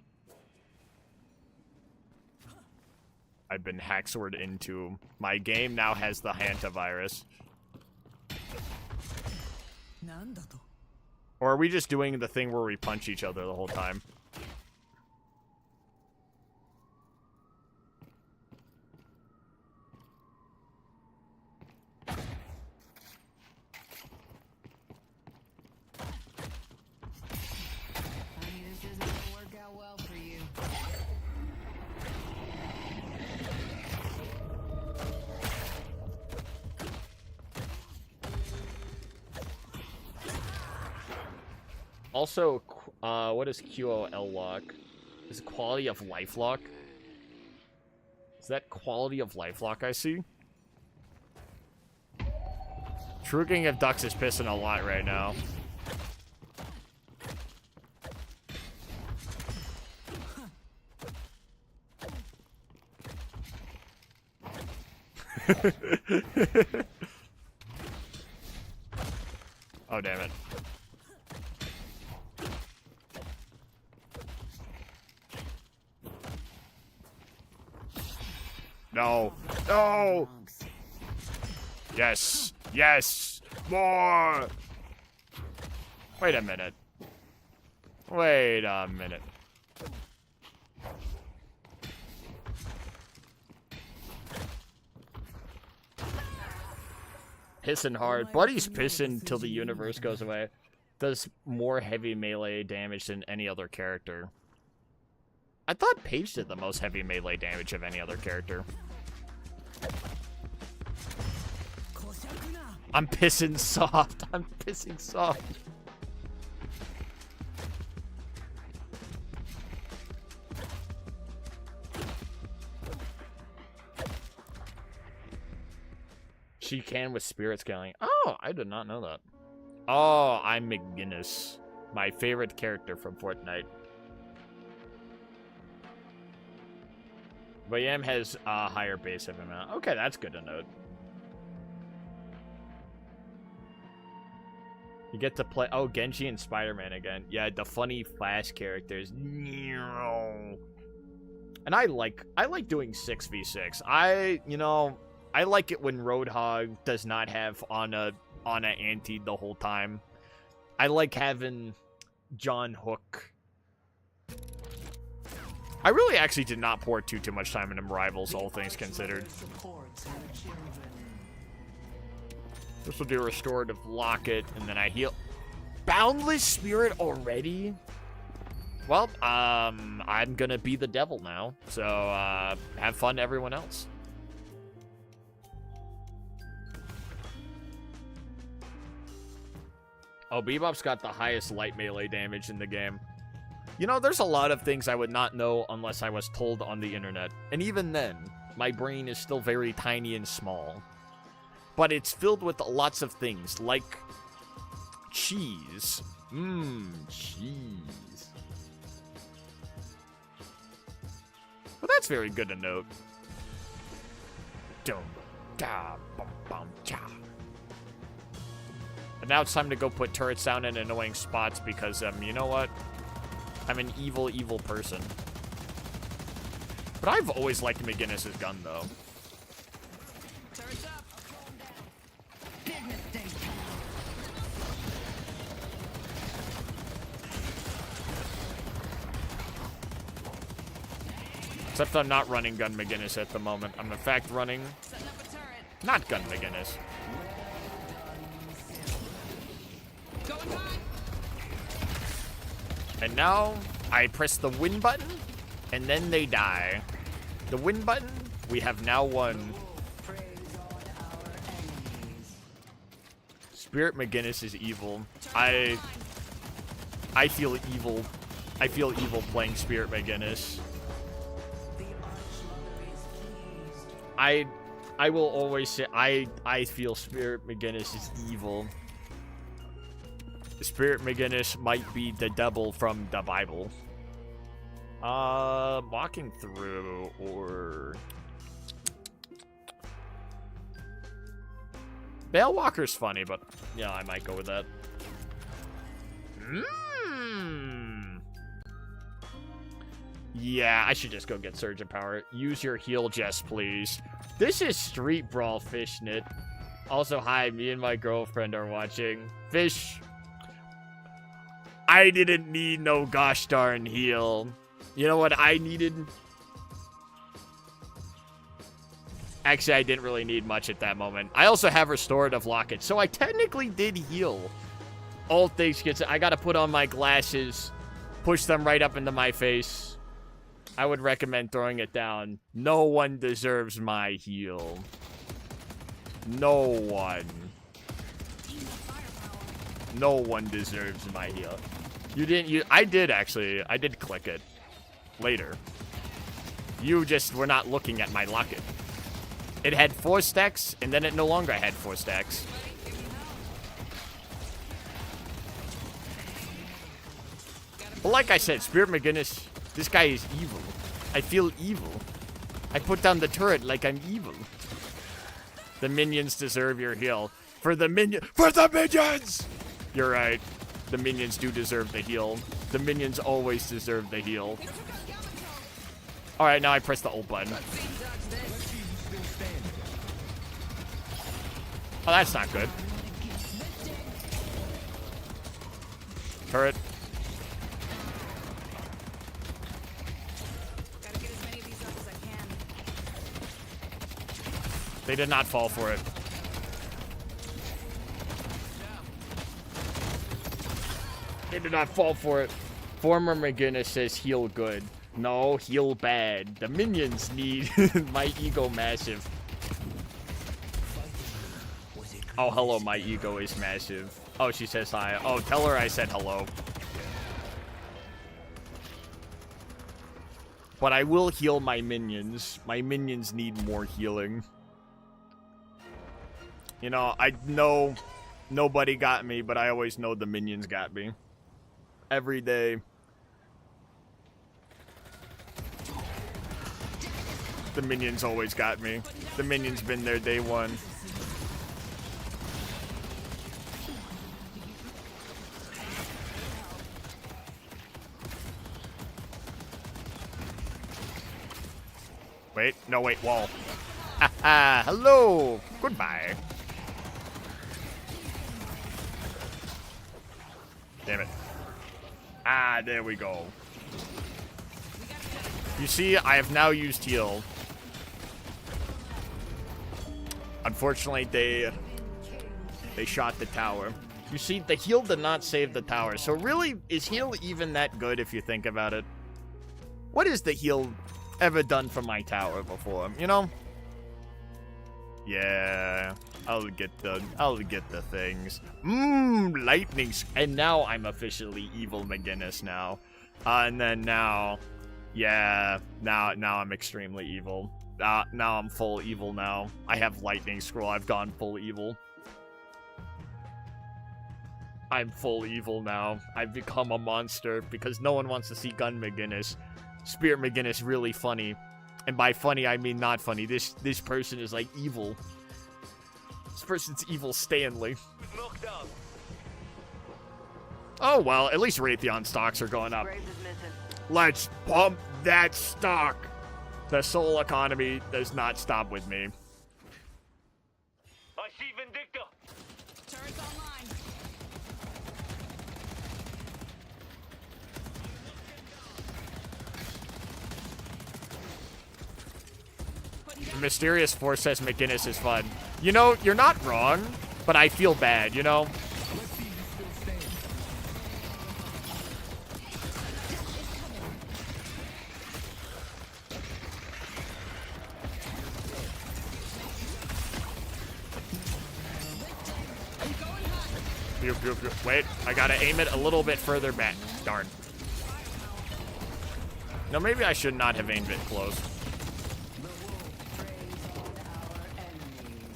I've been hack-sword into. My game now has the hantavirus. Or are we just doing the thing where we punch each other the whole time? Honey, this isn't gonna work out well for you. Also, what is QOL lock? Is it quality of life lock? Is that quality of life lock I see? True King of Ducks is pissing a lot right now. Oh, damn it. No. No. Yes. Yes. More. Wait a minute. Wait a minute. Pissing hard. Buddy's pissing till the universe goes away. Does more heavy melee damage than any other character. I thought Paige did the most heavy melee damage of any other character. I'm pissing soft. I'm pissing soft. She can with spirit scaling. Oh, I did not know that. Oh, I'm McGinnis. My favorite character from Fortnite. But Yam has a higher base of amount. Okay, that's good to note. You get to play... Oh, Genji and Spider-Man again. Yeah, the funny flash characters. And I like doing 6v6. I like it when Roadhog does not have Ana antied the whole time. I like having John Hook. I really actually did not pour too much time into Rivals, all things considered. This will do a restorative locket, and then I heal. Boundless Spirit already? Well, I'm gonna be the devil now, so have fun, everyone else. Oh, Bebop's got the highest light melee damage in the game. You know, there's a lot of things I would not know unless I was told on the internet. And even then, my brain is still very tiny and small. But it's filled with lots of things, like cheese. Cheese. Well, that's very good to note. Dum, da, bum, bum, cha. And now it's time to go put turrets down in annoying spots because, you know what? I'm an evil, evil person. But I've always liked McGinnis's gun, though. Turns up. Except I'm not running Gun McGinnis at the moment. I'm in fact running not Gun McGinnis. And now I press the win button, and then they die. The win button, we have now won. Spirit McGinnis is evil. I feel evil. I feel evil playing Spirit McGinnis. I will always say I feel Spirit McGinnis is evil. Spirit McGinnis might be the devil from the Bible. Walking through or Balewalker's funny, but yeah, I might go with that. Yeah, I should just go get Surge of Power. Use your heal, Jess, please. This is Street Brawl Fishnet. Also, hi, me and my girlfriend are watching. Fish. I didn't need no gosh darn heal. You know what I needed? Actually, I didn't really need much at that moment. I also have Restorative Locket, so I technically did heal. All things considered, I gotta put on my glasses, push them right up into my face. I would recommend throwing it down. No one deserves my heal. No one. No one deserves my heal. You didn't, I did actually. I did click it. Later. You just were not looking at my locket. It had 4 stacks, and then it no longer had 4 stacks. Well, like I said, Spirit McGinnis, this guy is evil. I feel evil. I put down the turret like I'm evil. The minions deserve your heal. For the minions! You're right. The minions do deserve the heal. The minions always deserve the heal. Alright, now I press the ult button. Oh, that's not good. Turret. They did not fall for it. They did not fall for it. Former McGinnis says heal good. No, heal bad. The minions need my ego massive. Oh, hello, my ego is massive. Oh, she says hi. Oh, tell her I said hello. But I will heal my minions. My minions need more healing. You know, I know nobody got me, but I always know the minions got me. Every day. The minions always got me. The minions been there day one. Wait, no, wait, wall. Haha, hello, goodbye. Damn it. Ah, there we go. You see, I have now used heal. Unfortunately, they shot the tower. You see, the heal did not save the tower. So really, is heal even that good if you think about it? What has the heal ever done for my tower before? You know? Yeah, I'll get the things. Lightning. And now I'm officially evil McGinnis now. And then now, yeah, now I'm extremely evil. Now I'm full evil now. I have lightning scroll. I've gone full evil. I'm full evil now. I've become a monster because no one wants to see Gun McGinnis. Spirit McGinnis really funny. And by funny, I mean not funny. This person is like evil. This person's evil Stanley. Oh, well, at least Raytheon stocks are going up. Let's pump that stock. The soul economy does not stop with me. I see Vindicta. Turret's online. Mysterious Force says McGinnis is fun. You know, you're not wrong, but I feel bad, you know? Pew, pew, pew. Wait, I gotta aim it a little bit further back. Darn. No, maybe I should not have aimed it close.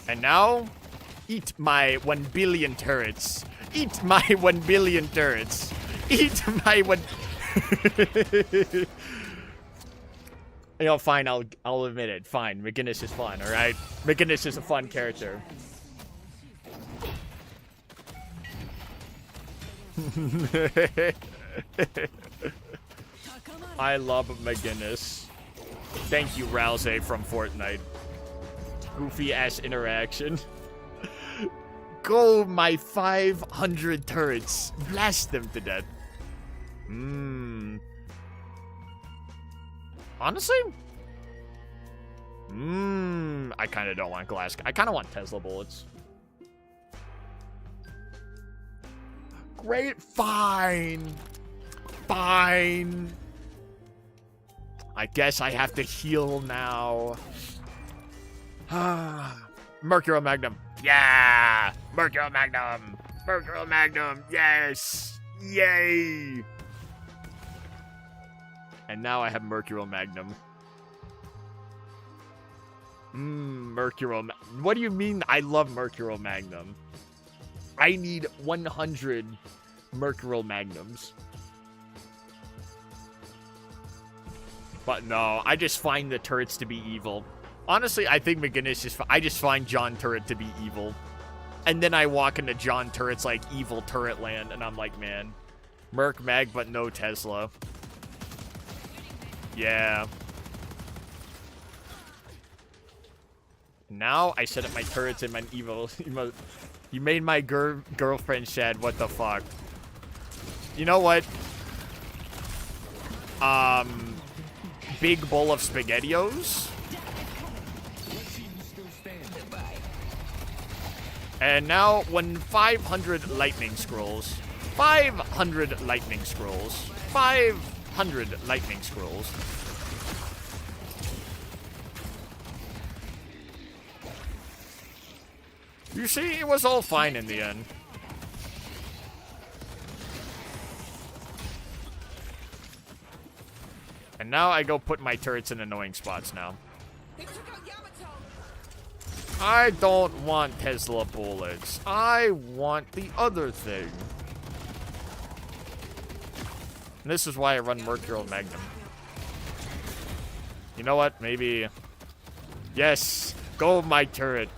And now, eat my 1 billion turrets. Eat my 1 billion turrets. Eat my 1... You know, fine, I'll admit it. Fine, McGinnis is fun, alright? McGinnis is a fun character. I love McGinnis. Thank you, Rousey from Fortnite. Goofy ass interaction. Go, my 500 turrets. Blast them to death. Honestly? I kind of don't want glass. I kind of want Tesla bullets. Great. Fine. Fine. I guess I have to heal now. Mercurial Magnum. Yeah! Mercurial Magnum. Mercurial Magnum. Yes. Yay. And now I have Mercurial Magnum. Mercurial. What do you mean I love Mercurial Magnum? I need 100 Mercurial Magnums. But no, I just find the turrets to be evil. Honestly, I think McGinnis is... I just find John Turret to be evil. And then I walk into John Turret's, like, evil turret land, and I'm like, man. Merc Mag, but no Tesla. Yeah. Now I set up my turrets in my evil... You made my girlfriend shed. What the fuck? You know what? Big bowl of SpaghettiOs. And now, 500 lightning scrolls. 500 lightning scrolls. 500 lightning scrolls. You see, it was all fine in the end. And now I go put my turrets in annoying spots now. I don't want Tesla bullets. I want the other thing. And this is why I run Mercurial Magnum. You know what? Maybe... Yes! Go, my turret!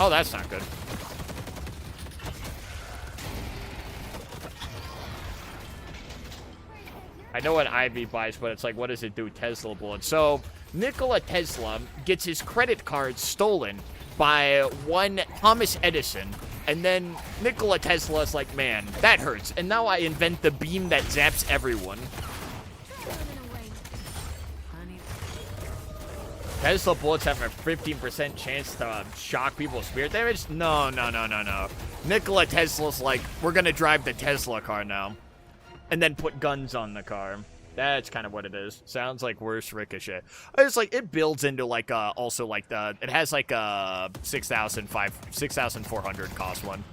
Oh, that's not good. I know what Ivy buys, but it's like, what does it do? Tesla bullets. So, Nikola Tesla gets his credit card stolen by one Thomas Edison. And then Nikola Tesla's like, man, that hurts. And now I invent the beam that zaps everyone. Tesla bullets have a 15% chance to shock people with spirit damage? No, no, no, no, no. Nikola Tesla's like, we're gonna drive the Tesla car now. And then put guns on the car. That's kind of what it is. Sounds like worse Ricochet. It's like, it builds into like, also like the, it has like a 6,400 cost one.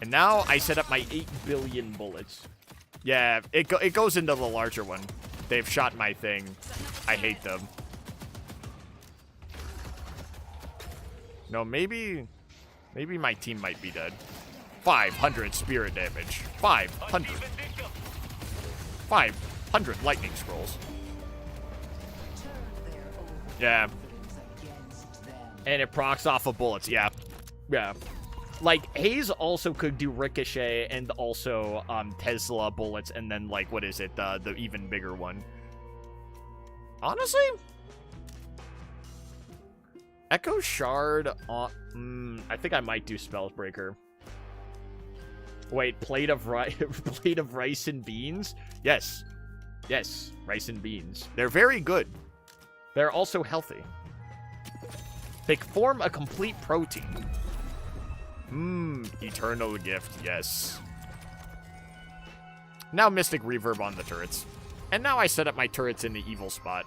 And now I set up my 8 billion bullets. Yeah, it goes into the larger one. They've shot my thing. I hate them. No, maybe my team might be dead. 500 spirit damage. 500. 500 lightning scrolls. Yeah. And it procs off of bullets. Yeah. Yeah. Like, Haze also could do Ricochet and also Tesla bullets, and then, like, what is it? The even bigger one. Honestly? Echo Shard on... I think I might do Spellbreaker. Wait, plate of rice and beans? Yes. Yes, rice and beans. They're very good. They're also healthy. They form a complete protein. Eternal gift, yes. Now Mystic Reverb on the turrets. And now I set up my turrets in the evil spot.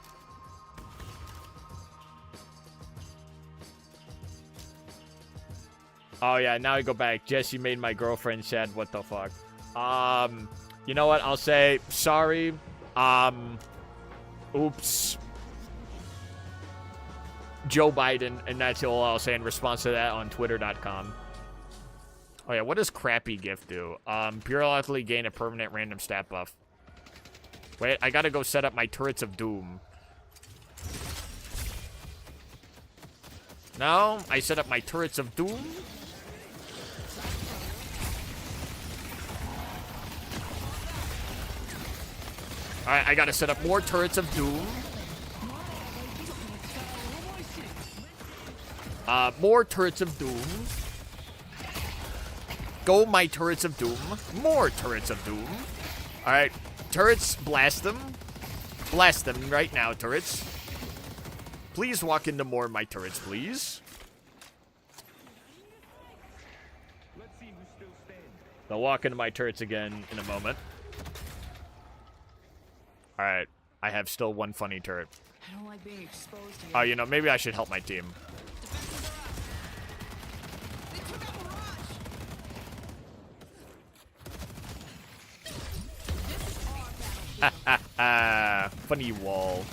Oh yeah, now I go back. Jesse made my girlfriend sad, what the fuck. You know what, I'll say sorry. Oops. Joe Biden, and that's all I'll say in response to that on twitter.com. Oh yeah, what does crappy gift do? Periodically gain a permanent random stat buff. Wait, I gotta go set up my turrets of doom. No, I set up my turrets of doom. Alright, I gotta set up more turrets of doom. More turrets of doom. Go my turrets of doom. More turrets of doom. Alright, turrets, blast them. Blast them right now, turrets. Please walk into more of my turrets, please. They'll walk into my turrets again in a moment. Alright, I have still one funny turret. I don't like being exposed to Oh, you know, maybe I should help my team. Funny wall.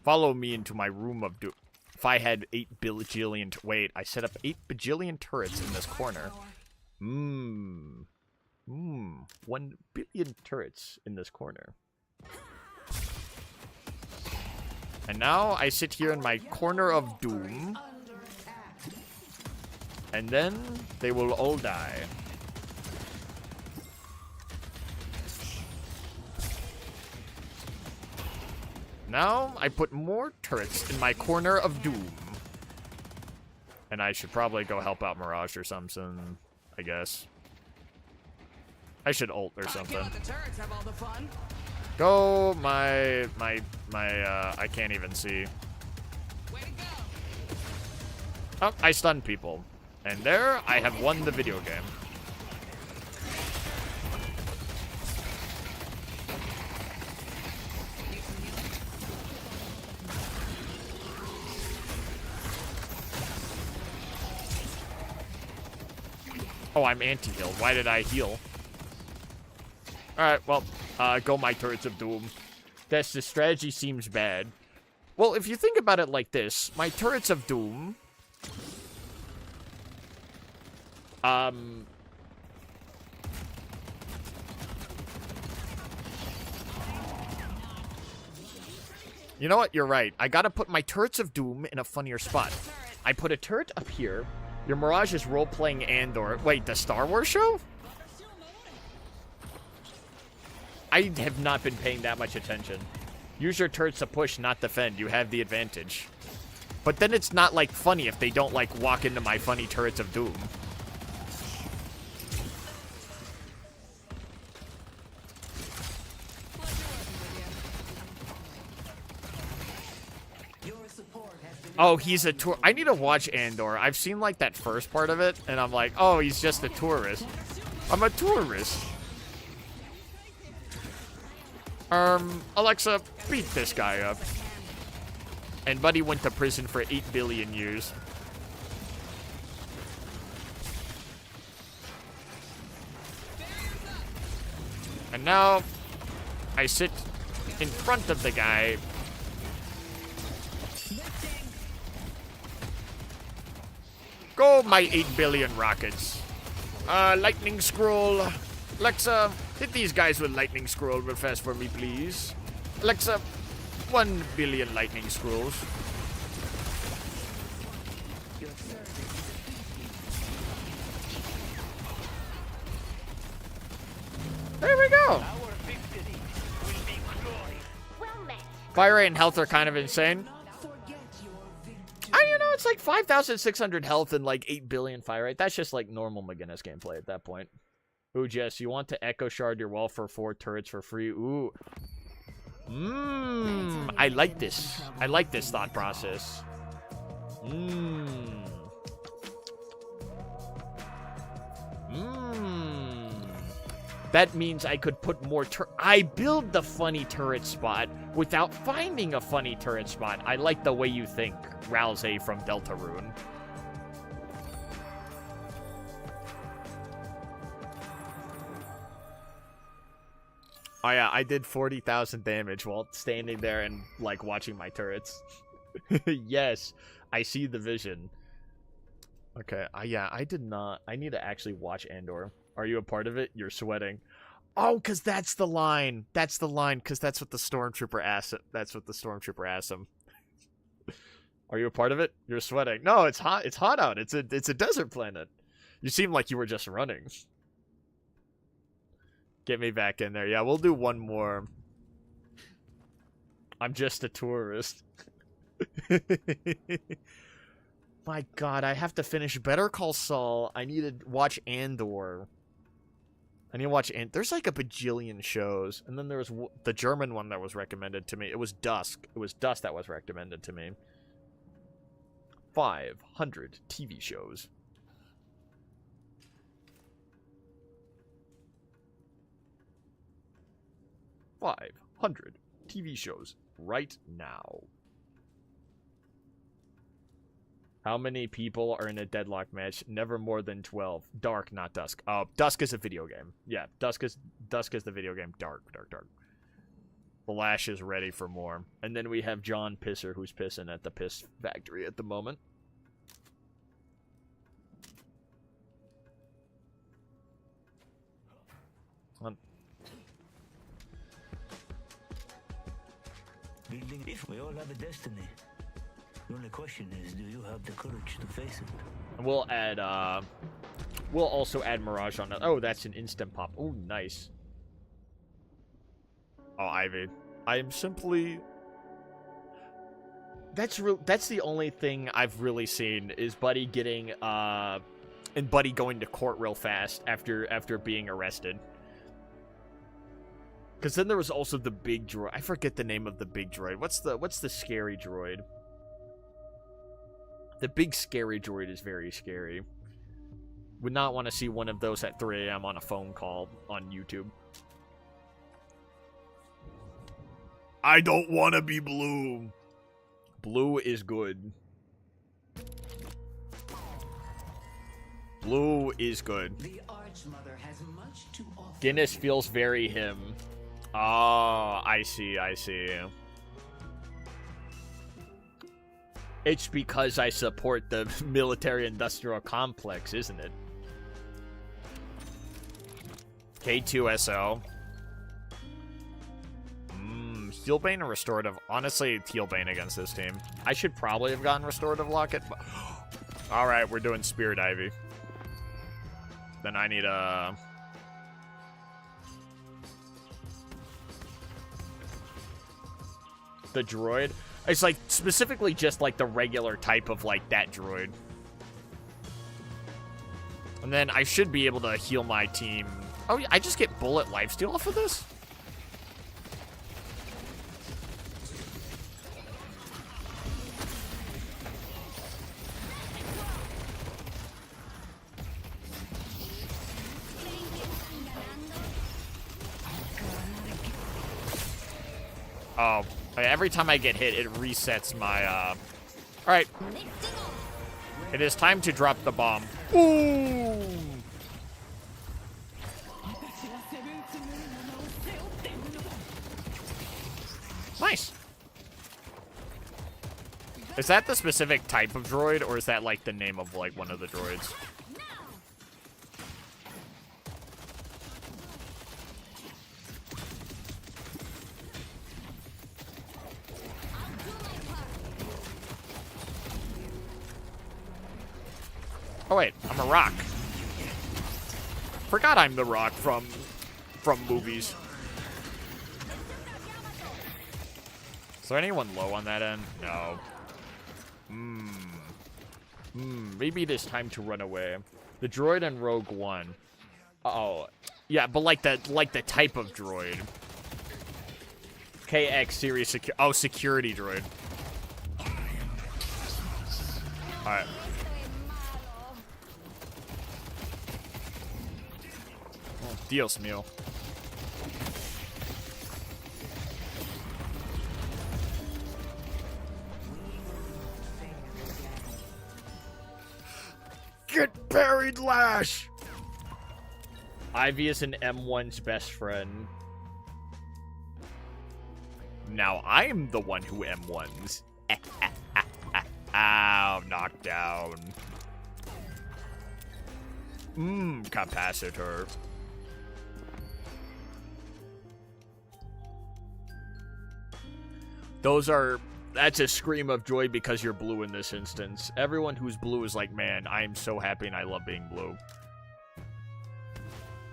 Follow me into my room of doom. If I had 8 bajillion... Wait, I set up 8 bajillion turrets in this corner. 1 billion turrets in this corner. And now I sit here in my corner of doom. And then they will all die. Now I put more turrets in my corner of doom. And I should probably go help out Mirage or something, I guess. I should ult or something. Go my I can't even see. Oh, I stunned people. And there, I have won the video game. Oh, I'm anti-heal. Why did I heal? Alright, well, go my turrets of doom. The strategy seems bad. Well, if you think about it like this, my turrets of doom... You know what? You're right. I gotta put my turrets of doom in a funnier spot. I put a turret up here. Your Mirage is role-playing Andor. Wait, the Star Wars show? I have not been paying that much attention. Use your turrets to push, not defend. You have the advantage. But then it's not, like, funny if they don't, like, walk into my funny turrets of doom. Oh, he's a tour. I need to watch Andor. I've seen, like, that first part of it, and I'm like, oh, he's just a tourist. I'm a tourist. Alexa, beat this guy up. And Buddy went to prison for 8 billion years. And now, I sit in front of the guy. Go, my 8 billion rockets. Lightning scroll. Alexa, hit these guys with lightning scroll real fast for me, please. Alexa, 1 billion lightning scrolls. There we go. Fire rate and health are kind of insane. You know, it's like 5,600 health and like 8 billion fire rate. That's just like normal McGinnis gameplay at that point. Ooh, Jess, you want to echo shard your wall for 4 turrets for free? Ooh. I like this. I like this thought process. That means I could put more I build the funny turret spot without finding a funny turret spot. I like the way you think, Ralze from Deltarune. Oh yeah, I did 40,000 damage while standing there and, like, watching my turrets. Yes, I see the vision. Okay, yeah, I did not. I need to actually watch Andor. Are you a part of it? You're sweating. Oh, because that's the line. That's the line, because that's what the Stormtrooper asked. That's what the Stormtrooper asked him. Are you a part of it? You're sweating. No, it's hot. It's hot out. It's a desert planet. You seem like you were just running. Get me back in there. Yeah, we'll do one more. I'm just a tourist. My God, I have to finish Better Call Saul. I need to watch Andor. I need to watch there's like a bajillion shows. And then there was the German one that was recommended to me. It was Dusk. It was Dusk that was recommended to me. 500 TV shows. $500 TV shows right now. How many people are in a deadlock match? Never more than 12. Dark, not Dusk. Oh, Dusk is a video game. Yeah, Dusk is the video game. Dark. The Lash is ready for more. And then we have John Pisser, who's pissing at the piss factory at the moment. We all have a destiny. The only question is, do you have the courage to face it? We'll add, we'll also add Mirage on that. Oh, that's an instant pop. Oh, nice. Oh, Ivy. I am simply... That's the only thing I've really seen is Buddy getting, and Buddy going to court real fast after being arrested. Because then there was also the big droid. I forget the name of the big droid. What's the scary droid? The big scary droid is very scary. Would not want to see one of those at 3 a.m. on a phone call on YouTube. I don't want to be blue. Blue is good. Blue is good. The Archmother has much to offer. Guinness feels very him. Oh, I see. It's because I support the military-industrial complex, isn't it? K2SO. Healbane and Restorative. Honestly, Healbane against this team. I should probably have gotten Restorative Locket, but... Alright, we're doing Spirit Ivy. Then I need a... The droid. It's like specifically just like the regular type of like that droid. And then I should be able to heal my team. Oh, yeah, I just get bullet lifesteal off of this? Oh, every time I get hit, it resets my, Alright. It is time to drop the bomb. Ooh! Nice. Is that the specific type of droid, or is that like the name of like one of the droids? Oh wait, I'm a rock. Forgot I'm the rock from movies. Is there anyone low on that end? No. Maybe it is time to run away. The droid and Rogue One. Uh-oh. Yeah, but like the type of droid. KX series security droid. Alright. Oh, Dios mío. Get buried, Lash! Ivy is an M1's best friend. Now I'm the one who M1s. Ow, knockdown. Capacitor. That's a scream of joy because you're blue in this instance. Everyone who's blue is like, man, I am so happy and I love being blue.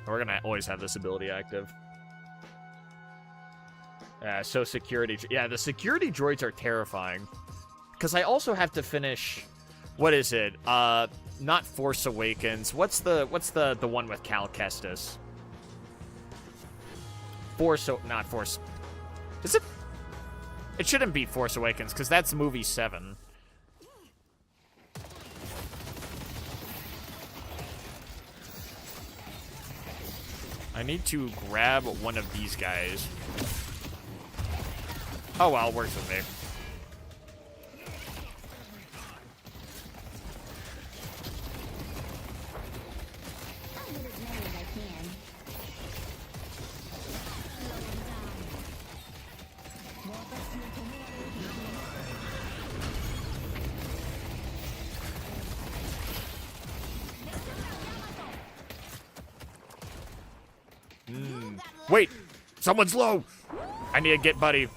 We're gonna always have this ability active. So security. Yeah, the security droids are terrifying. Because I also have to finish... What is it? Not Force Awakens. What's the one with Cal Kestis? Not Force... Is it... It shouldn't be Force Awakens, because that's movie 7. I need to grab one of these guys. Oh well, works with me. Wait! Someone's low! I need to get Buddy.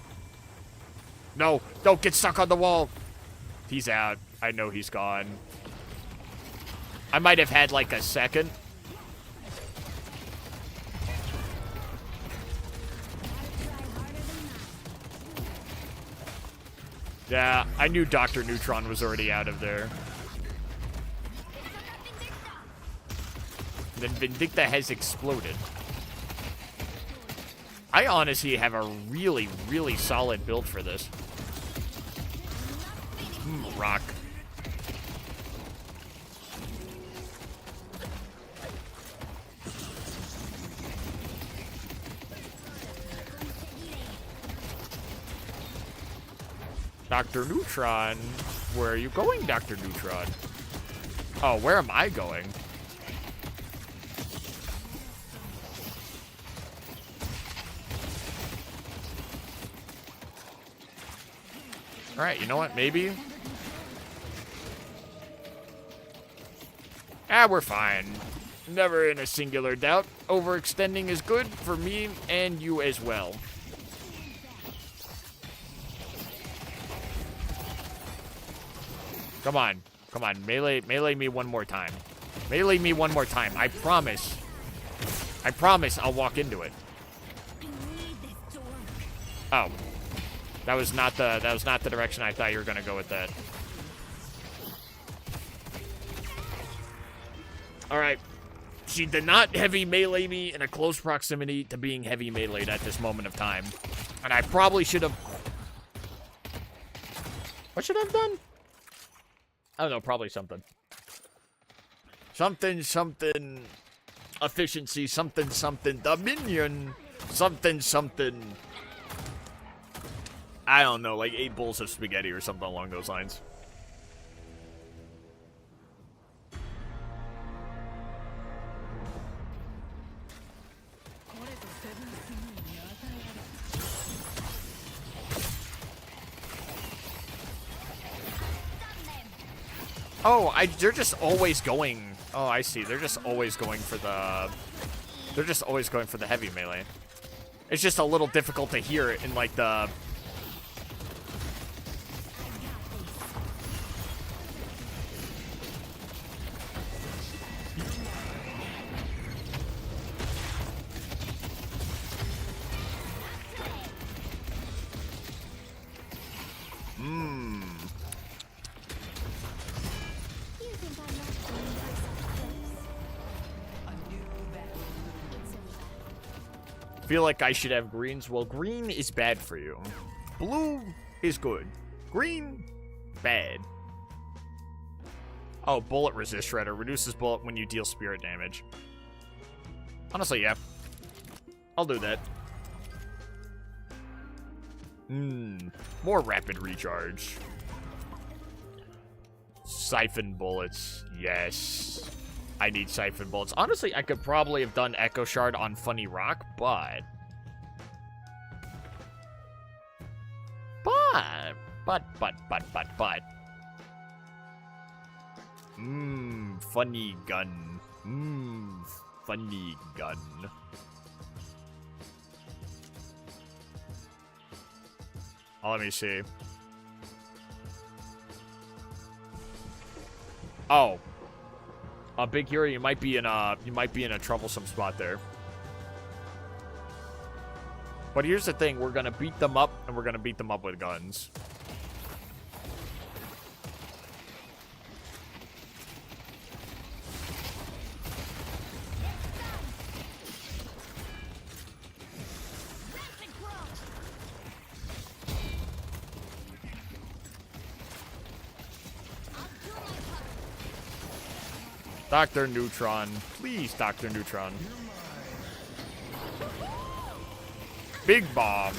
No! Don't get stuck on the wall! He's out. I know he's gone. I might have had like a second. Yeah, I knew Dr. Neutron was already out of there. Then Vindicta has exploded. I honestly have a really, really solid build for this. Rock. Dr. Neutron? Where are you going, Dr. Neutron? Oh, where am I going? Alright, you know what? Maybe. We're fine. Never in a singular doubt. Overextending is good for me and you as well. Come on. Come on. Melee me one more time. Melee me one more time. I promise. I promise I'll walk into it. Oh. That was not the direction I thought you were gonna go with that. Alright. She did not heavy melee me in a close proximity to being heavy meleeed at this moment of time. And I probably should have... What should I have done? I don't know, probably something. Something. Efficiency, something. Dominion. Something. I don't know, like 8 bowls of spaghetti or something along those lines. Oh, they're just always going. Oh, I see. They're just always going for the. They're just always going for the heavy melee. It's just a little difficult to hear it in like the. Feel like I should have greens. Well, green is bad for you. Blue is good. Green, bad. Oh, bullet resist shredder. Reduces bullet when you deal spirit damage. Honestly, yeah. I'll do that. More rapid recharge. Siphon bullets. Yes. I need siphon bullets. Honestly, I could probably have done Echo Shard on Funny Rock, but... Funny gun. Funny gun. Oh, let me see. Oh. Big Hero, you might be in a troublesome spot there. But here's the thing, we're gonna beat them up, and we're gonna beat them up with guns. Dr. Neutron. Please, Dr. Neutron. Big bomb.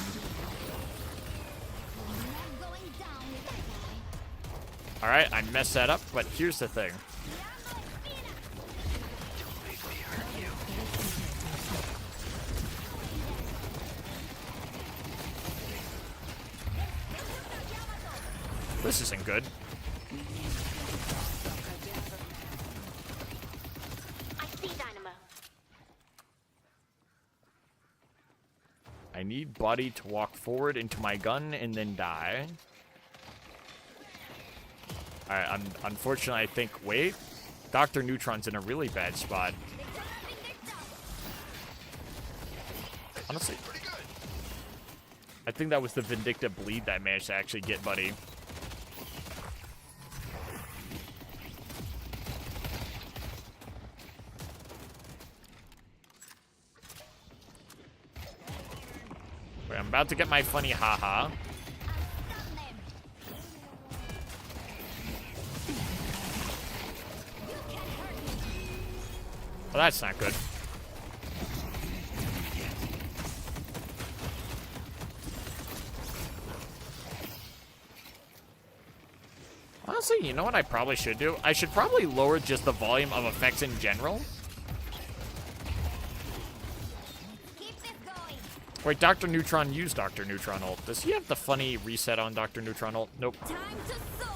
Alright, I messed that up, but here's the thing. This isn't good. I need Buddy to walk forward into my gun and then die. Alright, unfortunately, I think... Wait. Dr. Neutron's in a really bad spot. Honestly, I think that was the Vindictive Bleed that I managed to actually get Buddy. Wait, I'm about to get my funny haha. Well, that's not good. Honestly, you know what I probably should do? I should probably lower just the volume of effects in general. Wait, Dr. Neutron used Dr. Neutron ult. Does he have the funny reset on Dr. Neutron ult? Nope. Time to soar.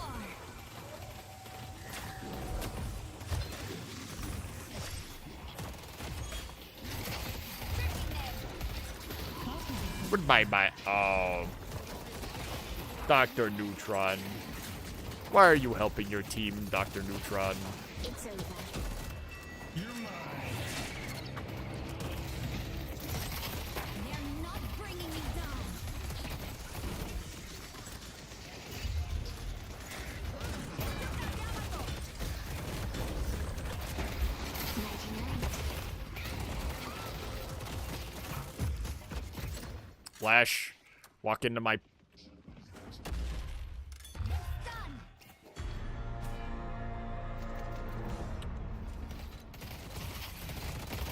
Goodbye. Oh. Dr. Neutron. Why are you helping your team, Dr. Neutron? It's over. You're mine. They're not bringing me down. Flash. Walk into my...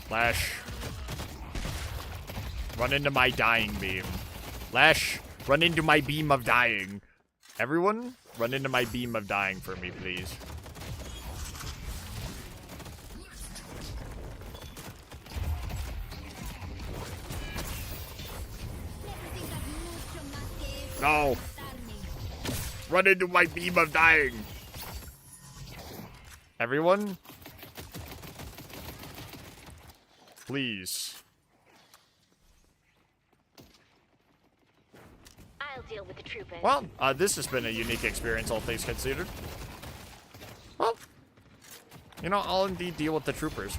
Flash. Run into my dying beam. Flash. Run into my beam of dying. Everyone, run into my beam of dying for me, please. No. Run into my beam of dying. Everyone? Please. I'll deal with the troopers. Well, this has been a unique experience, all things considered. Well, you know, I'll indeed deal with the troopers.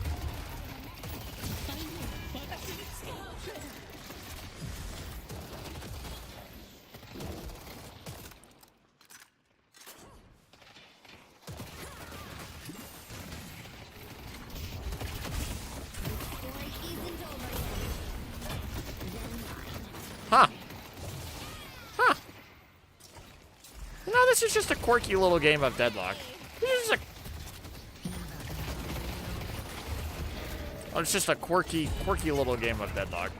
Huh. Huh. No, this is just a quirky little game of Deadlock. This is a... Oh, it's just a quirky little game of Deadlock.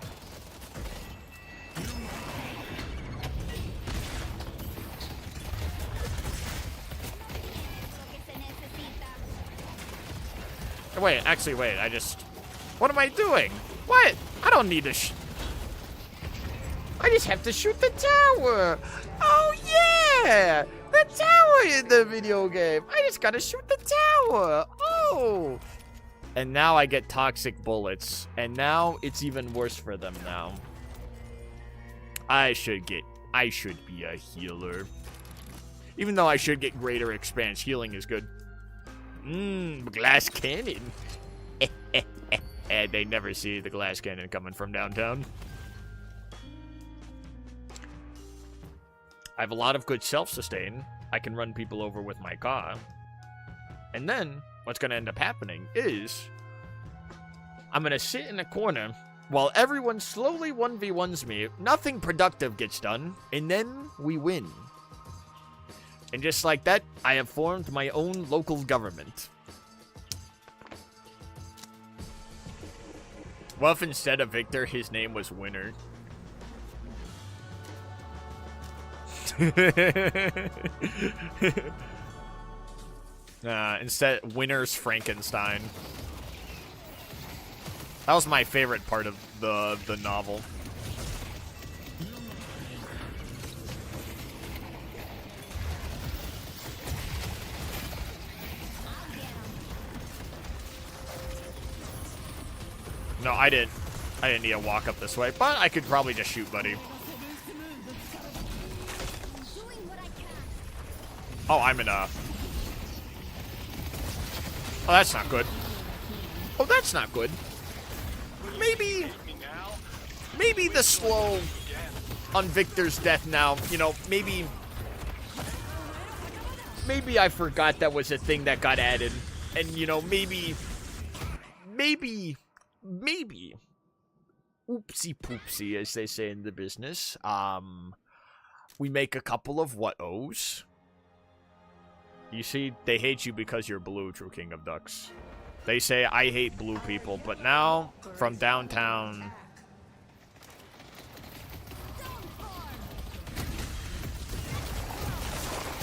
Wait, actually, wait, I just... What am I doing? What? I don't need to I just have to shoot the tower. Oh, yeah! The tower in the video game. I just gotta shoot the tower. Oh! And now I get toxic bullets. And now it's even worse for them now. I should be a healer. Even though I should get greater expanse, healing is good. Glass cannon. And they never see the glass cannon coming from downtown. I have a lot of good self-sustain. I can run people over with my car. And then, what's going to end up happening is... I'm going to sit in a corner while everyone slowly 1v1s me. Nothing productive gets done. And then, we win. And just like that, I have formed my own local government. What if instead of Victor, his name was Winner? Instead, Winner's Frankenstein. That was my favorite part of the novel. No, I didn't need to walk up this way, but I could probably just shoot Buddy. Oh, I'm in a... Oh, that's not good. Oh, that's not good. Maybe the slow on Victor's death now, you know, maybe I forgot that was a thing that got added. And, you know, maybe, oopsie poopsie, as they say in the business. We make a couple of what-ohs. You see, they hate you because you're blue, True King of Ducks. They say, I hate blue people, but now, from downtown...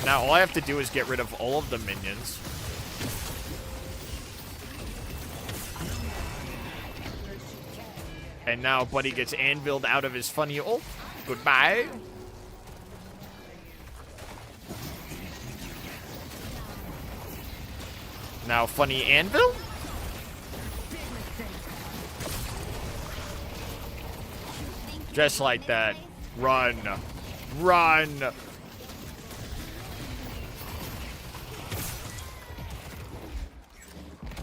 Now, all I have to do is get rid of all of the minions. And now Buddy gets anviled out of his funny ult. Goodbye. Now, funny anvil? Just like that. Run. Run.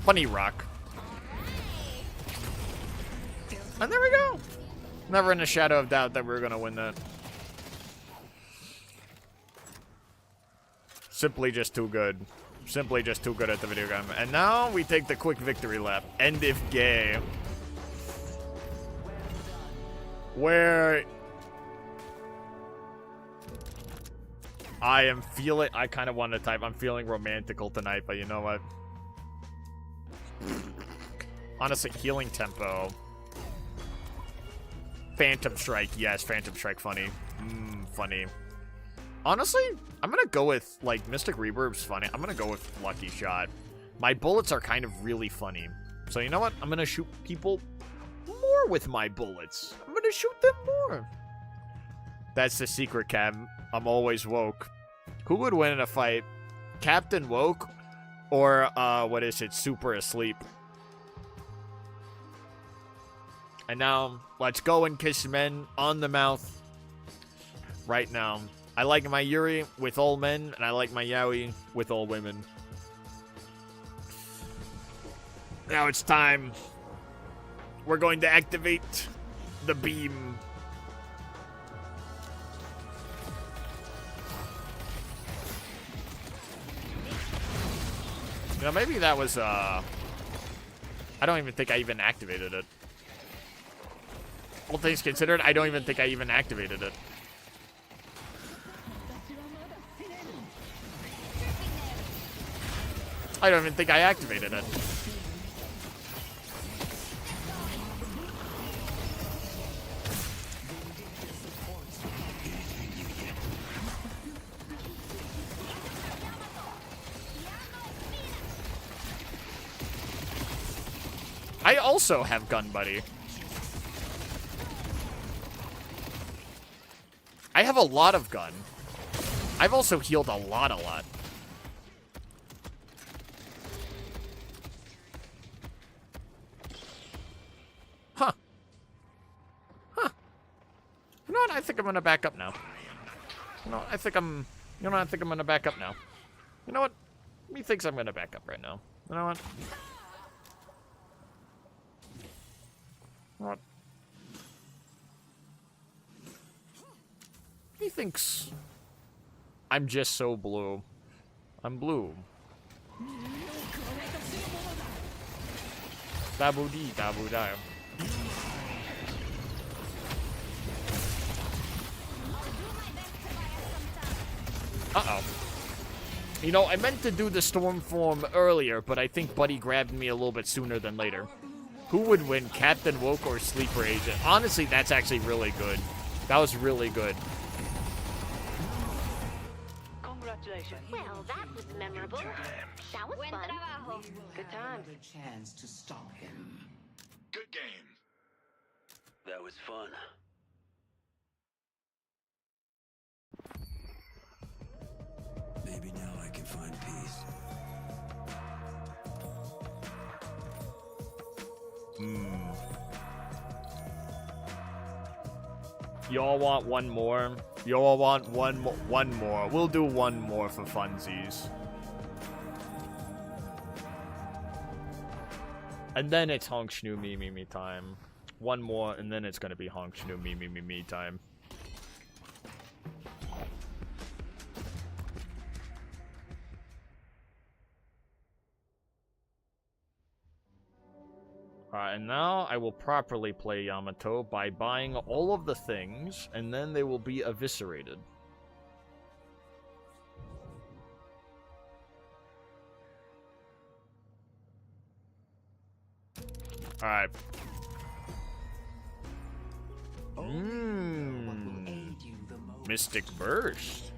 Funny rock. And there we go. Never in a shadow of doubt that we were going to win that. Simply just too good. Simply just too good at the video game. And now we take the quick victory lap. End if gay. Where I am feeling... I kind of want to type, I'm feeling romantical tonight, but you know what? Honestly, healing tempo. Phantom Strike. Yes, Phantom Strike funny. Funny. Honestly, I'm going to go with, like, Mystic Reverb's funny. I'm going to go with Lucky Shot. My bullets are kind of really funny. So you know what? I'm going to shoot people more with my bullets. I'm going to shoot them more. That's the secret, Cam. I'm always woke. Who would win in a fight? Captain Woke Or, what is it? Super asleep. And now, let's go and kiss men on the mouth. Right now. I like my Yuri with all men, and I like my Yaoi with all women. Now it's time. We're going to activate the beam. You know, maybe that was, I don't even think I even activated it. All things considered, I don't even think I even activated it. I don't even think I activated it. I also have Gun Buddy. I have a lot of gun. I've also healed a lot. Huh. You know what? I think I'm gonna back up now. You know what? I think I'm gonna back up now. You know what? Me thinks I'm gonna back up right now. You know what? What? He thinks I'm just so blue. I'm blue. Dabu-dee, dabu-da. Uh-oh. You know, I meant to do the storm form earlier, but I think Buddy grabbed me a little bit sooner than later. Who would win, Captain Woke or Sleeper Agent? Honestly, that's actually really good. That was really good. Congratulations. Well, that was memorable. That was fun. Good times. A chance to stop him. Good game. That was fun. Maybe now I can find peace. Y'all want one more? Y'all want one more? We'll do one more for funsies. And then it's honk shnu me me me time. One more, and then it's gonna be honk shnu me me me me time. Alright, and now I will properly play Yamato by buying all of the things, and then they will be eviscerated. Alright. Mystic Burst.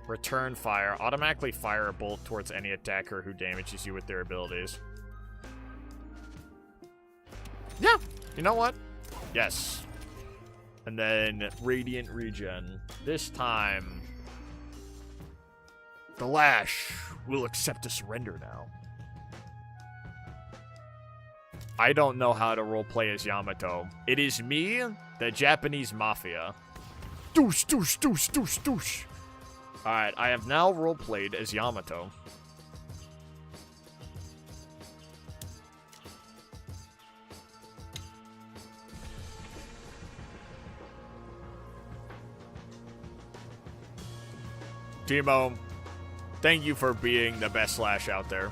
Return fire. Automatically fire a bolt towards any attacker who damages you with their abilities. Yeah, you know what? Yes. And then Radiant Regen. This time, the Lash will accept a surrender now. I don't know how to roleplay as Yamato. It is me, the Japanese Mafia. Douche, douche, douche, douche, douche. Alright, I have now roleplayed as Yamato. Timo, thank you for being the best Slash out there.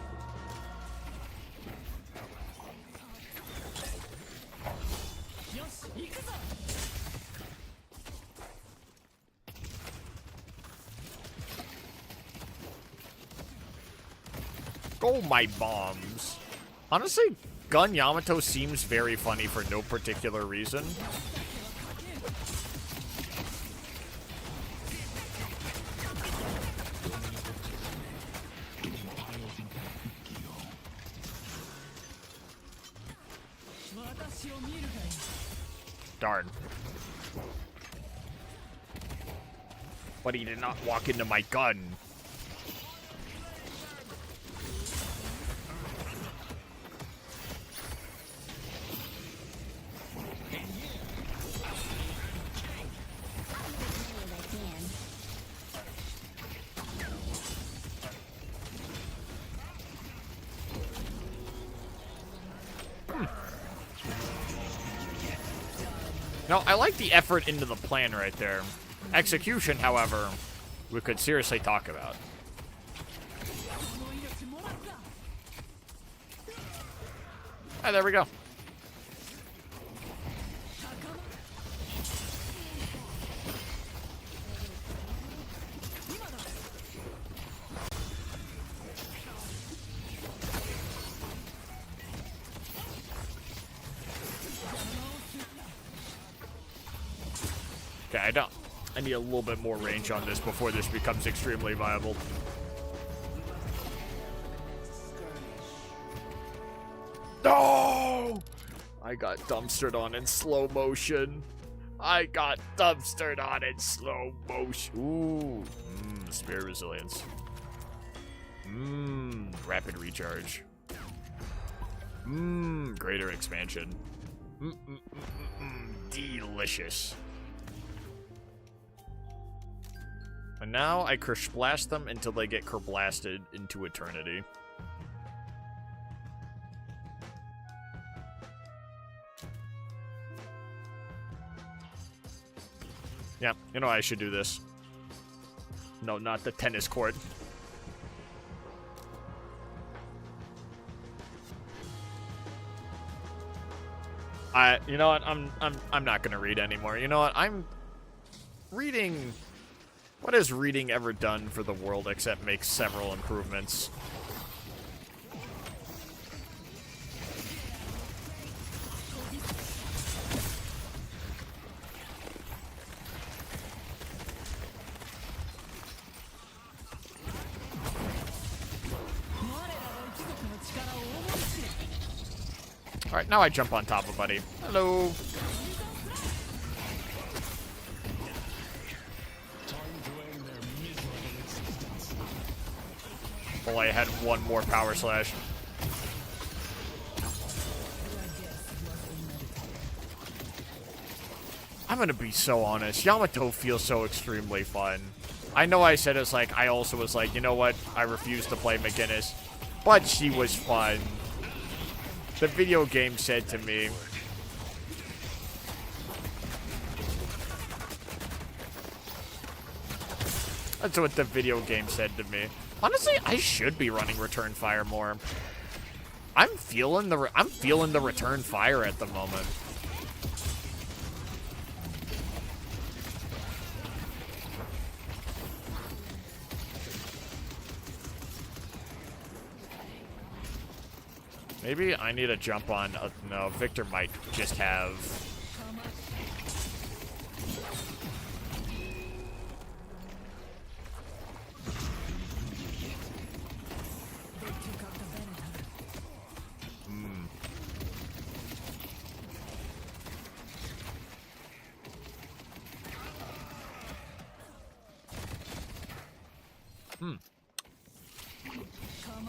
Oh, my bombs. Honestly, Gun Yamato seems very funny for no particular reason. Darn. But he did not walk into my gun. No, I like the effort into the plan right there. Execution, however, we could seriously talk about. Ah, there we go. Okay, I need a little bit more range on this before this becomes extremely viable. No! I got dumpstered on in slow motion. I got dumpstered on in slow motion. Ooh. Spirit resilience. Rapid recharge. Greater expansion. Delicious. And now I kerblast them until they get kerblasted into eternity. Yeah, you know I should do this. No, not the tennis court. You know what? I'm not gonna read anymore. You know what? I'm reading. What has reading ever done for the world except make several improvements? Alright, now I jump on top of Buddy. Hello. Well, I had one more power slash. I'm gonna be so honest. Yamato feels so extremely fun. I know I said it's like, I also was like, you know what? I refuse to play McGinnis. But she was fun. The video game said to me. That's what the video game said to me. Honestly, I should be running Return Fire more. I'm feeling the Return Fire at the moment. Maybe I need to jump on. No, Victor might just have.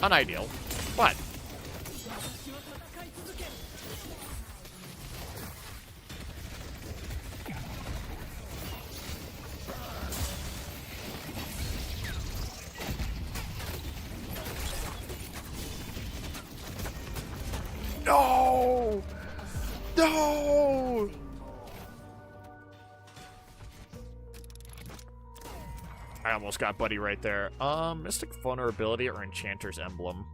Unideal, but no! No! I almost got Buddy right there. Mystic Vulnerability or Enchanter's Emblem.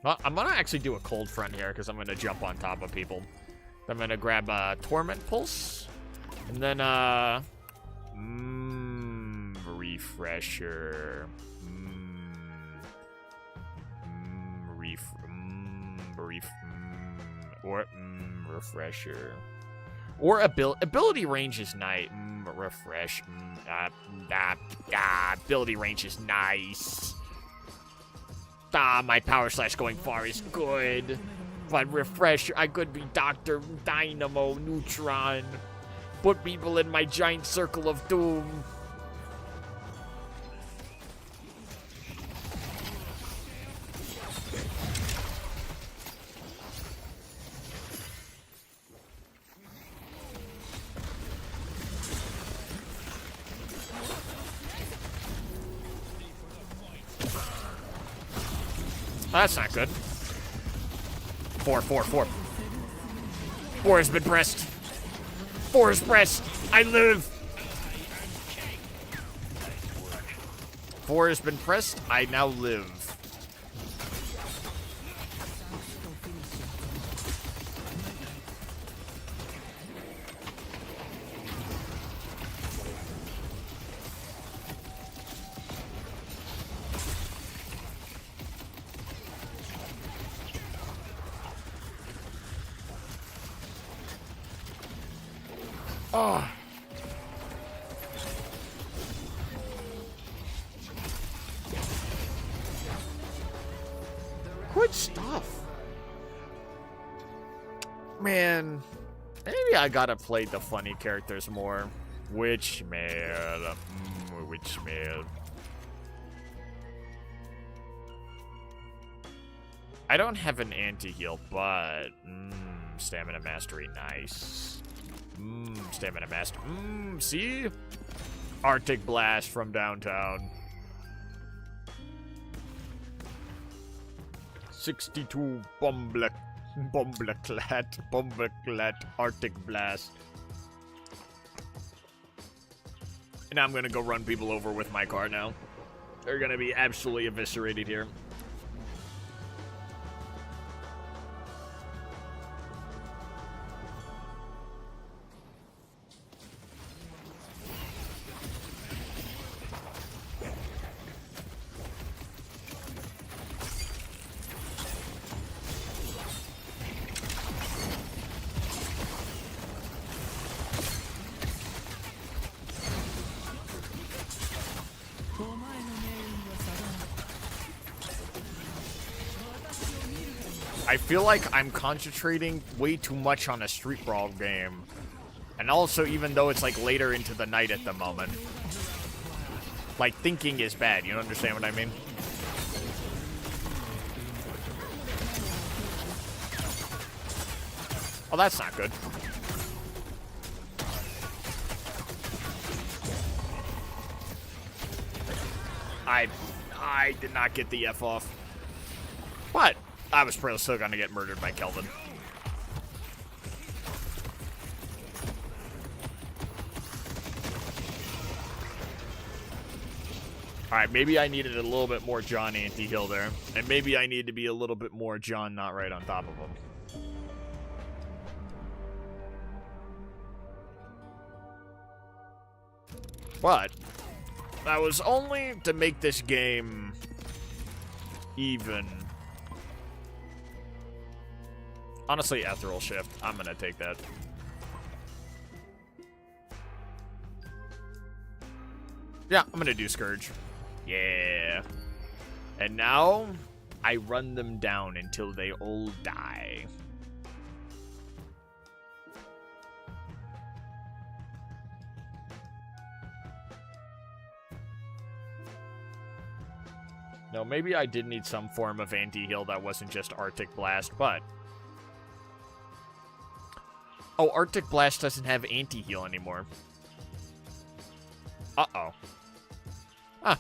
Well, I'm gonna actually do a cold front here because I'm gonna jump on top of people. I'm gonna grab a Torment Pulse. And then, Refresher. Refresher. Or ability range is nice. Refresh. Ability range is nice. My power slash going far is good. But refresher, I could be Dr. Dynamo Neutron. Put people in my giant circle of doom. That's not good. 4. 4 has been pressed. 4 is pressed. I live. 4 has been pressed. I now live. Oh. Good stuff. Man, maybe I gotta play the funny characters more. Witchmail. Witchmail. I don't have an anti-heal, but stamina mastery, nice. Stamina master. See? Arctic Blast from downtown. 62 Bumbleclat, Arctic Blast. And I'm gonna go run people over with my car now. They're gonna be absolutely eviscerated here. I feel like I'm concentrating way too much on a Street Brawl game. And also, even though it's like later into the night at the moment. Like, thinking is bad, you understand what I mean? Oh, that's not good. I did not get the F off. But I was probably still gonna get murdered by Kelvin. Alright, maybe I needed a little bit more John anti-heal there. And maybe I need to be a little bit more John not right on top of him. But that was only to make this game even. Honestly, Ethereal Shift. I'm gonna take that. Yeah, I'm gonna do Scourge. Yeah. And now, I run them down until they all die. No, maybe I did need some form of anti-heal that wasn't just Arctic Blast, but... Oh, Arctic Blast doesn't have anti-heal anymore. Uh-oh. Huh.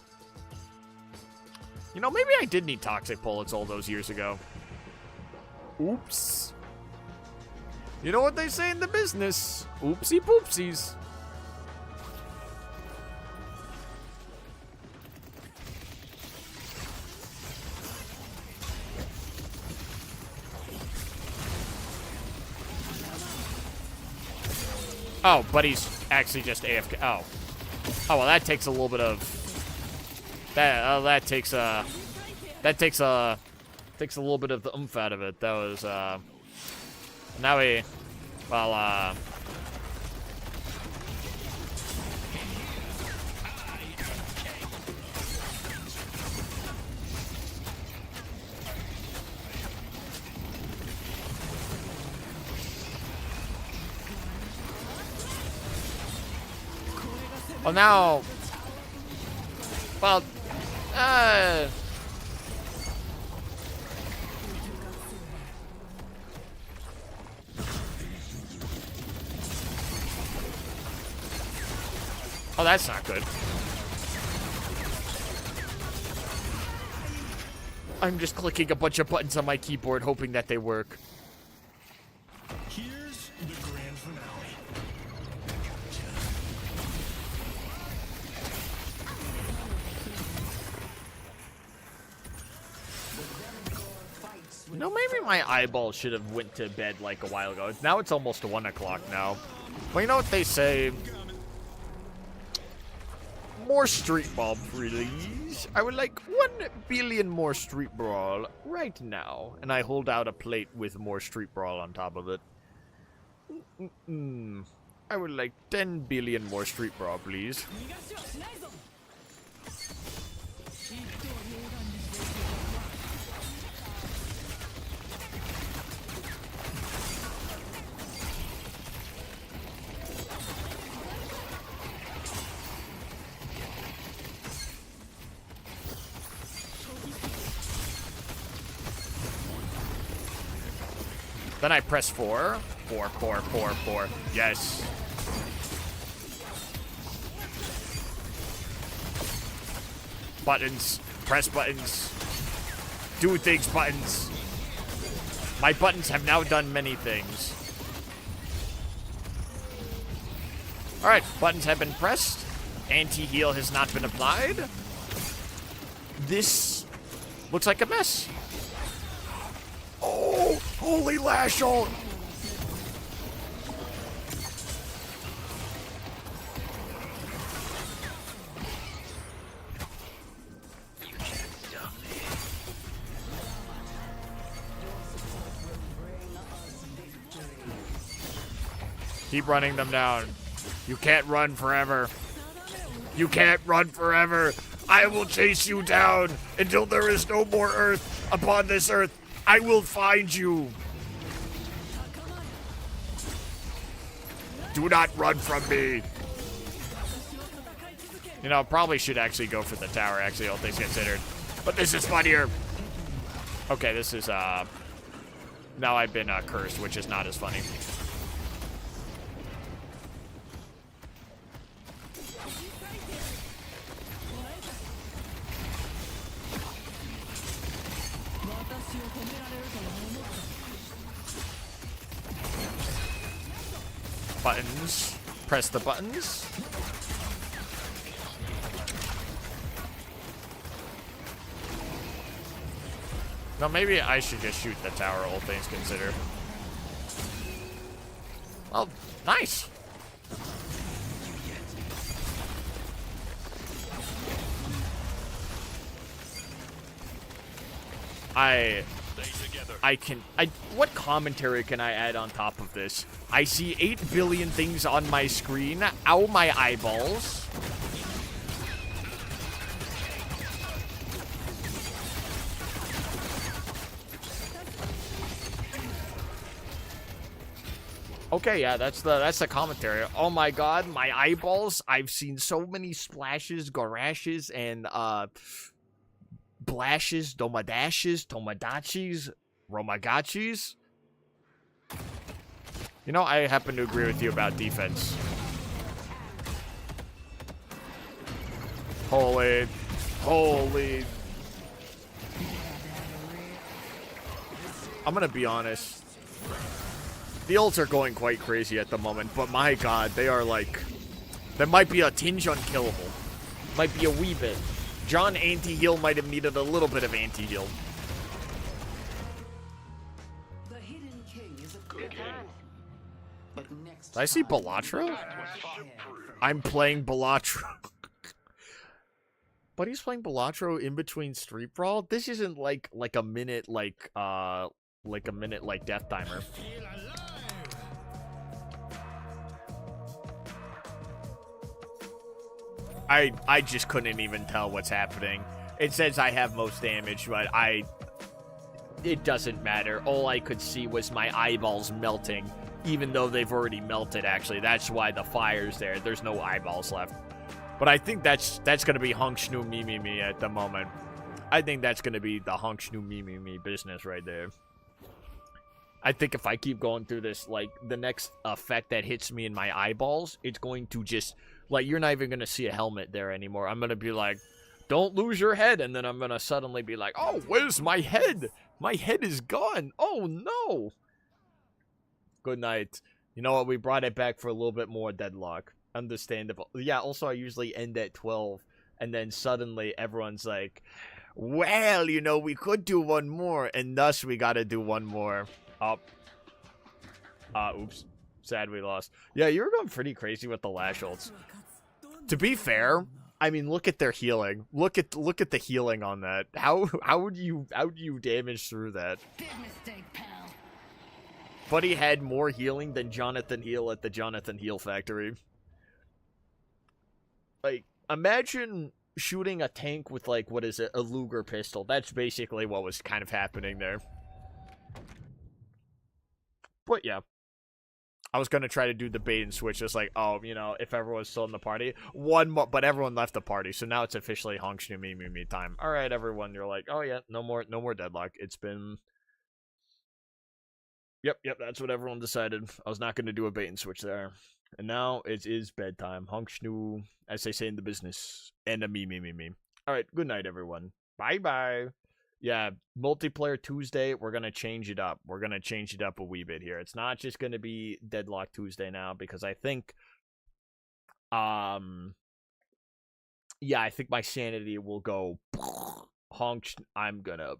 You know, maybe I did need Toxic Bullets all those years ago. Oops. You know what they say in the business? Oopsie poopsies. Oh, but he's actually just AFK. Oh. Oh, well, that takes a little bit of... That takes a little bit of the oomph out of it. That was, now we... Well, well, now... Well, oh, that's not good. I'm just clicking a bunch of buttons on my keyboard, hoping that they work. Here's the grand finale. No, maybe my eyeball should have went to bed like a while ago. Now it's almost 1 o'clock now. Well, you know what they say? More Street Brawl, please. I would like 1 billion more Street Brawl right now. And I hold out a plate with more Street Brawl on top of it. I would like 10 billion more Street Brawl, please. Then I press 4. 4, 4, 4, 4. Yes. Buttons. Press buttons. Do things buttons. My buttons have now done many things. Alright, buttons have been pressed. Anti-heal has not been applied. This looks like a mess. Oh, holy lash out! Keep running them down. You can't run forever. You can't run forever. I will chase you down until there is no more earth upon this earth. I will find you. Do not run from me. You know, probably should actually go for the tower, actually, all things considered. But this is funnier. Okay, this is, now I've been, cursed, which is not as funny. Buttons. Press the buttons. No, maybe I should just shoot the tower, all things considered. Well, nice. What commentary can I add on top of this? I see 8 billion things on my screen. Ow, my eyeballs. Okay, yeah, that's the commentary. Oh my god, my eyeballs. I've seen so many splashes, garashes, and blashes, domadashes, tomadachis, romagachis. You know, I happen to agree with you about defense. Holy. I'm gonna be honest. The ults are going quite crazy at the moment, but my god, they are like... There might be a tinge unkillable. Might be a wee bit. John anti-heal might have needed a little bit of anti-heal. The Hidden King is a good hand. But next Did I see Balatro? I'm playing Balatro. But he's playing Balatro in between Street Brawl? This isn't like a minute a minute death timer. I just couldn't even tell what's happening. It says I have most damage, but it doesn't matter. All I could see was my eyeballs melting, even though they've already melted, actually. That's why the fire's there. There's no eyeballs left. But I think that's going to be Hunk Shnu Me Me Me at the moment. I think that's going to be the Hunk Shnu Me Me Me business right there. I think if I keep going through this, like, the next effect that hits me in my eyeballs, it's going to just... Like, you're not even going to see a helmet there anymore. I'm going to be like, Don't lose your head, and then I'm gonna suddenly be like, oh, where's my head? My head is gone. Oh, no. Good night. You know what? We brought it back for a little bit more Deadlock. Understandable. Yeah, also, I usually end at 12, and then suddenly everyone's like, well, you know, we could do one more, and thus we gotta do one more. Oops. Sad we lost. Yeah, you were going pretty crazy with the lash ults. To be fair, I mean, look at their healing. Look at the healing on that. How would you damage through that? Big mistake, pal. Buddy had more healing than Jonathan Heal at the Jonathan Heal factory. Like, imagine shooting a tank with, like, what is it, a Luger pistol. That's basically what was kind of happening there. But yeah. I was going to try to do the bait and switch, just like, oh, you know, if everyone's still in the party. One more, but everyone left the party, so now it's officially honk shnu me time. All right, everyone, you're like, oh yeah, no more Deadlock. It's been... Yep, that's what everyone decided. I was not going to do a bait and switch there. And now it is bedtime. Honk shnu, as they say in the business. And a me. All right, good night, everyone. Bye-bye. Yeah, multiplayer Tuesday, we're going to change it up. We're going to change it up a wee bit here. It's not just going to be Deadlock Tuesday now, because I think, yeah, I think my sanity will go, honk, I'm going to,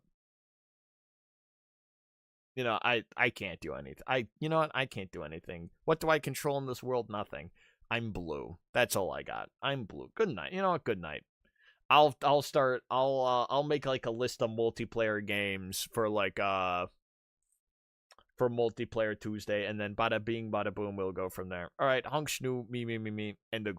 you know, I can't do anything. You know what? I can't do anything. What do I control in this world? Nothing. I'm blue. That's all I got. I'm blue. Good night. You know what? Good night. I'll make like a list of multiplayer games for like for multiplayer Tuesday, and then bada bing bada boom, we'll go from there. All right, honk shnu me, and a good